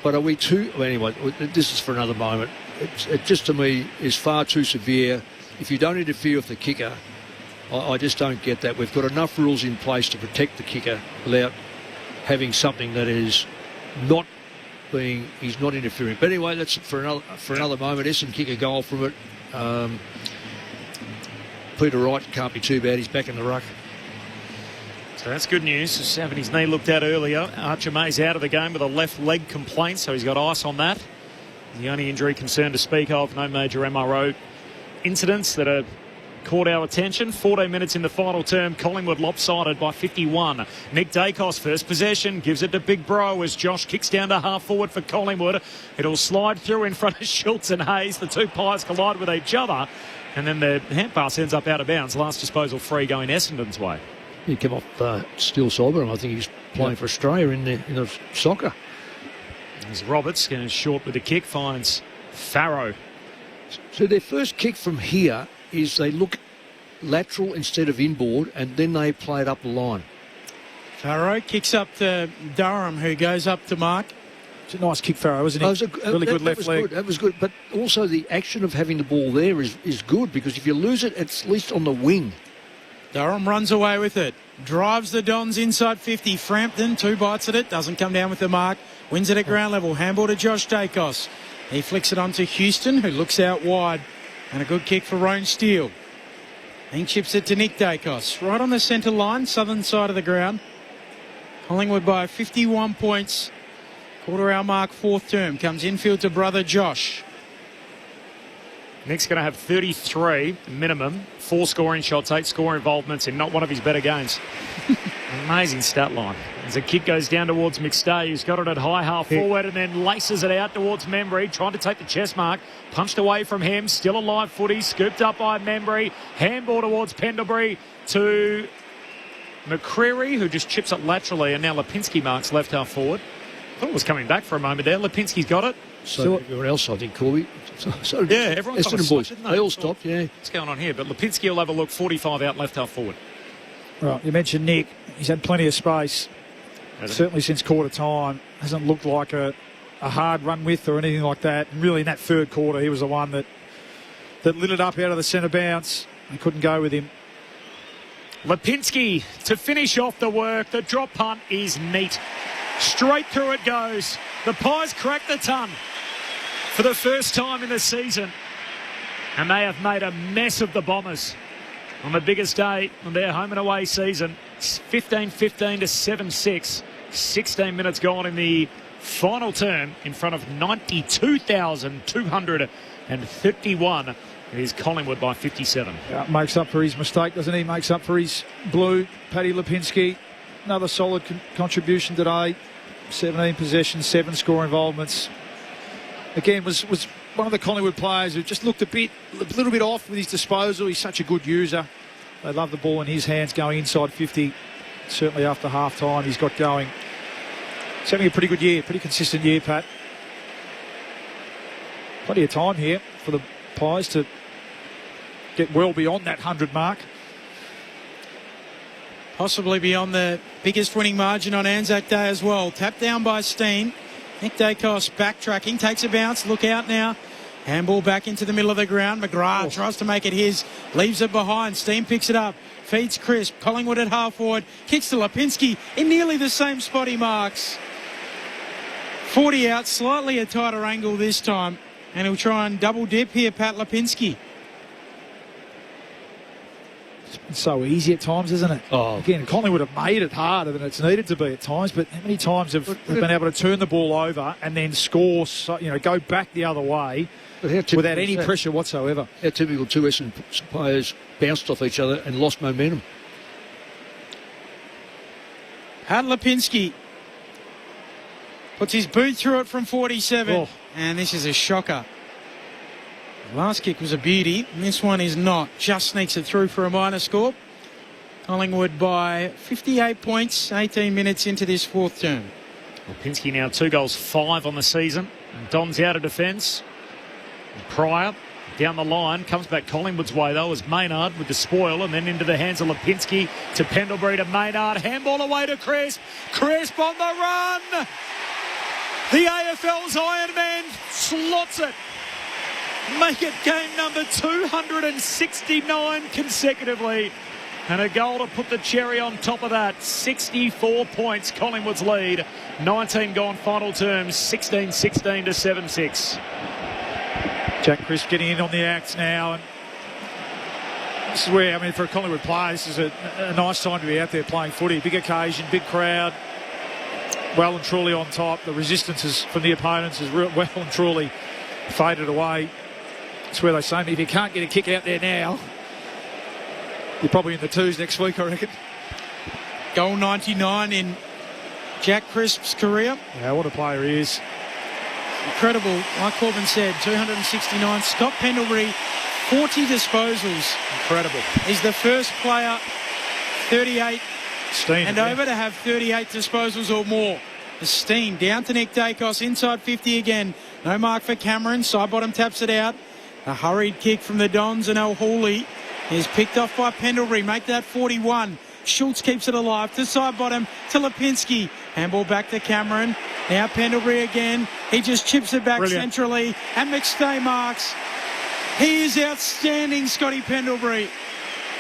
[SPEAKER 1] But are we too... Well, anyway, this is for another moment. It just, to me, is far too severe. If you don't interfere with the kicker, I just don't get that. We've got enough rules in place to protect the kicker without having something that is not being... He's not interfering. But anyway, that's for another moment. Essendon kick a goal from it. Peter Wright can't be too bad. He's back in the ruck.
[SPEAKER 8] So that's good news. Just having his knee looked at earlier. Archer May's out of the game with a left leg complaint, so he's got ice on that. The only injury concern to speak of, no major MRO incidents that are caught our attention. 14 minutes in the final term. Collingwood lopsided by 51. Nick Dacos first possession, gives it to Big Bro as Josh kicks down to half forward for Collingwood. It'll slide through in front of Schultz and Hayes. The two Pies collide with each other. And then the hand pass ends up out of bounds. Last disposal free going Essendon's way.
[SPEAKER 1] He came off Steel Solber, and I think he's playing for Australia in the soccer.
[SPEAKER 8] As Roberts getting short with the kick, finds Farrow.
[SPEAKER 1] So their first kick from here is they look lateral instead of inboard, and then they play it up the line.
[SPEAKER 9] Farrow kicks up to Durham, who goes up to mark.
[SPEAKER 10] It's a nice kick, Farrow, isn't it? Really good left leg.
[SPEAKER 1] That was good. But also the action of having the ball there is good, because if you lose it, it's at least on the wing.
[SPEAKER 9] Durham runs away with it. Drives the Dons inside 50. Frampton, 2 bites at it. Doesn't come down with the mark. Wins it at ground level. Handball to Josh Dacos. He flicks it onto Houston, who looks out wide. And a good kick for Roan Steele. Then chips it to Nick Dacos. Right on the centre line, southern side of the ground. Collingwood by 51 points. Quarter hour mark, fourth term. Comes infield to brother Josh.
[SPEAKER 8] Nick's going to have 33 minimum. 4 scoring shots, 8 score involvements in not one of his better games. Amazing stat line. As the kick goes down towards McStay, who's got it at high half forward and then laces it out towards Membry, trying to take the chest mark. Punched away from him. Still a live footy. Scooped up by Membry. Handball towards Pendlebury to McCreary, who just chips it laterally, and now Lipinski marks left half forward. I thought it was coming back for a moment there. Lipinski's got it.
[SPEAKER 1] So everyone else, I think, Corby. So
[SPEAKER 8] yeah, everyone kind of
[SPEAKER 1] boys. They all stopped, yeah.
[SPEAKER 8] What's going on here? But Lipinski will have a look. 45 out, left half forward.
[SPEAKER 10] Right, you mentioned Nick. He's had plenty of space. Certainly since quarter time. Hasn't looked like a hard run with or anything like that. And really in that third quarter, he was the one that lit it up out of the centre bounce. They couldn't go with him.
[SPEAKER 8] Lipinski to finish off the work. The drop punt is neat. Straight through it goes. The Pies crack the ton for the first time in the season. And they have made a mess of the Bombers on the biggest day of their home and away season. 15-15 to 7-6. 16 minutes gone in the final term in front of 92,231. It is Collingwood by 57.
[SPEAKER 10] Yeah, makes up for his mistake, doesn't he? Makes up for his blue. Paddy Lipinski, another solid contribution today. 17 possessions, 7 score involvements. Again, was one of the Collingwood players who just looked a little bit off with his disposal. He's such a good user. They love the ball in his hands going inside 50. Certainly after half-time he's got going. He's having a pretty good year, pretty consistent year, Pat. Plenty of time here for the Pies to get well beyond that 100 mark.
[SPEAKER 9] Possibly beyond the biggest winning margin on Anzac Day as well. Tapped down by Steen. Nick Dacos backtracking, takes a bounce, look out now. Handball back into the middle of the ground. McGrath tries to make it his, leaves it behind. Steen picks it up, feeds Crisp. Collingwood at half forward, kicks to Lipinski in nearly the same spot he marks. 40 out, slightly a tighter angle this time. And he'll try and double dip here, Pat Lipinski.
[SPEAKER 10] It's so easy at times, isn't it?
[SPEAKER 1] Oh.
[SPEAKER 10] Again, Collingwood have made it harder than it's needed to be at times, but how many times have they been able to turn the ball over and then score, go back the other way without any pressure whatsoever?
[SPEAKER 1] How typical two Essendon players bounced off each other and lost momentum.
[SPEAKER 9] Pat Lipinski puts his boot through it from 47.
[SPEAKER 10] Oh.
[SPEAKER 9] And this is a shocker. The last kick was a beauty. And this one is not. Just sneaks it through for a minor score. Collingwood by 58 points, 18 minutes into this fourth term.
[SPEAKER 8] Lipinski now 2 goals, 5 on the season. And Don's out of defence. Pryor down the line, comes back Collingwood's way though as Maynard with the spoil, and then into the hands of Lipinski to Pendlebury to Maynard, handball away to Crisp on the run, the AFL's Iron Man slots it, make it game number 269 consecutively, and a goal to put the cherry on top of that. 64 points Collingwood's lead, 19 gone final terms, 16-16 to 7-6.
[SPEAKER 10] Jack Crisp getting in on the act now, and this is where, for a Collingwood player, this is a nice time to be out there playing footy. Big occasion, big crowd, well and truly on top. The resistance from the opponents is well and truly faded away. It's where they say, if you can't get a kick out there now, you're probably in the twos next week, I reckon.
[SPEAKER 9] Goal 99 in Jack Crisp's career.
[SPEAKER 10] Yeah, what a player he is.
[SPEAKER 9] Incredible, like Corbin said, 269. Scott Pendlebury, 40 disposals.
[SPEAKER 10] Incredible.
[SPEAKER 9] He's the first player, 38
[SPEAKER 10] Steen,
[SPEAKER 9] and over to have 38 disposals or more. The Steen down to Nick Dacos, inside 50 again. No mark for Cameron, side bottom taps it out. A hurried kick from the Dons, and El Hawley is picked off by Pendlebury. Make that 41. Schultz keeps it alive to side bottom to Lipinski. Handball back to Cameron. Now Pendlebury again. He just chips it back centrally. And McStay marks. He is outstanding, Scotty Pendlebury.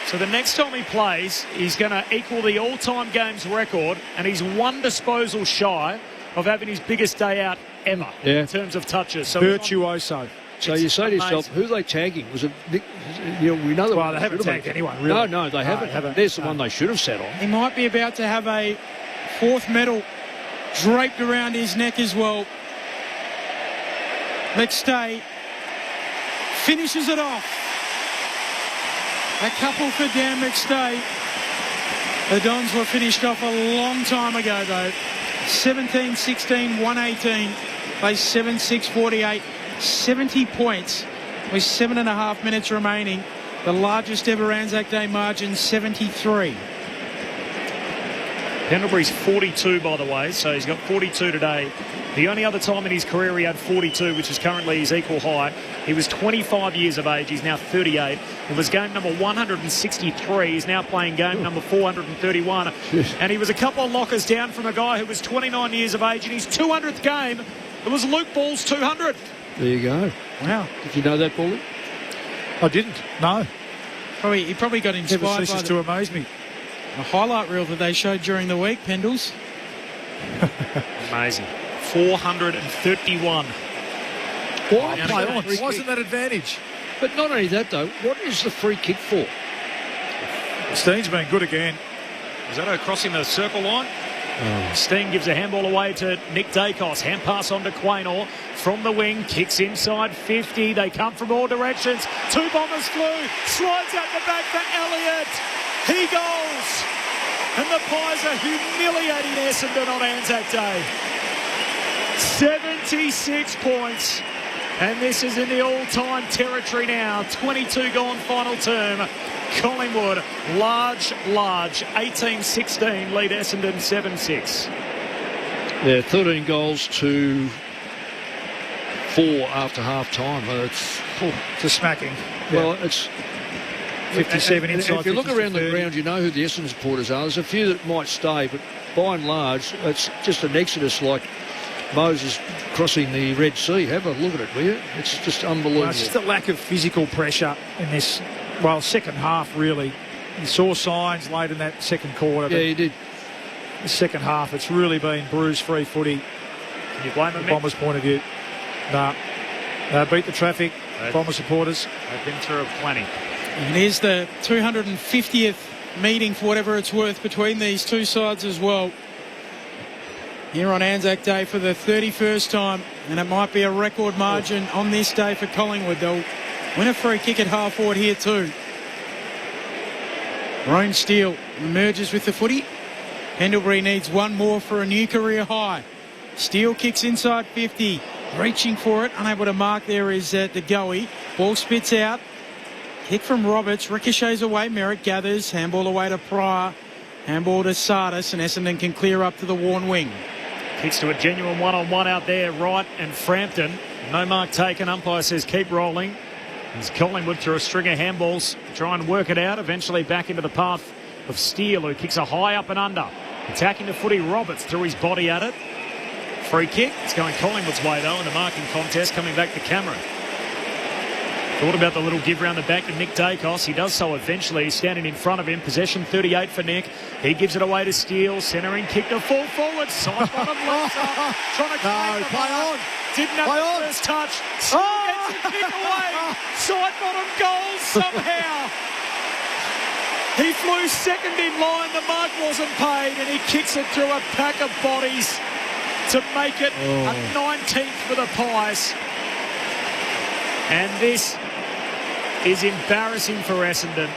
[SPEAKER 8] So the next time he plays, he's going to equal the all-time games record, and he's 1 disposal shy of having his biggest day out ever in terms of touches. So
[SPEAKER 10] virtuoso.
[SPEAKER 1] So you say to yourself, who are they tagging? Was it Nick? We know that.
[SPEAKER 10] Well, they haven't tagged anyone, really.
[SPEAKER 1] No, they haven't. There's the one they should have sat on.
[SPEAKER 9] He might be about to have a 4th medal draped around his neck as well. McStay finishes it off. A couple for Dan McStay. The Dons were finished off a long time ago, though. 17-16, 118. They 7-6-48. 70 points with 7.5 minutes remaining. The largest ever Anzac Day margin, 73.
[SPEAKER 8] Pendlebury's 42, by the way, so he's got 42 today. The only other time in his career he had 42, which is currently his equal high, he was 25 years of age. He's now 38. It was game number 163. He's now playing game number 431. And he was a couple of lockers down from a guy who was 29 years of age in his 200th game. It was Luke Ball's 200th.
[SPEAKER 1] There you go.
[SPEAKER 10] Wow.
[SPEAKER 1] Did you know that, Paulie?
[SPEAKER 10] I didn't. No.
[SPEAKER 9] He probably got inspired
[SPEAKER 10] by to amaze me.
[SPEAKER 9] A highlight reel that they showed during the week, Pendles.
[SPEAKER 8] Amazing. 431.
[SPEAKER 10] Why isn't that advantage?
[SPEAKER 1] But not only that, though, what is the free kick for?
[SPEAKER 10] Steen's been good again.
[SPEAKER 8] Is that crossing the circle line? Steen gives a handball away to Nick Dacos. Hand pass on to Quaynor from the wing. Kicks inside 50. They come from all directions. 2 Bombers flew. Slides out the back for Elliott. He goes. And the Pies are humiliating Essendon on Anzac Day. 76 points. And this is in the all-time territory now. 22 gone final term. Collingwood, large, 18-16, lead Essendon 7-6.
[SPEAKER 1] Yeah, 13 goals to 4 after half-time. It's
[SPEAKER 10] a smacking.
[SPEAKER 1] Well, it's
[SPEAKER 10] 57 inside.
[SPEAKER 1] If you look around the ground, you know who the Essendon supporters are. There's a few that might stay, but by and large, it's just an exodus like Moses crossing the Red Sea. Have a look at it, will you? It's just unbelievable.
[SPEAKER 10] Well, it's just a lack of physical pressure in this, second half, really. You saw signs late in that second quarter.
[SPEAKER 1] Yeah, you did.
[SPEAKER 10] The second half, it's really been bruise-free footy.
[SPEAKER 8] Can you blame them?
[SPEAKER 10] Bombers' point of view. No. Beat the traffic, Bomber supporters.
[SPEAKER 8] They've been through plenty.
[SPEAKER 9] And here's the 250th meeting, for whatever it's worth, between these two sides as well. Here on Anzac Day for the 31st time, and it might be a record margin on this day for Collingwood. They'll win a free kick at half forward here too. Rone Steele emerges with the footy. Pendlebury needs one more for a new career high. Steele kicks inside 50, reaching for it, unable to mark. There is De Goey. Ball spits out. Kick from Roberts, ricochets away. Merritt gathers, handball away to Pryor. Handball to Sardis, and Essendon can clear up to the worn wing.
[SPEAKER 8] Kicks to a genuine one-on-one out there, Wright and Frampton. No mark taken. Umpire says keep rolling. As Collingwood through a string of handballs, try and work it out. Eventually back into the path of Steele, who kicks a high up and under. Attacking the footy, Roberts threw his body at it. Free kick. It's going Collingwood's way though in the marking contest, coming back to Cameron. Thought about the little give round the back to Nick Dacos. He does so eventually. He's standing in front of him. Possession 38 for Nick. He gives it away to Steele. Centering kick to full forward. Side bottom left up. Trying to play on. Didn't have the first touch. Steele gets the kick away. Side bottom goal somehow. He flew second in line. The mark wasn't paid, and he kicks it through a pack of bodies to make it a 19th for the Pies. And this is embarrassing for Essendon.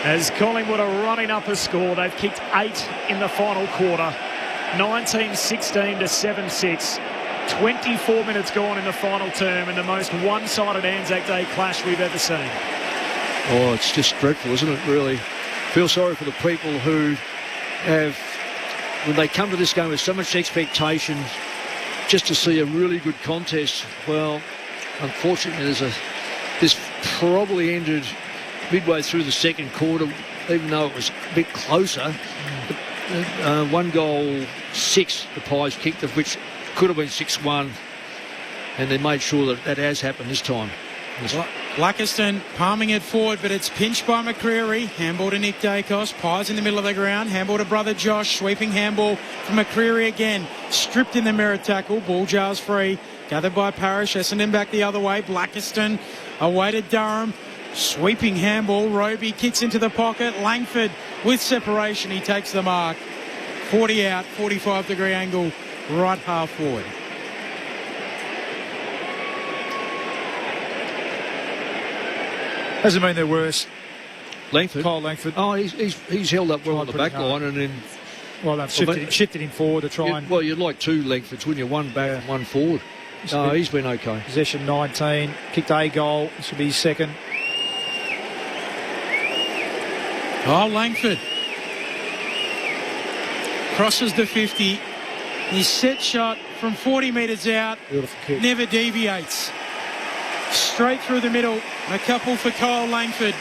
[SPEAKER 8] As Collingwood are running up a score, they've kicked 8 in the final quarter. 19-16 to 7-6. 24 minutes gone in the final term, and the most one-sided Anzac Day clash we've ever seen.
[SPEAKER 1] Oh, it's just dreadful, isn't it, really? Feel sorry for the people who have, when they come to this game with so much expectation, just to see a really good contest. Well, unfortunately, this probably ended midway through the second quarter, even though it was a bit closer. 1-6, the Pies kicked, of which could have been 6-1, and they made sure that has happened this time.
[SPEAKER 9] Blackiston palming it forward, but it's pinched by McCreery. Handball to Nick Dacos. Pies in the middle of the ground. Handball to brother Josh. Sweeping handball from McCreery again. Stripped in the Merritt tackle. Ball jars free. Gathered by Parrish. Essendon back the other way. Blackiston away to Durham. Sweeping handball. Roby kicks into the pocket. Langford with separation. He takes the mark. 40 out. 45-degree angle. Right half forward.
[SPEAKER 10] Hasn't been their worst.
[SPEAKER 1] Langford.
[SPEAKER 10] Kyle Langford.
[SPEAKER 1] Oh, he's held up well on the back line, and then
[SPEAKER 10] shifted him forward to try and.
[SPEAKER 1] Well, you'd like two Langfords, wouldn't you? One back and one forward. No, he's been okay.
[SPEAKER 10] Possession 19. Kicked a goal. This will be his second.
[SPEAKER 9] Oh, Langford crosses the 50. His set shot from 40 metres out.
[SPEAKER 10] Beautiful kick.
[SPEAKER 9] Never deviates. Straight through the middle. A couple for Kyle Langford.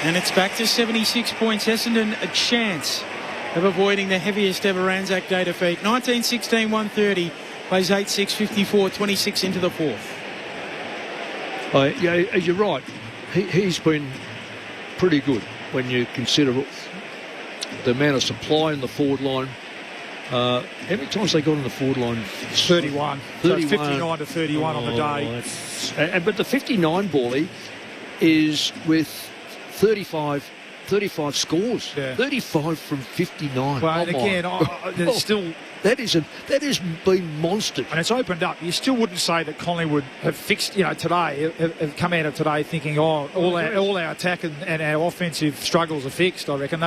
[SPEAKER 9] And it's back to 76 points. Essendon a chance of avoiding the heaviest ever Anzac Day defeat. 19-16, 130. Plays 8-6, 54, 26 into the fourth.
[SPEAKER 1] Yeah, you're right. He's been pretty good when you consider the amount of supply in the forward line. How many times they got on the forward line?
[SPEAKER 10] 31. 31. So 59 to 31 on the day.
[SPEAKER 1] But the 59 Bally is with 35 scores. Yeah. 35 from 59.
[SPEAKER 10] Well, and again, there's still...
[SPEAKER 1] That has been monstered.
[SPEAKER 10] And it's opened up. You still wouldn't say that Collingwood have fixed, today, have come out of today thinking, all our attack and our offensive struggles are fixed, I reckon.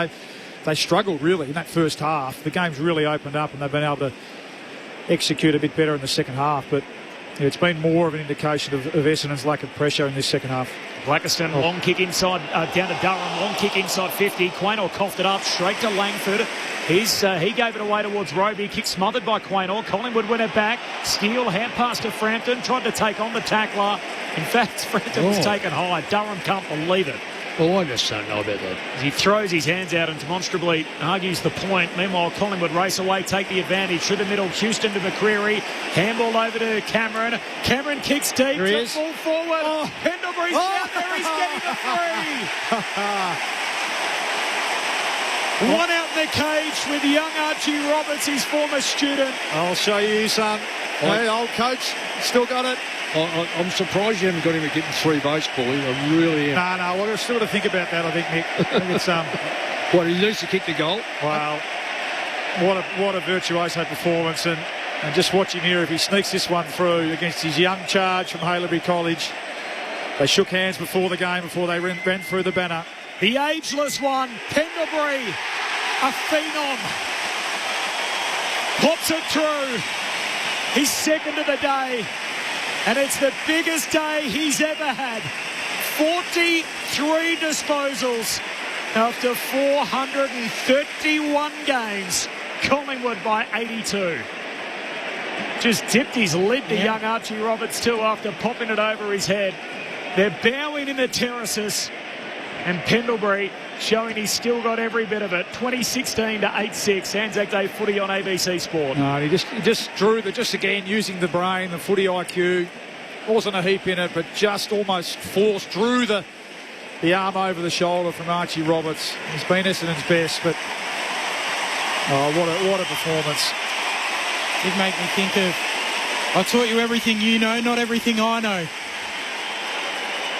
[SPEAKER 10] They struggled, really, in that first half. The game's really opened up and they've been able to execute a bit better in the second half. But it's been more of an indication of Essendon's lack of pressure in this second half.
[SPEAKER 8] Blackiston, long kick inside, down to Durham, long kick inside 50. Quaynor coughed it up, straight to Langford. He gave it away towards Roby. Kick smothered by Quaynor. Collingwood win it back. Steele, hand pass to Frampton, tried to take on the tackler. In fact, Frampton was taken high. Durham can't believe it.
[SPEAKER 1] Well, I just don't know about that.
[SPEAKER 8] He throws his hands out and demonstrably argues the point. Meanwhile, Collingwood race away, take the advantage through the middle. Houston to McCreery. Handball over to Cameron. Cameron kicks deep. To full forward. Pendlebury's out there. He's getting the free. One out in the cage with young Archie Roberts, his former student.
[SPEAKER 10] I'll show you, son. Hey, old coach. Still got it.
[SPEAKER 1] I'm surprised you haven't got him at getting 3 votes, Paulie. I really am.
[SPEAKER 10] No, we're still got to think about that, I think, Nick. I think it's
[SPEAKER 1] What, he needs to kick the goal?
[SPEAKER 10] Well, what a virtuoso performance, and just watch him here if he sneaks this one through against his young charge from Haileybury College. They shook hands before the game, before they ran through the banner.
[SPEAKER 8] The ageless one, Pendlebury, a phenom, pops it through. He's second of the day, and it's the biggest day he's ever had. 43 disposals after 431 games. Collingwood by 82. Just tipped his lid to young Archie Roberts too after popping it over his head. They're bowing in the terraces, and Pendlebury showing he's still got every bit of it. 2016 to 8-6, Anzac Day footy on ABC Sport.
[SPEAKER 10] No, he just drew just again using the brain, the footy IQ. Wasn't a heap in it, but just almost drew the arm over the shoulder from Archie Roberts. He's been Essendon's best, but what a performance.
[SPEAKER 9] Did make me think of, I taught you everything you know, not everything I know.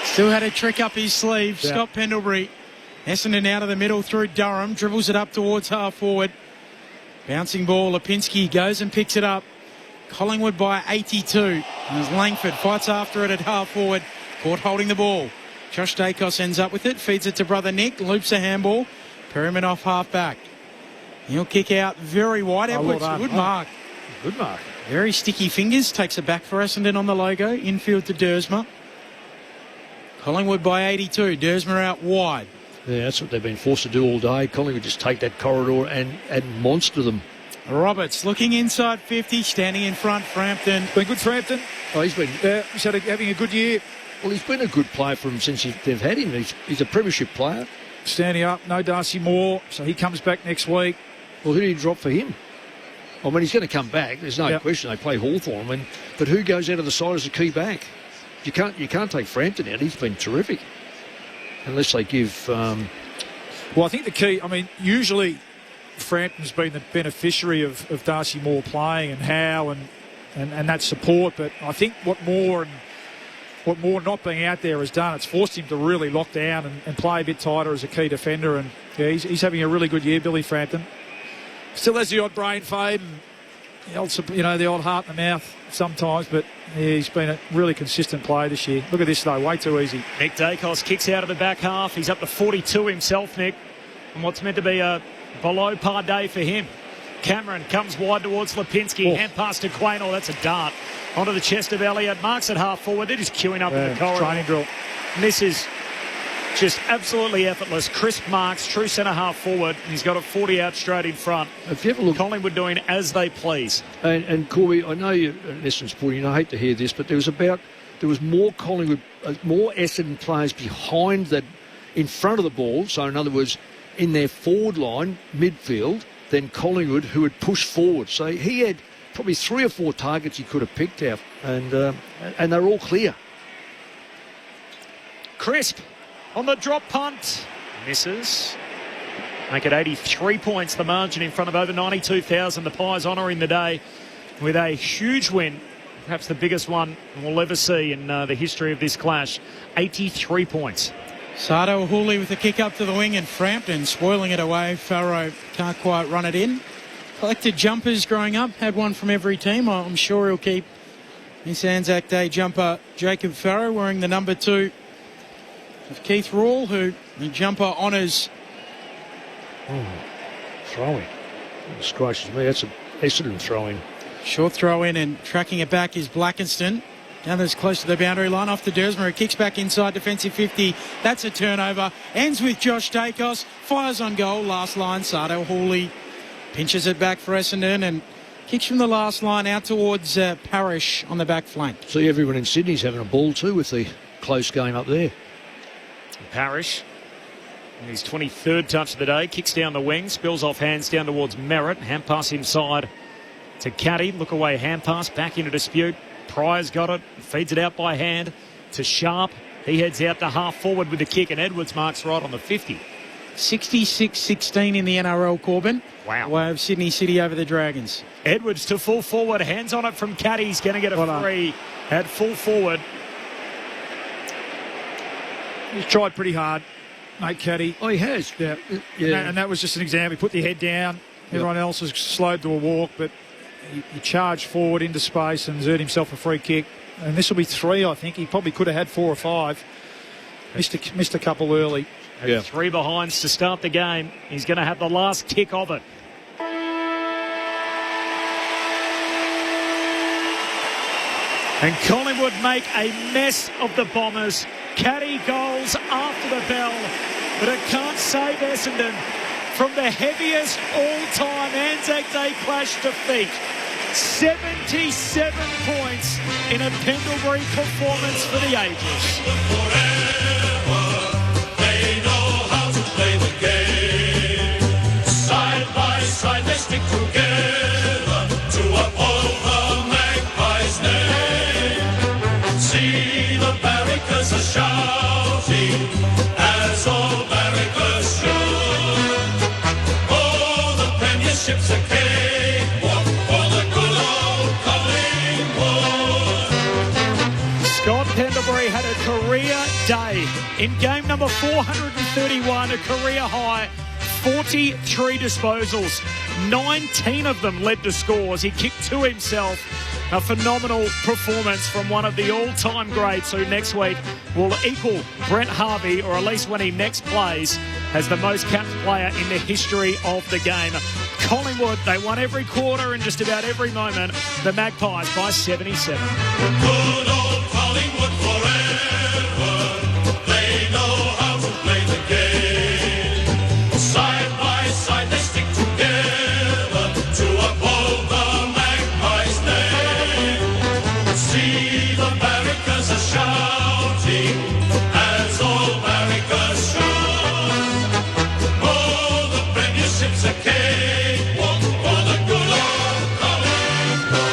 [SPEAKER 9] Still had a trick up his sleeve.
[SPEAKER 10] Yeah.
[SPEAKER 9] Scott Pendlebury. Essendon out of the middle through Durham. Dribbles it up towards half forward. Bouncing ball. Lipinski goes and picks it up. Collingwood by 82. As Langford fights after it at half forward. Caught holding the ball. Josh Dacos ends up with it. Feeds it to brother Nick. Loops a handball. Perryman off half back. He'll kick out very wide. Edwards, good mark.
[SPEAKER 1] Good mark.
[SPEAKER 9] Very sticky fingers. Takes it back for Essendon on the logo. Infield to Dersma. Collingwood by 82. Dersma out wide.
[SPEAKER 1] Yeah, that's what they've been forced to do all day. Collingwood just take that corridor and monster them.
[SPEAKER 9] Roberts looking inside 50, standing in front. Frampton.
[SPEAKER 10] Been good for Frampton.
[SPEAKER 1] Oh, he's been
[SPEAKER 10] having a good year.
[SPEAKER 1] Well, he's been a good player for them since they've had him. He's a premiership player.
[SPEAKER 10] Standing up, no Darcy Moore, so he comes back next week.
[SPEAKER 1] Well, who do you drop for him? I mean, he's going to come back. There's no question. They play Hawthorn, but who goes out of the side as a key back? You can't take Frampton out. He's been terrific. Unless they give...
[SPEAKER 10] Well, I think the key... I mean, usually Frampton's been the beneficiary of Darcy Moore playing and Howe and that support, but I think what Moore not being out there has done, it's forced him to really lock down and play a bit tighter as a key defender, and he's having a really good year, Billy Frampton. Still has the odd brain fade and the odd heart in the mouth sometimes, but he's been a really consistent player this year. Look at this, though, way too easy.
[SPEAKER 8] Nick Dacos kicks out of the back half. He's up to 42 himself, Nick, and what's meant to be a below par day for him. Cameron comes wide towards Lipinski. Hand pass to Quaynor. That's a dart onto the chest of Elliott. Marks at half forward. They're just queuing up in the corridor.
[SPEAKER 10] Training drill.
[SPEAKER 8] And this is just absolutely effortless. Crisp marks, true centre half forward. And he's got a 40 out straight in front.
[SPEAKER 1] If you ever look,
[SPEAKER 8] Collingwood doing as they please.
[SPEAKER 1] And Corby, I know you're an Essendon supporter, I hate to hear this, but there was more Collingwood, more Essendon players behind that, in front of the ball. So in other words, in their forward line, midfield, than Collingwood, who had pushed forward. So he had probably 3 or 4 targets he could have picked out, and they're all clear.
[SPEAKER 8] Crisp on the drop punt. Misses. Make it 83 points, the margin in front of over 92,000. The Pies honouring the day with a huge win, perhaps the biggest one we'll ever see in the history of this clash. 83 points.
[SPEAKER 9] Sardo Hooley with a kick up to the wing, and Frampton spoiling it away. Farrow can't quite run it in. Collected jumpers growing up, had one from every team. I'm sure he'll keep this Anzac Day jumper. Jacob Farrow wearing the number 2 of Keith Rawle, who the jumper honours.
[SPEAKER 1] Throwing. Goodness gracious me, that's an Essendon throwing.
[SPEAKER 9] Short throw in, and tracking it back is Blackiston. Down as close to the boundary line, off to Dersma, who kicks back inside defensive 50. That's a turnover. Ends with Josh Dacos. Fires on goal. Last line, Sardo Hooley pinches it back for Essendon and kicks from the last line out towards Parrish on the back flank.
[SPEAKER 1] See, everyone in Sydney's having a ball too with the close game up there.
[SPEAKER 8] Parrish, his 23rd touch of the day, kicks down the wing, spills off hands down towards Merritt. Hand pass inside to Caddy. Look away, hand pass back into dispute. Pryor's got it, feeds it out by hand to Sharp. He heads out to half forward with the kick, and Edwards marks right on the 50.
[SPEAKER 9] 66-16 in the NRL, Corbin.
[SPEAKER 8] Wow.
[SPEAKER 9] Way of Sydney City over the Dragons.
[SPEAKER 8] Edwards to full forward, hands on it from Caddy. He's going to get a free at full forward.
[SPEAKER 10] He's tried pretty hard, mate, Caddy.
[SPEAKER 1] Oh, he has.
[SPEAKER 10] Yeah. And that was just an example. He put the head down. Everyone else has slowed to a walk, but he charged forward into space and earned himself a free kick. And this will be 3, I think. He probably could have had 4 or 5. Missed a couple early.
[SPEAKER 8] Yeah. 3 behinds to start the game. He's going to have the last kick of it. And Collingwood make a mess of the Bombers. Caddy goals after the bell, but it can't save Essendon from the heaviest all-time Anzac Day clash defeat. 77 points in a Pendlebury performance for the ages.
[SPEAKER 13] They know how to play the game. Side by side they stick together to uphold the Magpies' name. See the barricades are shouting as all barricades should. Oh, the premiership's a cakewalk for the good old Collingwood.
[SPEAKER 8] Scott Pendlebury had a career day. In game number 431, a career high, 43 disposals. 19 of them led to scores. He kicked 2 himself. A phenomenal performance from one of the all-time greats who next week will equal Brent Harvey, or at least when he next plays, as the most capped player in the history of the game. Collingwood, they won every quarter and just about every moment. The Magpies by 77.
[SPEAKER 13] Good old Collingwood forever. They know how to play the game. Side by side they stick together to uphold the Magpies' name. See the barricades are shouting as all barricades should. Oh, the premiership's a cakewalk for the good old Collingwood.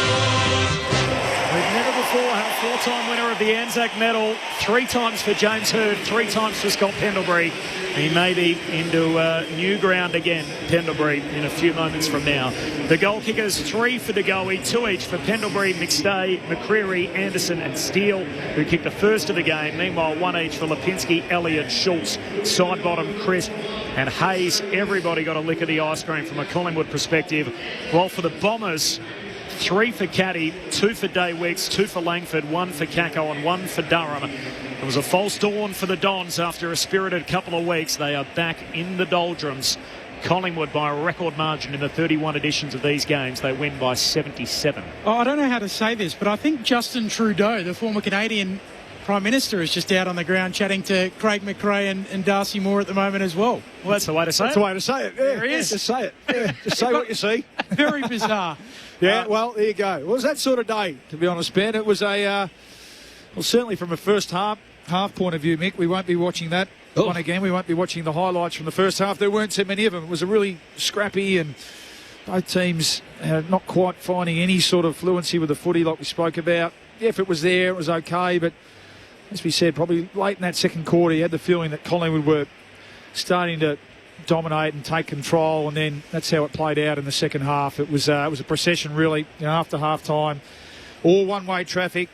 [SPEAKER 8] We've never before had a 4-time winner of the Anzac medal. 3 times for James Hird, 3 times for Scott Pendlebury. He may be into new ground again, Pendlebury, in a few moments from now. The goal kickers, 3 for De Goey, 2 each for Pendlebury, McStay, McCreery, Anderson and Steele, who kicked the first of the game. Meanwhile, 1 each for Lipinski, Elliott, Schultz, Sidebottom, Crisp and Hayes. Everybody got a lick of the ice cream from a Collingwood perspective. While for the Bombers, 3 for Caddy, 2 for Day Wicks, 2 for Langford, 1 for Kako and 1 for Durham. It was a false dawn for the Dons after a spirited couple of weeks. They are back in the doldrums. Collingwood by a record margin in the 31 editions of these games. They win by 77.
[SPEAKER 9] Oh, I don't know how to say this, but I think Justin Trudeau, the former Canadian Prime Minister, is just out on the ground chatting to Craig McRae and Darcy Moore at the moment as well.
[SPEAKER 8] Well, that's the way to say it.
[SPEAKER 10] That's the way to say it. Yeah,
[SPEAKER 8] there he is.
[SPEAKER 10] Just say it. Yeah, just say what you see.
[SPEAKER 9] Very bizarre.
[SPEAKER 10] Yeah, well, there you go. It was that sort of day, to be honest, Ben. It was well, certainly from a first half point of view, Mick, we won't be watching that one again. We won't be watching the highlights from the first half. There weren't so many of them. It was a really scrappy, and both teams not quite finding any sort of fluency with the footy like we spoke about. The effort was there. It was okay, but as we said, probably late in that second quarter, you had the feeling that Collingwood were starting to dominate and take control, and then that's how it played out in the second half. It was a procession, really, after half-time. All one-way traffic,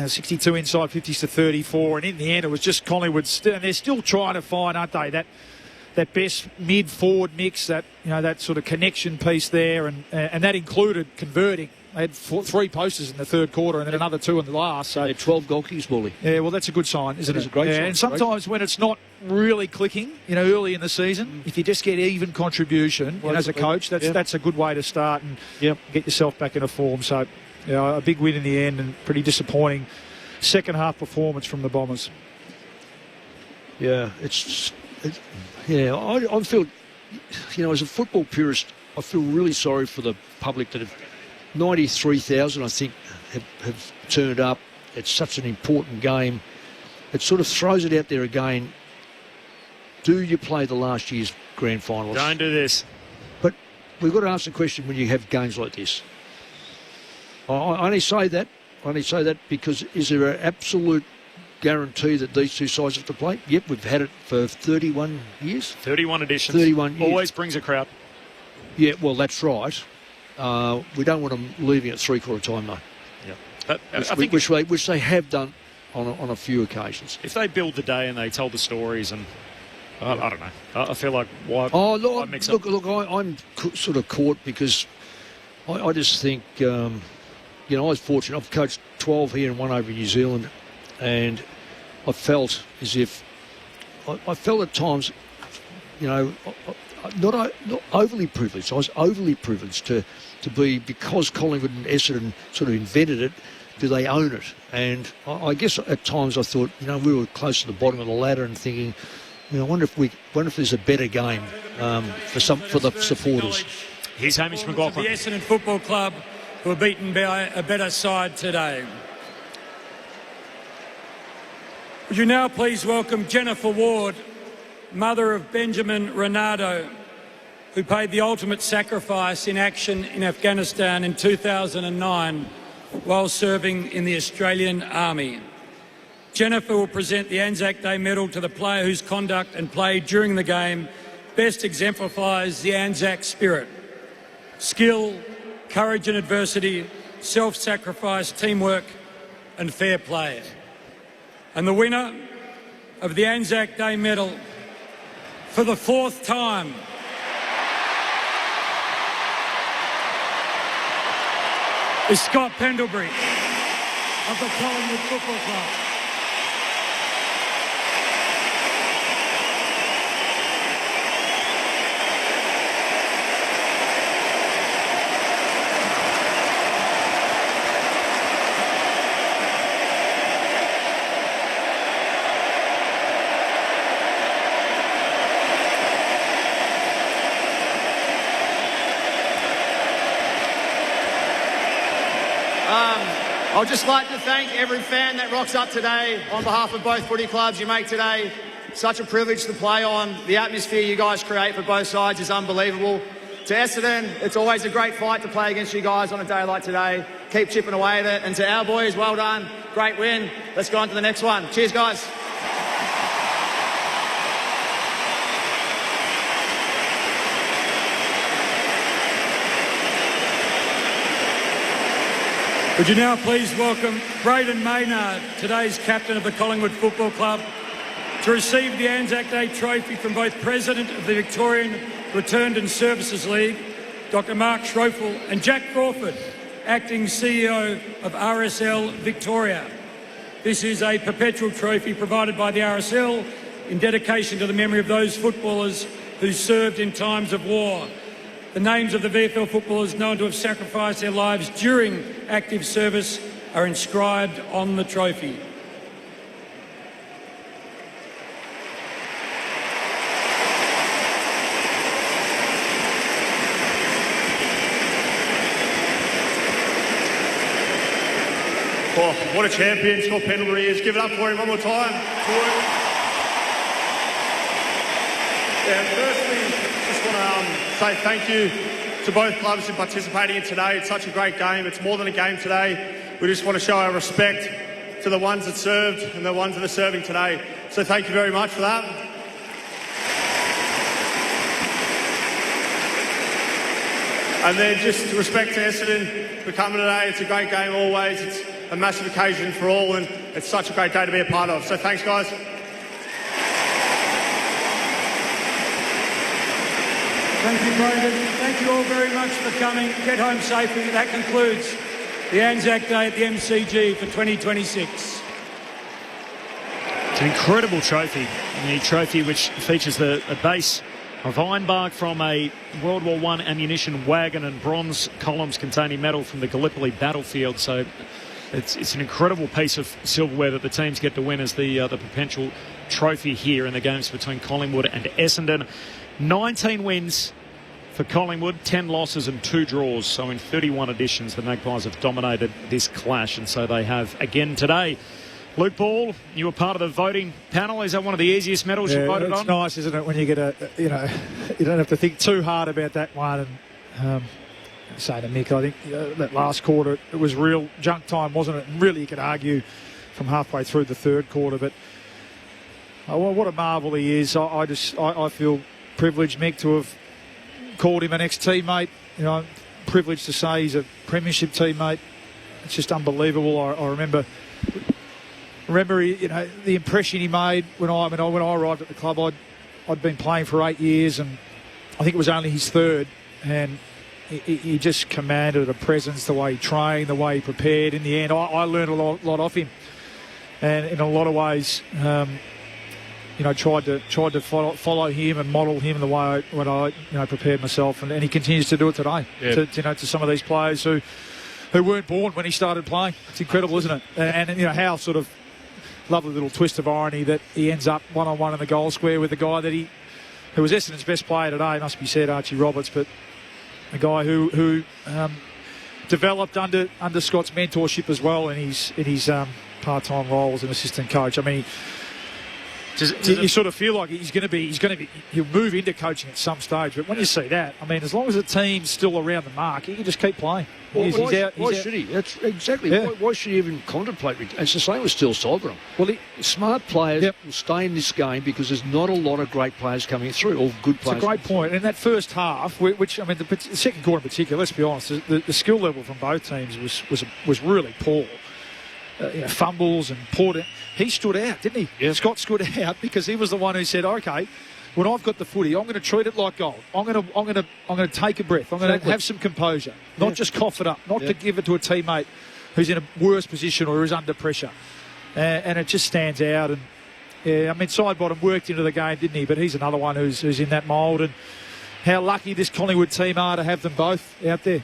[SPEAKER 10] 62 inside, 50s to 34, and in the end it was just Collingwood. And they're still trying to find, aren't they, that best mid-forward mix, that that sort of connection piece there, and that included converting. They had 3 posters in the third quarter and then another 2 in the last. So
[SPEAKER 1] 12 goal kicks, Bully.
[SPEAKER 10] Yeah, well, that's a good sign, isn't it?
[SPEAKER 1] It's a great sign.
[SPEAKER 10] And sometimes when it's not really clicking, early in the season, if you just get even contribution, as a coach, that's a good way to start and get yourself back into form. So, a big win in the end and pretty disappointing second half performance from the Bombers.
[SPEAKER 1] Yeah, I feel, as a football purist, I feel really sorry for the public that have 93,000, I think, have turned up. It's such an important game. It sort of throws it out there again. Do you play the last year's grand finals?
[SPEAKER 8] Don't do this.
[SPEAKER 1] But we've got to ask the question when you have games like this. I only say that because is there an absolute guarantee that these two sides have to play? Yep, we've had it for 31 years.
[SPEAKER 8] 31 editions.
[SPEAKER 1] 31 years.
[SPEAKER 8] Always brings a crowd.
[SPEAKER 1] Yeah, well, that's right. We don't want them leaving at three-quarter time, though.
[SPEAKER 8] Yeah.
[SPEAKER 1] Which they have done on a few occasions.
[SPEAKER 8] If they build the day and they tell the stories, and I don't know, I feel like why?
[SPEAKER 1] Oh,
[SPEAKER 8] why mix up?
[SPEAKER 1] look, I'm sort of caught because I just think, I was fortunate. I've coached 12 here and one over in New Zealand, and I felt as if I felt at times, not overly privileged. I was overly privileged to be, because Collingwood and Essendon sort of invented it, do they own it? And I guess at times I thought, we were close to the bottom of the ladder and thinking, I wonder if there's a better game for the supporters.
[SPEAKER 8] Here's Hamish McLaughlin.
[SPEAKER 14] The Essendon Football Club, who were beaten by a better side today. Would you now please welcome Jennifer Ward, mother of Benjamin Renato, who paid the ultimate sacrifice in action in Afghanistan in 2009 while serving in the Australian Army. Jennifer will present the Anzac Day medal to the player whose conduct and play during the game best exemplifies the Anzac spirit. Skill, courage in adversity, self-sacrifice, teamwork and fair play. And the winner of the Anzac Day medal for the fourth time is Scott Pendlebury of the Collingwood Football Club.
[SPEAKER 15] I'd just like to thank every fan that rocks up today on behalf of both footy clubs. You make today such a privilege to play on. The atmosphere you guys create for both sides is unbelievable. To Essendon, it's always a great fight to play against you guys on a day like today. Keep chipping away at it. And to our boys, well done. Great win. Let's go on to the next one. Cheers, guys.
[SPEAKER 14] Would you now please welcome Braden Maynard, today's captain of the Collingwood Football Club, to receive the Anzac Day trophy from both President of the Victorian Returned and Services League, Dr. Mark Schroeffel, and Jack Crawford, acting CEO of RSL Victoria. This is a perpetual trophy provided by the RSL in dedication to the memory of those footballers who served in times of war. The names of the VFL footballers known to have sacrificed their lives during active service are inscribed on the trophy.
[SPEAKER 16] Oh, what a champion Scott Pendlebury is. Give it up for him one more time. Firstly, just want to say thank you to both clubs for participating in today. It's such a great game. It's more than a game today. We just want to show our respect to the ones that served and the ones that are serving today. So thank you very much for that. And then just respect to Essendon for coming today. It's a great game always. It's a massive occasion for all, and it's such a great day to be a part of. So thanks, guys.
[SPEAKER 14] Thank you, Braden. Thank you all very much for coming. Get home safely. That concludes the Anzac Day at the MCG for 2026.
[SPEAKER 8] It's an incredible trophy. The trophy which features a base of ironbark from a World War I ammunition wagon and bronze columns containing metal from the Gallipoli battlefield. So it's an incredible piece of silverware that the teams get to win as the perpetual trophy here in the games between Collingwood and Essendon. 19 wins for Collingwood, 10 losses and 2 draws. So in 31 editions, the Magpies have dominated this clash, and so they have again today. Luke Ball, you were part of the voting panel. Is that one of the easiest medals you voted on?
[SPEAKER 10] It's nice, isn't it, when you get you don't have to think too hard about that one. And say to Mick, I think that last quarter, it was real junk time, wasn't it? And really, you could argue from halfway through the third quarter. But what a marvel he is. I feel privileged, Mick, to have called him an ex-teammate. You know, privileged to say he's a premiership teammate. It's just unbelievable. I remember the impression he made when I arrived at the club. I'd been playing for 8 years, and I think it was only his third, and he just commanded a presence, the way he trained, the way he prepared. In the end, I learned a lot off him, and in a lot of ways, tried to follow him and model him the way I prepared myself, and he continues to do it today. Yeah. To some of these players who weren't born when he started playing. It's incredible, isn't it? And how sort of lovely little twist of irony that he ends up one-on-one in the goal square with the guy who was Essendon's best player today, must be said, Archie Roberts, but a guy who developed under Scott's mentorship as well in his part-time role as an assistant coach. I mean, you sort of feel like he'll move into coaching at some stage. But when you see that, I mean, as long as the team's still around the mark, he can just keep playing.
[SPEAKER 1] Why should he? That's exactly. Yeah. Why should he even contemplate? It's the same with Steele Solgren. Well, smart players will stay in this game because there's not a lot of great players coming through, or good players.
[SPEAKER 10] It's a great point. In that first half, which I mean, the second quarter in particular, let's be honest, the skill level from both teams was really poor. Fumbles and poor. He stood out, didn't he? Yeah. Scott stood out because he was the one who said, "Okay, when I've got the footy, I'm going to treat it like gold. I'm going to take a breath. I'm going to have some composure, not just cough it up, not to give it to a teammate who's in a worse position or who's under pressure." And it just stands out. And I mean, Sidebottom worked into the game, didn't he? But he's another one who's in that mould. And how lucky this Collingwood team are to have them both out there.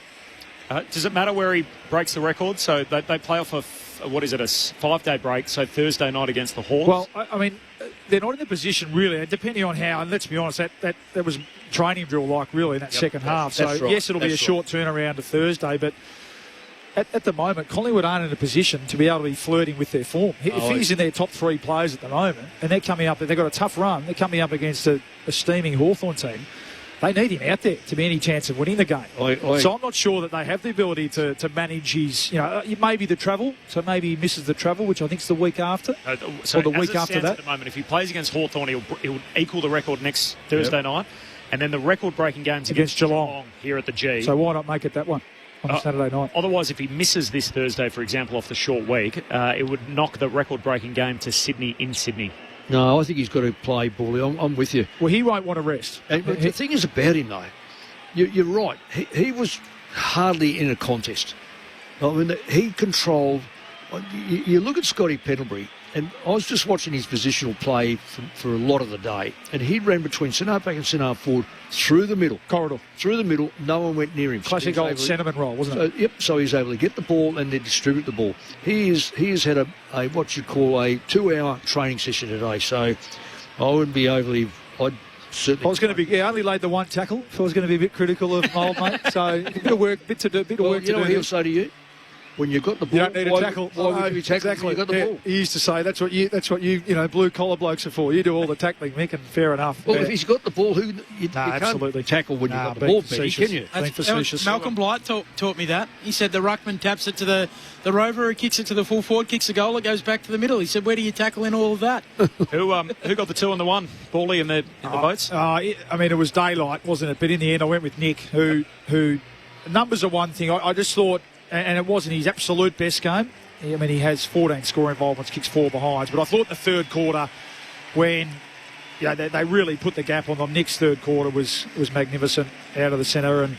[SPEAKER 8] Does it matter where he breaks the record? So they play off a 5-day break, so Thursday night against the Hawks?
[SPEAKER 10] Well, I mean, they're not in the position really, depending on how, and let's be honest, that was training drill like really in that second half. So right. Yes, it'll be a short turnaround to Thursday, but at the moment, Collingwood aren't in a position to be able to be flirting with their form. If he's in their top three players at the moment, and they're coming up, they've got a tough run, they're coming up against a steaming Hawthorn team, they need him out there to be any chance of winning the game. So I'm not sure that they have the ability to manage his, maybe the travel. So maybe he misses the travel, which I think is the week after, or the week after that.
[SPEAKER 8] At the moment, if he plays against Hawthorn, he'll equal the record next Thursday night, and then the record-breaking games against Geelong here at the G.
[SPEAKER 10] So why not make it that one on Saturday night?
[SPEAKER 8] Otherwise, if he misses this Thursday, for example, off the short week, it would knock the record-breaking game to Sydney in Sydney.
[SPEAKER 1] No, I think he's got to play, Bully. I'm with you.
[SPEAKER 10] Well, he won't want to rest.
[SPEAKER 1] And the thing is about him, though, you're right. He was hardly in a contest. I mean, he controlled. You look at Scotty Pendlebury, and I was just watching his positional play for a lot of the day, and he ran between centre-back and centre forward through the middle.
[SPEAKER 10] Corridor.
[SPEAKER 1] Through the middle, no one went near him.
[SPEAKER 10] Classic old centreman role, wasn't it?
[SPEAKER 1] Yep, so he was able to get the ball and then distribute the ball. He has had a what you call a 2-hour training session today, so I wouldn't be overly... I was
[SPEAKER 10] going to be... I only laid the one tackle, so I was going to be a bit critical of my old mate, so a bit of work, bit of work to do.
[SPEAKER 1] You know what he'll say to you? When you've got the ball,
[SPEAKER 10] you don't need a tackle.
[SPEAKER 1] Why would you tackle exactly. When you've got the ball?
[SPEAKER 10] He used to say that's what you blue collar blokes are for. You do all the tackling, Mick, and fair enough.
[SPEAKER 1] Well, if he's got the ball, you can't tackle when you've got the ball, Benny, can you?
[SPEAKER 9] Malcolm Blight taught me that. He said the ruckman taps it to the rover, who kicks it to the full forward, kicks the goal, it goes back to the middle. He said, where do you tackle in all of that?
[SPEAKER 8] Who got the 2 and the 1? Bally in the boats?
[SPEAKER 10] I mean, it was daylight, wasn't it? But in the end, I went with Nick, who numbers are one thing. I just thought, and it wasn't his absolute best game. I mean, he has 14 score involvements, kicks 4 behinds. But I thought the third quarter, when they really put the gap on them, Nick's third quarter was magnificent out of the centre.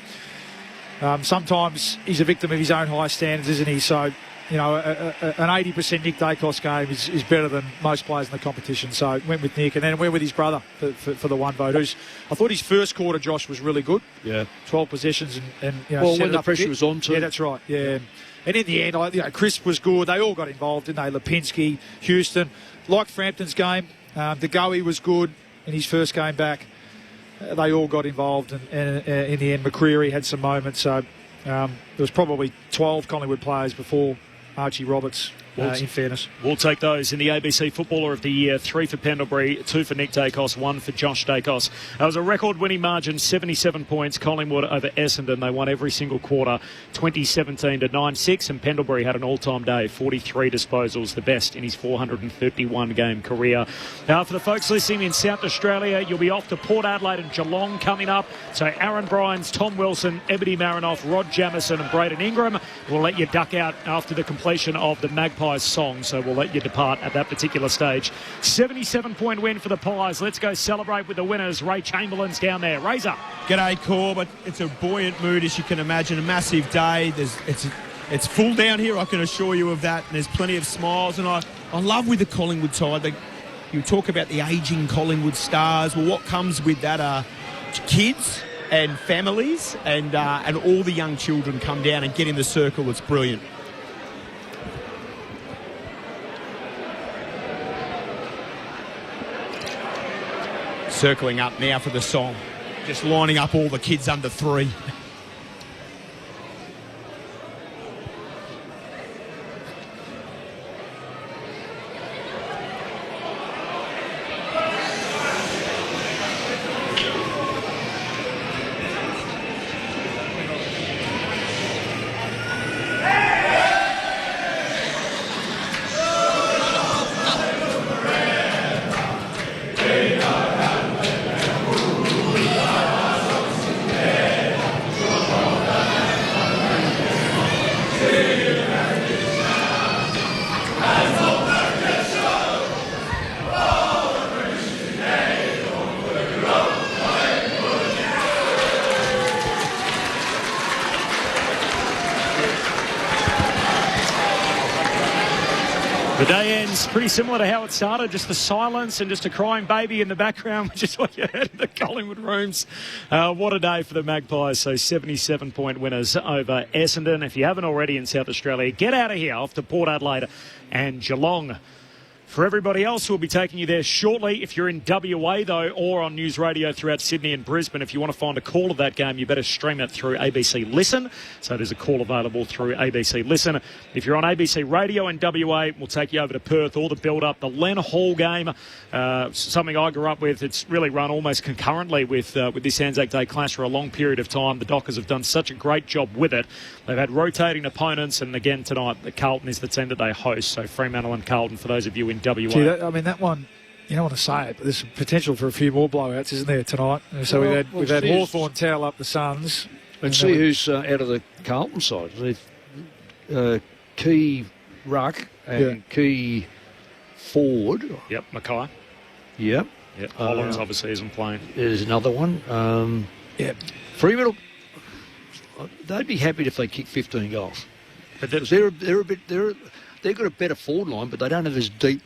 [SPEAKER 10] And sometimes he's a victim of his own high standards, isn't he? So, an 80% Nick Dacos game is better than most players in the competition. So went with Nick, and then went with his brother for the one vote. I thought his first quarter, Josh, was really good.
[SPEAKER 1] Yeah,
[SPEAKER 10] 12 possessions and
[SPEAKER 1] when the pressure was on too.
[SPEAKER 10] Yeah, that's right. Yeah, and in the end, Crisp was good. They all got involved, didn't they? Lipinski, Houston, like Frampton's game. DeGoey was good in his first game back. They all got involved, and in the end, McCreary had some moments. So there was probably 12 Collingwood players before Archie Roberts in fairness.
[SPEAKER 8] We'll take those in the ABC Footballer of the Year. 3 for Pendlebury, 2 for Nick Dacos, 1 for Josh Dacos. It was a record-winning margin, 77 points. Collingwood over Essendon. They won every single quarter, 2017 to 9-6, and Pendlebury had an all-time day, 43 disposals, the best in his 431-game career. Now, for the folks listening in South Australia, you'll be off to Port Adelaide and Geelong coming up. So Aaron Bryans, Tom Wilson, Ebony Marinoff, Rod Jamieson and Braden Ingram will let you duck out after the completion of the Magpies song, so we'll let you depart at that particular stage. 77-point win for the Pies. Let's go celebrate with the winners. Ray Chamberlain's down there. Razor.
[SPEAKER 21] G'day, Corb. It's a buoyant mood, as you can imagine. A massive day. It's full down here, I can assure you of that. And there's plenty of smiles. And I love with the Collingwood side. You talk about the ageing Collingwood stars. Well, what comes with that are kids and families, and all the young children come down and get in the circle. It's brilliant. Circling up now for the song. Just lining up all the kids under 3.
[SPEAKER 8] The day ends pretty similar to how it started, just the silence and just a crying baby in the background, which is what you heard in the Collingwood rooms. What a day for the Magpies. So 77-point winners over Essendon. If you haven't already in South Australia, get out of here off to Port Adelaide and Geelong. For everybody else, we'll be taking you there shortly. If you're in WA, though, or on News Radio throughout Sydney and Brisbane, if you want to find a call of that game, you better stream it through ABC Listen. So there's a call available through ABC Listen. If you're on ABC Radio in WA, we'll take you over to Perth, all the build-up. The Len Hall game, something I grew up with. It's really run almost concurrently with this Anzac Day clash for a long period of time. The Dockers have done such a great job with it. They've had rotating opponents, and again tonight, Carlton is the team that they host. So Fremantle and Carlton, for those of you in WA.
[SPEAKER 10] Gee, that one, you don't want to say it, but there's potential for a few more blowouts, isn't there, tonight? So we've had Hawthorn towel up the Suns.
[SPEAKER 1] And see who's out of the Carlton side. They've Key Ruck and Key Ford.
[SPEAKER 8] Yep, Mackay.
[SPEAKER 1] Yep.
[SPEAKER 8] Hollins obviously isn't playing.
[SPEAKER 1] There's another one. Fremantle, they'd be happy if they kick 15 goals. But they've got a better forward line, but they don't have as deep.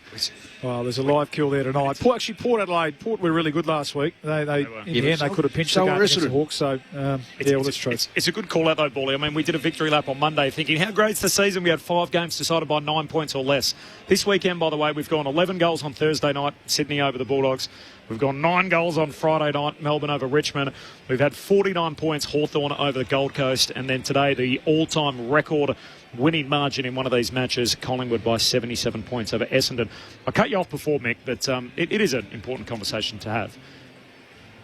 [SPEAKER 10] Well, there's a live kill there tonight. Port Adelaide were really good last week. They in the end, they could have pinched the game against the Hawks. So, that's true.
[SPEAKER 8] It's a good call out, though, Bally. I mean, we did a victory lap on Monday thinking, how great's the season? We had 5 games decided by 9 points or less. This weekend, by the way, we've gone 11 goals on Thursday night, Sydney over the Bulldogs. We've gone 9 goals on Friday night, Melbourne over Richmond. We've had 49 points, Hawthorn over the Gold Coast. And then today, the all-time record winning margin in one of these matches, Collingwood by 77 points over Essendon. I cut you off before, Mick, but it is an important conversation to have.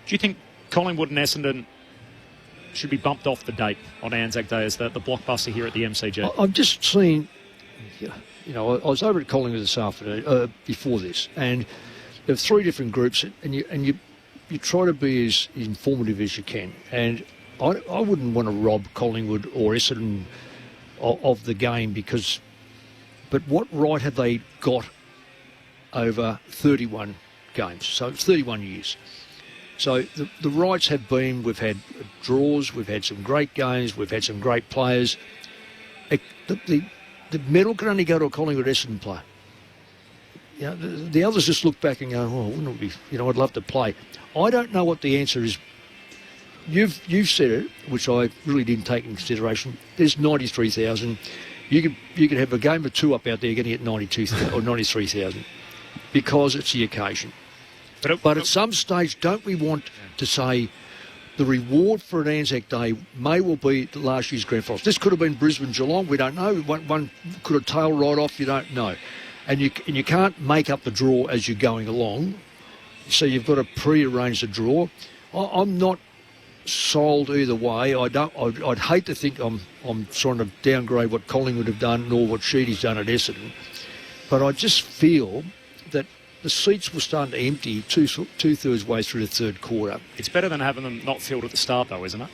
[SPEAKER 8] Do you think Collingwood and Essendon should be bumped off the date on Anzac Day as the blockbuster here at the MCG?
[SPEAKER 1] I've just seen, I was over at Collingwood this afternoon, before this, and there are 3 different groups, and you try to be as informative as you can. And I wouldn't want to rob Collingwood or Essendon of the game but what right have they got over 31 games? So it's 31 years. So the rights have been, we've had draws, we've had some great games, we've had some great players. The medal can only go to a Collingwood Essendon player. The others just look back and go, wouldn't it be, I'd love to play. I don't know what the answer is. You've said it, which I really didn't take into consideration. There's 93,000. You could have a game of 2 up out there getting at 92,000 or 93,000 because it's the occasion. But at some stage, don't we want to say the reward for an Anzac Day may well be last year's grand finals. This could have been Brisbane Geelong. We don't know. One could have tailed right off. You don't know, and you can't make up the draw as you're going along. So you've got to pre-arrange the draw. I'm not sold either way. I'd hate to think I'm trying to downgrade what Collingwood have done nor what Sheedy's done at Essendon, but I just feel that the seats were starting to empty two-thirds way through the third quarter.
[SPEAKER 8] It's better than having them not filled at the start, though, isn't it?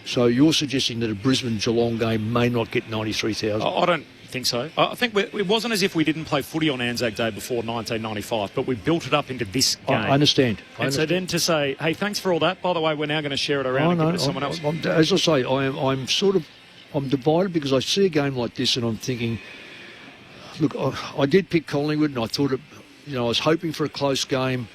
[SPEAKER 1] So you're suggesting that a Brisbane-Geelong game may not get 93,000?
[SPEAKER 8] I don't think so. I think it wasn't as if we didn't play footy on Anzac Day before 1995, but we built it up into this game.
[SPEAKER 1] I understand.
[SPEAKER 8] So then to say, hey, thanks for all that. By the way, we're now going to share it around and give it to someone else.
[SPEAKER 1] As I say, I'm divided because I see a game like this and I'm thinking, look, I did pick Collingwood and I thought I was hoping for a close game,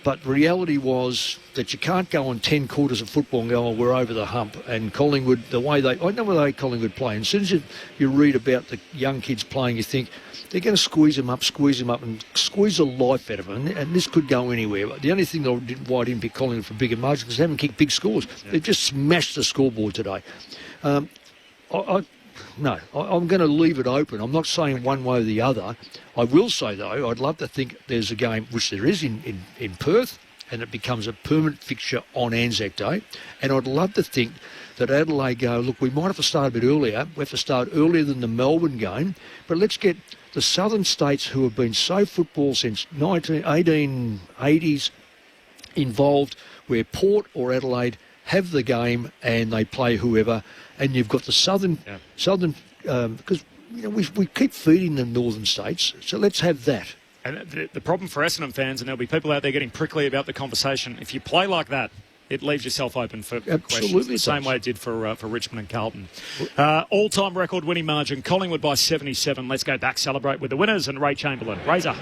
[SPEAKER 1] but reality was that you can't go on 10 quarters of football and go, we're over the hump. And Collingwood, I know the way Collingwood play. And as soon as you read about the young kids playing, you think they're going to squeeze them up and squeeze the life out of them. And this could go anywhere. But the only thing why I didn't pick Collingwood for bigger margins is because they haven't kicked big scores. Yeah. They've just smashed the scoreboard today. No, I'm going to leave it open. I'm not saying one way or the other. I will say, though, I'd love to think there's a game, which there is in Perth, and it becomes a permanent fixture on Anzac Day. And I'd love to think that Adelaide go, look, we might have to start a bit earlier. We have to start earlier than the Melbourne game. But let's get the southern states who have been so football since 1880s involved, where Port or Adelaide have the game and they play whoever, and you've got the southern because we keep feeding the northern states, so let's have that.
[SPEAKER 8] And the problem for Essendon fans, and there'll be people out there getting prickly about the conversation, if you play like that, it leaves yourself open for questions. The same way it did for Richmond and Carlton. All-time record winning margin, Collingwood by 77. Let's go back, celebrate with the winners, and Ray Chamberlain. Razor.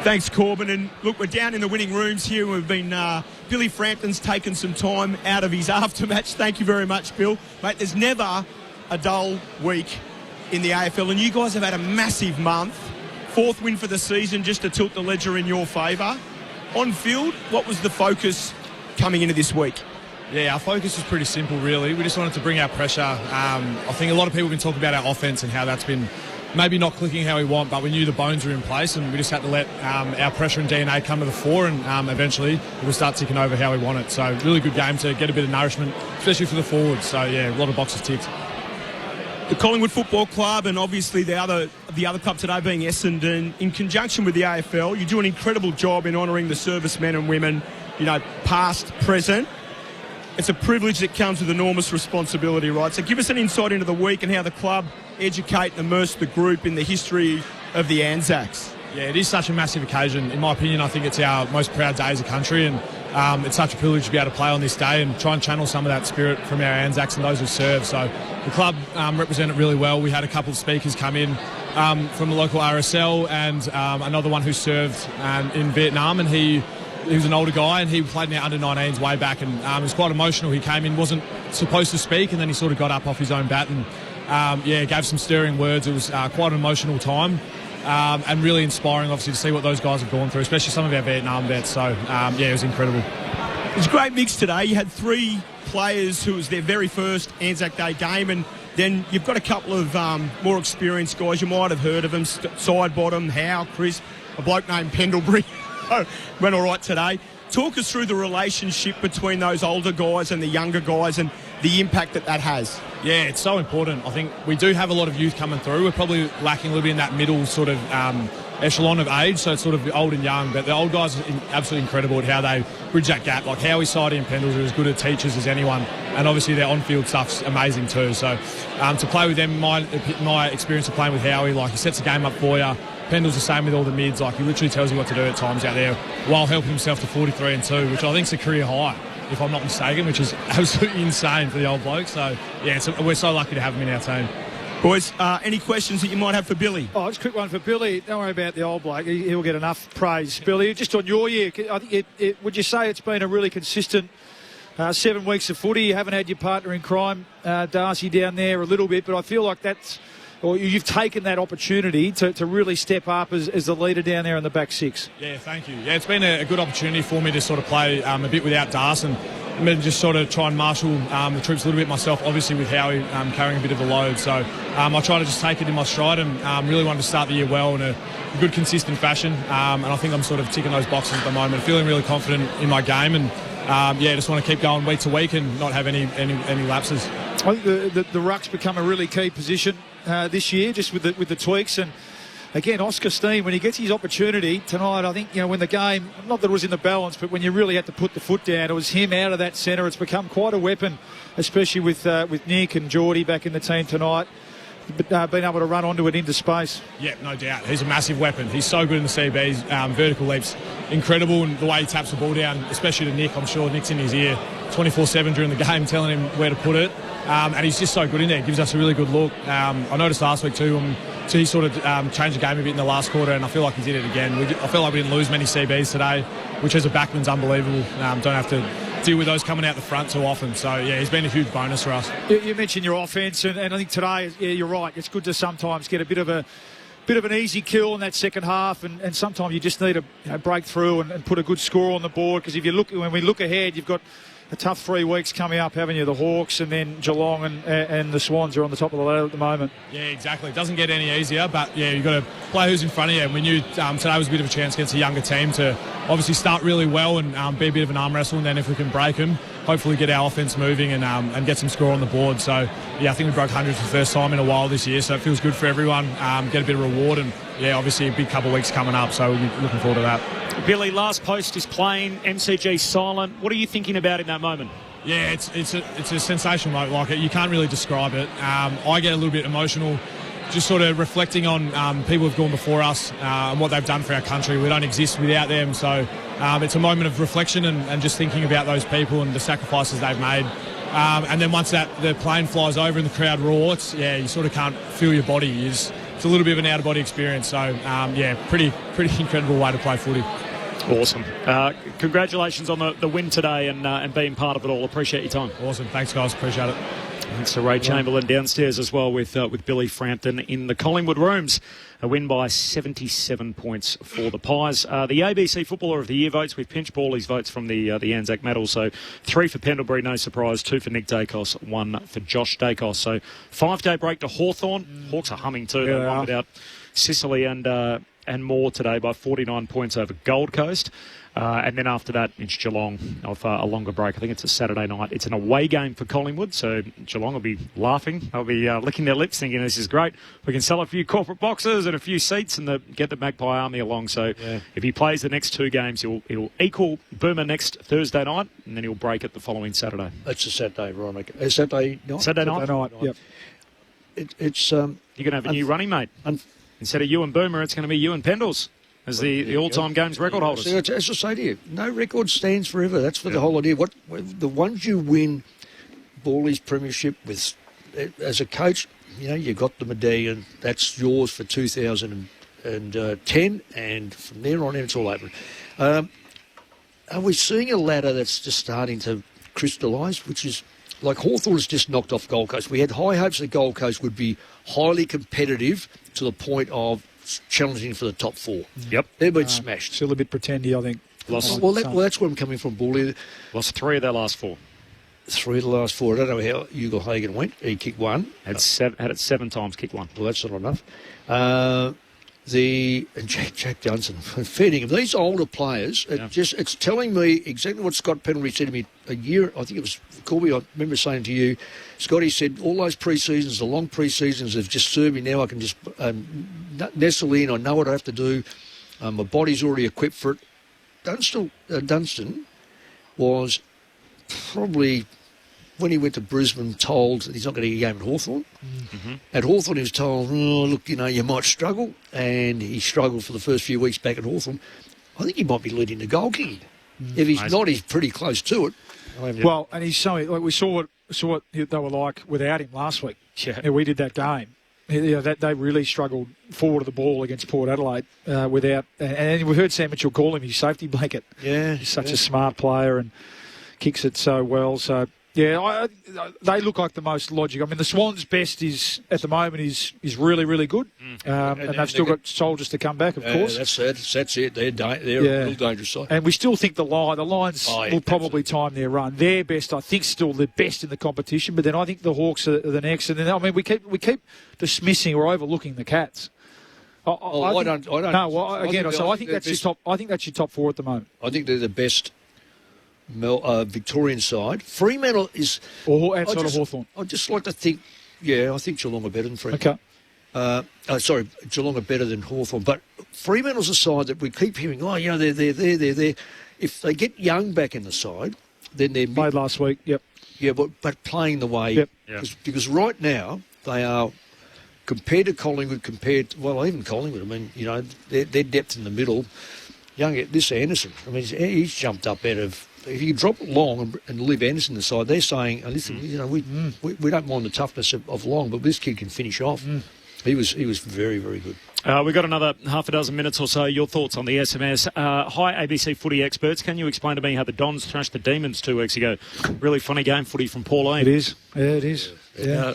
[SPEAKER 21] Thanks, Corbin. And look, we're down in the winning rooms here. We've been Billy Frampton's taken some time out of his aftermatch. Thank you very much, Bill. Mate, there's never a dull week in the AFL, and you guys have had a massive month. 4th win for the season, just to tilt the ledger in your favour. On field, what was the focus coming into this week?
[SPEAKER 5] Yeah, our focus is pretty simple, really. We just wanted to bring our pressure. I think a lot of people have been talking about our offence and how that's been maybe not clicking how we want, but we knew the bones were in place and we just had to let our pressure and DNA come to the fore, and eventually it will start ticking over how we want it. So really good game to get a bit of nourishment, especially for the forwards. So yeah, a lot of boxes ticked.
[SPEAKER 21] The Collingwood Football Club and obviously the other club today being Essendon, in conjunction with the AFL, you do an incredible job in honouring the servicemen and women, past, present. It's a privilege that comes with enormous responsibility, right? So give us an insight into the week and how the club educate and immerse the group in the history of the Anzacs.
[SPEAKER 5] Yeah, it is such a massive occasion. In my opinion, I think it's our most proud day as a country, and it's such a privilege to be able to play on this day and try and channel some of that spirit from our Anzacs and those who serve. So the club represented really well. We had a couple of speakers come in from the local RSL and another one who served in Vietnam, and he was an older guy and he played in our under-19s way back, and it was quite emotional. He came in, wasn't supposed to speak, and then he sort of got up off his own bat and gave some stirring words. It was quite an emotional time. And really inspiring, obviously, to see what those guys have gone through, especially some of our Vietnam vets. So, it was incredible.
[SPEAKER 21] It was a great mix today. You had 3 players who was their very first Anzac Day game, and then you've got a couple of more experienced guys. You might have heard of them, Sidebottom, Howe, Chris, a bloke named Pendlebury. Went all right today. Talk us through the relationship between those older guys and the younger guys and the impact that has.
[SPEAKER 5] Yeah, it's so important. I think we do have a lot of youth coming through. We're probably lacking a little bit in that middle sort of echelon of age, so it's sort of old and young. But the old guys are absolutely incredible at how they bridge that gap. Like Howie, Sidey and Pendles are as good at teachers as anyone. And obviously their on-field stuff's amazing too. So to play with them, my experience of playing with Howie, like he sets the game up for you. Pendle's the same with all the mids. Like he literally tells you what to do at times out there while helping himself to 43 and 2, which I think is a career high, if I'm not mistaken, which is absolutely insane for the old bloke. So, yeah, we're so lucky to have him in our team.
[SPEAKER 21] Boys, any questions that you might have for Billy?
[SPEAKER 10] Oh, just a quick one for Billy. Don't worry about the old bloke. He'll get enough praise. Billy, just on your year, I think would you say it's been a really consistent 7 weeks of footy? You haven't had your partner in crime, Darcy, down there a little bit, but I feel like you've taken that opportunity to really step up as the leader down there in the back 6.
[SPEAKER 5] Yeah, thank you. Yeah, it's been a good opportunity for me to sort of play a bit without Darcy. I'm going to just sort of try and marshal the troops a little bit myself, obviously with Howie carrying a bit of the load. So I try to just take it in my stride and really wanted to start the year well in a good, consistent fashion. And I think I'm sort of ticking those boxes at the moment, feeling really confident in my game and, just want to keep going week to week and not have any lapses.
[SPEAKER 10] I think the ruck's become a really key position this year, just with the tweaks. And again, Oscar Steen, when he gets his opportunity tonight, I think, when the game, not that it was in the balance, but when you really had to put the foot down, it was him out of that centre. It's become quite a weapon, especially with Nick and Geordie back in the team tonight. But being able to run onto it into space.
[SPEAKER 5] Yeah, no doubt. He's a massive weapon. He's so good in the CBs. Vertical leaps, incredible, and the way he taps the ball down, especially to Nick. I'm sure Nick's in his ear 24/7 during the game, telling him where to put it. And he's just so good in there. Gives us a really good look. I noticed last week too, so he sort of changed the game a bit in the last quarter, and I feel like he did it again. I feel like we didn't lose many CBs today, which as a backman's unbelievable. Don't have to deal with those coming out the front too often. So, yeah, he's been a huge bonus for us.
[SPEAKER 10] You mentioned your offence, and I think today, you're right. It's good to sometimes get a bit of an easy kill in that second half, and sometimes you just need to break through and put a good score on the board. Because when we look ahead, you've got a tough 3 weeks coming up, haven't you? The Hawks and then Geelong and the Swans are on the top of the ladder at the moment.
[SPEAKER 5] Yeah, exactly. It doesn't get any easier, but yeah, you've got to play who's in front of you. And we knew today was a bit of a chance against a younger team to obviously start really well and be a bit of an arm wrestle, and then if we can break them, hopefully get our offence moving and get some score on the board. So yeah, I think we broke 100 for the first time in a while this year, so it feels good for everyone. Get a bit of reward, and yeah, obviously a big couple of weeks coming up, so we'll be looking forward to that.
[SPEAKER 8] Billy, last post is playing, MCG silent. What are you thinking about in that moment?
[SPEAKER 5] Yeah, it's a sensational moment. Like, you can't really describe it. I get a little bit emotional just sort of reflecting on people who've gone before us and what they've done for our country. We don't exist without them, so it's a moment of reflection and just thinking about those people and the sacrifices they've made. And then once the plane flies over and the crowd roars, you sort of can't feel your body. It's a little bit of an out-of-body experience. So, pretty incredible way to play footy.
[SPEAKER 8] Awesome. Congratulations on the win today and being part of it all. Appreciate your time.
[SPEAKER 5] Awesome. Thanks, guys. Appreciate it.
[SPEAKER 8] Thanks to Ray Chamberlain downstairs as well with Billy Frampton in the Collingwood rooms. A win by 77 points for the Pies. The ABC Footballer of the Year votes. We've pinched Ballie's votes from the Anzac medal. So 3 for Pendlebury, no surprise. 2 for Nick Dacos, 1 for Josh Dacos. So 5-day break to Hawthorn. Hawks are humming too. They won without Sicily and more today by 49 points over Gold Coast. And then after that, it's Geelong of a longer break. I think it's a Saturday night. It's an away game for Collingwood, so Geelong will be laughing. They'll be licking their lips thinking this is great. We can sell a few corporate boxes and a few seats and get the Magpie Army along. So if he plays the next 2 games, he'll equal Boomer next Thursday night, and then he'll break it the following Saturday.
[SPEAKER 1] It's a Saturday, Veronica. Saturday night?
[SPEAKER 8] Saturday night,
[SPEAKER 10] yep.
[SPEAKER 1] It's
[SPEAKER 8] you're going to have a new running mate. Instead of you and Boomer, it's going to be you and Pendles as the all-time games record holders.
[SPEAKER 1] See, as I say to you, no record stands forever. That's for the whole idea. The ones you win Ballie's premiership with, as a coach, you got the medallion. That's yours for 2010, and from there on in, it's all over. Are we seeing a ladder that's just starting to crystallise, which is like Hawthorn has just knocked off Gold Coast. We had high hopes that Gold Coast would be highly competitive to the point of challenging for the top 4.
[SPEAKER 8] Yep.
[SPEAKER 1] They've been smashed.
[SPEAKER 10] Still a bit pretendy, I think.
[SPEAKER 1] That's where I'm coming from, Bully.
[SPEAKER 8] Lost 3 of their last 4.
[SPEAKER 1] 3 of the last 4. I don't know how Hugo Hagan went. He kicked 1.
[SPEAKER 8] Had it 7 times, kicked 1.
[SPEAKER 1] Well, that's not enough. Jack Johnson, feeding him. These older players, it's telling me exactly what Scott Pendlebury said to me a year, I think it was Corby, I remember saying to you, Scotty said, all those pre-seasons, the long pre-seasons have just served me. Now I can just nestle in. I know what I have to do. My body's already equipped for it. Dunstan was probably, when he went to Brisbane, told that he's not going to get a game at Hawthorn. Mm-hmm. At Hawthorn, he was told, look, you might struggle. And he struggled for the first few weeks back at Hawthorn. I think he might be leading the goal kicking. If he's not, he's pretty close to it.
[SPEAKER 10] Well, and he's so, like, we saw what they were like without him last week.
[SPEAKER 8] Yeah.
[SPEAKER 10] We did that game. They really struggled forward of the ball against Port Adelaide without... And we heard Sam Mitchell call him his safety blanket.
[SPEAKER 1] Yeah.
[SPEAKER 10] He's such a smart player and kicks it so well. So, Yeah, they look like the most logical. I mean, the Swans' best at the moment is really, really good, and they've still got Soldiers to come back, of course.
[SPEAKER 1] That's it. They're a real dangerous side.
[SPEAKER 10] And we still think the Lions will probably time their run. Their best, I think, still the best in the competition. But then I think the Hawks are the next. And then I mean, we keep dismissing or overlooking the Cats. I don't. No, again, I think that's your top. I think that's your top four at the moment.
[SPEAKER 1] I think they're the best Victorian side. Fremantle is...
[SPEAKER 10] Or outside of Hawthorn.
[SPEAKER 1] I'd just like to think... Yeah, I think Geelong are better than Fremantle.
[SPEAKER 10] Okay.
[SPEAKER 1] Geelong are better than Hawthorn. But Fremantle's a side that we keep hearing, they're there. If they get Young back in the side, then they're...
[SPEAKER 10] Played last week, yep.
[SPEAKER 1] Yeah, but playing the way...
[SPEAKER 10] Yep.
[SPEAKER 1] Because right now, they are... Compared to Collingwood, even Collingwood, I mean, their depth in the middle... This Anderson, I mean, he's jumped up out of... If you drop Long and leave Anderson aside, they're saying, listen, we don't mind the toughness of Long, but this kid can finish off. He was very, very good.
[SPEAKER 8] We've got another half a dozen minutes or so. Your thoughts on the SMS. Hi, ABC footy experts. Can you explain to me how the Dons thrashed the Demons 2 weeks ago? Really funny game footy from Pauline.
[SPEAKER 10] It is. Yeah, it is. Yeah.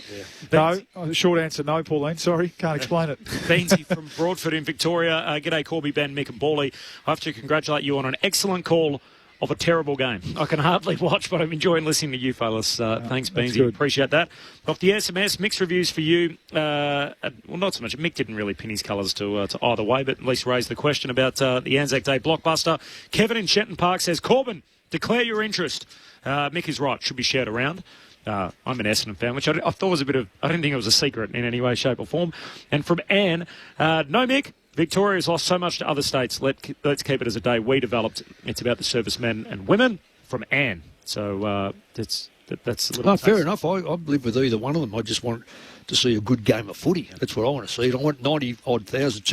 [SPEAKER 10] No, short answer, no, Pauline. Sorry, can't explain it.
[SPEAKER 8] Beansy from Broadford in Victoria. G'day, Corby, Ben, Mick and Bawley. I have to congratulate you on an excellent call of a terrible game. I can hardly watch, but I'm enjoying listening to you fellas. Thanks, Beansy. Appreciate that. Off the SMS, mixed reviews for you. Well, not so much. Mick didn't really pin his colours to either way, but at least raised the question about the Anzac Day blockbuster. Kevin in Shenton Park says, Corbin, declare your interest. Mick is right. Should be shared around. I'm an Essendon fan, which I thought was I didn't think it was a secret in any way, shape or form. And from Anne, no, Mick. Victoria's lost so much to other states. Let's keep it as a day we developed. It's about the servicemen and women. From Anne. So that's a little...
[SPEAKER 1] fair enough. I live with either one of them. I just want to see a good game of footy. That's what I want to see. I want 92,000 a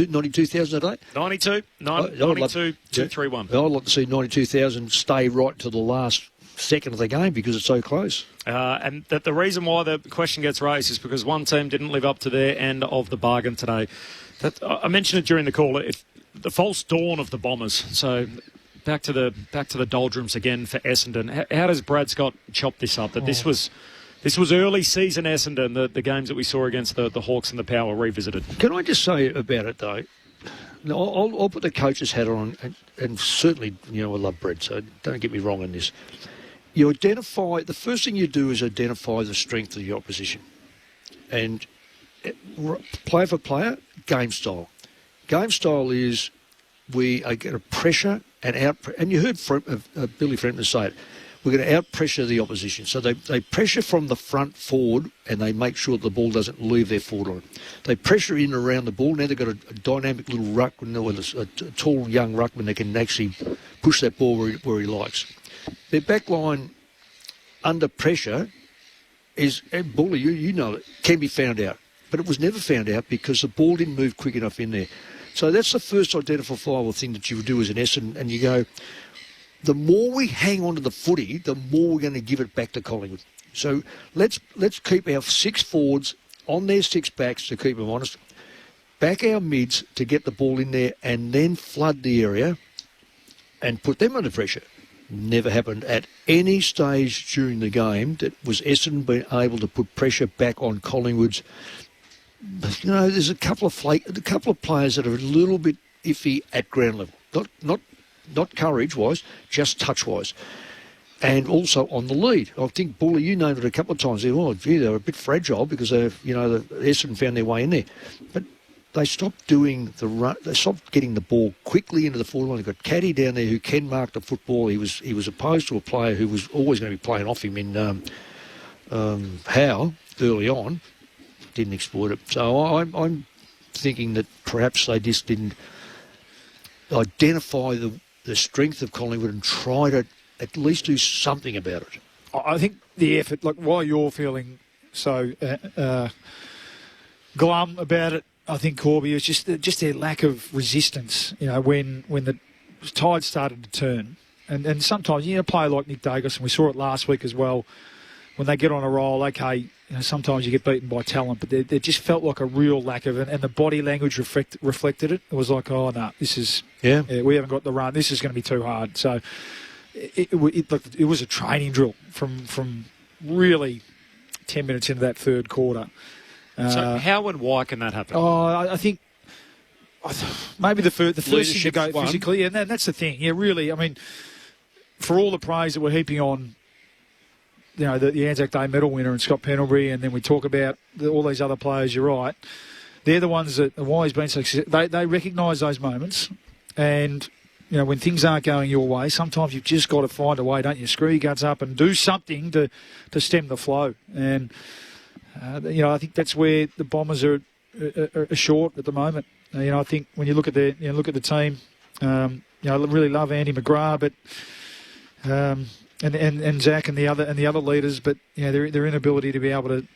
[SPEAKER 1] day.
[SPEAKER 8] 231.
[SPEAKER 1] I'd like to see 92,000 stay right to the last second of the game because it's so close.
[SPEAKER 8] And that the reason why the question gets raised is because one team didn't live up to their end of the bargain today. I mentioned it during the call. The false dawn of the Bombers. So back to the doldrums again for Essendon. How does Brad Scott chop this up? That this was early season Essendon. The games that we saw against the Hawks and the Power revisited.
[SPEAKER 1] Can I just say about it though? I'll put the coach's hat on, and certainly I love Brad. So don't get me wrong on this. You identify, the first thing you do is identify the strength of the opposition. And player for player, game style. Game style is we are going to pressure and out, and you heard Billy Frampton say it, we're going to out-pressure the opposition. So they pressure from the front forward and they make sure the ball doesn't leave their forward line. They pressure in around the ball. Now they've got a dynamic little ruckman, a tall young ruckman that can actually push that ball where he likes. Their back line under pressure is, and Bully, you know it, can be found out. But it was never found out because the ball didn't move quick enough in there. So that's the first identifiable thing that you would do as an Essendon, and you go, the more we hang on to the footy, the more we're going to give it back to Collingwood. So let's keep our six forwards on their six backs to keep them honest, back our mids to get the ball in there and then flood the area and put them under pressure. Never happened at any stage during the game that was Essendon being able to put pressure back on Collingwood's. There's a couple of players that are a little bit iffy at ground level, not courage-wise, just touch-wise, and also on the lead. I think Bully, you named it a couple of times. They were a bit fragile because the Essendon found their way in there, but they stopped doing the run. They stopped getting the ball quickly into the forward line. They've got Caddy down there who can mark the football. He was opposed to a player who was always going to be playing off him in Howe early on. Didn't exploit it. So I'm thinking that perhaps they just didn't identify the strength of Collingwood and try to at least do something about it.
[SPEAKER 10] I think the effort, like why you're feeling so glum about it, I think, Corby, is just their lack of resistance. When the tide started to turn, and sometimes a player like Nick Davis, and we saw it last week as well. When they get on a roll, okay, sometimes you get beaten by talent, but there just felt like a real lack of it, and the body language reflected it. It was like, oh no, this is we haven't got the run. This is going to be too hard. So it was a training drill from really 10 minutes into that third quarter.
[SPEAKER 8] So how and why can that happen?
[SPEAKER 10] I think maybe the first thing to go
[SPEAKER 1] won.
[SPEAKER 10] physically, and that's the thing. Yeah, really, I mean, for all the praise that we're heaping on, the Anzac Day medal winner and Scott Pendlebury, and then we talk about all these other players, you're right. They're the ones that, why he's been so successful. They recognise those moments, and when things aren't going your way, sometimes you've just got to find a way, don't you? Screw your guts up and do something to stem the flow. And I think that's where the Bombers are short at the moment. I think when you look at the team, I really love Andy McGrath, but and Zach and the other leaders, but their inability to be able to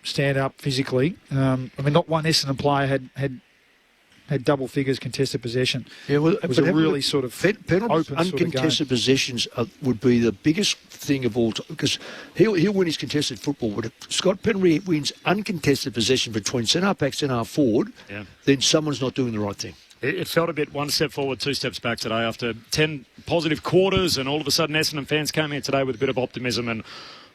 [SPEAKER 10] stand up physically. Not one Essendon player had double figures contested possession. Yeah, well, it was a really sort of open
[SPEAKER 1] uncontested
[SPEAKER 10] sort of
[SPEAKER 1] possessions would be the biggest thing of all time, because he'll win his contested football. But if Scott Pendlebury wins uncontested possession between centre back, centre half forward, then someone's not doing the right thing.
[SPEAKER 8] It felt a bit one step forward, two steps back today after 10 positive quarters, and all of a sudden Essendon fans came here today with a bit of optimism and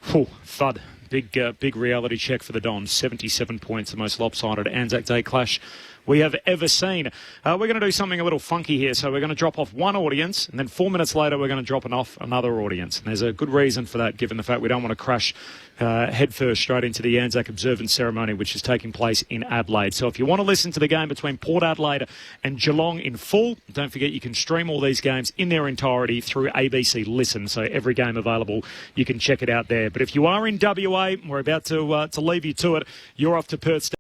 [SPEAKER 8] thud. Big reality check for the Dons. 77 points, the most lopsided Anzac Day clash we have ever seen. We're going to do something a little funky here. So we're going to drop off one audience, and then 4 minutes later we're going to drop off another audience. And there's a good reason for that, given the fact we don't want to crash headfirst straight into the Anzac observance ceremony, which is taking place in Adelaide. So if you want to listen to the game between Port Adelaide and Geelong in full, don't forget you can stream all these games in their entirety through ABC Listen. So every game available, you can check it out there. But if you are in WA, we're about to leave you to it. You're off to Perth State.